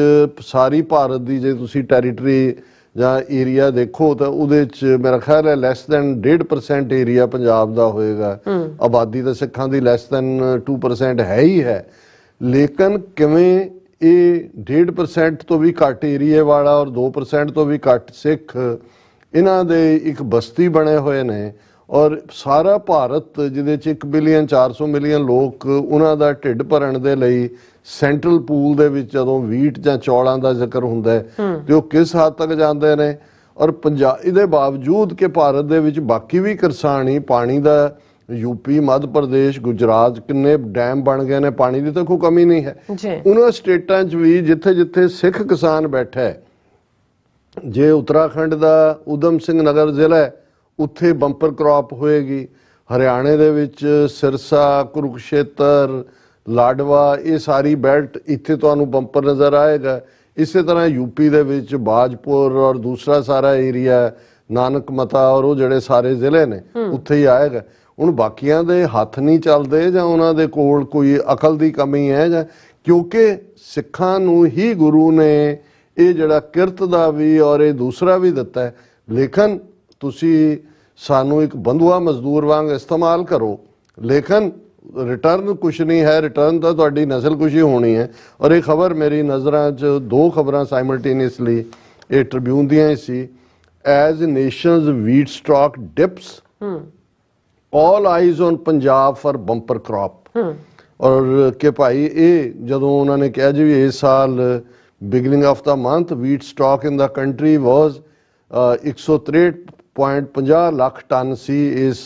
ਸਾਰੀ ਭਾਰਤ ਦੀ ਜੇ ਤੁਸੀਂ ਟੈਰੀਟਰੀ ਜਾਂ ਏਰੀਆ ਦੇਖੋ ਤਾਂ ਉਹਦੇ 'ਚ ਮੇਰਾ ਖਿਆਲ ਹੈ ਲੈਸ ਦੈਨ 1.5% ਏਰੀਆ ਪੰਜਾਬ ਦਾ ਹੋਏਗਾ। ਆਬਾਦੀ ਤਾਂ ਸਿੱਖਾਂ ਦੀ ਲੈਸ ਦੈਨ 2% ਹੈ ਹੀ ਹੈ। ਲੇਕਿਨ ਕਿਵੇਂ ਇਹ 1.5% ਤੋਂ ਵੀ ਘੱਟ ਏਰੀਏ ਵਾਲਾ ਔਰ 2% ਤੋਂ ਵੀ ਘੱਟ ਸਿੱਖ ਇਹਨਾਂ ਦੇ ਇੱਕ ਬਸਤੀ ਬਣੇ ਹੋਏ ਨੇ ਔਰ ਸਾਰਾ ਭਾਰਤ ਜਿਹਦੇ 'ਚ 1 ਬਿਲੀਅਨ 400 ਮਿਲੀਅਨ ਲੋਕ ਉਹਨਾਂ ਦਾ ਢਿੱਡ ਭਰਨ ਦੇ ਲਈ ਸੈਂਟਰਲ ਪੂਲ ਦੇ ਵਿੱਚ ਜਦੋਂ ਵੀਟ ਜਾਂ ਚੌਲਾਂ ਦਾ ਜ਼ਿਕਰ ਹੁੰਦਾ ਹੈ ਤੇ ਉਹ ਕਿਸ ਹੱਦ ਤੱਕ ਜਾਂਦੇ ਨੇ। ਔਰ ਇਹਦੇ ਬਾਵਜੂਦ ਕਿ ਭਾਰਤ ਦੇ ਵਿੱਚ ਬਾਕੀ ਵੀ ਕਿਸਾਨੀ ਪਾਣੀ ਦਾ यूपी मध्य प्रदेश गुजरात किन्ने डैम बन गए ने पानी की तो कोई कमी नहीं है। उन्होंने स्टेटां च भी जिथे जिथे सिख किसान बैठा है, जे उत्तराखंड का उधम सिंह नगर जिला है उत्थे बंपर क्रॉप होएगी, हरियाणे दे विच सिरसा कुरुक्षेत्र लाडवा ये सारी बेल्ट इत्थे तुहानूं बंपर नज़र आएगा। इसी तरह यूपी दे विच बाजपुर और दूसरा सारा एरिया नानक मता और वो जिहड़े सारे जिले ने उत्थे ही आएगा। हुण बाकियां दे हथ नहीं चलदे जां उन्हां दे कोल कोई अकल दी कमी है जां क्योंकि सिखां नूं ही गुरु ने ये जिहड़ा किरत दा भी और ये दूसरा भी दिता है, लेकिन तुसी सानू एक बंधुआ मजदूर वांग इस्तेमाल करो लेकिन रिटर्न कुछ नहीं है। रिटर्न तो तुहाडी नस्ल कुशी होनी है। और ये खबर मेरी नज़रां च दो खबरां साइमल्टेनियसली ये ट्रिब्यून दियां ही सी। as nation's wheat stock dips, all eyes on Punjab for bumper crop. ਔਰ ਕਿ ਭਾਈ ਇਹ ਜਦੋਂ ਉਹਨਾਂ ਨੇ ਕਿਹਾ ਜੀ ਵੀ ਇਸ ਸਾਲ beginning of the month wheat stock in the country was 163.50 lakh ton ਸੀ ਇਸ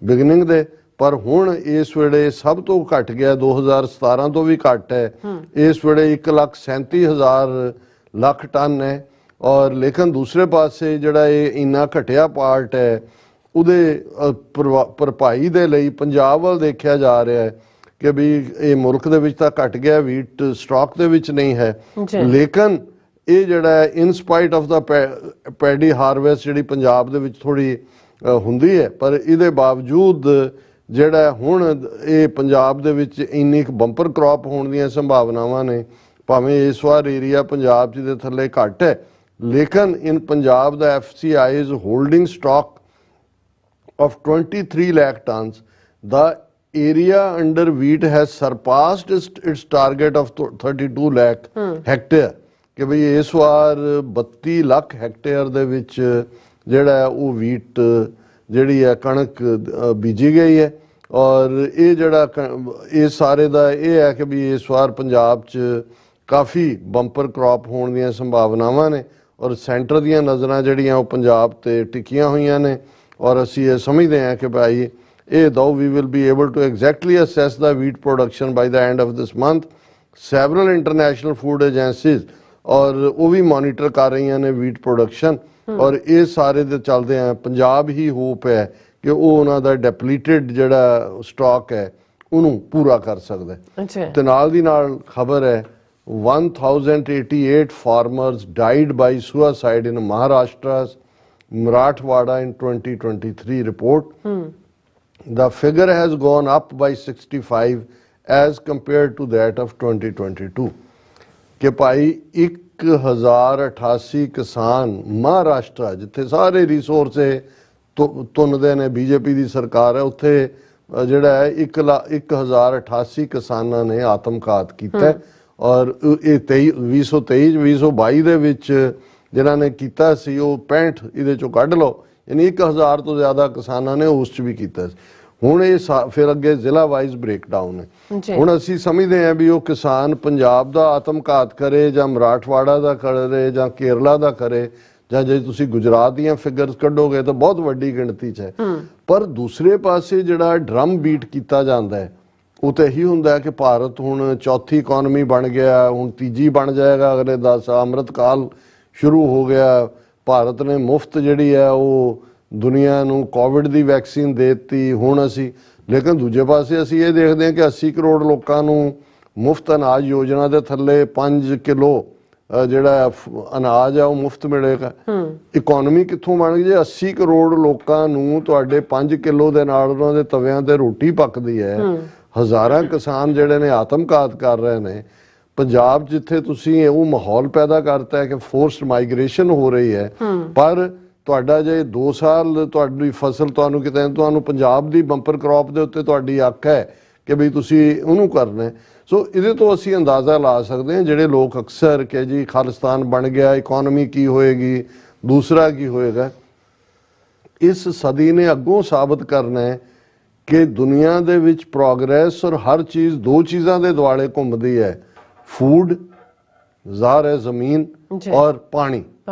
ਬਿਗਨਿੰਗ ਦੇ, ਪਰ ਹੁਣ ਇਸ ਵੇਲੇ ਸਭ ਤੋਂ ਘਟ ਗਿਆ, 2017 ਤੋਂ ਵੀ ਘੱਟ ਹੈ, ਇਸ ਵੇਲੇ 1,37,000 ਲੱਖ ਟਨ ਹੈ। ਔਰ ਲੇਕਿਨ ਦੂਸਰੇ ਪਾਸੇ ਜਿਹੜਾ ਇਹ ਇੰਨਾ ਘਟਿਆ ਪਾਰਟ ਹੈ ਉਹਦੇ ਭਰਪਾਈ ਦੇ ਲਈ ਪੰਜਾਬ ਵੱਲ ਦੇਖਿਆ ਜਾ ਰਿਹਾ ਹੈ ਕਿ ਵੀ ਇਹ ਮੁਲਕ ਦੇ ਵਿੱਚ ਤਾਂ ਘਟ ਗਿਆ, ਵੀਟ ਸਟਾਕ ਦੇ ਵਿੱਚ ਨਹੀਂ ਹੈ, ਲੇਕਿਨ ਇਹ ਜਿਹੜਾ ਹੈ in spite of the paddy harvest ਜਿਹੜੀ ਪੰਜਾਬ ਦੇ ਵਿੱਚ ਥੋੜੀ ਹੁੰਦੀ ਹੈ, ਪਰ ਇਹਦੇ ਬਾਵਜੂਦ ਜਿਹੜਾ ਹੁਣ ਇਹ ਪੰਜਾਬ ਦੇ ਵਿੱਚ ਇੰਨੀ ਕੁ ਬੰਪਰ ਕ੍ਰੌਪ ਹੋਣ ਦੀਆਂ ਸੰਭਾਵਨਾਵਾਂ ਨੇ। ਭਾਵੇਂ ਇਸ ਵਾਰ ਏਰੀਆ ਪੰਜਾਬ 'ਚ ਦੇ ਥੱਲੇ ਘੱਟ ਹੈ, ਲੇਕਿਨ ਇਨ ਪੰਜਾਬ ਦਾ FCI is holding stock of 23 lakh tons. The area under wheat has surpassed its target of 32 lakh hectare. ਕਿ ਬਈ ਇਸ ਵਾਰ 32 ਲੱਖ ਹੈਕਟੇਅਰ ਦੇ ਵਿੱਚ ਜਿਹੜਾ ਉਹ ਵੀਟ ਜਿਹੜੀ ਹੈ ਕਣਕ ਬੀਜੀ ਗਈ ਹੈ। ਔਰ ਇਹ ਜਿਹੜਾ ਇਹ ਸਾਰੇ ਦਾ ਇਹ ਹੈ ਕਿ ਵੀ ਇਸ ਵਾਰ ਪੰਜਾਬ 'ਚ ਕਾਫੀ ਬੰਪਰ ਕ੍ਰੌਪ ਹੋਣ ਦੀਆਂ ਸੰਭਾਵਨਾਵਾਂ ਨੇ ਔਰ ਸੈਂਟਰ ਦੀਆਂ ਨਜ਼ਰਾਂ ਜਿਹੜੀਆਂ ਉਹ ਪੰਜਾਬ 'ਤੇ ਟਿਕੀਆਂ ਹੋਈਆਂ ਨੇ। ਔਰ ਅਸੀਂ ਇਹ ਸਮਝਦੇ ਹਾਂ ਕਿ ਭਾਈ ਇਹ though we will be able to exactly assess the wheat production by the end of this month, several international food agencies ਔਰ ਉਹ ਵੀ ਮੋਨੀਟਰ ਕਰ ਰਹੀਆਂ ਨੇ ਵੀਟ ਪ੍ਰੋਡਕਸ਼ਨ। ਔਰ ਇਹ ਸਾਰੇ ਦੇ ਚੱਲਦੇ ਆ ਪੰਜਾਬ ਹੀ ਹੋਪ ਹੈ ਕਿ ਉਹ ਉਹਨਾਂ ਦਾ ਡੈਪਲੀਟਡ ਜਿਹੜਾ ਸਟਾਕ ਹੈ ਉਹਨੂੰ ਪੂਰਾ ਕਰ ਸਕਦਾ ਹੈ। ਤੇ ਨਾਲ ਦੀ ਨਾਲ ਖਬਰ ਹੈ 1088 farmers died by suicide in Maharashtra's Marathwada in 2023 report. The figure has gone up by 65 as compared to that of 2022. ਕਿ ਭਾਈ 1088 ਕਿਸਾਨ ਮਹਾਰਾਸ਼ਟਰ ਜਿੱਥੇ ਸਾਰੇ ਰਿਸੋਰਸੇ ਤੁੰਨਦੇ ਨੇ, ਬੀਜੇਪੀ ਦੀ ਸਰਕਾਰ ਹੈ, ਉੱਥੇ ਜਿਹੜਾ ਹੈ 1088 ਕਿਸਾਨਾਂ ਨੇ ਆਤਮਘਾਤ ਕੀਤਾ। ਔਰ ਇਹ 2022 ਦੇ ਵਿੱਚ ਜਿਨ੍ਹਾਂ ਨੇ ਕੀਤਾ ਸੀ ਉਹ 65 ਇਹਦੇ ਚੋਂ ਕੱਢ ਲਓ, ਯਾਨੀ 1000 ਤੋਂ ਜ਼ਿਆਦਾ ਕਿਸਾਨਾਂ ਨੇ ਉਸ 'ਚ ਵੀ ਕੀਤਾ ਸੀ। ਹੁਣ ਇਹ ਫਿਰ ਅੱਗੇ ਜ਼ਿਲ੍ਹਾ ਵਾਈਜ਼ ਬ੍ਰੇਕਡਾਊਨ ਹੈ। ਹੁਣ ਅਸੀਂ ਸਮਝਦੇ ਹਾਂ ਵੀ ਉਹ ਕਿਸਾਨ ਪੰਜਾਬ ਦਾ ਆਤਮਘਾਤ ਕਰੇ ਜਾਂ ਮਰਾਠਵਾੜਾ ਦਾ ਕਰੇ ਜਾਂ ਕੇਰਲਾ ਦਾ ਕਰੇ ਜਾਂ ਜੇ ਤੁਸੀਂ ਗੁਜਰਾਤ ਦੀਆਂ ਫਿਗਰਸ ਕੱਢੋਗੇ ਤਾਂ ਬਹੁਤ ਵੱਡੀ ਗਿਣਤੀ 'ਚ ਹੈ। ਪਰ ਦੂਸਰੇ ਪਾਸੇ ਜਿਹੜਾ ਡਰਮ ਬੀਟ ਕੀਤਾ ਜਾਂਦਾ ਹੈ ਉਹ ਤਾਂ ਇਹੀ ਹੁੰਦਾ ਹੈ ਕਿ ਭਾਰਤ ਹੁਣ ਚੌਥੀ ਇਕੋਨਮੀ ਬਣ ਗਿਆ, ਹੁਣ ਤੀਜੀ ਬਣ ਜਾਏਗਾ ਅਗਲੇ 10 ਅੰਮ੍ਰਿਤ ਕਾਲ ਸ਼ੁਰੂ ਹੋ ਗਿਆ। ਭਾਰਤ ਨੇ ਮੁਫਤ ਜਿਹੜੀ ਹੈ ਉਹ ਦੁਨੀਆ ਨੂੰ ਕੋਵਿਡ ਦੀ ਵੈਕਸੀਨ ਦੇ ਦਿੱਤੀ ਹੁਣ ਅਸੀਂ, ਲੇਕਿਨ ਦੂਜੇ ਪਾਸੇ ਅਸੀਂ ਇਹ ਦੇਖਦੇ ਹਾਂ ਕਿ 80 ਕਰੋੜ ਲੋਕਾਂ ਨੂੰ ਮੁਫਤ ਅਨਾਜ ਯੋਜਨਾ ਦੇ ਥੱਲੇ 5 ਕਿਲੋ ਜਿਹੜਾ ਅਨਾਜ ਆ ਉਹ ਮੁਫਤ ਮਿਲੇਗਾ। ਇਕੋਨਮੀ ਕਿੱਥੋਂ ਬਣ ਗਈ ਜੇ 80 ਕਰੋੜ ਲੋਕਾਂ ਨੂੰ ਤੁਹਾਡੇ 5 ਕਿਲੋ ਦੇ ਨਾਲ ਉਹਨਾਂ ਦੇ ਤਵਿਆਂ ਤੇ ਰੋਟੀ ਪੱਕਦੀ ਹੈ। ਹਜ਼ਾਰਾਂ ਕਿਸਾਨ ਜਿਹੜੇ ਨੇ ਆਤਮਘਾਤ ਕਰ ਰਹੇ ਨੇ। ਪੰਜਾਬ ਜਿੱਥੇ ਤੁਸੀਂ ਉਹ ਮਾਹੌਲ ਪੈਦਾ ਕਰਤਾ ਹੈ ਕਿ ਫੋਰਸਡ ਮਾਈਗ੍ਰੇਸ਼ਨ ਹੋ ਰਹੀ ਹੈ, ਪਰ ਤੁਹਾਡਾ ਜੇ 2 ਸਾਲ ਤੁਹਾਡੀ ਫਸਲ ਤੁਹਾਨੂੰ ਪੰਜਾਬ ਦੀ ਬੰਪਰ ਕ੍ਰੌਪ ਦੇ ਉੱਤੇ ਤੁਹਾਡੀ ਅੱਖ ਹੈ ਕਿ ਵੀ ਤੁਸੀਂ ਉਹਨੂੰ ਕਰਨਾ। ਸੋ ਇਹਦੇ ਤੋਂ ਅਸੀਂ ਅੰਦਾਜ਼ਾ ਲਾ ਸਕਦੇ ਹਾਂ ਜਿਹੜੇ ਲੋਕ ਅਕਸਰ ਕਿ ਜੀ ਖਾਲਿਸਤਾਨ ਬਣ ਗਿਆ, ਇਕੋਨਮੀ ਕੀ ਹੋਏਗੀ, ਦੂਸਰਾ ਕੀ ਹੋਏਗਾ। ਇਸ ਸਦੀ ਨੇ ਅੱਗੋਂ ਸਾਬਤ ਕਰਨਾ ਹੈ ਕਿ ਦੁਨੀਆ ਦੇ ਵਿੱਚ ਪ੍ਰੋਗਰੈਸ ਔਰ ਹਰ ਚੀਜ਼ 2 ਚੀਜ਼ਾਂ ਦੇ ਦੁਆਲੇ ਘੁੰਮਦੀ ਹੈ, ਫੂਡ ਜ਼ਾਹਰ ਹੈ ਜ਼ਮੀਨ ਔਰ ਪਾਣੀ।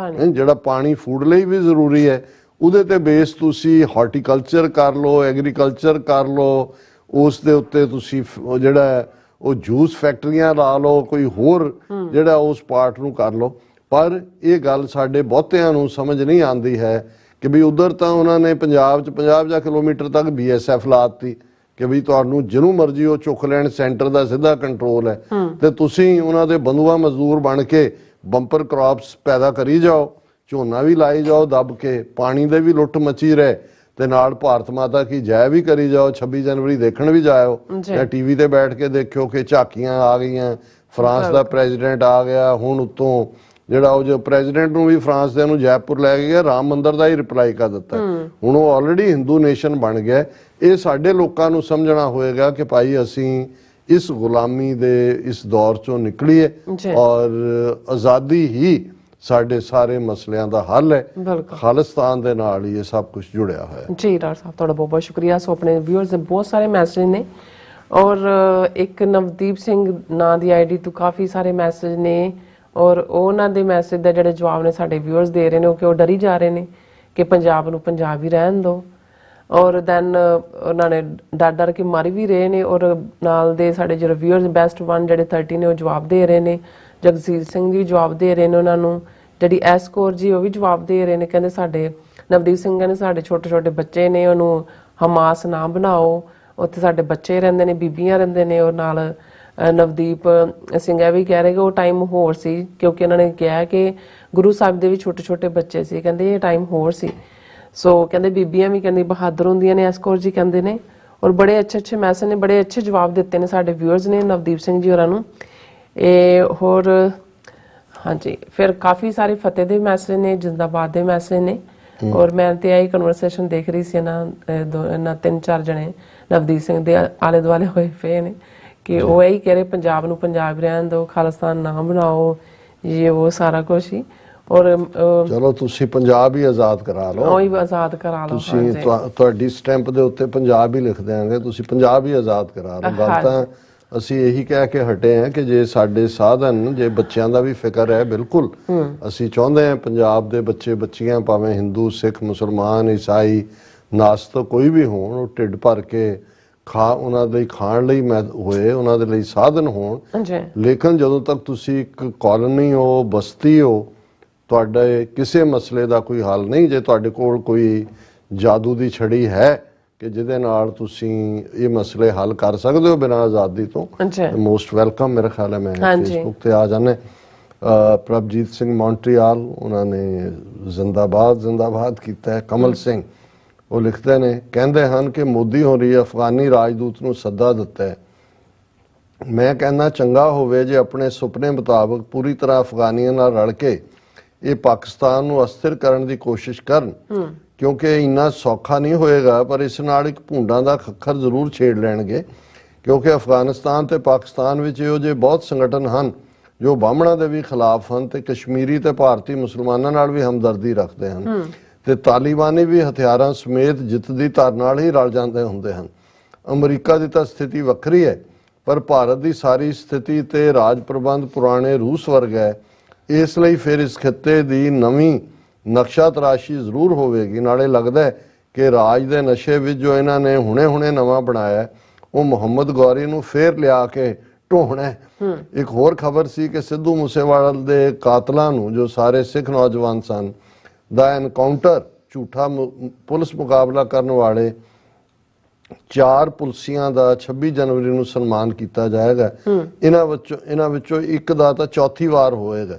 ਜਿਹੜਾ ਪਾਣੀ ਫੂਡ ਲਈ ਵੀ ਜ਼ਰੂਰੀ ਹੈ, ਉਹਦੇ ਤੇ ਬੇਸ ਤੁਸੀਂ ਹਾਰਟੀਕਲਚਰ ਕਰ ਲਓ, ਐਗਰੀਕਲਚਰ ਕਰ ਲਓ, ਉਸ ਦੇ ਉੱਤੇ ਤੁਸੀਂ ਜਿਹੜਾ ਉਹ ਜੂਸ ਫੈਕਟਰੀਆਂ ਲਾ ਲਓ, ਕੋਈ ਹੋਰ ਜਿਹੜਾ ਉਸ ਪਾਰਟ ਨੂੰ ਕਰ ਲਓ। ਪਰ ਇਹ ਗੱਲ ਸਾਡੇ ਬਹੁਤਿਆਂ ਨੂੰ ਸਮਝ ਨਹੀਂ ਆਉਂਦੀ ਹੈ ਕਿ ਵੀ ਉਧਰ ਤਾਂ ਉਹਨਾਂ ਨੇ ਪੰਜਾਬ 'ਚ 50 ਕਿਲੋਮੀਟਰ ਤੱਕ BSF ਲਾਤੀ ਕਿ ਵੀ ਤੁਹਾਨੂੰ ਜਿਹਨੂੰ ਮਰਜ਼ੀ ਉਹ ਚੁੱਕ ਲੈਣ, ਸੈਂਟਰ ਦਾ ਸਿੱਧਾ ਕੰਟਰੋਲ ਹੈ, ਤੇ ਤੁਸੀਂ ਉਹਨਾਂ ਦੇ ਬੰਦੂਆ ਮਜ਼ਦੂਰ ਬਣ ਕੇ ਬੰਪਰ ਕ੍ਰੌਪਸ ਪੈਦਾ ਕਰੀ ਜਾਓ, ਝੋਨਾ ਵੀ ਲਾਈ ਜਾਓ ਦੱਬ ਕੇ, ਪਾਣੀ ਦੇ ਵੀ ਲੁੱਟ ਮਚੀ ਰਹੇ ਤੇ ਨਾਲ ਭਾਰਤ ਮਾਤਾ ਕੀ ਜੈ ਵੀ ਕਰੀ ਜਾਓ। 26 ਜਨਵਰੀ ਦੇਖਣ ਵੀ ਜਾਇਓ ਜਾਂ TV ਤੇ ਬੈਠ ਕੇ ਦੇਖਿਓ ਕਿ ਝਾਕੀਆਂ ਆ ਗਈਆਂ, ਫਰਾਂਸ ਦਾ ਪ੍ਰੈਜ਼ੀਡੈਂਟ ਆ ਗਿਆ। ਹੁਣ ਉੱਤੋਂ ਜਿਹੜਾ ਉਹ ਜੋ ਪ੍ਰੈਜ਼ੀਡੈਂਟ ਨੂੰ ਵੀ ਫਰਾਂਸ ਦੇ ਨੂੰ ਜੈਪੁਰ ਲੈ ਕੇ ਗਿਆ, ਰਾਮ ਮੰਦਿਰ ਦਾ ਹੀ ਰਿਪਲਾਈ ਕਰ ਦਿੱਤਾ। ਹੁਣ ਉਹ ਆਲਰੇਡੀ ਹਿੰਦੂ ਨੇਸ਼ਨ ਬਣ ਗਿਆ। ਇਹ ਸਾਡੇ ਲੋਕਾਂ ਨੂੰ ਸਮਝਣਾ ਹੋਏਗਾ ਕਿ ਭਾਈ ਅਸੀਂ ਇਸ ਗੁਲਾਮੀ ਦੇ ਇਸ ਦੌਰ ਚੋਂ ਨਿਕਲੀਏ ਔਰ ਆਜ਼ਾਦੀ ਹੀ ਸਾਡੇ ਸਾਰੇ ਮਸਲਿਆਂ ਦਾ ਹੱਲ ਹੈ।
ਬਿਲਕੁਲ
ਖਾਲਿਸਤਾਨ ਦੇ ਨਾਲ ਹੀ ਇਹ ਸਭ ਕੁਝ ਜੁੜਿਆ ਹੋਇਆ ਹੈ।
ਜੀ ਡਾਕਟਰ ਸਾਹਿਬ ਤੁਹਾਡਾ ਬਹੁਤ ਬਹੁਤ ਸ਼ੁਕਰੀਆ। ਸੋ ਆਪਣੇ ਵਿਊਅਰਸ ਦੇ ਬਹੁਤ ਸਾਰੇ ਮੈਸੇਜ ਨੇ ਔਰ ਇੱਕ ਨਵਦੀਪ ਸਿੰਘ ਨਾਂ ਦੀ ਆਈਡੀ ਤੋਂ ਕਾਫੀ ਸਾਰੇ ਮੈਸੇਜ ਨੇ ਔਰ ਉਹਨਾਂ ਦੇ ਮੈਸੇਜ ਦਾ ਜਿਹੜੇ ਜਵਾਬ ਨੇ ਸਾਡੇ ਵਿਊਅਰਸ ਦੇ ਰਹੇ ਨੇ ਕਿ ਉਹ ਡਰੀ ਜਾ ਰਹੇ ਨੇ ਕਿ ਪੰਜਾਬ ਨੂੰ ਪੰਜਾਬ ਹੀ ਰਹਿਣ ਦਿਓ ਔਰ ਦੈਨ ਉਹਨਾਂ ਨੇ ਡਰ ਕੇ ਮਾਰੀ ਵੀ ਰਹੇ ਨੇ ਔਰ ਨਾਲ ਦੇ ਸਾਡੇ ਜਿਹੜੇ ਵਿਊਅਰਸ ਬੈਸਟ ਵਨ ਜਿਹੜੇ 30 ਨੇ ਉਹ ਜਵਾਬ ਦੇ ਰਹੇ ਨੇ। ਜਗਸੀਰ ਸਿੰਘ ਜੀ ਜਵਾਬ ਦੇ ਰਹੇ ਨੇ ਉਹਨਾਂ ਨੂੰ। ਜਿਹੜੀ ਐਸ ਕੌਰ ਜੀ ਉਹ ਵੀ ਜਵਾਬ ਦੇ ਰਹੇ ਨੇ, ਕਹਿੰਦੇ ਸਾਡੇ ਨਵਦੀਪ ਸਿੰਘ ਕਹਿੰਦੇ ਸਾਡੇ ਛੋਟੇ ਛੋਟੇ ਬੱਚੇ ਨੇ ਉਹਨੂੰ ਹਮਾਸ ਨਾ ਬਣਾਓ, ਉੱਥੇ ਸਾਡੇ ਬੱਚੇ ਰਹਿੰਦੇ ਨੇ ਬੀਬੀਆਂ ਰਹਿੰਦੇ ਨੇ। ਔਰ ਨਾਲ ਨਵਦੀਪ ਸਿੰਘ ਇਹ ਵੀ ਕਹਿ ਰਹੇ ਕਿ ਉਹ ਟਾਈਮ ਹੋਰ ਸੀ ਕਿਉਂਕਿ ਉਹਨਾਂ ਨੇ ਕਿਹਾ ਕਿ ਗੁਰੂ ਸਾਹਿਬ ਦੇ ਵੀ ਛੋਟੇ ਛੋਟੇ ਬੱਚੇ ਸੀ, ਕਹਿੰਦੇ ਇਹ ਟਾਈਮ ਹੋਰ ਸੀ। ਸੋ ਕਹਿੰਦੇ ਬੀਬੀਆਂ ਵੀ ਕਹਿੰਦੇ ਬਹਾਦਰ ਹੁੰਦੀਆਂ ਨੇ ਐਸ ਕੌਰ ਜੀ ਕਹਿੰਦੇ ਨੇ। ਔਰ ਬੜੇ ਅੱਛੇ ਮੈਸੇਜ ਨੇ, ਬੜੇ ਅੱਛੇ ਜਵਾਬ ਦਿੱਤੇ ਨੇ ਸਾਡੇ ਵਿਊਅਰਸ ਨੇ ਨਵਦੀਪ ਸਿੰਘ ਜੀ ਹੋਰਾਂ ਨੂੰ। ਇਹ ਹੋਰ ਹਾਂਜੀ ਫਿਰ ਕਾਫੀ ਸਾਰੇ ਫਤਿਹ ਦੇ ਮੈਸੇਜ ਨੇ, ਜਿੰਦਾਬਾਦ ਦੇ ਮੈਸੇਜ ਨੇ। ਔਰ ਮੈਂ ਤੇ ਆਹੀ ਕਨਵਰਸੇਸ਼ਨ ਦੇਖ ਰਹੀ ਸੀ ਇਹਨਾਂ 3-4 ਜਣੇ ਨਵਦੀਪ ਸਿੰਘ ਦੇ ਆਲੇ ਦੁਆਲੇ ਹੋਏ ਪਏ ਨੇ ਕਿ ਉਹ ਇਹੀ ਕਹਿ ਰਹੇ ਪੰਜਾਬ ਨੂੰ ਪੰਜਾਬ ਰਹਿਣ ਦਿਓ, ਖਾਲਿਸਤਾਨ ਨਾ ਬਣਾਓ, ਇਹ ਉਹ ਸਾਰਾ ਕੁਛ ਹੀ। ਔਰ
ਚਲੋ ਤੁਸੀਂ ਪੰਜਾਬ ਹੀ ਆਜ਼ਾਦ ਕਰਾ ਲਓ,
ਉਹੀ ਆਜ਼ਾਦ ਕਰਾ ਲਓ।
ਤੁਸੀਂ ਤੁਹਾਡੀ ਸਟੈਂਪ ਦੇ ਉੱਤੇ ਪੰਜਾਬ ਹੀ ਲਿਖ ਦਿਆਂਗੇ, ਤੁਸੀਂ ਪੰਜਾਬ ਹੀ ਆਜ਼ਾਦ ਕਰਾ ਲਓ। ਗੱਲ ਤਾਂ ਅਸੀਂ ਇਹੀ ਕਹਿ ਕੇ ਹਟੇ ਹਾਂ ਕਿ ਜੇ ਸਾਡੇ ਸਾਧਨ ਜੇ ਬੱਚਿਆਂ ਦਾ ਵੀ ਫਿਕਰ ਹੈ, ਬਿਲਕੁਲ ਅਸੀਂ ਚਾਹੁੰਦੇ ਹਾਂ ਪੰਜਾਬ ਦੇ ਬੱਚੇ ਬੱਚੀਆਂ ਭਾਵੇਂ ਹਿੰਦੂ ਸਿੱਖ ਮੁਸਲਮਾਨ ਈਸਾਈ ਨਾਸਤਕ ਕੋਈ ਵੀ ਹੋਣ ਉਹ ਢਿੱਡ ਭਰ ਕੇ ਉਹਨਾਂ ਦੇ ਖਾਣ ਲਈ ਹੋਏ, ਉਹਨਾਂ ਦੇ ਲਈ ਸਾਧਨ ਹੋਣ। ਲੇਕਿਨ ਜਦੋਂ ਤੱਕ ਤੁਸੀਂ ਇੱਕ ਕਾਲੋਨੀ ਹੋ ਬਸਤੀ ਹੋ ਤੁਹਾਡੇ ਕਿਸੇ ਮਸਲੇ ਦਾ ਕੋਈ ਹੱਲ ਨਹੀਂ, ਜੇ ਤੁਹਾਡੇ ਕੋਲ ਕੋਈ ਜਾਦੂ ਦੀ ਛੜੀ ਹੈ ਕਿ ਜਿਹਦੇ ਨਾਲ ਤੁਸੀਂ ਇਹ ਮਸਲੇ ਹੱਲ ਕਰ ਸਕਦੇ ਹੋ ਬਿਨਾਂ ਆਜ਼ਾਦੀ ਤੋਂ, ਮੋਸਟ ਵੈਲਕਮ। ਮੇਰਾ ਖਿਆਲ ਹੈ ਮੈਂ ਫੇਸਬੁੱਕ ਤੇ ਆ ਜਾਣੇ। ਪ੍ਰਭਜੀਤ ਸਿੰਘ ਮੌਂਟਰੀਆਲ ਉਹਨਾਂ ਨੇ ਜ਼ਿੰਦਾਬਾਦ ਕੀਤਾ ਹੈ। ਕਮਲ ਸਿੰਘ ਉਹ ਲਿਖਦੇ ਨੇ, ਕਹਿੰਦੇ ਹਨ ਕਿ ਮੋਦੀ ਹੋਰੀ ਅਫਗਾਨੀ ਰਾਜਦੂਤ ਨੂੰ ਸੱਦਾ ਦਿੱਤਾ ਹੈ। ਮੈਂ ਕਹਿੰਦਾ ਚੰਗਾ ਹੋਵੇ ਜੇ ਆਪਣੇ ਸੁਪਨੇ ਮੁਤਾਬਕ ਪੂਰੀ ਤਰ੍ਹਾਂ ਅਫਗਾਨੀਆਂ ਨਾਲ ਰਲ ਕੇ ਇਹ ਪਾਕਿਸਤਾਨ ਨੂੰ ਅਸਥਿਰ ਕਰਨ ਦੀ ਕੋਸ਼ਿਸ਼ ਕਰਨ, ਕਿਉਂਕਿ ਇੰਨਾ ਸੌਖਾ ਨਹੀਂ ਹੋਏਗਾ, ਪਰ ਇਸ ਨਾਲ ਇੱਕ ਭੂੰਡਾਂ ਦਾ ਖੱਖਰ ਜ਼ਰੂਰ ਛੇੜ ਲੈਣਗੇ ਕਿਉਂਕਿ ਅਫਗਾਨਿਸਤਾਨ ਤੇ ਪਾਕਿਸਤਾਨ ਵਿੱਚ ਇਹੋ ਜਿਹੇ ਬਹੁਤ ਸੰਗਠਨ ਹਨ ਜੋ ਬਾਹਮਣਾਂ ਦੇ ਵੀ ਖਿਲਾਫ ਹਨ ਤੇ ਕਸ਼ਮੀਰੀ ਤੇ ਭਾਰਤੀ ਮੁਸਲਮਾਨਾਂ ਨਾਲ ਵੀ ਹਮਦਰਦੀ ਰੱਖਦੇ ਹਨ ਤੇ ਤਾਲਿਬਾਨੀ ਵੀ ਹਥਿਆਰਾਂ ਸਮੇਤ ਜਿੱਤ ਦੀ ਧਾਰ ਨਾਲ ਹੀ ਰਲ ਜਾਂਦੇ ਹੁੰਦੇ ਹਨ। ਅਮਰੀਕਾ ਦੀ ਤਾਂ ਸਥਿਤੀ ਵੱਖਰੀ ਹੈ, ਪਰ ਭਾਰਤ ਦੀ ਸਾਰੀ ਸਥਿਤੀ ਤੇ ਰਾਜ ਪ੍ਰਬੰਧ ਪੁਰਾਣੇ ਰੂਸ ਵਰਗਾ ਹੈ। ਇਸ ਲਈ ਫਿਰ ਇਸ ਖਿੱਤੇ ਦੀ ਨਵੀਂ ਨਕਸ਼ਾ ਤਰਾਸ਼ੀ ਜ਼ਰੂਰ ਹੋਵੇਗੀ। ਨਾਲੇ ਲੱਗਦਾ ਹੈ ਕਿ ਰਾਜ ਦੇ ਨਸ਼ੇ ਵਿੱਚ ਜੋ ਇਹਨਾਂ ਨੇ ਹੁਣੇ ਨਵਾਂ ਬਣਾਇਆ ਉਹ ਮੁਹੰਮਦ ਗੌਰੀ ਨੂੰ ਫੇਰ ਲਿਆ ਕੇ ਢੋਣਾ। ਇੱਕ ਹੋਰ ਖਬਰ ਸੀ ਕਿ ਸਿੱਧੂ ਮੂਸੇਵਾਲਾ ਦੇ ਕਾਤਲਾਂ ਨੂੰ ਜੋ ਸਾਰੇ ਸਿੱਖ ਨੌਜਵਾਨ ਸਨ ਦਾ ਐਨਕਾਊਂਟਰ ਝੂਠਾ ਪੁਲਿਸ ਮੁਕਾਬਲਾ ਕਰਨ ਵਾਲੇ 4 ਪੁਲਸੀਆਂ ਦਾ 26 ਜਨਵਰੀ ਨੂੰ ਸਨਮਾਨ ਕੀਤਾ ਜਾਏਗਾ। ਇਹਨਾਂ ਵਿੱਚੋਂ ਇੱਕ ਦਾ ਤਾਂ ਚੌਥੀ ਵਾਰ ਹੋਏਗਾ।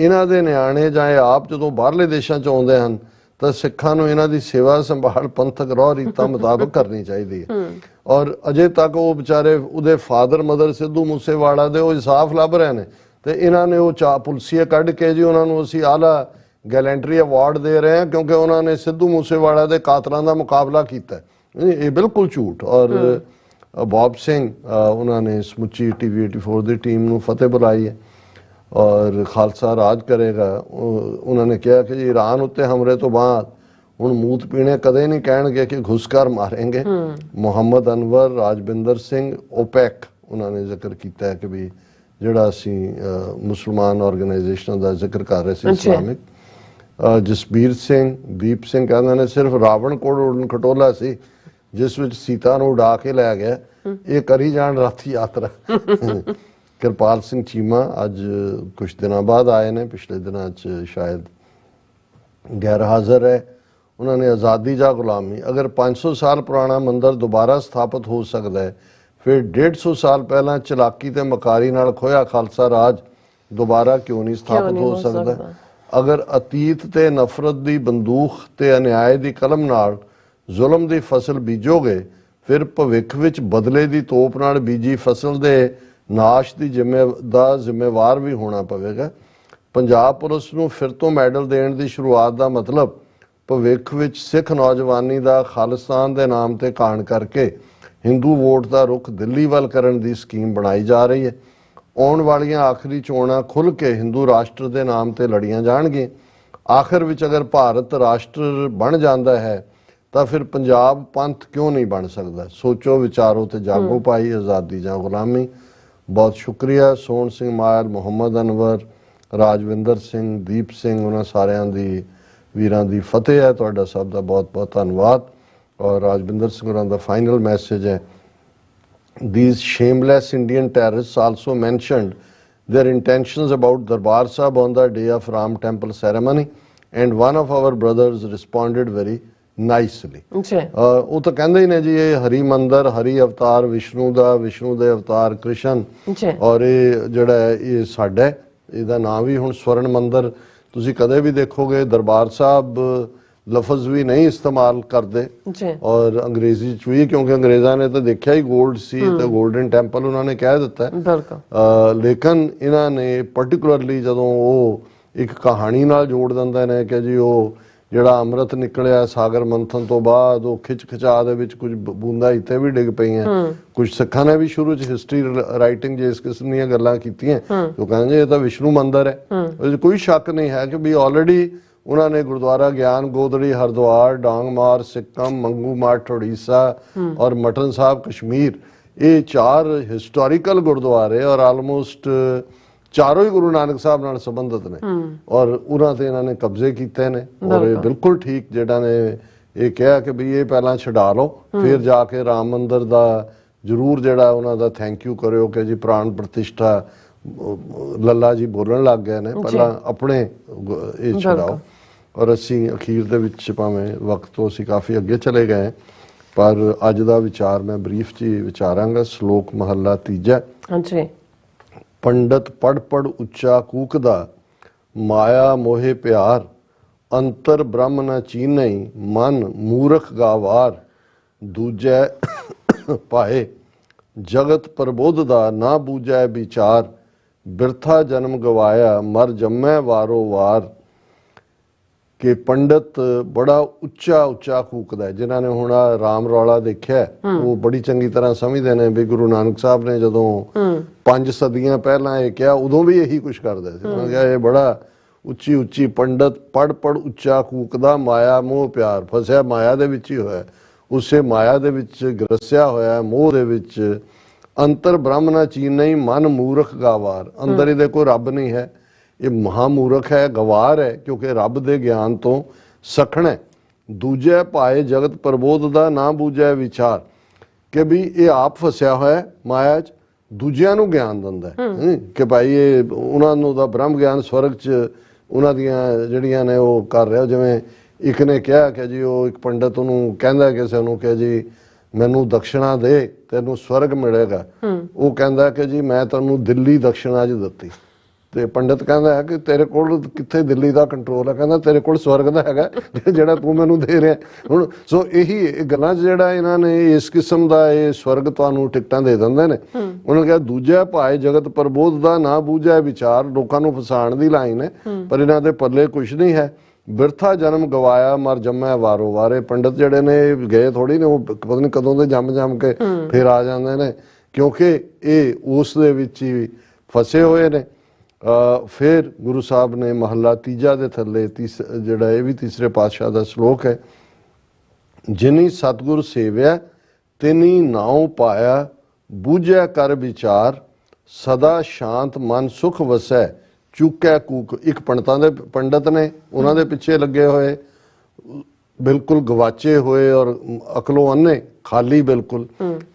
ਇਹਨਾਂ ਦੇ ਨਿਆਣੇ ਜਾਂ ਆਪ ਜਦੋਂ ਬਾਹਰਲੇ ਦੇਸ਼ਾਂ ਚ ਆਉਂਦੇ ਹਨ ਤਾਂ ਸਿੱਖਾਂ ਨੂੰ ਇਹਨਾਂ ਦੀ ਸੇਵਾ ਸੰਭਾਲ ਪੰਥਕ ਰਹੁ ਰੀਤਾਂ ਮੁਤਾਬਕ ਕਰਨੀ ਚਾਹੀਦੀ ਹੈ। ਔਰ ਅਜੇ ਤੱਕ ਉਹ ਵਿਚਾਰੇ ਉਹਦੇ ਫਾਦਰ ਮਦਰ ਸਿੱਧੂ ਮੂਸੇਵਾਲਾ ਦੇ ਉਹ ਇਨਸਾਫ ਲੱਭ ਰਹੇ ਨੇ ਤੇ ਇਹਨਾਂ ਨੇ ਉਹ ਪੁਲਸੀਏ ਕੱਢ ਕੇ ਜੀ ਉਹਨਾਂ ਨੂੰ ਅਸੀਂ ਆਲਾ ਗੈਲੈਂਟਰੀ ਅਵਾਰਡ ਦੇ ਰਹੇ ਹਾਂ ਕਿਉਂਕਿ ਉਹਨਾਂ ਨੇ ਸਿੱਧੂ ਮੂਸੇਵਾਲਾ ਦੇ ਕਾਤਲਾਂ ਦਾ ਮੁਕਾਬਲਾ ਕੀਤਾ। ਇਹ ਬਿਲਕੁਲ ਝੂਠ। ਔਰ ਬੌਬ ਸਿੰਘ ਉਹਨਾਂ ਨੇ ਸਮੁੱਚੀ TV 84 ਦੀ ਟੀਮ ਨੂੰ ਫਤਿਹ ਬੁਲਾਈ ਹੈ ਔਰ ਖਾਲਸਾ ਰਾਜ ਕਰੇਗਾ। ਉਹਨਾਂ ਨੇ ਕਿਹਾ ਕਿ ਜੀ ਈਰਾਨ ਉੱਤੇ ਹਮਲੇ ਤੋਂ ਬਾਅਦ ਹੁਣ ਮੂਤ ਪੀਣੇ ਕਦੇ ਨਹੀਂ ਕਹਿਣਗੇ ਕਿ ਘੁਸਕਰ ਮਾਰੇਂਗੇ। ਮੁਹੰਮਦ ਅਨਵਰ ਰਾਜਵਿੰਦਰ ਸਿੰਘ ਓਪੈਕ ਉਹਨਾਂ ਨੇ ਜ਼ਿਕਰ ਕੀਤਾ ਹੈ ਕਿ ਵੀ ਜਿਹੜਾ ਅਸੀਂ ਮੁਸਲਮਾਨ ਆਰਗੇਨਾਈਜੇਸ਼ਨਾਂ ਦਾ ਜ਼ਿਕਰ ਕਰ ਰਹੇ ਸੀ ਇਸਲਾਮਿਕ। ਜਸਬੀਰ ਸਿੰਘ ਦੀਪ ਸਿੰਘ ਕਹਿੰਦੇ ਨੇ ਸਿਰਫ ਰਾਵਣ ਕੋਲ ਉਡਣ ਖਟੋਲਾ ਸੀ ਜਿਸ ਵਿੱਚ ਸੀਤਾ ਨੂੰ ਉਡਾ ਕੇ ਲੈ ਗਿਆ, ਇਹ ਕਰੀ ਜਾਣ ਰਾਤੀ ਯਾਤਰਾ। ਕਿਰਪਾਲ ਸਿੰਘ ਚੀਮਾ ਅੱਜ ਕੁਝ ਦਿਨਾਂ ਬਾਅਦ ਆਏ ਨੇ, ਪਿਛਲੇ ਦਿਨਾਂ 'ਚ ਸ਼ਾਇਦ ਗੈਰ ਹਾਜ਼ਰ ਹੈ। ਉਹਨਾਂ ਨੇ ਆਜ਼ਾਦੀ ਜਾਂ ਗੁਲਾਮੀ, ਅਗਰ 500 ਸਾਲ ਪੁਰਾਣਾ ਮੰਦਿਰ ਦੁਬਾਰਾ ਸਥਾਪਿਤ ਹੋ ਸਕਦਾ ਹੈ ਫਿਰ 150 ਸਾਲ ਪਹਿਲਾਂ ਚਲਾਕੀ ਤੇ ਮਕਾਰੀ ਨਾਲ ਖੋਇਆ ਖਾਲਸਾ ਰਾਜ ਦੁਬਾਰਾ ਕਿਉਂ ਨਹੀਂ ਸਥਾਪਿਤ ਹੋ ਸਕਦਾ। ਅਗਰ ਅਤੀਤ ਤੇ ਨਫ਼ਰਤ ਦੀ ਬੰਦੂਕ ਤੇ ਅਨਿਆਏ ਦੀ ਕਲਮ ਨਾਲ ਜ਼ੁਲਮ ਦੀ ਫਸਲ ਬੀਜੋਗੇ ਫਿਰ ਭਵਿੱਖ ਵਿੱਚ ਬਦਲੇ ਦੀ ਤੋਪ ਨਾਲ ਬੀਜੀ ਫਸਲ ਦੇ ਨਾਸ਼ ਦੀ ਜ਼ਿੰਮੇਵਾਰ ਵੀ ਹੋਣਾ ਪਵੇਗਾ। ਪੰਜਾਬ ਪੁਲਿਸ ਨੂੰ ਫਿਰ ਤੋਂ ਮੈਡਲ ਦੇਣ ਦੀ ਸ਼ੁਰੂਆਤ ਦਾ ਮਤਲਬ ਭਵਿੱਖ ਵਿੱਚ ਸਿੱਖ ਨੌਜਵਾਨੀ ਦਾ ਖਾਲਿਸਤਾਨ ਦੇ ਨਾਮ ਤੇ ਕਾਣ ਕਰਕੇ ਹਿੰਦੂ ਵੋਟ ਦਾ ਰੁਖ ਦਿੱਲੀ ਵੱਲ ਕਰਨ ਦੀ ਸਕੀਮ ਬਣਾਈ ਜਾ ਰਹੀ ਹੈ। ਆਉਣ ਵਾਲੀਆਂ ਆਖਰੀ ਚੋਣਾਂ ਖੁੱਲ੍ਹ ਕੇ ਹਿੰਦੂ ਰਾਸ਼ਟਰ ਦੇ ਨਾਮ ਤੇ ਲੜੀਆਂ ਜਾਣਗੀਆਂ। ਆਖਰ ਵਿੱਚ ਅਗਰ ਭਾਰਤ ਰਾਸ਼ਟਰ ਬਣ ਜਾਂਦਾ ਹੈ ਤਾਂ ਫਿਰ ਪੰਜਾਬ ਪੰਥ ਕਿਉਂ ਨਹੀਂ ਬਣ ਸਕਦਾ। ਸੋਚੋ ਵਿਚਾਰੋ ਤੇ ਜਾਗੋ ਭਾਈ, ਆਜ਼ਾਦੀ ਜਾਂ ਗੁਲਾਮੀ। ਬਹੁਤ ਸ਼ੁਕਰੀਆ ਸੋਹਣ ਸਿੰਘ ਮਾਇਰ, ਮੁਹੰਮਦ ਅਨਵਰ, ਰਾਜਵਿੰਦਰ ਸਿੰਘ, ਦੀਪ ਸਿੰਘ, ਉਹਨਾਂ ਸਾਰਿਆਂ ਦੀ ਵੀਰਾਂ ਦੀ ਫਤਿਹ ਹੈ। ਤੁਹਾਡਾ ਸਭ ਦਾ ਬਹੁਤ ਬਹੁਤ ਧੰਨਵਾਦ। ਔਰ ਰਾਜਵਿੰਦਰ ਸਿੰਘ ਹੋਰਾਂ ਦਾ ਫਾਈਨਲ ਮੈਸੇਜ ਹੈ, these shameless Indian terrorists also mentioned their intentions about Darbar Sahib on the day of Ram temple ceremony, and one of our brothers responded very nicely.
ਅੱਛਾ
ਉਹ ਤਾਂ ਕਹਿੰਦੇ ਹੀ ਨੇ ਜੀ, ਇਹ ਹਰੀ ਮੰਦਰ, ਹਰੀ ਅਵਤਾਰ ਵਿਸ਼ਨੂੰ ਦਾ, ਵਿਸ਼ਨੂੰ ਦੇ ਅਵਤਾਰ ਕ੍ਰਿਸ਼ਨ,
ਅੱਛਾ
ਔਰ ਇਹ ਜਿਹੜਾ ਹੈ ਇਹ ਸਾਡਾ ਹੈ। ਇਹਦਾ ਨਾਮ ਵੀ ਹੁਣ ਸਵਰਨ ਮੰਦਰ। ਤੁਸੀਂ ਕਦੇ ਵੀ ਦੇਖੋਗੇ ਦਰਬਾਰ ਸਾਹਿਬ ਲਫ਼ਜ਼ ਵੀ ਨਹੀਂ ਇਸਤੇਮਾਲ ਕਰਦੇ,
ਅੱਛਾ
ਔਰ ਅੰਗਰੇਜ਼ੀ ਚ ਵੀ, ਕਿਉਂਕਿ ਅੰਗਰੇਜ਼ਾਂ ਨੇ ਤਾਂ ਦੇਖਿਆ ਹੀ ਗੋਲਡ ਸੀ ਤੇ ਗੋਲਡਨ ਟੈਂਪਲ ਉਹਨਾਂ ਨੇ ਕਹਿ ਦਿੱਤਾ।
ਬਿਲਕੁਲ।
ਲੇਕਿਨ ਇਹਨਾਂ ਨੇ ਪਰਟੀਕੁਲਰਲੀ ਜਦੋਂ ਉਹ ਇੱਕ ਕਹਾਣੀ ਨਾਲ ਜੋੜ ਦਿੰਦੇ ਨੇ ਕਿ ਜੀ ਉਹ ਜਿਹੜਾ ਅੰਮ੍ਰਿਤ ਨਿਕਲਿਆ ਸਾਗਰ ਮੰਥਨ ਤੋਂ ਬਾਅਦ, ਉਹ ਖਿਚਾ ਦੇ ਵਿੱਚ ਕੁਝ ਬੂੰਦਾਂ ਇੱਥੇ ਵੀ ਡਿੱਗ ਪਈਆਂ। ਕੁਝ ਸਿੱਖਾਂ ਨੇ ਵੀ ਸ਼ੁਰੂ ਚ ਹਿਸਟਰੀ ਰਾਈਟਿੰਗ ਜੇ ਇਸ ਕਿਸਮ ਦੀਆਂ ਗੱਲਾਂ ਕੀਤੀਆਂ, ਉਹ ਕਹਿੰਦੇ ਇਹ ਤਾਂ ਵਿਸ਼ਨੂੰ ਮੰਦਰ ਹੈ। ਉਹਦੇ ਕੋਈ ਸ਼ੱਕ ਨਹੀਂ ਹੈ ਕਿ ਵੀ ਆਲਰੇਡੀ ਉਹਨਾਂ ਨੇ ਗੁਰਦੁਆਰਾ ਗਿਆਨ ਗੋਦੜੀ ਹਰਿਦੁਆਰ, ਡਾਂਗਮਾਰ ਸਿੱਕਮ, ਮੰਗੂ ਮੱਠ ਉੜੀਸਾ ਔਰ ਮਟਨ ਸਾਹਿਬ ਕਸ਼ਮੀਰ, ਇਹ 4 ਹਿਸਟੋਰੀਕਲ ਗੁਰਦੁਆਰੇ ਔਰ ਆਲਮੋਸਟ ਚਾਰੋਂ ਹੀ ਗੁਰੂ ਨਾਨਕ ਸਾਹਿਬ ਨਾਲ ਸੰਬੰਧਿਤ ਨੇ, ਔਰ ਉਹਨਾਂ ਤੇ ਇਹਨਾਂ ਨੇ ਕਬਜ਼ੇ ਕੀਤੇ ਨੇ। ਔਰ ਇਹ ਬਿਲਕੁਲ ਠੀਕ ਜਿਹੜਾ ਨੇ ਇਹ ਕਿਹਾ ਕਿ ਵੀ ਇਹ ਪਹਿਲਾਂ ਛਡਾ ਲਓ, ਫਿਰ ਜਾ ਕੇ ਰਾਮ ਮੰਦਰ ਦਾ ਜ਼ਰੂਰ ਜਿਹੜਾ ਉਹਨਾਂ ਦਾ ਥੈਂਕ ਯੂ ਕਰਿਓ ਕਿ ਜੀ ਪ੍ਰਾਣ ਪ੍ਰਤਿਸ਼ਠਾ ਲੱਲਾ ਜੀ ਬੋਲਣ ਲੱਗ ਗਏ ਨੇ, ਪਹਿਲਾਂ ਆਪਣੇ ਇਹ ਛਡਾਓ। ਔਰ ਅਸੀਂ ਅਖੀਰ ਦੇ ਵਿੱਚ ਭਾਵੇਂ ਵਕਤ ਤੋਂ ਅਸੀਂ ਕਾਫੀ ਅੱਗੇ ਚਲੇ ਗਏ, ਪਰ ਅੱਜ ਦਾ ਵਿਚਾਰ ਮੈਂ ਬਰੀਫ 'ਚ ਹੀ ਵਿਚਾਰਾਂਗਾ। ਸ਼ਲੋਕ ਮਹੱਲਾ ਤੀਜਾ।
ਹਾਂਜੀ।
ਪੰਡਤ ਪੜ ਪੜ ਉੱਚਾ ਕੂਕਦਾ, ਮਾਇਆ ਮੋਹੇ ਪਿਆਰ, ਅੰਤਰ ਬ੍ਰਹਮ ਨ ਚੀਨਈ, ਮਨ ਮੂਰਖ ਗਾਵਾਰ, ਦੂਜੈ ਪਾਏ ਜਗਤ ਪ੍ਰਬੋਧ ਦਾ, ਨਾ ਬੂਝੈ ਵਿਚਾਰ, ਬਿਰਥਾ ਜਨਮ ਗਵਾਇਆ, ਮਰ ਜੰਮੈ ਵਾਰੋ ਵਾਰ। ਕਿ ਪੰਡਤ ਬੜਾ ਉੱਚਾ ਉੱਚਾ ਕੂਕਦਾ। ਜਿਨ੍ਹਾਂ ਨੇ ਹੁਣ ਰਾਮ ਰੌਲਾ ਦੇਖਿਆ ਉਹ ਬੜੀ ਚੰਗੀ ਤਰ੍ਹਾਂ ਸਮਝਦੇ ਨੇ ਵੀ ਗੁਰੂ ਨਾਨਕ ਸਾਹਿਬ ਨੇ ਜਦੋਂ 5 ਸਦੀਆਂ ਪਹਿਲਾਂ ਇਹ ਕਿਹਾ, ਉਦੋਂ ਵੀ ਇਹੀ ਕੁਛ ਕਰਦੇ ਸੀ। ਉਹਨਾਂ ਕਿਹਾ ਇਹ ਬੜਾ ਉੱਚੀ ਉੱਚੀ ਪੰਡਤ ਪੜ ਪੜ ਉੱਚਾ ਕੂਕਦਾ, ਮਾਇਆ ਮੋਹ ਪਿਆਰ, ਫਸਿਆ ਮਾਇਆ ਦੇ ਵਿੱਚ ਹੀ ਹੋਇਆ, ਉਸੇ ਮਾਇਆ ਦੇ ਵਿੱਚ ਗਰਸਿਆ ਹੋਇਆ, ਮੋਹ ਦੇ ਵਿੱਚ। ਅੰਤਰ ਬ੍ਰਹਮ ਨਾ ਚੀਨਈ, ਮਨ ਮੂਰਖ ਗਾਵਾਰ। ਅੰਦਰ ਇਹਦੇ ਕੋਈ ਰੱਬ ਨਹੀਂ ਹੈ, ਇਹ ਮਹਾਮੂਰਖ ਹੈ, ਗਵਾਰ ਹੈ, ਕਿਉਂਕਿ ਰੱਬ ਦੇ ਗਿਆਨ ਤੋਂ ਸਖਣਾ। ਦੂਜੇ ਪਾਏ ਜਗਤ ਪ੍ਰਬੋਧ ਦਾ, ਨਾ ਬੂਝੈ ਵਿਚਾਰ। ਕਿ ਵੀ ਇਹ ਆਪ ਫਸਿਆ ਹੋਇਆ ਮਾਇਆ 'ਚ, ਦੂਜਿਆਂ ਨੂੰ ਗਿਆਨ ਦਿੰਦਾ ਕਿ ਭਾਈ ਇਹ ਉਹਨਾਂ ਨੂੰ ਦਾ ਬ੍ਰਹਮ ਗਿਆਨ ਸਵਰਗ 'ਚ ਉਹਨਾਂ ਦੀਆਂ ਜਿਹੜੀਆਂ ਨੇ ਉਹ ਕਰ ਰਿਹਾ। ਜਿਵੇਂ ਇੱਕ ਨੇ ਕਿਹਾ ਕਿ ਜੀ ਉਹ ਇੱਕ ਪੰਡਤ ਉਹਨੂੰ ਕਹਿੰਦਾ ਕਿਸੇ ਨੂੰ ਕਿ ਜੀ ਮੈਨੂੰ ਦਕਸ਼ਣਾ ਦੇ, ਤੈਨੂੰ ਸਵਰਗ ਮਿਲੇਗਾ। ਉਹ ਕਹਿੰਦਾ ਕਿ ਜੀ ਮੈਂ ਤੈਨੂੰ ਦਿੱਲੀ ਦਕਸ਼ਣਾ 'ਚ ਦਿੱਤੀ। ਤੇ ਪੰਡਤ ਕਹਿੰਦਾ ਹੈ ਕਿ ਤੇਰੇ ਕੋਲ ਕਿੱਥੇ ਦਿੱਲੀ ਦਾ ਕੰਟਰੋਲ ਹੈ? ਕਹਿੰਦਾ ਤੇਰੇ ਕੋਲ ਸਵਰਗ ਦਾ ਹੈਗਾ ਜਿਹੜਾ ਤੂੰ ਮੈਨੂੰ ਦੇ ਰਿਹਾ। ਹੁਣ ਸੋ ਇਹੀ ਗੱਲਾਂ 'ਚ ਜਿਹੜਾ ਇਹਨਾਂ ਨੇ ਇਸ ਕਿਸਮ ਦਾ ਇਹ ਸਵਰਗ ਤੁਹਾਨੂੰ ਟਿਕਟਾਂ ਦੇ ਦਿੰਦੇ ਨੇ। ਉਹਨਾਂ ਕਿਹਾ ਦੂਜਾ ਭਾਏ ਜਗਤ ਪ੍ਰਬੋਧ ਦਾ, ਨਾ ਬੂਝੈ ਵਿਚਾਰ। ਲੋਕਾਂ ਨੂੰ ਫਸਾਉਣ ਦੀ ਲਾਈਨ ਹੈ, ਪਰ ਇਹਨਾਂ ਦੇ ਪੱਲੇ ਕੁਛ ਨਹੀਂ ਹੈ। ਬਿਰਥਾ ਜਨਮ ਗਵਾਇਆ, ਮਰ ਜੰਮੈ ਵਾਰੋ ਵਾਰੇ। ਪੰਡਤ ਜਿਹੜੇ ਨੇ ਗਏ ਥੋੜੀ ਨੇ, ਉਹ ਪਤਾ ਨਹੀਂ ਕਦੋਂ ਦੇ ਜੰਮ ਕੇ ਫਿਰ ਆ ਜਾਂਦੇ ਨੇ, ਕਿਉਂਕਿ ਇਹ ਉਸ ਦੇ ਵਿੱਚ ਹੀ ਫਸੇ ਹੋਏ ਨੇ। ਫਿਰ ਗੁਰੂ ਸਾਹਿਬ ਨੇ ਮਹੱਲਾ ਤੀਜਾ ਦੇ ਥੱਲੇ ਜਿਹੜਾ ਇਹ ਵੀ ਤੀਸਰੇ ਪਾਤਸ਼ਾਹ ਦਾ ਸ਼ਲੋਕ ਹੈ, ਜਿਨੀ ਸਤਿਗੁਰ ਸੇਵਿਆ ਤਿਨੀ ਨਾਉ ਪਾਇਆ, ਬੂਝੈ ਕਰ ਵਿਚਾਰ, ਸਦਾ ਸ਼ਾਂਤ ਮਨ ਸੁਖ ਵਸੈ, ਚੁੱਕੈ ਕੂਕ। ਇੱਕ ਪੰਡਤ ਨੇ, ਉਹਨਾਂ ਦੇ ਪਿੱਛੇ ਲੱਗੇ ਹੋਏ, ਬਿਲਕੁਲ ਗਵਾਚੇ ਹੋਏ ਔਰ ਅਕਲੋਂ ਅੰਨੇ, ਖਾਲੀ ਬਿਲਕੁਲ।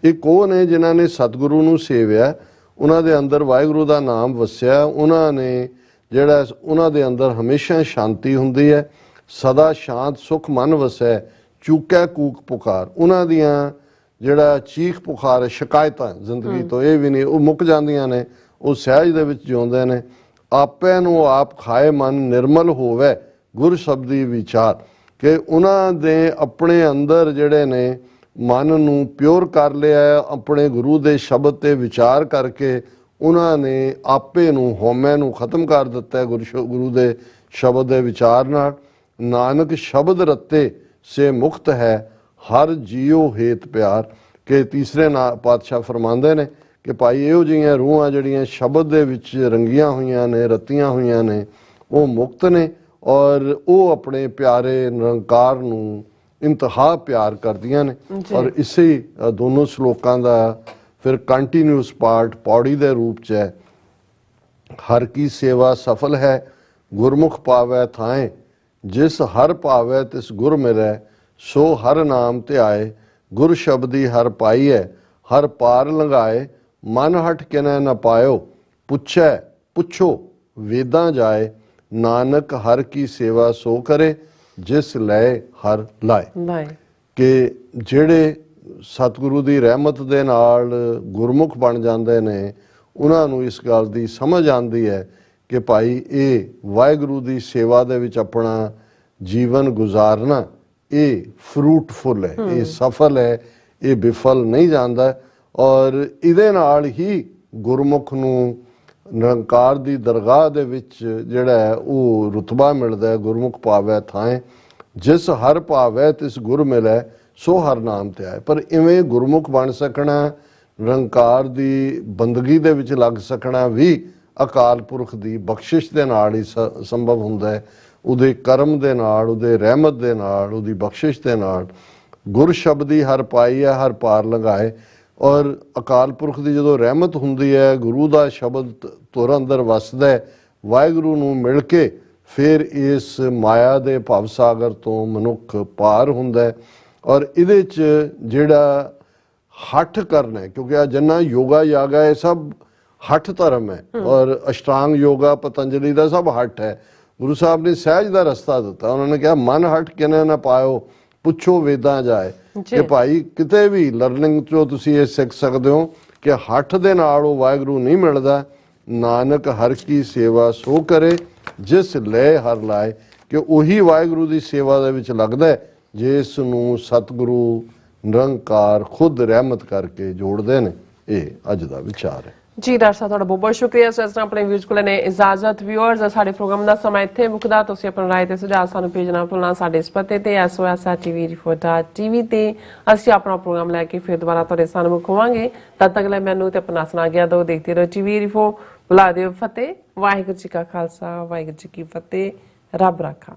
ਇੱਕ ਉਹ ਨੇ ਜਿਨ੍ਹਾਂ ਨੇ ਸਤਿਗੁਰੂ ਨੂੰ ਸੇਵਿਆ, ਉਹਨਾਂ ਦੇ ਅੰਦਰ ਵਾਹਿਗੁਰੂ ਦਾ ਨਾਮ ਵਸਿਆ, ਉਹਨਾਂ ਨੇ ਜਿਹੜਾ ਉਹਨਾਂ ਦੇ ਅੰਦਰ ਹਮੇਸ਼ਾ ਸ਼ਾਂਤੀ ਹੁੰਦੀ ਹੈ, ਸਦਾ ਸ਼ਾਂਤ ਸੁਖ ਮਨ ਵਸੈ, ਚੁੱਕੈ ਕੂਕ ਪੁਕਾਰ। ਉਹਨਾਂ ਦੀਆਂ ਜਿਹੜਾ ਚੀਖ ਪੁਕਾਰ ਸ਼ਿਕਾਇਤਾਂ ਜ਼ਿੰਦਗੀ ਤੋਂ ਇਹ ਵੀ ਨਹੀਂ, ਉਹ ਮੁੱਕ ਜਾਂਦੀਆਂ ਨੇ, ਉਹ ਸਹਿਜ ਦੇ ਵਿੱਚ ਜਿਉਂਦੇ ਨੇ। ਆਪੇ ਨੂੰ ਆਪ ਖਾਏ ਮਨ ਨਿਰਮਲ ਹੋਵੇ, ਗੁਰ ਸ਼ਬਦੀ ਵਿਚਾਰ। ਕਿ ਉਹਨਾਂ ਦੇ ਆਪਣੇ ਅੰਦਰ ਜਿਹੜੇ ਨੇ ਮਨ ਨੂੰ ਪਿਓਰ ਕਰ ਲਿਆ, ਆਪਣੇ ਗੁਰੂ ਦੇ ਸ਼ਬਦ ਤੇ ਵਿਚਾਰ ਕਰਕੇ ਉਹਨਾਂ ਨੇ ਆਪੇ ਨੂੰ, ਹਉਮੈ ਨੂੰ ਖਤਮ ਕਰ ਦਿੱਤਾ ਗੁਰੂ ਦੇ ਸ਼ਬਦ ਦੇ ਵਿਚਾਰ ਨਾਲ। ਨਾਨਕ ਸ਼ਬਦ ਰਤੇ ਸੇ ਮੁਕਤ ਹੈ, ਹਰ ਜੀਉ ਹੇਤ ਪਿਆਰ। ਕਿ ਤੀਸਰੇ ਪਾਤਸ਼ਾਹ ਫਰਮਾਉਂਦੇ ਨੇ ਕਿ ਭਾਈ ਇਹੋ ਜਿਹੀਆਂ ਰੂਹਾਂ ਜਿਹੜੀਆਂ ਸ਼ਬਦ ਦੇ ਵਿੱਚ ਰੰਗੀਆਂ ਹੋਈਆਂ ਨੇ, ਰਤੀਆਂ ਹੋਈਆਂ ਨੇ, ਉਹ ਮੁਕਤ ਨੇ ਔਰ ਉਹ ਆਪਣੇ ਪਿਆਰੇ ਨਿਰੰਕਾਰ ਨੂੰ ਇੰਤਹਾ ਪਿਆਰ ਕਰਦੀਆਂ ਨੇ। ਔਰ ਇਸੇ ਦੋਨੋਂ ਸ਼ਲੋਕਾਂ ਦਾ ਫਿਰ ਕੰਟੀਨਿਊਸ ਪਾਰਟ ਪੌੜੀ ਦੇ ਰੂਪ 'ਚ ਹੈ। ਹਰ ਕੀ ਸੇਵਾ ਸਫਲ ਹੈ, ਗੁਰਮੁਖ ਪਾਵੈ ਥਾਏ, ਜਿਸ ਹਰ ਭਾਵੈ ਤਿਸ ਗੁਰ ਮਿਲੈ, ਸੋ ਹਰ ਨਾਮ ਧਿਆਏ, ਗੁਰ ਸ਼ਬਦੀ ਹਰ ਪਾਈਐ, ਹਰ ਪਾਰ ਲੰਘਾਏ, ਮਨ ਹਟ ਕਿਨੈ ਨ ਪਾਇਓ, ਪੁੱਛੈ ਪੁੱਛੋ ਵੇਦਾਂ ਜਾਏ, ਨਾਨਕ ਹਰ ਕੀ ਸੇਵਾ ਸੋ ਕਰੇ, ਜਿਸ ਲੈ ਹਰ ਲਾਏ। ਕਿ ਜਿਹੜੇ ਸਤਿਗੁਰੂ ਦੀ ਰਹਿਮਤ ਦੇ ਨਾਲ ਗੁਰਮੁਖ ਬਣ ਜਾਂਦੇ ਨੇ, ਉਹਨਾਂ ਨੂੰ ਇਸ ਗੱਲ ਦੀ ਸਮਝ ਆਉਂਦੀ ਹੈ ਕਿ ਭਾਈ ਇਹ ਵਾਹਿਗੁਰੂ ਦੀ ਸੇਵਾ ਦੇ ਵਿੱਚ ਆਪਣਾ ਜੀਵਨ ਗੁਜ਼ਾਰਨਾ ਇਹ ਫਰੂਟਫੁਲ ਹੈ, ਇਹ ਸਫਲ ਹੈ, ਇਹ ਵਿਫਲ ਨਹੀਂ ਜਾਂਦਾ। ਔਰ ਇਹਦੇ ਨਾਲ ਹੀ ਗੁਰਮੁਖ ਨੂੰ ਨਿਰੰਕਾਰ ਦੀ ਦਰਗਾਹ ਦੇ ਵਿੱਚ ਜਿਹੜਾ ਹੈ ਉਹ ਰੁਤਬਾ ਮਿਲਦਾ ਹੈ। ਗੁਰਮੁਖ ਪਾਵੈ ਥਾਏ, ਜਿਸ ਹਰ ਭਾਵੈ ਤਿਸ ਗੁਰ ਮਿਲੈ, ਸੋ ਹਰ ਨਾਮ ਧਿਆਏ। ਪਰ ਇਵੇਂ ਗੁਰਮੁਖ ਬਣ ਸਕਣਾ, ਨਿਰੰਕਾਰ ਦੀ ਬੰਦਗੀ ਦੇ ਵਿੱਚ ਲੱਗ ਸਕਣਾ ਵੀ ਅਕਾਲ ਪੁਰਖ ਦੀ ਬਖਸ਼ਿਸ਼ ਦੇ ਨਾਲ ਹੀ ਸੰਭਵ ਹੁੰਦਾ ਹੈ। ਉਹਦੇ ਕਰਮ ਦੇ ਨਾਲ, ਉਹਦੇ ਰਹਿਮਤ ਦੇ ਨਾਲ, ਉਹਦੀ ਬਖਸ਼ਿਸ਼ ਦੇ ਨਾਲ। ਗੁਰ ਸ਼ਬਦੀ ਹਰ ਪਾਈ ਹੈ, ਹਰ ਪਾਰ ਲੰਘਾਏ। ਔਰ ਅਕਾਲ ਪੁਰਖ ਦੀ ਜਦੋਂ ਰਹਿਮਤ ਹੁੰਦੀ ਹੈ, ਗੁਰੂ ਦਾ ਸ਼ਬਦ ਤੁਰ ਅੰਦਰ ਵਸਦਾ ਹੈ, ਵਾਹਿਗੁਰੂ ਨੂੰ ਮਿਲ ਕੇ ਫਿਰ ਇਸ ਮਾਇਆ ਦੇ ਭਵ ਸਾਗਰ ਤੋਂ ਮਨੁੱਖ ਪਾਰ ਹੁੰਦਾ ਹੈ। ਔਰ ਇਹਦੇ 'ਚ ਜਿਹੜਾ ਹੱਠ ਕਰਨਾ ਹੈ, ਕਿਉਂਕਿ ਆ ਜਿੰਨਾ ਯੋਗਾ ਯਾਗਾ ਇਹ ਸਭ ਹੱਠ ਧਰਮ ਹੈ ਔਰ ਅਸ਼ਟਾਂਗ ਯੋਗਾ ਪਤੰਜਲੀ ਦਾ ਸਭ ਹੱਠ ਹੈ। ਗੁਰੂ ਸਾਹਿਬ ਨੇ ਸਹਿਜ ਦਾ ਰਸਤਾ ਦਿੱਤਾ। ਉਹਨਾਂ ਨੇ ਕਿਹਾ ਮਨ ਹੱਠ ਕਿਨੇ ਨਾ ਪਾਇਓ, ਪੁੱਛੋ ਵੇਦਾਂ ਜਾਏ। ਕਿ ਭਾਈ ਕਿਤੇ ਵੀ ਲਰਨਿੰਗ 'ਚੋਂ ਤੁਸੀਂ ਇਹ ਸਿੱਖ ਸਕਦੇ ਹੋ ਕਿ ਹੱਠ ਦੇ ਨਾਲ ਉਹ ਵਾਹਿਗੁਰੂ ਨਹੀਂ ਮਿਲਦਾ। ਨਾਨਕ ਹਰ ਕੀ ਸੇਵਾ ਸੋ ਕਰੇ, ਜਿਸ ਲੈ ਹਰ ਲਾਏ। ਕਿ ਉਹੀ ਵਾਹਿਗੁਰੂ ਦੀ ਸੇਵਾ ਦੇ ਵਿੱਚ ਲੱਗਦਾ ਜਿਸ ਨੂੰ ਸਤਿਗੁਰੂ ਨਿਰੰਕਾਰ ਖੁਦ ਰਹਿਮਤ ਕਰਕੇ ਜੋੜਦੇ ਨੇ। ਇਹ ਅੱਜ ਦਾ ਵਿਚਾਰ ਹੈ
ਜੀ। ਡਾਕਟਰ ਸਾਹਿਬ ਤੁਹਾਡਾ ਬਹੁਤ ਬਹੁਤ ਸ਼ੁਕਰੀਆ। ਸੋ ਇਸ ਤਰ੍ਹਾਂ ਆਪਣੇ ਵਿਊਜ਼ ਕੋਲ ਨੇ ਇਜਾਜ਼ਤ। ਵਿਊਅਰਸ, ਸਾਡੇ ਪ੍ਰੋਗਰਾਮ ਦਾ ਸਮਾਂ ਇੱਥੇ ਮੁੱਕਦਾ। ਤੁਸੀਂ ਆਪਣੀ ਰਾਏ ਤੇ ਸੁਝਾਅ ਸਾਨੂੰ ਭੇਜਣਾ ਭੁੱਲਣਾ ਸਾਡੇ ਇਸ ਪਤੇ ਤੇ SOS@tvrefor.tv ਤੇ। ਅਸੀਂ ਆਪਣਾ ਪ੍ਰੋਗਰਾਮ ਲੈ ਕੇ ਫਿਰ ਦੁਬਾਰਾ ਤੁਹਾਡੇ ਸਾਹਮਣੇ ਹੋਵਾਂਗੇ। ਤਦ ਤੱਕ ਲਈ ਮੈਨੂੰ ਤੇ ਆਪਣਾ ਸੁਣਾ ਗਿਆ ਦੋ ਦੇਖਦੇ ਰਹੋ TV ਰਿਫੋ। ਬੁਲਾ ਦਿਓ ਫਤਿਹ। ਵਾਹਿਗੁਰੂ ਜੀ ਕਾ ਖਾਲਸਾ, ਵਾਹਿਗੁਰੂ ਜੀ ਕੀ ਫਤਿਹ। ਰੱਬ ਰਾਖਾ।